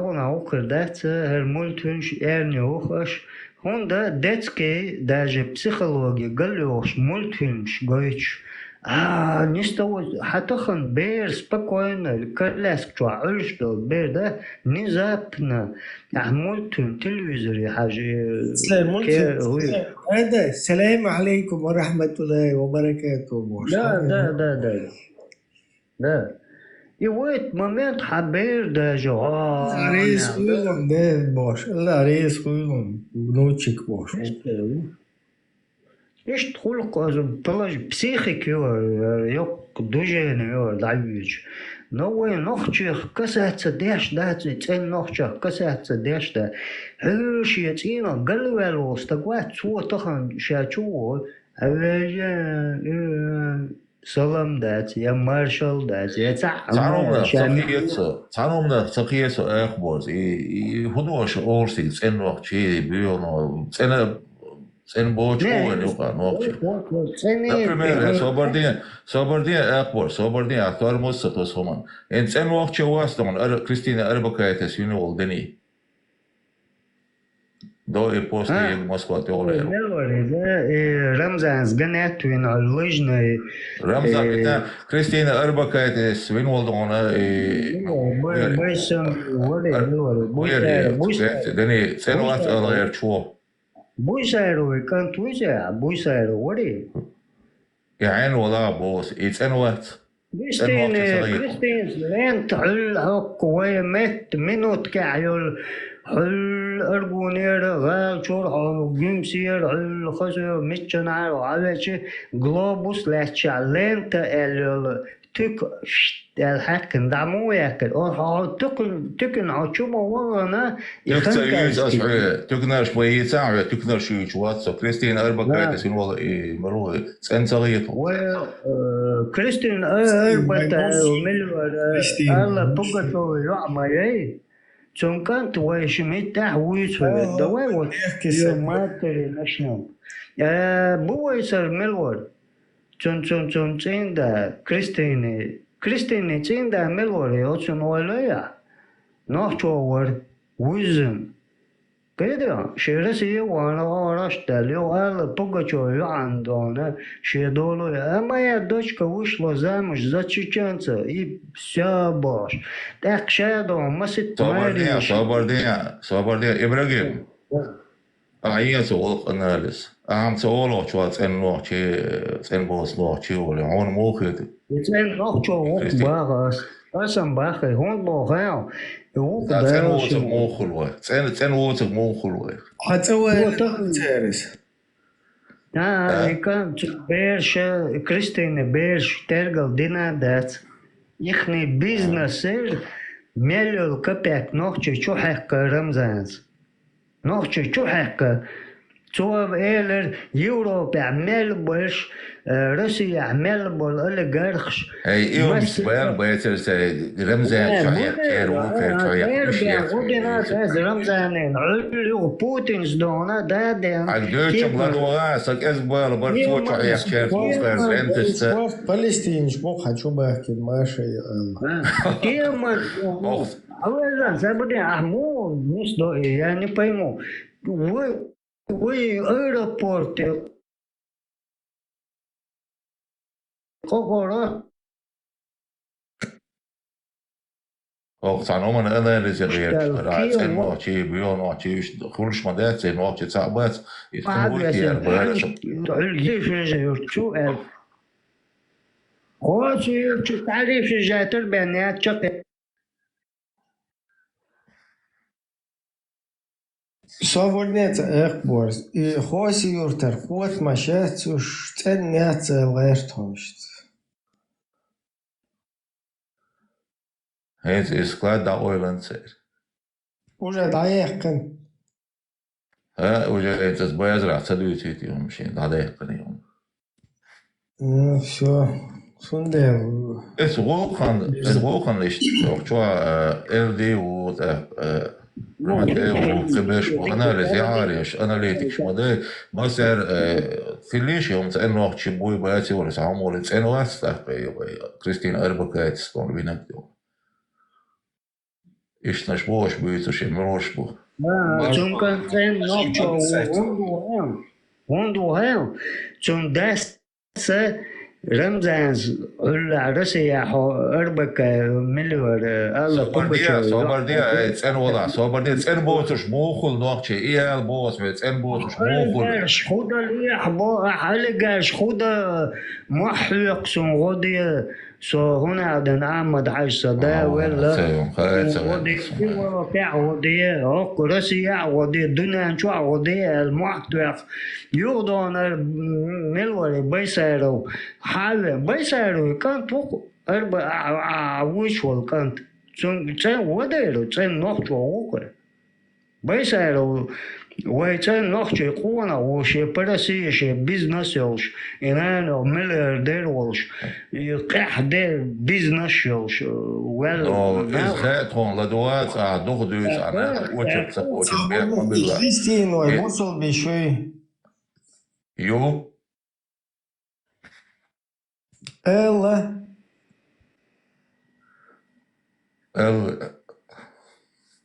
[SPEAKER 21] он укрдаться, мультфильм, эрни ухаш. Он да, детский, даже психология, галёш, мультфильм, гойч. Не с того, хатахан бер спокойно, коляск что бер, да, внезапно. Мультфильм, телевизоре, хажи.
[SPEAKER 1] السلام عليكم ورحمة الله وبركاته.
[SPEAKER 21] Да. И в этот момент Хабер даже...
[SPEAKER 1] Арис хуйлон, да, бош. Арис хуйлон, внучек бош.
[SPEAKER 21] Ишь тхулк, положи, психик его, ёк, движение его, давич. новый нохчих касается деш да цен нохчих касается деш да хши цина галвело стагват цо тахан шачу салам дать я маршал дать я
[SPEAKER 7] цаномна сахиесо эхбоз и худош орси цен нохчи бионо цен бочко нука нохчи например собордия эхбор собордия актуармос сатосоман эн цен нохчи вастон Кристина арбакаетес юнол дени до и после Москва теоле
[SPEAKER 21] Рамзан сганет вин лыжный
[SPEAKER 7] Рамзан это Кристина арбакаетес юнол дона
[SPEAKER 21] бойсом
[SPEAKER 7] дени цен васт алгер чуо
[SPEAKER 21] Буйсайру кантуйся, буйсайру вори.
[SPEAKER 7] يعني ولا بوس يتسنوات
[SPEAKER 21] كريستين لين حل قوي مت منوت كعيل حل أرجونير غال شرح جيمسير حل خسر متشنعر وعلى شيء جلوبوس لاتشع لين تقل تك الحكن دعمو ياكل أو تكن عشومه ورانا
[SPEAKER 7] يخنك تكنر شوية ساعة تكنر شوية واتسو كريستين أربعة كاتس والله مروه سنسغيته
[SPEAKER 21] كريستين أربعة ملور الله بقته يعمل إيه ثم كانت ويشميت تحويس في الدواء ما تري نشنو بويسر ملور ثم تيندا كريستين تيندا ملور يوتشون ولايا نحشور وزن كده شيرسي وانا راشتاليو على بوغачо عندنا شيدولو моя дочка вышла замуж за чеченца и все бош так шедо масит
[SPEAKER 7] صبردين إبراهيم أعيس أول أناليز أهم سؤال شو أتسأل أتسأل بوس شو ولا عون موخد
[SPEAKER 21] أتسأل شو باغس أسم باخي هون بوخاو
[SPEAKER 7] أتسأل واتك موخل واحد أتسأل واتك موخل واحد
[SPEAKER 1] حتى تارس
[SPEAKER 21] كان بيرش كريستين بيرش ترجل دينا دات يخني بيزنس مليون كبيك نوخشي شو حق رمزانز نوخشي شو حق تو إيلر يوروب يعمل بوش روسيا يعمل بول أوليغارخش
[SPEAKER 7] هاي يوم سبيان بيتر رمزان شوية كير وكير شوية مش
[SPEAKER 21] رمزانين علو بوتينز دونا دادين
[SPEAKER 7] عالدوش بلادوها سك أزبال برتو شوية كير وكير زنتست
[SPEAKER 1] فلسطين شبوك хочу بحكي ماشي
[SPEAKER 21] كيما أولا سابدين أحمو نسدو يعني пойму Вы аэропорте. Какого?
[SPEAKER 7] وقتاً هم أنا اللي زغير رأيت إنه شيء بيون شيء كلش مدات إنه شيء صعبات يتكلموا كتير بهذا
[SPEAKER 21] تعرف شو قال؟ هو شو تعرف شو جاتر بينات شقة
[SPEAKER 1] Соводнец эхборс и хоси юртер хот машет уж ценнец лертошт.
[SPEAKER 7] هذا إسقاط دعوة لنصير.
[SPEAKER 1] уже даехкن.
[SPEAKER 7] уже это сбазрах цадуете эти мужчины даехкن يوم.
[SPEAKER 1] Все. Сундев.
[SPEAKER 7] Es wochen nicht. شو LD و وكبش وأناليز يعرش أناليتيك مده مثلا في ليش يوم تأنو أختي بوي باتي ولا تعمل تأنو أستح كريستين أربكات ستون بينكتو إيش نشبوش بيتوش مروش بو
[SPEAKER 21] چون كان نوچو وندو هم چون دست رمزانز العرسية أربك مليور الله
[SPEAKER 7] صبردية تسأل وضع صبردية تسأل بوتش موخل نوخشي إيه البوس تسأل بوتش موخل
[SPEAKER 21] خدا ليح بو حلقاش خدا محلق سن غدي سو هنا عدن عمد عيسى دا ولا غدي وقع غدي عق رسية غدي دنيا شو غدي المحتوى يوضون ملوري بيسارو حال بيسارو كان توقو вышел кант. Це водero, це ночью около. Бейсайро, ой, це ночью кона, вообще пересеешь, бизнес елш, и наверное миллиардер елш, и кахде бизнес елш.
[SPEAKER 7] Но из этого ладуат, доходует, она учится, очень бедно было.
[SPEAKER 1] Кристину, мусул бишой.
[SPEAKER 7] Ю?
[SPEAKER 1] Элла.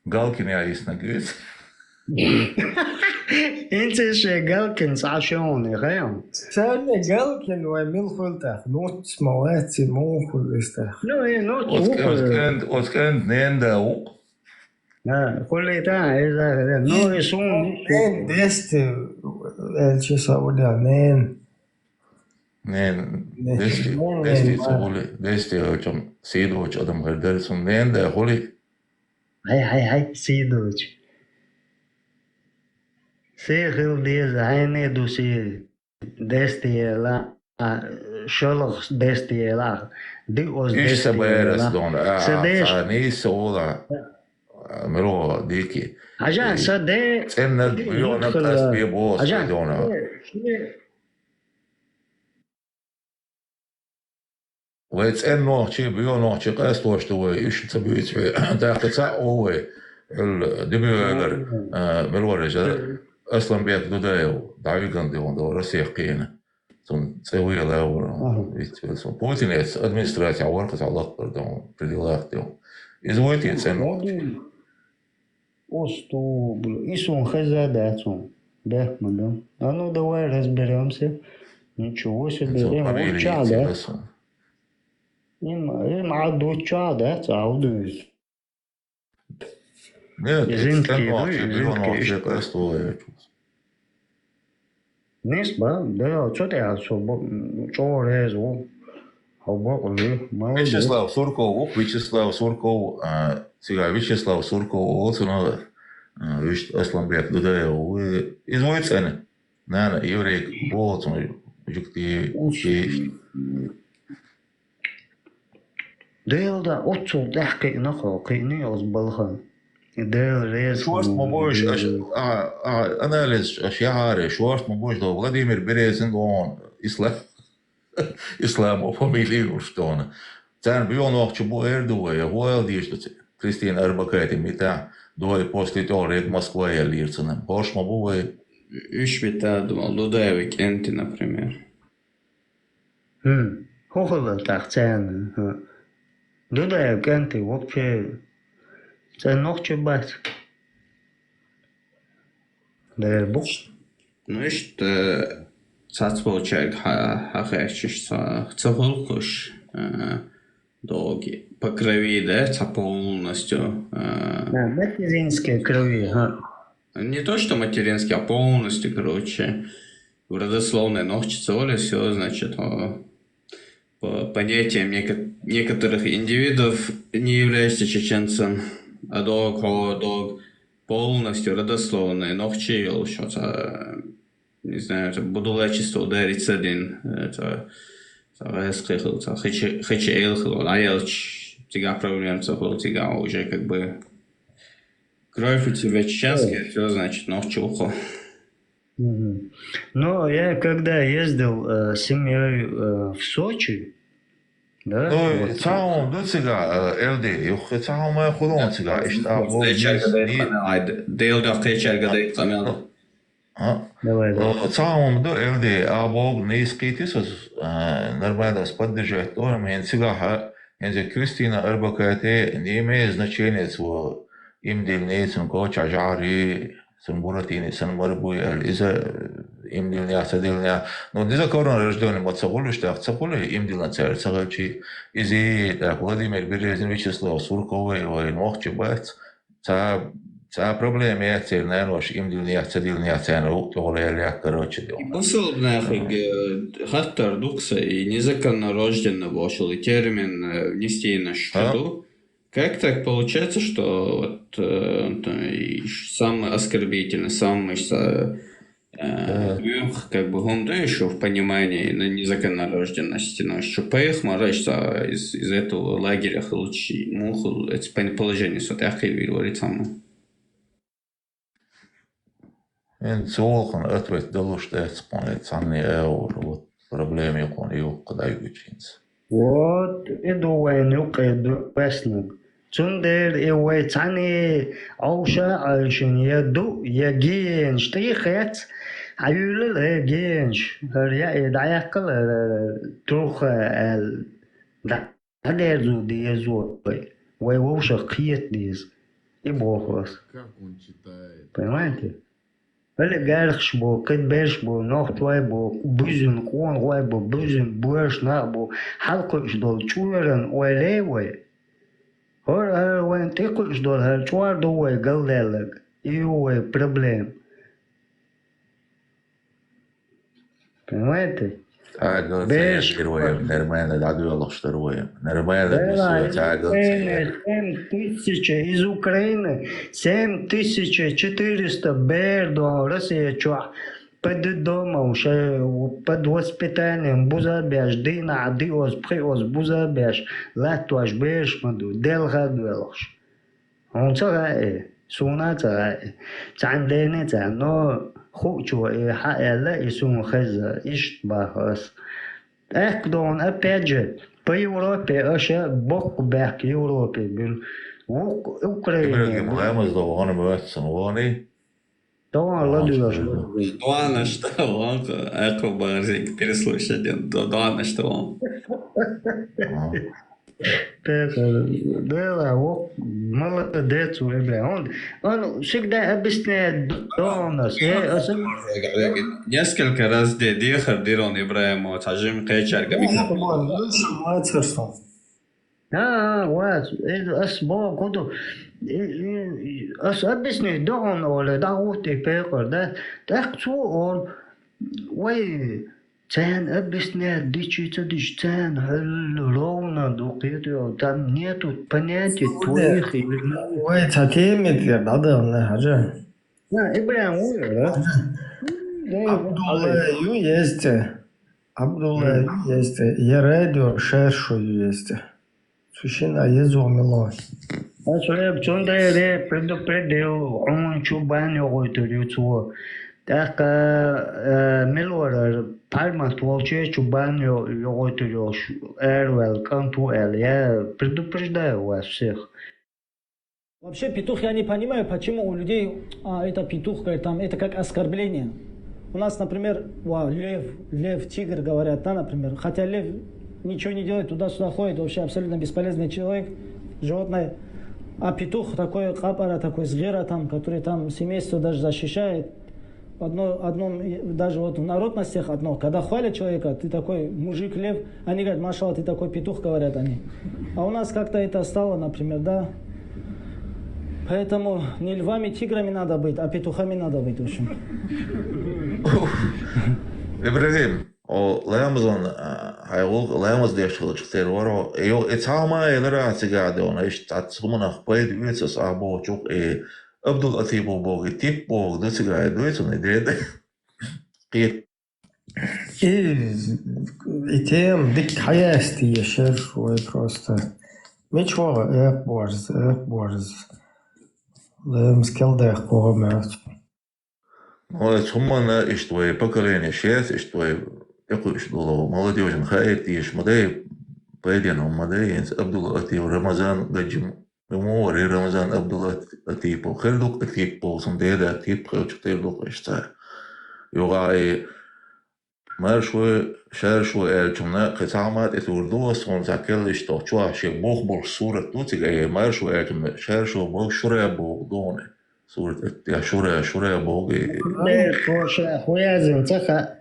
[SPEAKER 7] Галкин я ясно говорит.
[SPEAKER 21] انت شغالكن عشان غير
[SPEAKER 1] Сами Галкин وامил хултах. Ну, смолати, муху истах.
[SPEAKER 21] Ну, и ну,
[SPEAKER 7] Открыт ненда.
[SPEAKER 21] كل ده إذا نو يسون
[SPEAKER 1] نين دست الشيء نين
[SPEAKER 7] Desti hocam Seydoğuç adam kardeşim neyinde holi?
[SPEAKER 21] Hay Seydoğuç. Seyhil diye aynı dosi desti la şoluk desti la dios desti la.
[SPEAKER 7] İşte bayras dona. Neyse o da mero diki.
[SPEAKER 21] Ajan sade.
[SPEAKER 7] Sen biliyor ne tas bir boz dona. ويتسأل نوعشي بيو نوعشي قاس توشتوي إيش تبيت في داخل ساعة دبيولر بالورج أصلا بيت دودايو دعيقان ديون دو رسيقين ثم تسوي له بوتين يتس أدمنستراتي عورقة على الأكبر دون بريديلاخ ديون إذا ويت يتسأل نوعشي
[SPEAKER 21] أستو إيشون خزاداتهم ده مدام أنا давай разберемся ничего себе вот чада им عدو чада تعودوز
[SPEAKER 7] Нет, это قاس توي
[SPEAKER 21] نسبة ده что ты особо что резу
[SPEAKER 7] Вячеслав Сурков, сега Вячеслав Сурков, отсюда Асланбек Дудаев, изводится, наверное, еврей, вот он, жуки.
[SPEAKER 21] Делда отцу дахкай нахо, кайни озбалхан. Дел рез.
[SPEAKER 7] Шорт мобош, анализ, шиаре, шорт мобош, да Владимир Березин, он ислам och familjejordstående. Sen blir nog också bo erdoe, jag disto Kristina Arbakati mitä doi postit ordet Москва я лирцена. Пош мо бо
[SPEAKER 18] Üşbita Dudaevik Enti, например.
[SPEAKER 21] Хохола тахцен. Дудаев Enti вообще це ночью бать. Да буш.
[SPEAKER 18] Ну и что Цацполчайк хахэчиш цахолкуш долги по крови, да, полностью.
[SPEAKER 21] Материнские крови,
[SPEAKER 18] Не то, что материнские, а полностью, короче, в родословной ногчице Оля все, значит, по понятиям некоторых индивидов, не являешься чеченцем, а долг полностью родословной ногчи, не знаю, это будулачество ударить один, это раскрыл, это хачеэлхил, аялч, тига проблемца, тига уже как бы кровь у тебя чеченская, все значит ногчухо.
[SPEAKER 21] Ну, я когда ездил с семьей в Сочи, да?
[SPEAKER 7] Ну, цаум до сега элди, юх цаум я худон сега, ишта бо.
[SPEAKER 18] Дейлда хачерга дейцамел.
[SPEAKER 7] Цаум до элди, а бог не скитис, нормально поддержать то, мен сега, Кристина Арбакайте не имеет значения своего им дельнейцем коч ажари, сумбуратини, санмарбуя, из-за им дельня, садельня. Но не за корона рожденный мацагулю, что цахулю им дельна царь, цахачи, из-за так Владимир Березин, Вячеслав Сурковый, ой, ногче бать, Це проблема є це, наверное, им дельня, садельня, це на уктовая, короче, дел.
[SPEAKER 18] Посыл нахуй хаттар дукса и незаконно рожденный вошел и термин внести на счету. Как так получается, что вот самый оскорбительный, самый Как бы он да еще в понимании незаконнорожденности, но что поех морочится из этого лагеря лучи муху это положение что так и говорит сам.
[SPEAKER 7] En zoolgen het wel steeds het zijn wat problemen kon je ook krijgen.
[SPEAKER 21] Вот иду войнук, иду веснук. Цундер и войцани ауша айшин яду ягин штихец аюлил ягинш я и даякл трух да адерзу диезу вой воуша киет диз и бохос.
[SPEAKER 2] Как он читает?
[SPEAKER 21] Понимаете? Или герш бо, кидбеш бо, нохтвай бо, бузин кон, вай бо, бузин буэш на бо, халкуш дол чуерен уэлэвай. Хор вайн текуш дол хэр чуар дуэй галдэлэг, иуэй проблем. Понимаете?
[SPEAKER 7] Беш. Нормально, да, гуэлэштэрвай. Нормально, да,
[SPEAKER 21] 7 тысяч из Украины, 7400 бердо, Россия чуа, под домом, под воспитанием, бузабяш, дина, диос, приос, бузабяш, латуаш, беш, маду, делгадвелш. Он цагай, суна цагай, цандене цан, но хочу и хаэла и сум хаза, ишт бахас. Дон, опять же, по Европе, аж бок бэк Европе, был в Украине.
[SPEAKER 7] Мы здавали мыться, вон
[SPEAKER 21] Дон, ладуешь.
[SPEAKER 18] Дуана, что он, эко барзик, переслушать, Дуана, что он.
[SPEAKER 21] Да, вот, молодец, бля. Он всегда объясняет Донас.
[SPEAKER 18] Несколько раз дедиха дирон Ибраимов, тажим кайчар гамик.
[SPEAKER 21] Вот, ас бо куду ас объясняет Дон, оля, да вот и пекар, да. Так что он, ой, цен объясняет, дичица, цен, ровно, дукету, там нету понятия твоих.
[SPEAKER 1] Ой, цатемит, я надо, хажа.
[SPEAKER 21] Ибраим умер, да?
[SPEAKER 1] Абдулла есть. Абдулла есть. Я радио шершу есть. Сущина езумило.
[SPEAKER 21] А что Чундере предупредил, он чубаню готовится. Так Милора Пальма Тволче чубаню готовил. Эрвел, Кантуэл. Я предупреждаю вас всех.
[SPEAKER 9] Вообще петух, я не понимаю, почему у людей это петух, там, это как оскорбление. У нас, например, лев, тигр говорят, да, например. Хотя лев ничего не делает, туда-сюда ходит, вообще абсолютно бесполезный человек, животное. А петух такой капара, такой згера там, который там семейство даже защищает. Одном, даже вот в народностях одно, когда хвалят человека, ты такой мужик, лев, они говорят, машалла, ты такой петух, говорят они. А у нас как-то это стало, например, да. Поэтому не львами, тиграми надо быть, а петухами надо быть, в общем.
[SPEAKER 7] Ибрагим, Ламазон, Ламаз дешевле 4 евро. И сама элера цигады, он ищет от суманах пойд вицес, а бочук и Абдул Атибу Бог и тип Бог достигает дуется на деды.
[SPEAKER 1] И тем дик хаясти еще просто. Мечо, борз. Скелдех погомерт.
[SPEAKER 7] Ну, суммана иштвой поколение шесть, иштвой якуш долларов. Молодежь хает иш модей поединок модей Абдул Атиб Рамазан гаджим. Ему Рамазан Абдул Атиб. Хердук Атиб болсын деда Атиб хердук ишта. Югай مرشوي شارشوي الجملة قطعمات اتوردوها صون زاكل اشتوشوا شيء بوخبر صورة توتيك اي مرشوي الجملة شارشوي بوخ شوريا بوخ دوني صورة يا شوريا بوخ
[SPEAKER 21] Хуя зинцаха.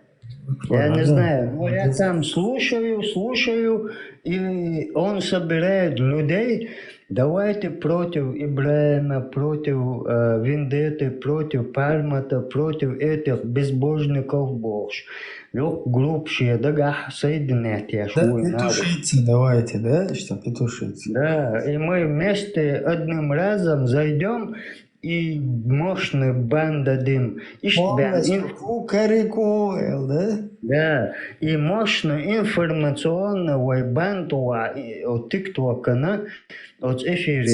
[SPEAKER 21] Я не знаю. Я там слушаю, и он собирает людей. Давайте против Ибраима, против Вендетты, против Пармата, против этих безбожников Бог. Лег глубже, да, соединять я швой надо.
[SPEAKER 1] Петушиться давайте, да? Что петушиться?
[SPEAKER 21] Да, и мы вместе одним разом зайдем и мощный банда дым. Да, и мощный информационный банд от ТикТока, от эфира.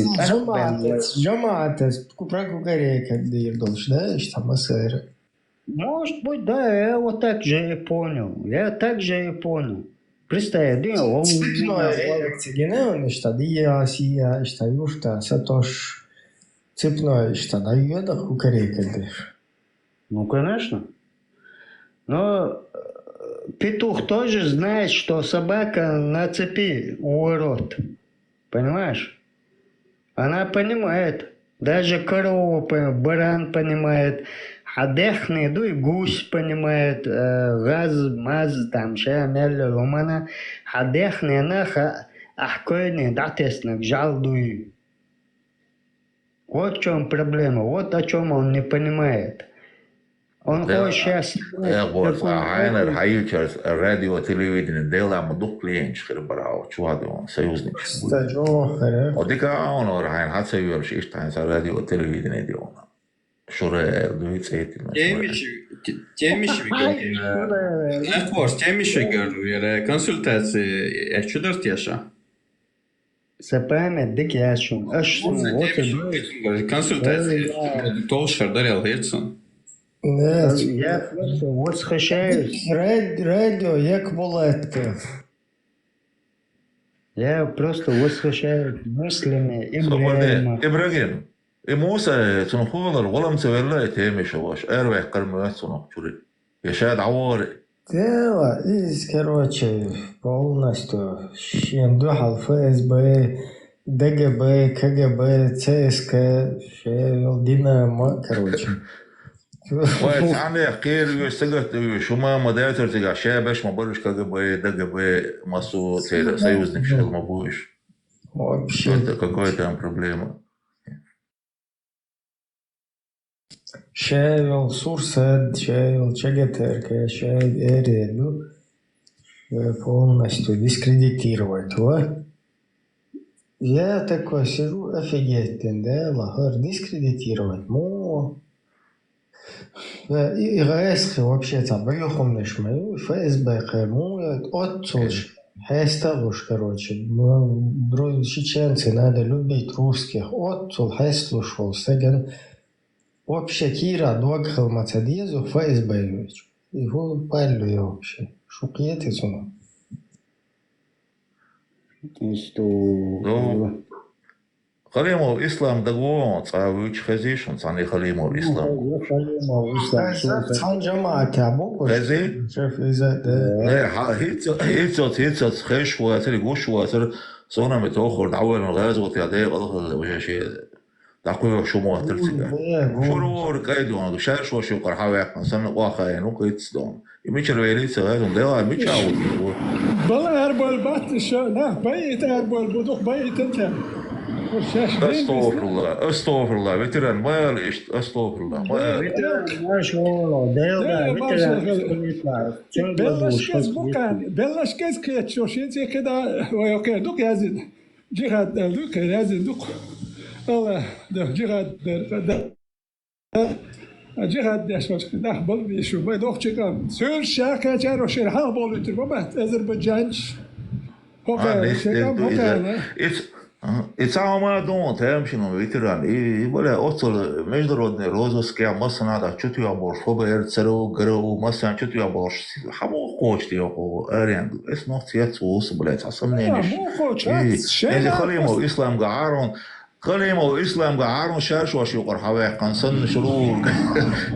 [SPEAKER 1] Джамаатес, про кукарейка дырдолш, да, что масэр.
[SPEAKER 21] Может быть, да, я вот так же и понял. Представь, да, он...
[SPEAKER 1] Цепное, что дия, что юшта, сатош цепное, что да, йода кукарейка дышь.
[SPEAKER 21] Ну, конечно. Но петух тоже знает, что собака на цепи у ворот. Понимаешь? Она понимает. Даже корова понимает, баран понимает. Адехный, да и гусь понимает. Газ, маз, там, шамель, романа. Адехный, наха, ахкойный, датесный, жалдуй. Вот в чем проблема. Вот о чем он не понимает. Он хочет сейчас...
[SPEAKER 7] Айнер Хайчерс, радио, телевидение, дела мудук клиент, шхербарау, чуадо, союзник. Одика он орайн, хацаюрш, иштайн, радио, телевидение диона. Шуре, дуицети.
[SPEAKER 18] Temişe konsultatsiya ekçüdört yaşa.
[SPEAKER 21] Sepame dik yaşım.
[SPEAKER 18] Konsultatsiya толшар дарил етсін.
[SPEAKER 21] Я просто восхищаюсь.
[SPEAKER 1] Радио, як булетка.
[SPEAKER 21] Я просто восхищаюсь мыслями Ибрагима.
[SPEAKER 7] Ибрагим. Муса تنخوضر ولم تولى تيمش واش أروح كلمات صنع يشاد عواري.
[SPEAKER 1] Да, короче, полностью щендухал ФСБ, ДГБ, КГБ, ЦСК, Динамо, короче.
[SPEAKER 7] وأنا خير يستجد شو ما مدافع تجا شابش ما برش КГБ, ДГБ, массу союзник шел ما будешь.
[SPEAKER 1] Вообще.
[SPEAKER 7] Это какая там проблема.
[SPEAKER 1] Шевел, Сурсет, Шевел, ЧГТРК, Шевел, полностью дискредитировать, вот. Я такой сижу, офигеть, да, лагер, дискредитировать, ну... ИГС вообще там, бьёхомныш мы, ФСБ, ну, отцуш, хесталуш, короче, чеченцы, надо любить русских, отцул, хестушул, сеген... Вообще Кира догхал Мацадезу ФСБ. Его палю я вообще. Шукиет и суну.
[SPEAKER 7] Халимов ислам дагвон, цавыч хазишон, цани халимов ислам.
[SPEAKER 1] Цан джамаат абу.
[SPEAKER 7] Хази? هيتزت خيش واتر جوش واتر صونا متأخر دعوة من الغاز وتعدي غلط وش شيء. تقوي شو ما تلتقى شو رو كايدون شاش وشو قرحة مثلا واقع نوقيت دون يمشي ريليس هذا ده مش عاود
[SPEAKER 10] والله هربل بات لا بيت هربل بدوخ بيت انت
[SPEAKER 7] استغفر الله فيتران ما ليش استغفر الله
[SPEAKER 21] ما شاء الله
[SPEAKER 10] بلاش كيس كيتشوشين زي كده ويوكي دوك يزيد جهاد دوك يزيد دوك الله ده جهاد yaşamış da bol bir şu bu dok çıkan sür şaka çaro şer ha bol ütür baba Azerbaycan
[SPEAKER 7] It's all my don't tell you know veteran ولا أصل مجرد روزوس كيا مثلا ده شو تيا بورش هو بيرتسرو جرو مثلا شو تيا بورش حمو خوش تيا هو أريان اسمه تيات ووس بلاد أصلا نيش يعني خليمو إسلام قعارون خليمو إسلام قعارون شاش وش يقر حواق قنصن شرور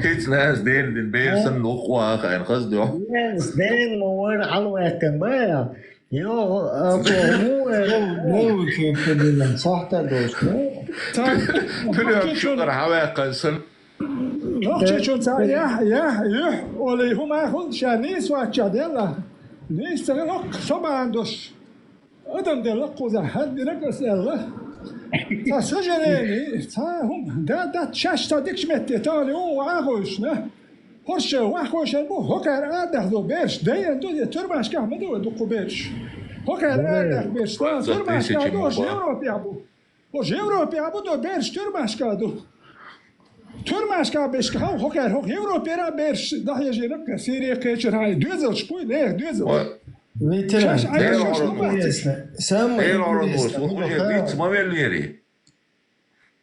[SPEAKER 7] كيت ناس دين بالبير سن أخوة خاين خزدو
[SPEAKER 21] ناس دين موار حلوة كمبايا يو مو كيف بدنا صح تدوس
[SPEAKER 7] كل شكر حواق قنصن
[SPEAKER 10] نحكي شو يا ولا هم أخذ شانيس وأشاديلا نيس تغلق سبعة عندوش أدم دلق وذا حد رقص الله سجلني هم ده تشاش تديكش متتالي هو عاوش نه هرشه وحوش البو هكر آده دو برش دين دو ترماش که مدو دو قبرش هكر آده برش ترماش که دو جيوروبي ابو دو برش ترماش که دو Turmas ka beş ka hoker hok Europera beş daha yaşayarak Suriye kaçır hay düzel şpuy ne düzel.
[SPEAKER 1] Ветеран, самое
[SPEAKER 7] интересное,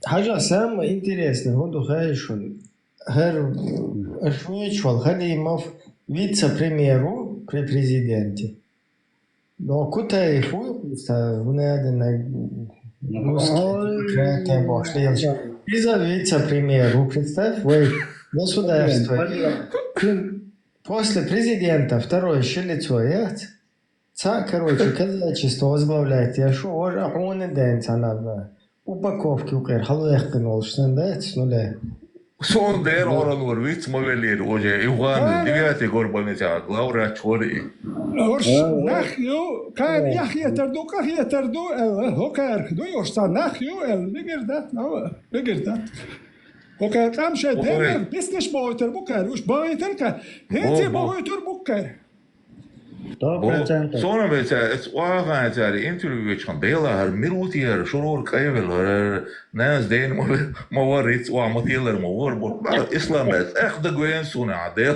[SPEAKER 1] حاجة самое интересное, вот ухаешон, Ашвечвал, Халимов, вице-премьеру при президенте. Но куда их и за вице-премьеру, представь, вы государство. После президента второе еще лицо есть. Короче, казачество возглавляет. Я шо, он и дэнс, она упаковки укер, халуях канал, что дать с нуля.
[SPEAKER 7] Son değer oranı vit modelleri hoca İvan diviyati gorbanıca Laura Çori.
[SPEAKER 10] Orş nahyo kan yahyeterdu kahyeterdu hoker duyuyorsa nahyo ligirdat ligirdat. Hoker kam şey demir pisleş boyutur buker uş boyutur ka heti boyutur buker.
[SPEAKER 7] Sonra mesela oagan eteri interview çıkan beyler mirutiyer şurur kayveler naz deyin mavarit o amatiler mavar bu İslamet ehde güven sona del.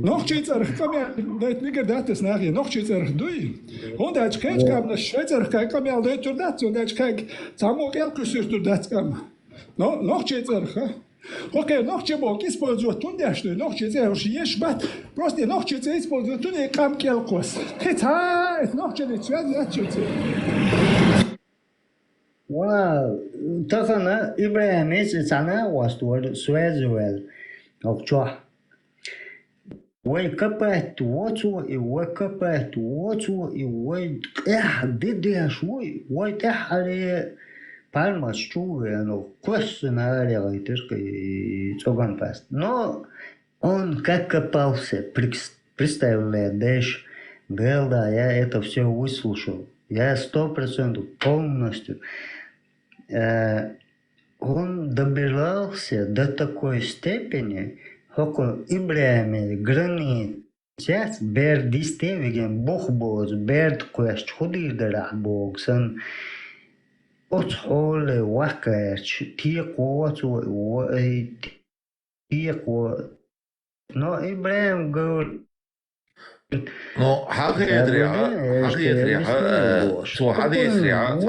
[SPEAKER 10] Nog Schweizer kam ja dat niger dat is nachher noch Schweizer doei. Und da ich kam na Schweizer kam ja dat dat und da ich samo kelkusur dat kam. Noch Schweizer Окей, noch чего используют туда, что noch чего есть, бат просто noch чего используют туда кам келкос. Хотя noch чего связано чего.
[SPEAKER 21] Тахана Ибраимец цана вастур связывал. Окчо. Ой капает воцу и ой капает воцу и ой дидяшуй ой тахаре Palmas чувствуя, косо наваливает, и цоган паст. Но он как копался, представляет, дэш, да, я это все выслушал. Я 100% полностью. Он добирался до такой степени, что Ибраиме границ, берд дистевиген, бог боз, берд квест, худи дарах бог, сан, Отхоле вакач тиекоцу тиеко но Ибраим говорит
[SPEAKER 7] Ну حقيقة شو حديث ريعة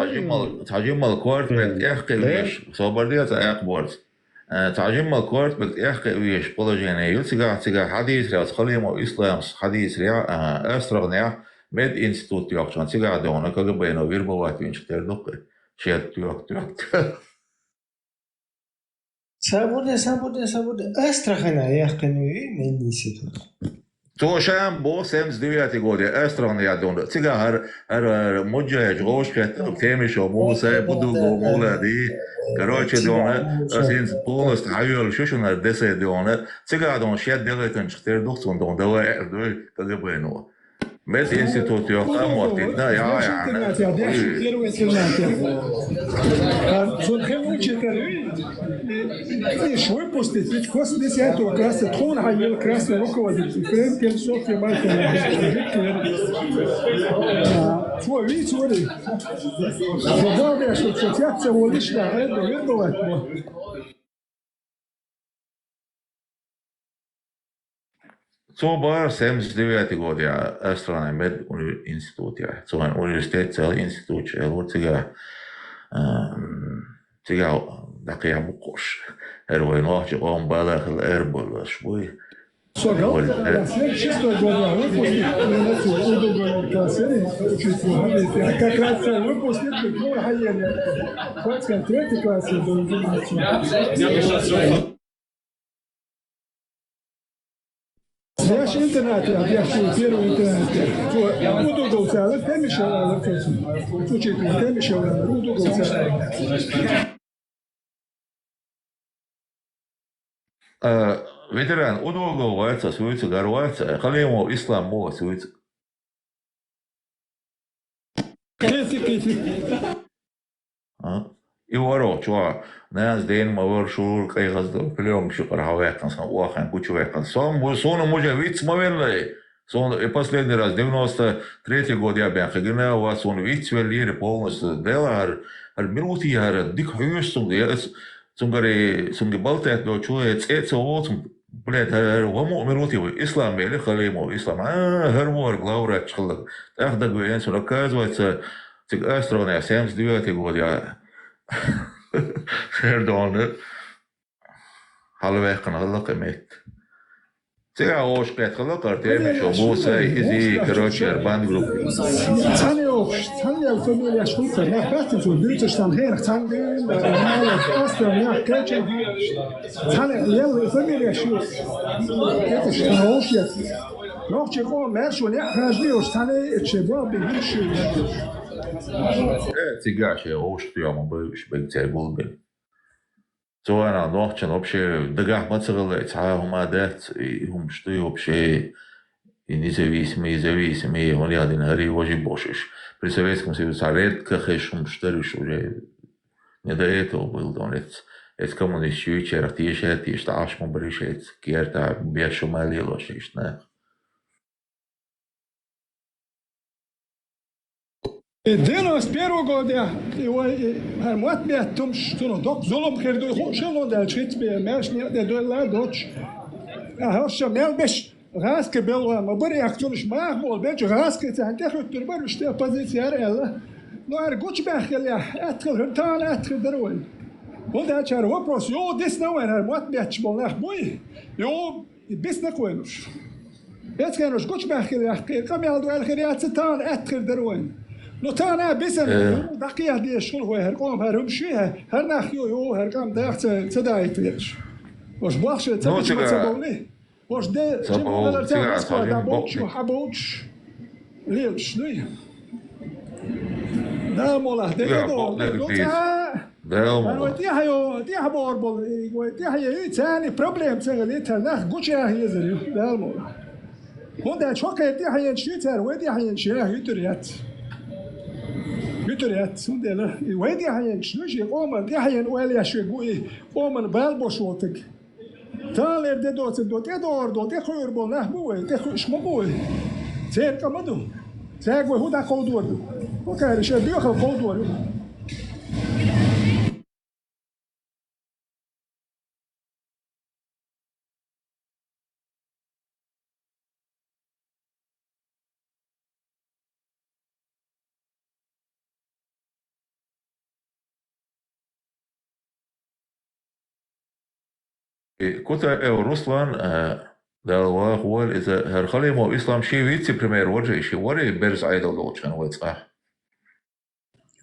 [SPEAKER 7] تعجمل كورت بك احكي ويش صبردية اقبورت تعجمل كورت بك احكي ويش بلجيني يلتقى حديث ريعة خليم وإسلام حديث ريعة أسترغنية med institut yokçan sigara dona kagabeno virbovat vinçter dokre şet yok.
[SPEAKER 1] Sabude. Astrahana yaqinui med institut.
[SPEAKER 7] تو شام بو سمز دياتي غودي استرون يا دون تيغا هر موجه جوش كت تيمش موسى بدو مولا دي короче دون اسين بولست هايول شوشنا دسه دون تيغا دون شيت دلتن چتر دوكسون دون دوا دو كغبينو Med institut yok amotit da ya
[SPEAKER 10] Son hem учитель выпустить, ведь после 10 класса трон hayal класса руководитель, прям философия Мальтона. Твой вид, смотри. Главное, что тебя всего лишь на это вербовать.
[SPEAKER 7] Så bara sämst det vet jag jag Östrarna med institut ja. Så en universitetsinstitut eller tiga daqiya buqosh. Erwin wax on balagh al-erbol shboy.
[SPEAKER 10] Чисто говоря, выпустить как раз выпустить класс, третий класс. Связь интернета, я первый интернет. Удугал цялый, темишел, учитель, темишел, удугал цялый.
[SPEAKER 7] Ветеран, удугал вайца, суица, гарвайца, халему ислам мова суица. И воро, чуа, нас день мавар шур, кай газда, плем шукар хавекан, сан уахан, кучу векан. Сон мужа виц маверлай, И последний раз, 93 год я бяхагина, у вас он ведь велире полностью дела, минуты я дик хюстум, я сунгари сунгибалтет до чует, это вот, блядь, вому минуты ислам или халиму, ислам, гермор, главврач, так да говорят, что оказывается, цик астроне, 79 год я Erdoğan'ı halveh kanallık emet. Сега ош пет халак артеме шо буса изи короче арбан групп.
[SPEAKER 10] Tani al familia schulter nach besten so düte stand her tang erste nach keche tani yel familia schut это что ош я noch чего мерш он я хажли тани чего бегиш
[SPEAKER 7] Цигаше ош прямо бывш бегцер гулбе. Зоана ночь вообще дагах мацагалы цаахума дат им что вообще и независимые он один хари вожи бошиш. При Советском Союзе редко хэшум штырыш уже не до этого был он это коммунистический чертеж что ашмо бришет керта бешумалило шишна.
[SPEAKER 10] 91 года harmat betum что док золом херду шелон да чит бе мерш не да дола доч а хош мел беш раске бел ма бери актуш мах мол беч раске цанте хутер бар ште позиция рела но ар гуч бахля атхل тан атхل درول он да чар вопрос yo дес на harmat беч мол нах бой yo бес на коенуш бес кенуш гуч бахля кам ялду الخريات تان атхل درول نو تانا بسن دقيقة دي شغل هو هرقام هرمشيها هرناخيو يو هرقام داخت تدايت يش وش بوخش تبوش ما تبولي وش ده جمع على تابس قوة دابوش وحبوش ليش ليه ده مولا ده دو أنا وديها يو ديها بوربل وديها يو تاني بروبلم تاني تناخ قوشها يزريو ده مولا هون ده شوكة ديها ينشيتها وديها ينشيها يتريات Götürüyor, sundela. Ve diye hayen şnuji, oman diye hayen öyle şegui, oman balboş olduk. Taler doçe dote doğru de koyur bu nah bu, de şmo bu. Sen kamadu. Sen bu huda koldu. O kadar şey diyor koldu.
[SPEAKER 7] كنت روسلان ده هو إذا هرخلي مو إسلام شيء ويتي بريمير وجه شيء وري بيرز عيدا لو كان هو صح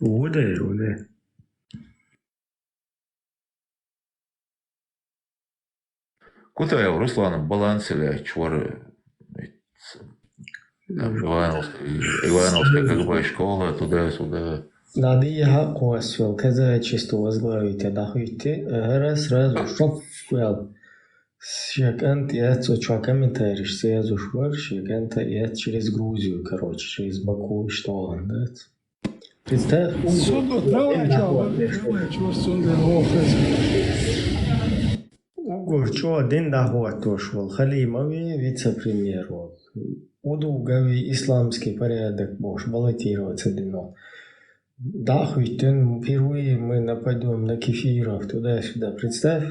[SPEAKER 1] وده
[SPEAKER 7] كنت روسلان بالانس اللي شور Ивановская как бы школа туда-сюда.
[SPEAKER 1] Надо ехать освел, когда чисто возглавить, а дохуйте, сразу шоп вел. Шакант я что комментарий, что я зашвар, шакант я через Грузию, короче, через Баку и что он, да? Представь, Угор, что один доход ушел, Халимове вице-премьер, Удугове исламский порядок, боже, баллотироваться дно. Дахуйтен, впервые мы нападем на кефиров туда-сюда. Представь,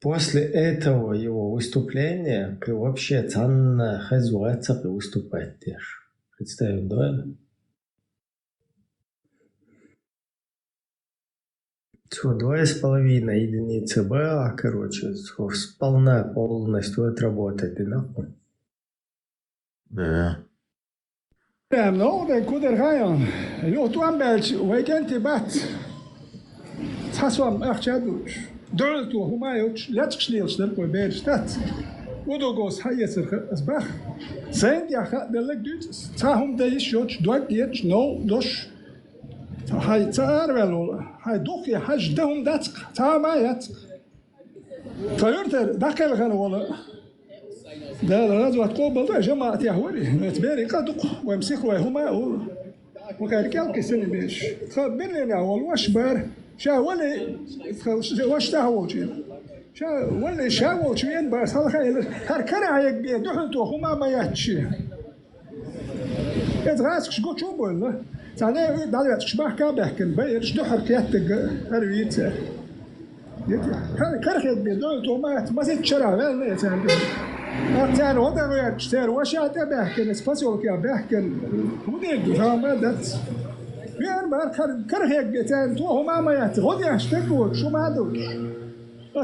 [SPEAKER 1] после этого его выступления, как вообще цанна хазуаться выступать даже. Представь, да? Что, 2,5 единицы была, короче, сполна полностью отработать, и нахуй.
[SPEAKER 7] Да.
[SPEAKER 10] No, det kuder hayan. Jo, tu ambelch, weekend bat. Taswam achchaduch. Dol tu humayuch, letschnil schnell bei ber Stadt. Udogos hayeser asbach. Sind ja der leg dut. Tahum de is joch dort jetzt no dos. Hay tsar velol. Hay doch ya haj dahum dat. Tamayat. Tayurter dakel gan wala. ده الغزوة تقوبل ده جماعة يهوري نتباري قدق ويمسكوا هما وكاركال كسني بيش خبرني أول واش بار شاولي واش تهوجين ولا شاو شوين بس هر كره هيك بيدحتو هما ما ياتشي اتغاسك شو شو بقول تعالى دعوة شبه كابحكن بيرش دحر كياتك هرويت كره هيك بيدحتو ما زيد شرع ولا تعالى أتان وضع غير شتير وشات بحكن اسباسيو كيا بحكن وديك فما دت بيان بار كره هيك بيتان تو هما ما يتغدي اشتكوا شو ما دوش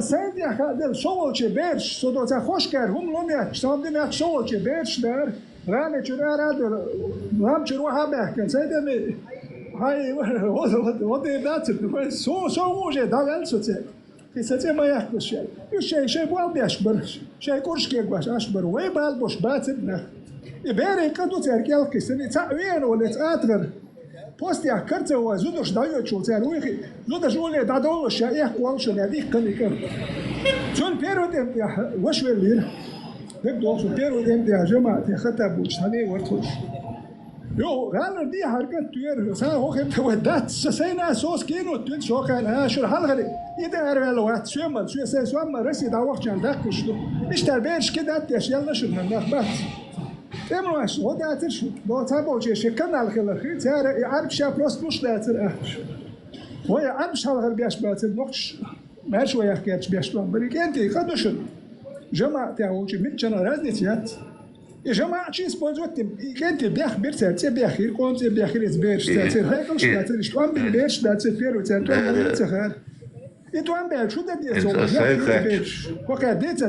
[SPEAKER 10] سعید یک دل شوالچه برش صدوتا خوش کرد هم لومیت شام دنیا شوالچه برش در رانه چرا رادر رام چرا ها بحکن سعید می های وده دات سو موجه دال سوته کسی ما یک بشه شی بال بیش برش شی کورش کی باش اش بر وی بال باش بات نه بیاره کدو ترکیل کسی تعوین ولی تأثر پستی کرده و زودش دایو چوتر ویخی زودش ولی دادوش یا قوالش ندیک کنی کن چون پیرودم یا وش ولیر بگذار چون پیرودم یا جماعت خطاب بودشانی ورتوش یو غالر دی حرکت تویر سان هوخم تودت سین اساس کینو تون شوکان هاشر حلقه ایده ارول وقت شوم شو سوم رسید وقت چند دقیقه بیشتر بیش که دت یشل نشد من نخبت امروز وداتش با تابوچه شکن الخلخی تر عرب شاب راست مش داتر اخش ويا عرب شال بیاش باتر نقش ماش ويا حكيت بیاش بان بريك انت قدوش جماعه تاوچه متجنا رازنيت يا جماعه شي سبونزوت انت بياخ بيرتر تي بياخير كونت بياخير بيرش تاتر هيك مش تاتر شو ام بيرش تاتر بيرو تاتر تخر انتو ام بيرش شو ددي بيرش وقعد ديت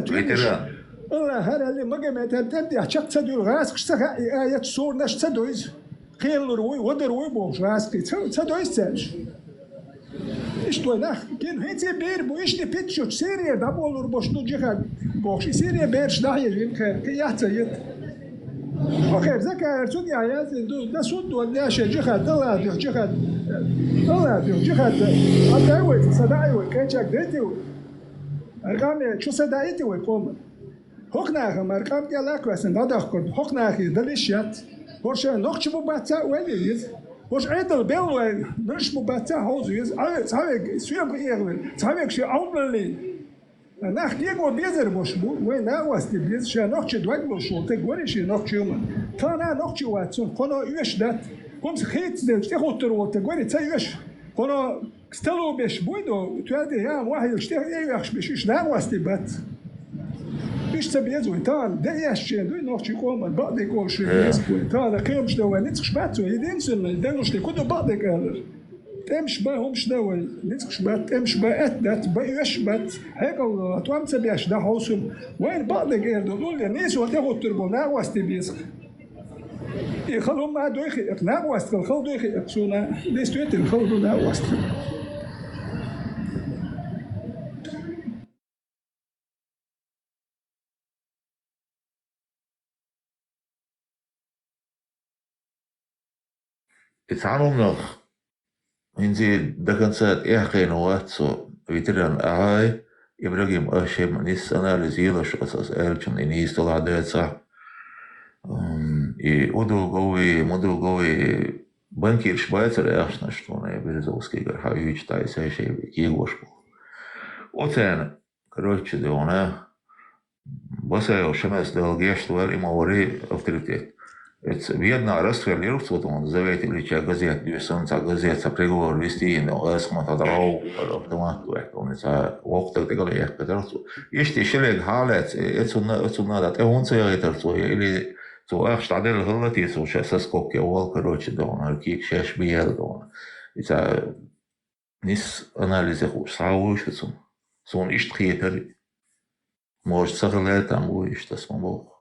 [SPEAKER 10] الله هذا اللي ما جمعت تبدي عشان تدور راسك اشتغل آيات صور نش تدويز خيل روي ودروي بوش راسك تدويز تاج إيش تويناه كين هيتي بير بو إيش نبيتشو سيريا دابولور بوش نجيخد بوش سيريا بيرش داهية جين خير كي يحتاج أوكي ذكر تودي عيات ده سود ولا شيء جيخد الله جيخد الله جيخد أداوي صداعي كيشك ديتي أرقام شو صداعيتي ويقوم هوكناخ مركب جالك واسن دادخ كرد هوكناخي دليشيات وش نقش مبتع وليز وش عدل بيل نش مبتع هوزيز تعرف سويم غير تعرف شيء عمرلي ناخ يقول بيزر مش وين ناوست بيز شيء نقش دوغلو شو تقولي شيء نقش يوم كان نقش واتسون كنا يش دات هم خيت ده تخوتر وتقولي تيش كنا استلو بيش بويدو تودي يا واحد يشتغل يخش بيش ناوست بات إيش تبي يزوي تان ده ياشين دوي نوخش يقوم بعض يقول شيء يسوي تان كيوم شدوا نتخش باتو يدين سن ده نوش لكده بعض قال تمش با هم شدوا نتخش بات تمش با أتدت بيش بات هيك الله توام تبيش ده حوسم وين بعض قال دول الناس وتاخد تربونا واست بيسخ يخلهم ما دوي خي اقناع واست الخل دوي خي اقسونا ليش تويت الخل دونا واست
[SPEAKER 7] يتعلم نخ إنزي دكانسات إحقين واتسو ويتران أعاي إبراهيم أشيم نيس أناليزيلا شو أساس إلشن إنيس طلع ديت صح ودو قوي بنكي الشبايتر إحشنا شتونا بيرزوسكي قرحا يوش تايس هاي شي بيكيغوش بو وتانا كروتش دونا بسا شمس دلقيش دوال إماوري أفتريتيت Видно, расстреливать вот он завете лича газет, дюйсонца газет, са преговор вести, но эсмат адрау, автомат, он са вокта тегал я кадрцу. Есть еще лег халец, это надо, он цейтер или то ах штадель галати, то сейчас сколько вол короче дон, арки шеш биел дон. Это нис анализы хуш сауш, сон ишт хитер. Может сагалет там у ишт смог.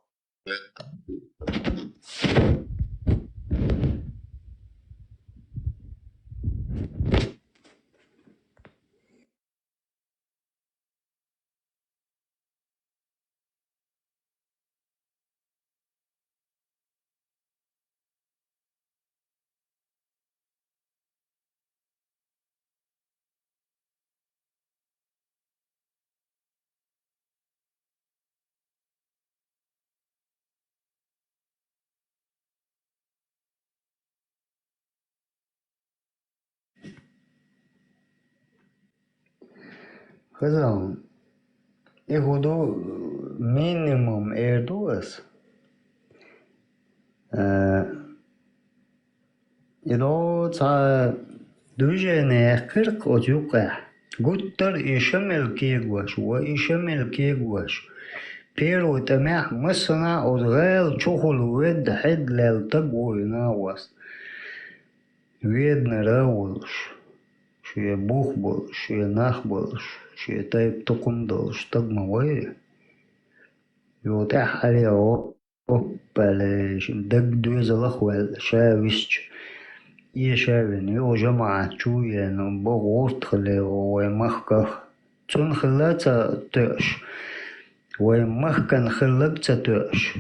[SPEAKER 21] Хазал, يهودو minimum erdoes. إذا تا دوجنه 40 أجوكه قدر يشمل كيغوش ويشمل كيغوش بيرو تماح مصنع أدغال شغل ود حد للتقوى ناوس ويد نراولش شي بوخبلش شي نخبلش شي تايب تقندلش تقم وي يوتاح عليه بلاش دق دوز الأخوال شاويش يشاوين يو جماعة شوية نبغورت خليه ومخكخ تون خلاتا تأش ومخكن خلقتا تأش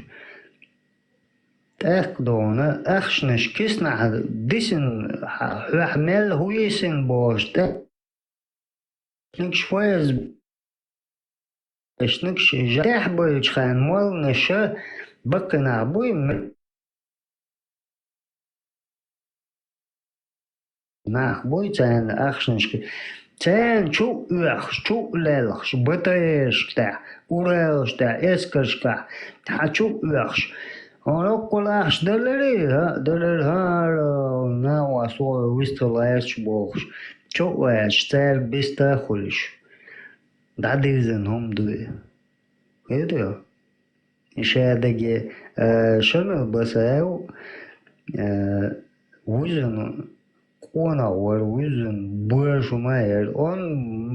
[SPEAKER 21] تأكدونا أخشنش كسنا ديسن حمل هويسن باش نكش فايز نكش جاح بيش خان مال نشا بقنا بوي ناخ بوي تان أخشنش تان شو أخش شو لالخش بطيش تاع ورالش تاع إسكرش تاع شو أخش أنا كل أخش دلري ها ناوا صور ويستلاش بوخش شو أخش تال بيستاخلش داديزن هم دوي كده إشادة شمل بساو وزن قونا وزن بوش ماير on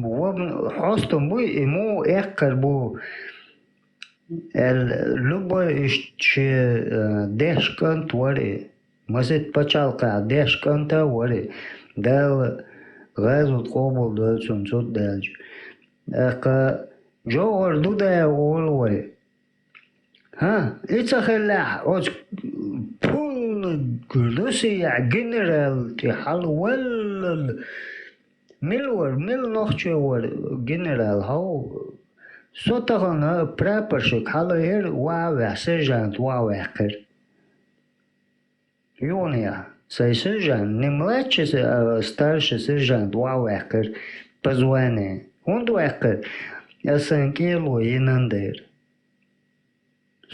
[SPEAKER 21] وابن حستم بوي إمو إخر بو اللبا إشتشي دهش كنت وري مسيت بچالقا دهش كنت وري دال غازو تقوبل دال سنسوت دالج أخا جوهر دودا أولوي ها إتخلاح أوش بول روسيا جنرال تحل ول مل نخشور جنرال هاو سوتغنا برابرشك حلوير واوه سرجانت واوه كر يونيا سي سرجانت نملاتش ستارش سرجانت واوه كر بزواني هندو اكر أسانكيلو ينندر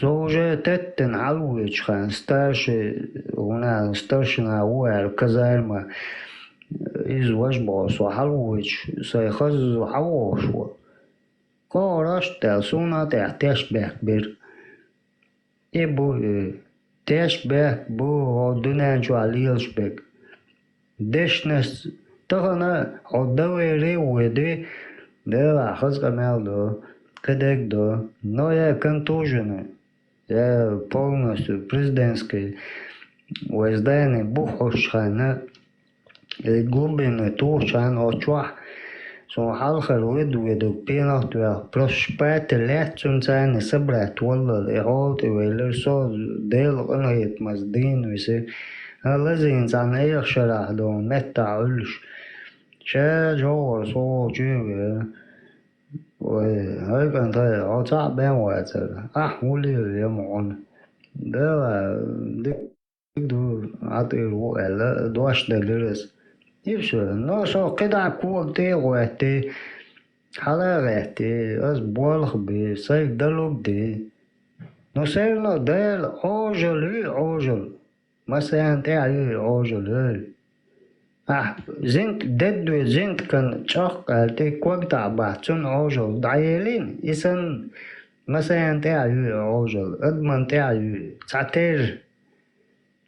[SPEAKER 21] زوجة تتن علويش خان ستارش هنا ستارشنا وعر كزارما إزواج باسو حلويش سيخز حواشو قارش تلسونا تحتاش بير إبو تشبه بو دونانجو عليلش بيك دشنس تغنا عدويري ودي ده خز قمال ده كدك ده نويا كنتوجنه я полностью президентский воздание бухошхана и глубины тушан очвах så halkar udvidu pinahtua prospect lähtsun sääni sõbrad vallal ja hooldiväiler so del õnnet mas diinvisi lasin saan eekšarahdu metta üls see joor soo tüüvi õigan tõe otsa peamuetsel muli ja moon dela dikdu atiru elle duastelires no so keda kuulti ruehti halerehti as bolgbi sai dalubdi no serno del ojol ma sen te ay ojol zint deddu zint kan chaqalti kwagta bahtun ojol dayelin isan ma sen te ay ojol adman te ay tater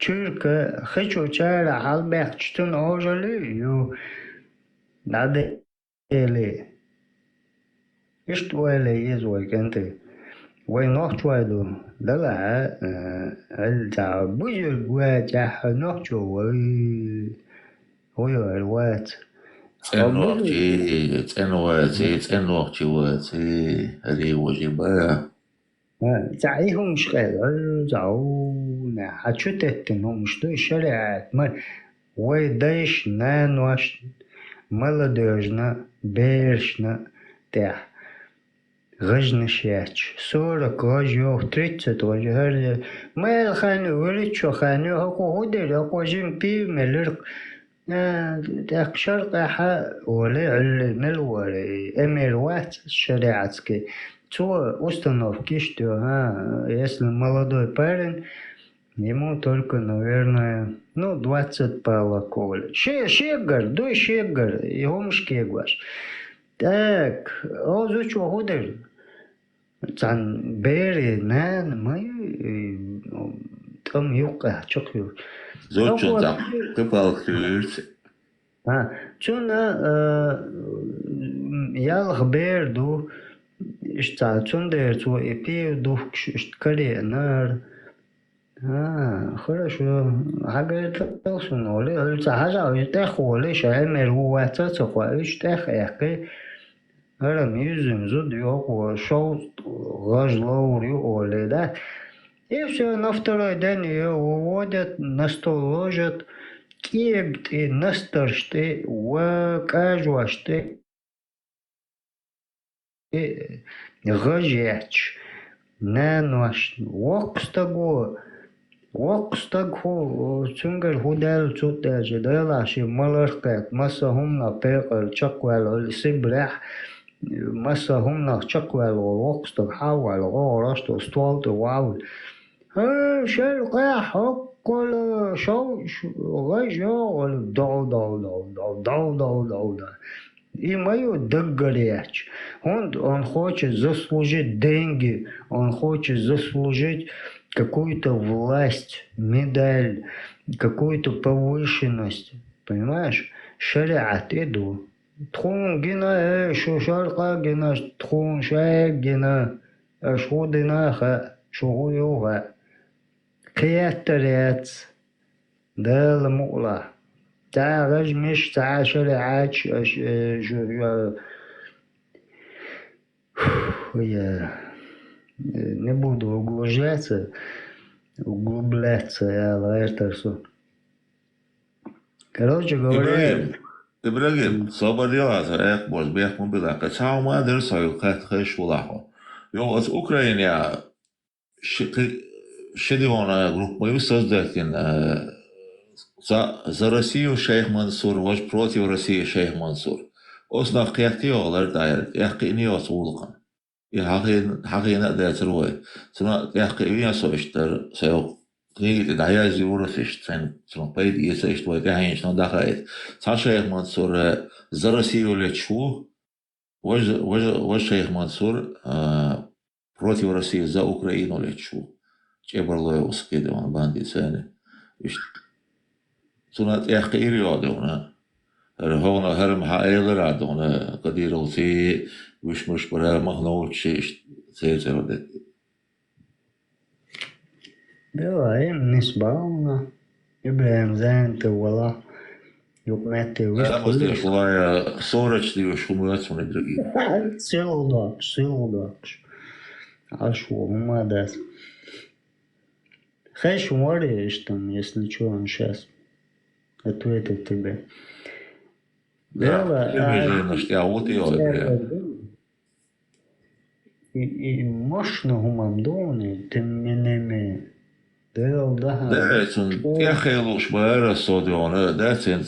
[SPEAKER 21] Çünkü hiç uçağıyla halbek çıtın ojolu nade eli işte öyle yazıyorken ve noktalı da el ta buyur ve ta nokta ve ve
[SPEAKER 7] تنوختي هذه وجبة
[SPEAKER 21] زعيهم شغال زعونا حتشتتنهم شتو شرعت ما ويدايش نانوش مالدوجنا بيرشنا تاع غجنا شاتش صورة كواجيو 30 وجه ما الخانو وريتشو خانو هكو هودر هكو جنبي ملرق تاك شرق حا ولا علم الوري امير وات شريعتك установки, что если молодой парень, ему только, наверное, 20 палаков. Шегар, дуй шегар, его шкегваш. Так, озучу гудер. Цан бери, мы там юка, чокю.
[SPEAKER 7] Зочу там, ты палкиваешься.
[SPEAKER 21] Чуна ялх берду, что цундер цу эпи дух шткаре нар. Хорошо. Агает толсуноли, алцахажа ütехоли, шаймер уаца цохва ütехеке. Арамизм зудёк, шоу гажлоури оли, да. И все, на второй день ее уводят, на стол ложат, кегты, настаршты, кажуашты, гажеч, нануаш, вокстагу, цунгар худал цутажи, дайлаши, маларкат, массахумна пекал, чаквал, сибрах, массахумна чаквал, вокстаг, хавал, росту, стволту, вау. شلقة حقل شوش غجول дол. И мою догоряч. Он хочет заслужить деньги, он хочет заслужить какую-то власть, медаль, какую-то повышенность. Понимаешь? Шариат иду. Тхун гина, шушалка гина, тхун шаек гина, шудинаха, шугуюга. قيادتريات ده المقلع تاع غاج مش تاع شريعات я не буду углубляться, я это все. Короче говоря...
[SPEAKER 7] Ибрагим, сободилаза, эх, бос, бех мобила, качау мадер сою, кат хэш улахо. Йо, от Украине, Шедивона группу создатель за Россию шейх Мансур, ваш против России шейх Мансур. Оснах кяхтиолар дайрет, яхкини осулхан. И хахина дайцруй. Сна яхкини соштер, сео книги дая зюрфиш, сна пейд есеш твой гахин, сна дахает. Са шейх Мансур за Россию лечу, ваш шейх Мансур против России за Украину лечу. Чебарлой ускиде он бандит сани. Сунат яхки рядовна. Рхона харм хаэлэр адона кадирол си вишмуш пара махноучи цезерод.
[SPEAKER 21] Бываем нисбауна. Ибраим занты вала. Юкмети
[SPEAKER 7] вишмуш. Шулая 40 шумуяцу не другие.
[SPEAKER 21] Силдакш. Ашу мадас. Хэш уморишь там, если что, он сейчас ответит тебе. И мощно гумамдоны, ты менеме.
[SPEAKER 7] Дэтсон, я хейлуш бэра содиона, дэтсон,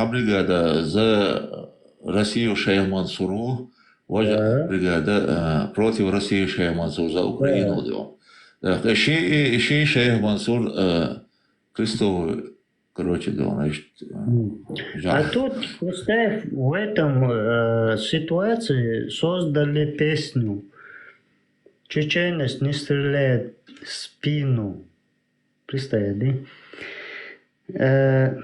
[SPEAKER 7] бригада за Россию шейх Мансуру, бригада против России шейх Мансур за Украину дион. Шей шейх Мансур Крестовый, короче, да, значит.
[SPEAKER 21] А тут, представь, в этом ситуации создали песню «Чеченец не стреляет в спину». Представь, да?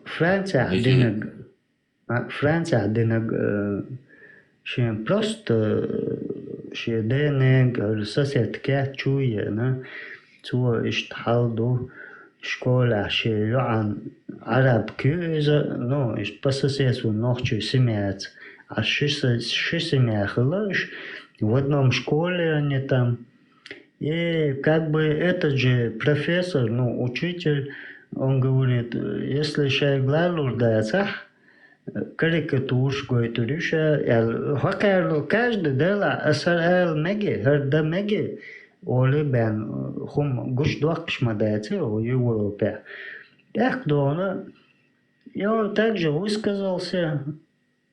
[SPEAKER 21] Франция одинок, чем просто شي دينك الساسيت كات شوية نا سوى اشتحالدو شكولا شي يعن عرب كيوزا نو اش بساسيس ونوخشي سمعت شي سمع خلاش в одном школе они там. И как бы этот же профессор, учитель, он говорит, если шайглалур дается, карикатуршку эту рюша, каждый дела асарал меги, харда меги, оли бен хум гуш дуакшма дается в Европе. Так дона, и он также высказался,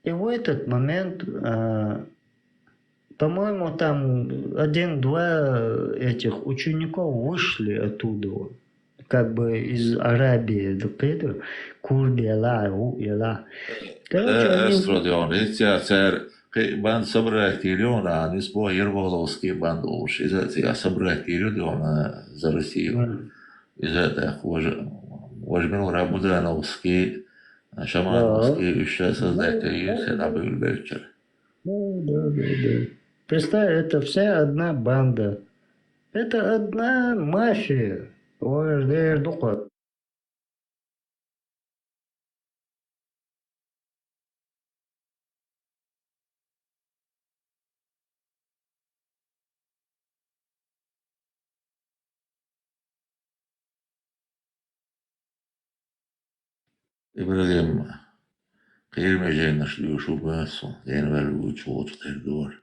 [SPEAKER 21] И в этот момент, по-моему, там 1-2 этих учеников вышли оттуда, как бы из Арабии, курды, короче, они...
[SPEAKER 7] Band собрать Кириона, они спой Ерволовский банд уж. Из этого собрать Кириона за Россию. Из этого возьмем Рабудановский, Шамановский, еще создать это был вечер.
[SPEAKER 21] Да. Представь, это вся одна банда. Это одна мафия.
[SPEAKER 7] Ибрагим, кирмежей нашли шубасу, я не верю, чего ты говоришь.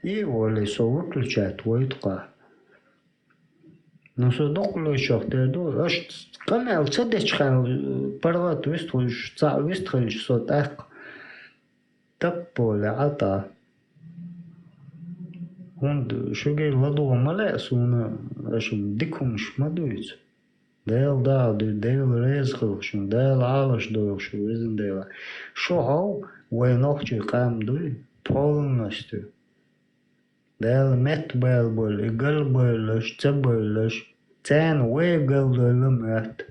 [SPEAKER 21] И Олесо выключает войтка. Но судок лучок ты ду, аж камел цедечхан парват выстроишь, выстроишь сотак. Так поле ата. Он шугей ладу малес, он аж дикум шмадуется. Дел даду, дел резхлшун, дел алаш душу, визен дела. Шо войнохчи кам дуй полностью. Дел мет был, и гал былыш, цен гал мет.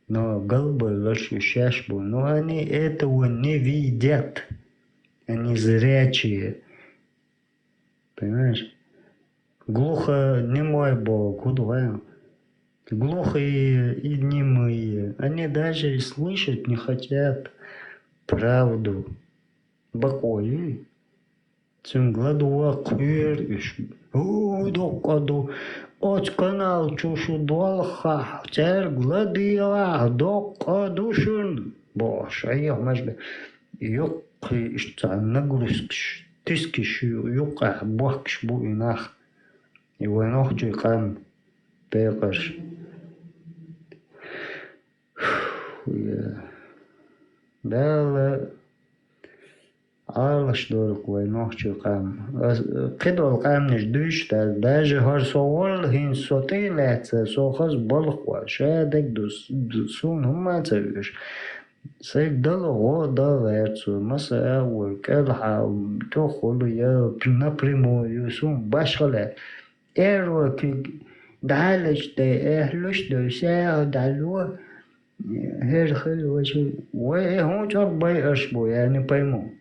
[SPEAKER 21] Но гал былыш и шаш был. Но они этого не видят. Они зрячие. Понимаешь? Глухонемой Бог, куда? Глухие и немые. Они даже слышать не хотят правду. Бакой. Цим гладуа квериш. Докаду. От канал чушу долха. Цер гладиа докадушун. Бош, а я мажбе. Yok işte nagrusk. Тискиш юка бахш бу инах. И войнохчи кам пекаш. Дала алаш дорк войнохчи кам. Кидол кам ниш дүйштал. Даже харсовол хин сотилется сохаз балхва. Шадек сун хумацавиш. Сэгдал года верцу, маса кэлха тохолу я напрямую сум башхале. Эрваки далечте эхлуште ся далуа. Херхэлвачу. Ой, он чак бай ашбу, я не пойму.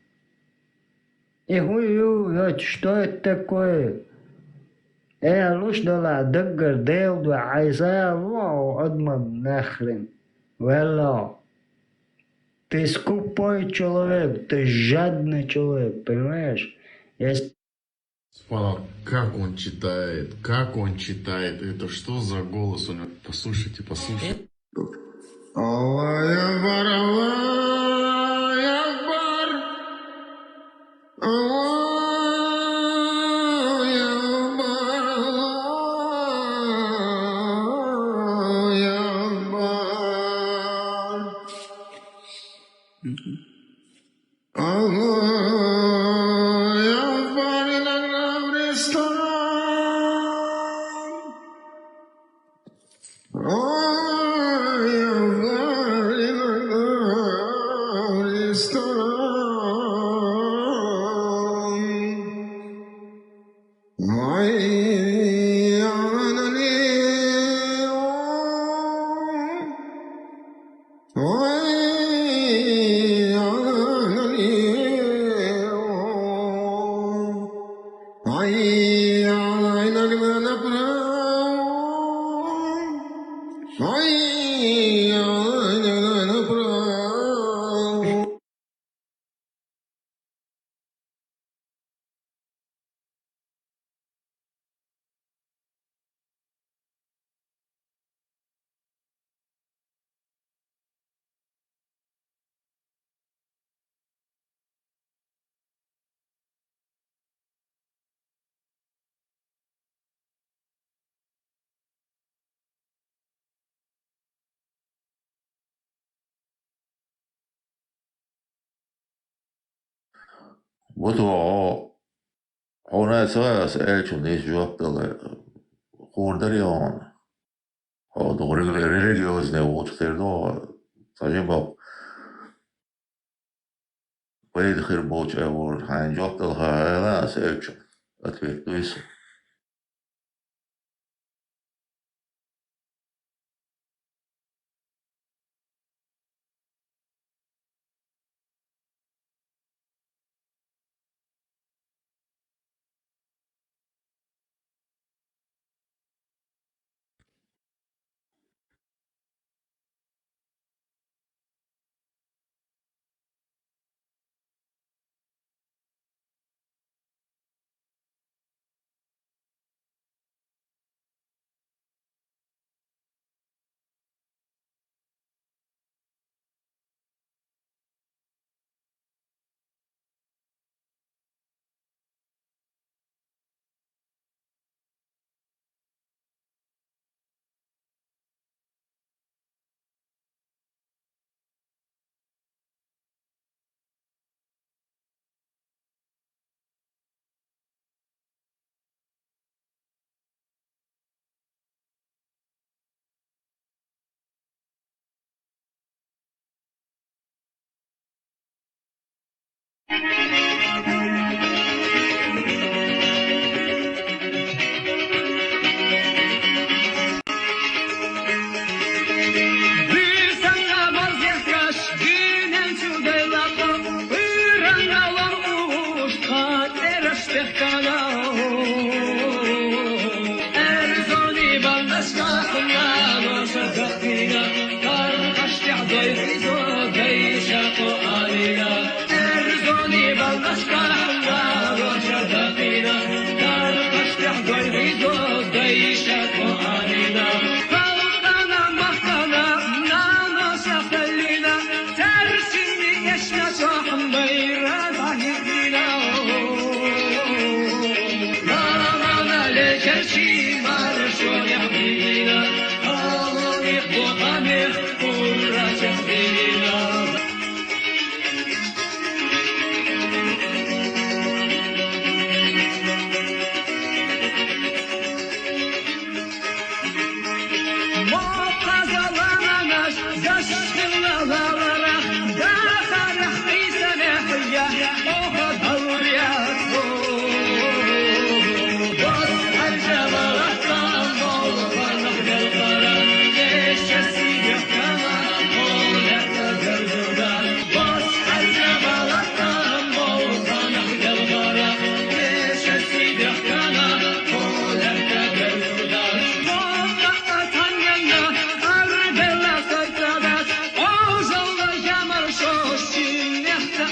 [SPEAKER 21] Что это такое? Луш дала даггар делду айза лоу адман нахрен. Вело. Ты скупой человек, ты жадный человек, понимаешь?
[SPEAKER 11] Как он читает, это что за голос у него? Послушайте. Аллах Акбар, Аллах Акбар,
[SPEAKER 7] Вот ona esas elçun diye cevaptalar. Kurdari on. O doğru religiozne uçterdo. Sadece bak. Böyle khir boç evor. Han cevaptalar hala elçun. Atvet duysun.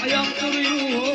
[SPEAKER 12] Ayakları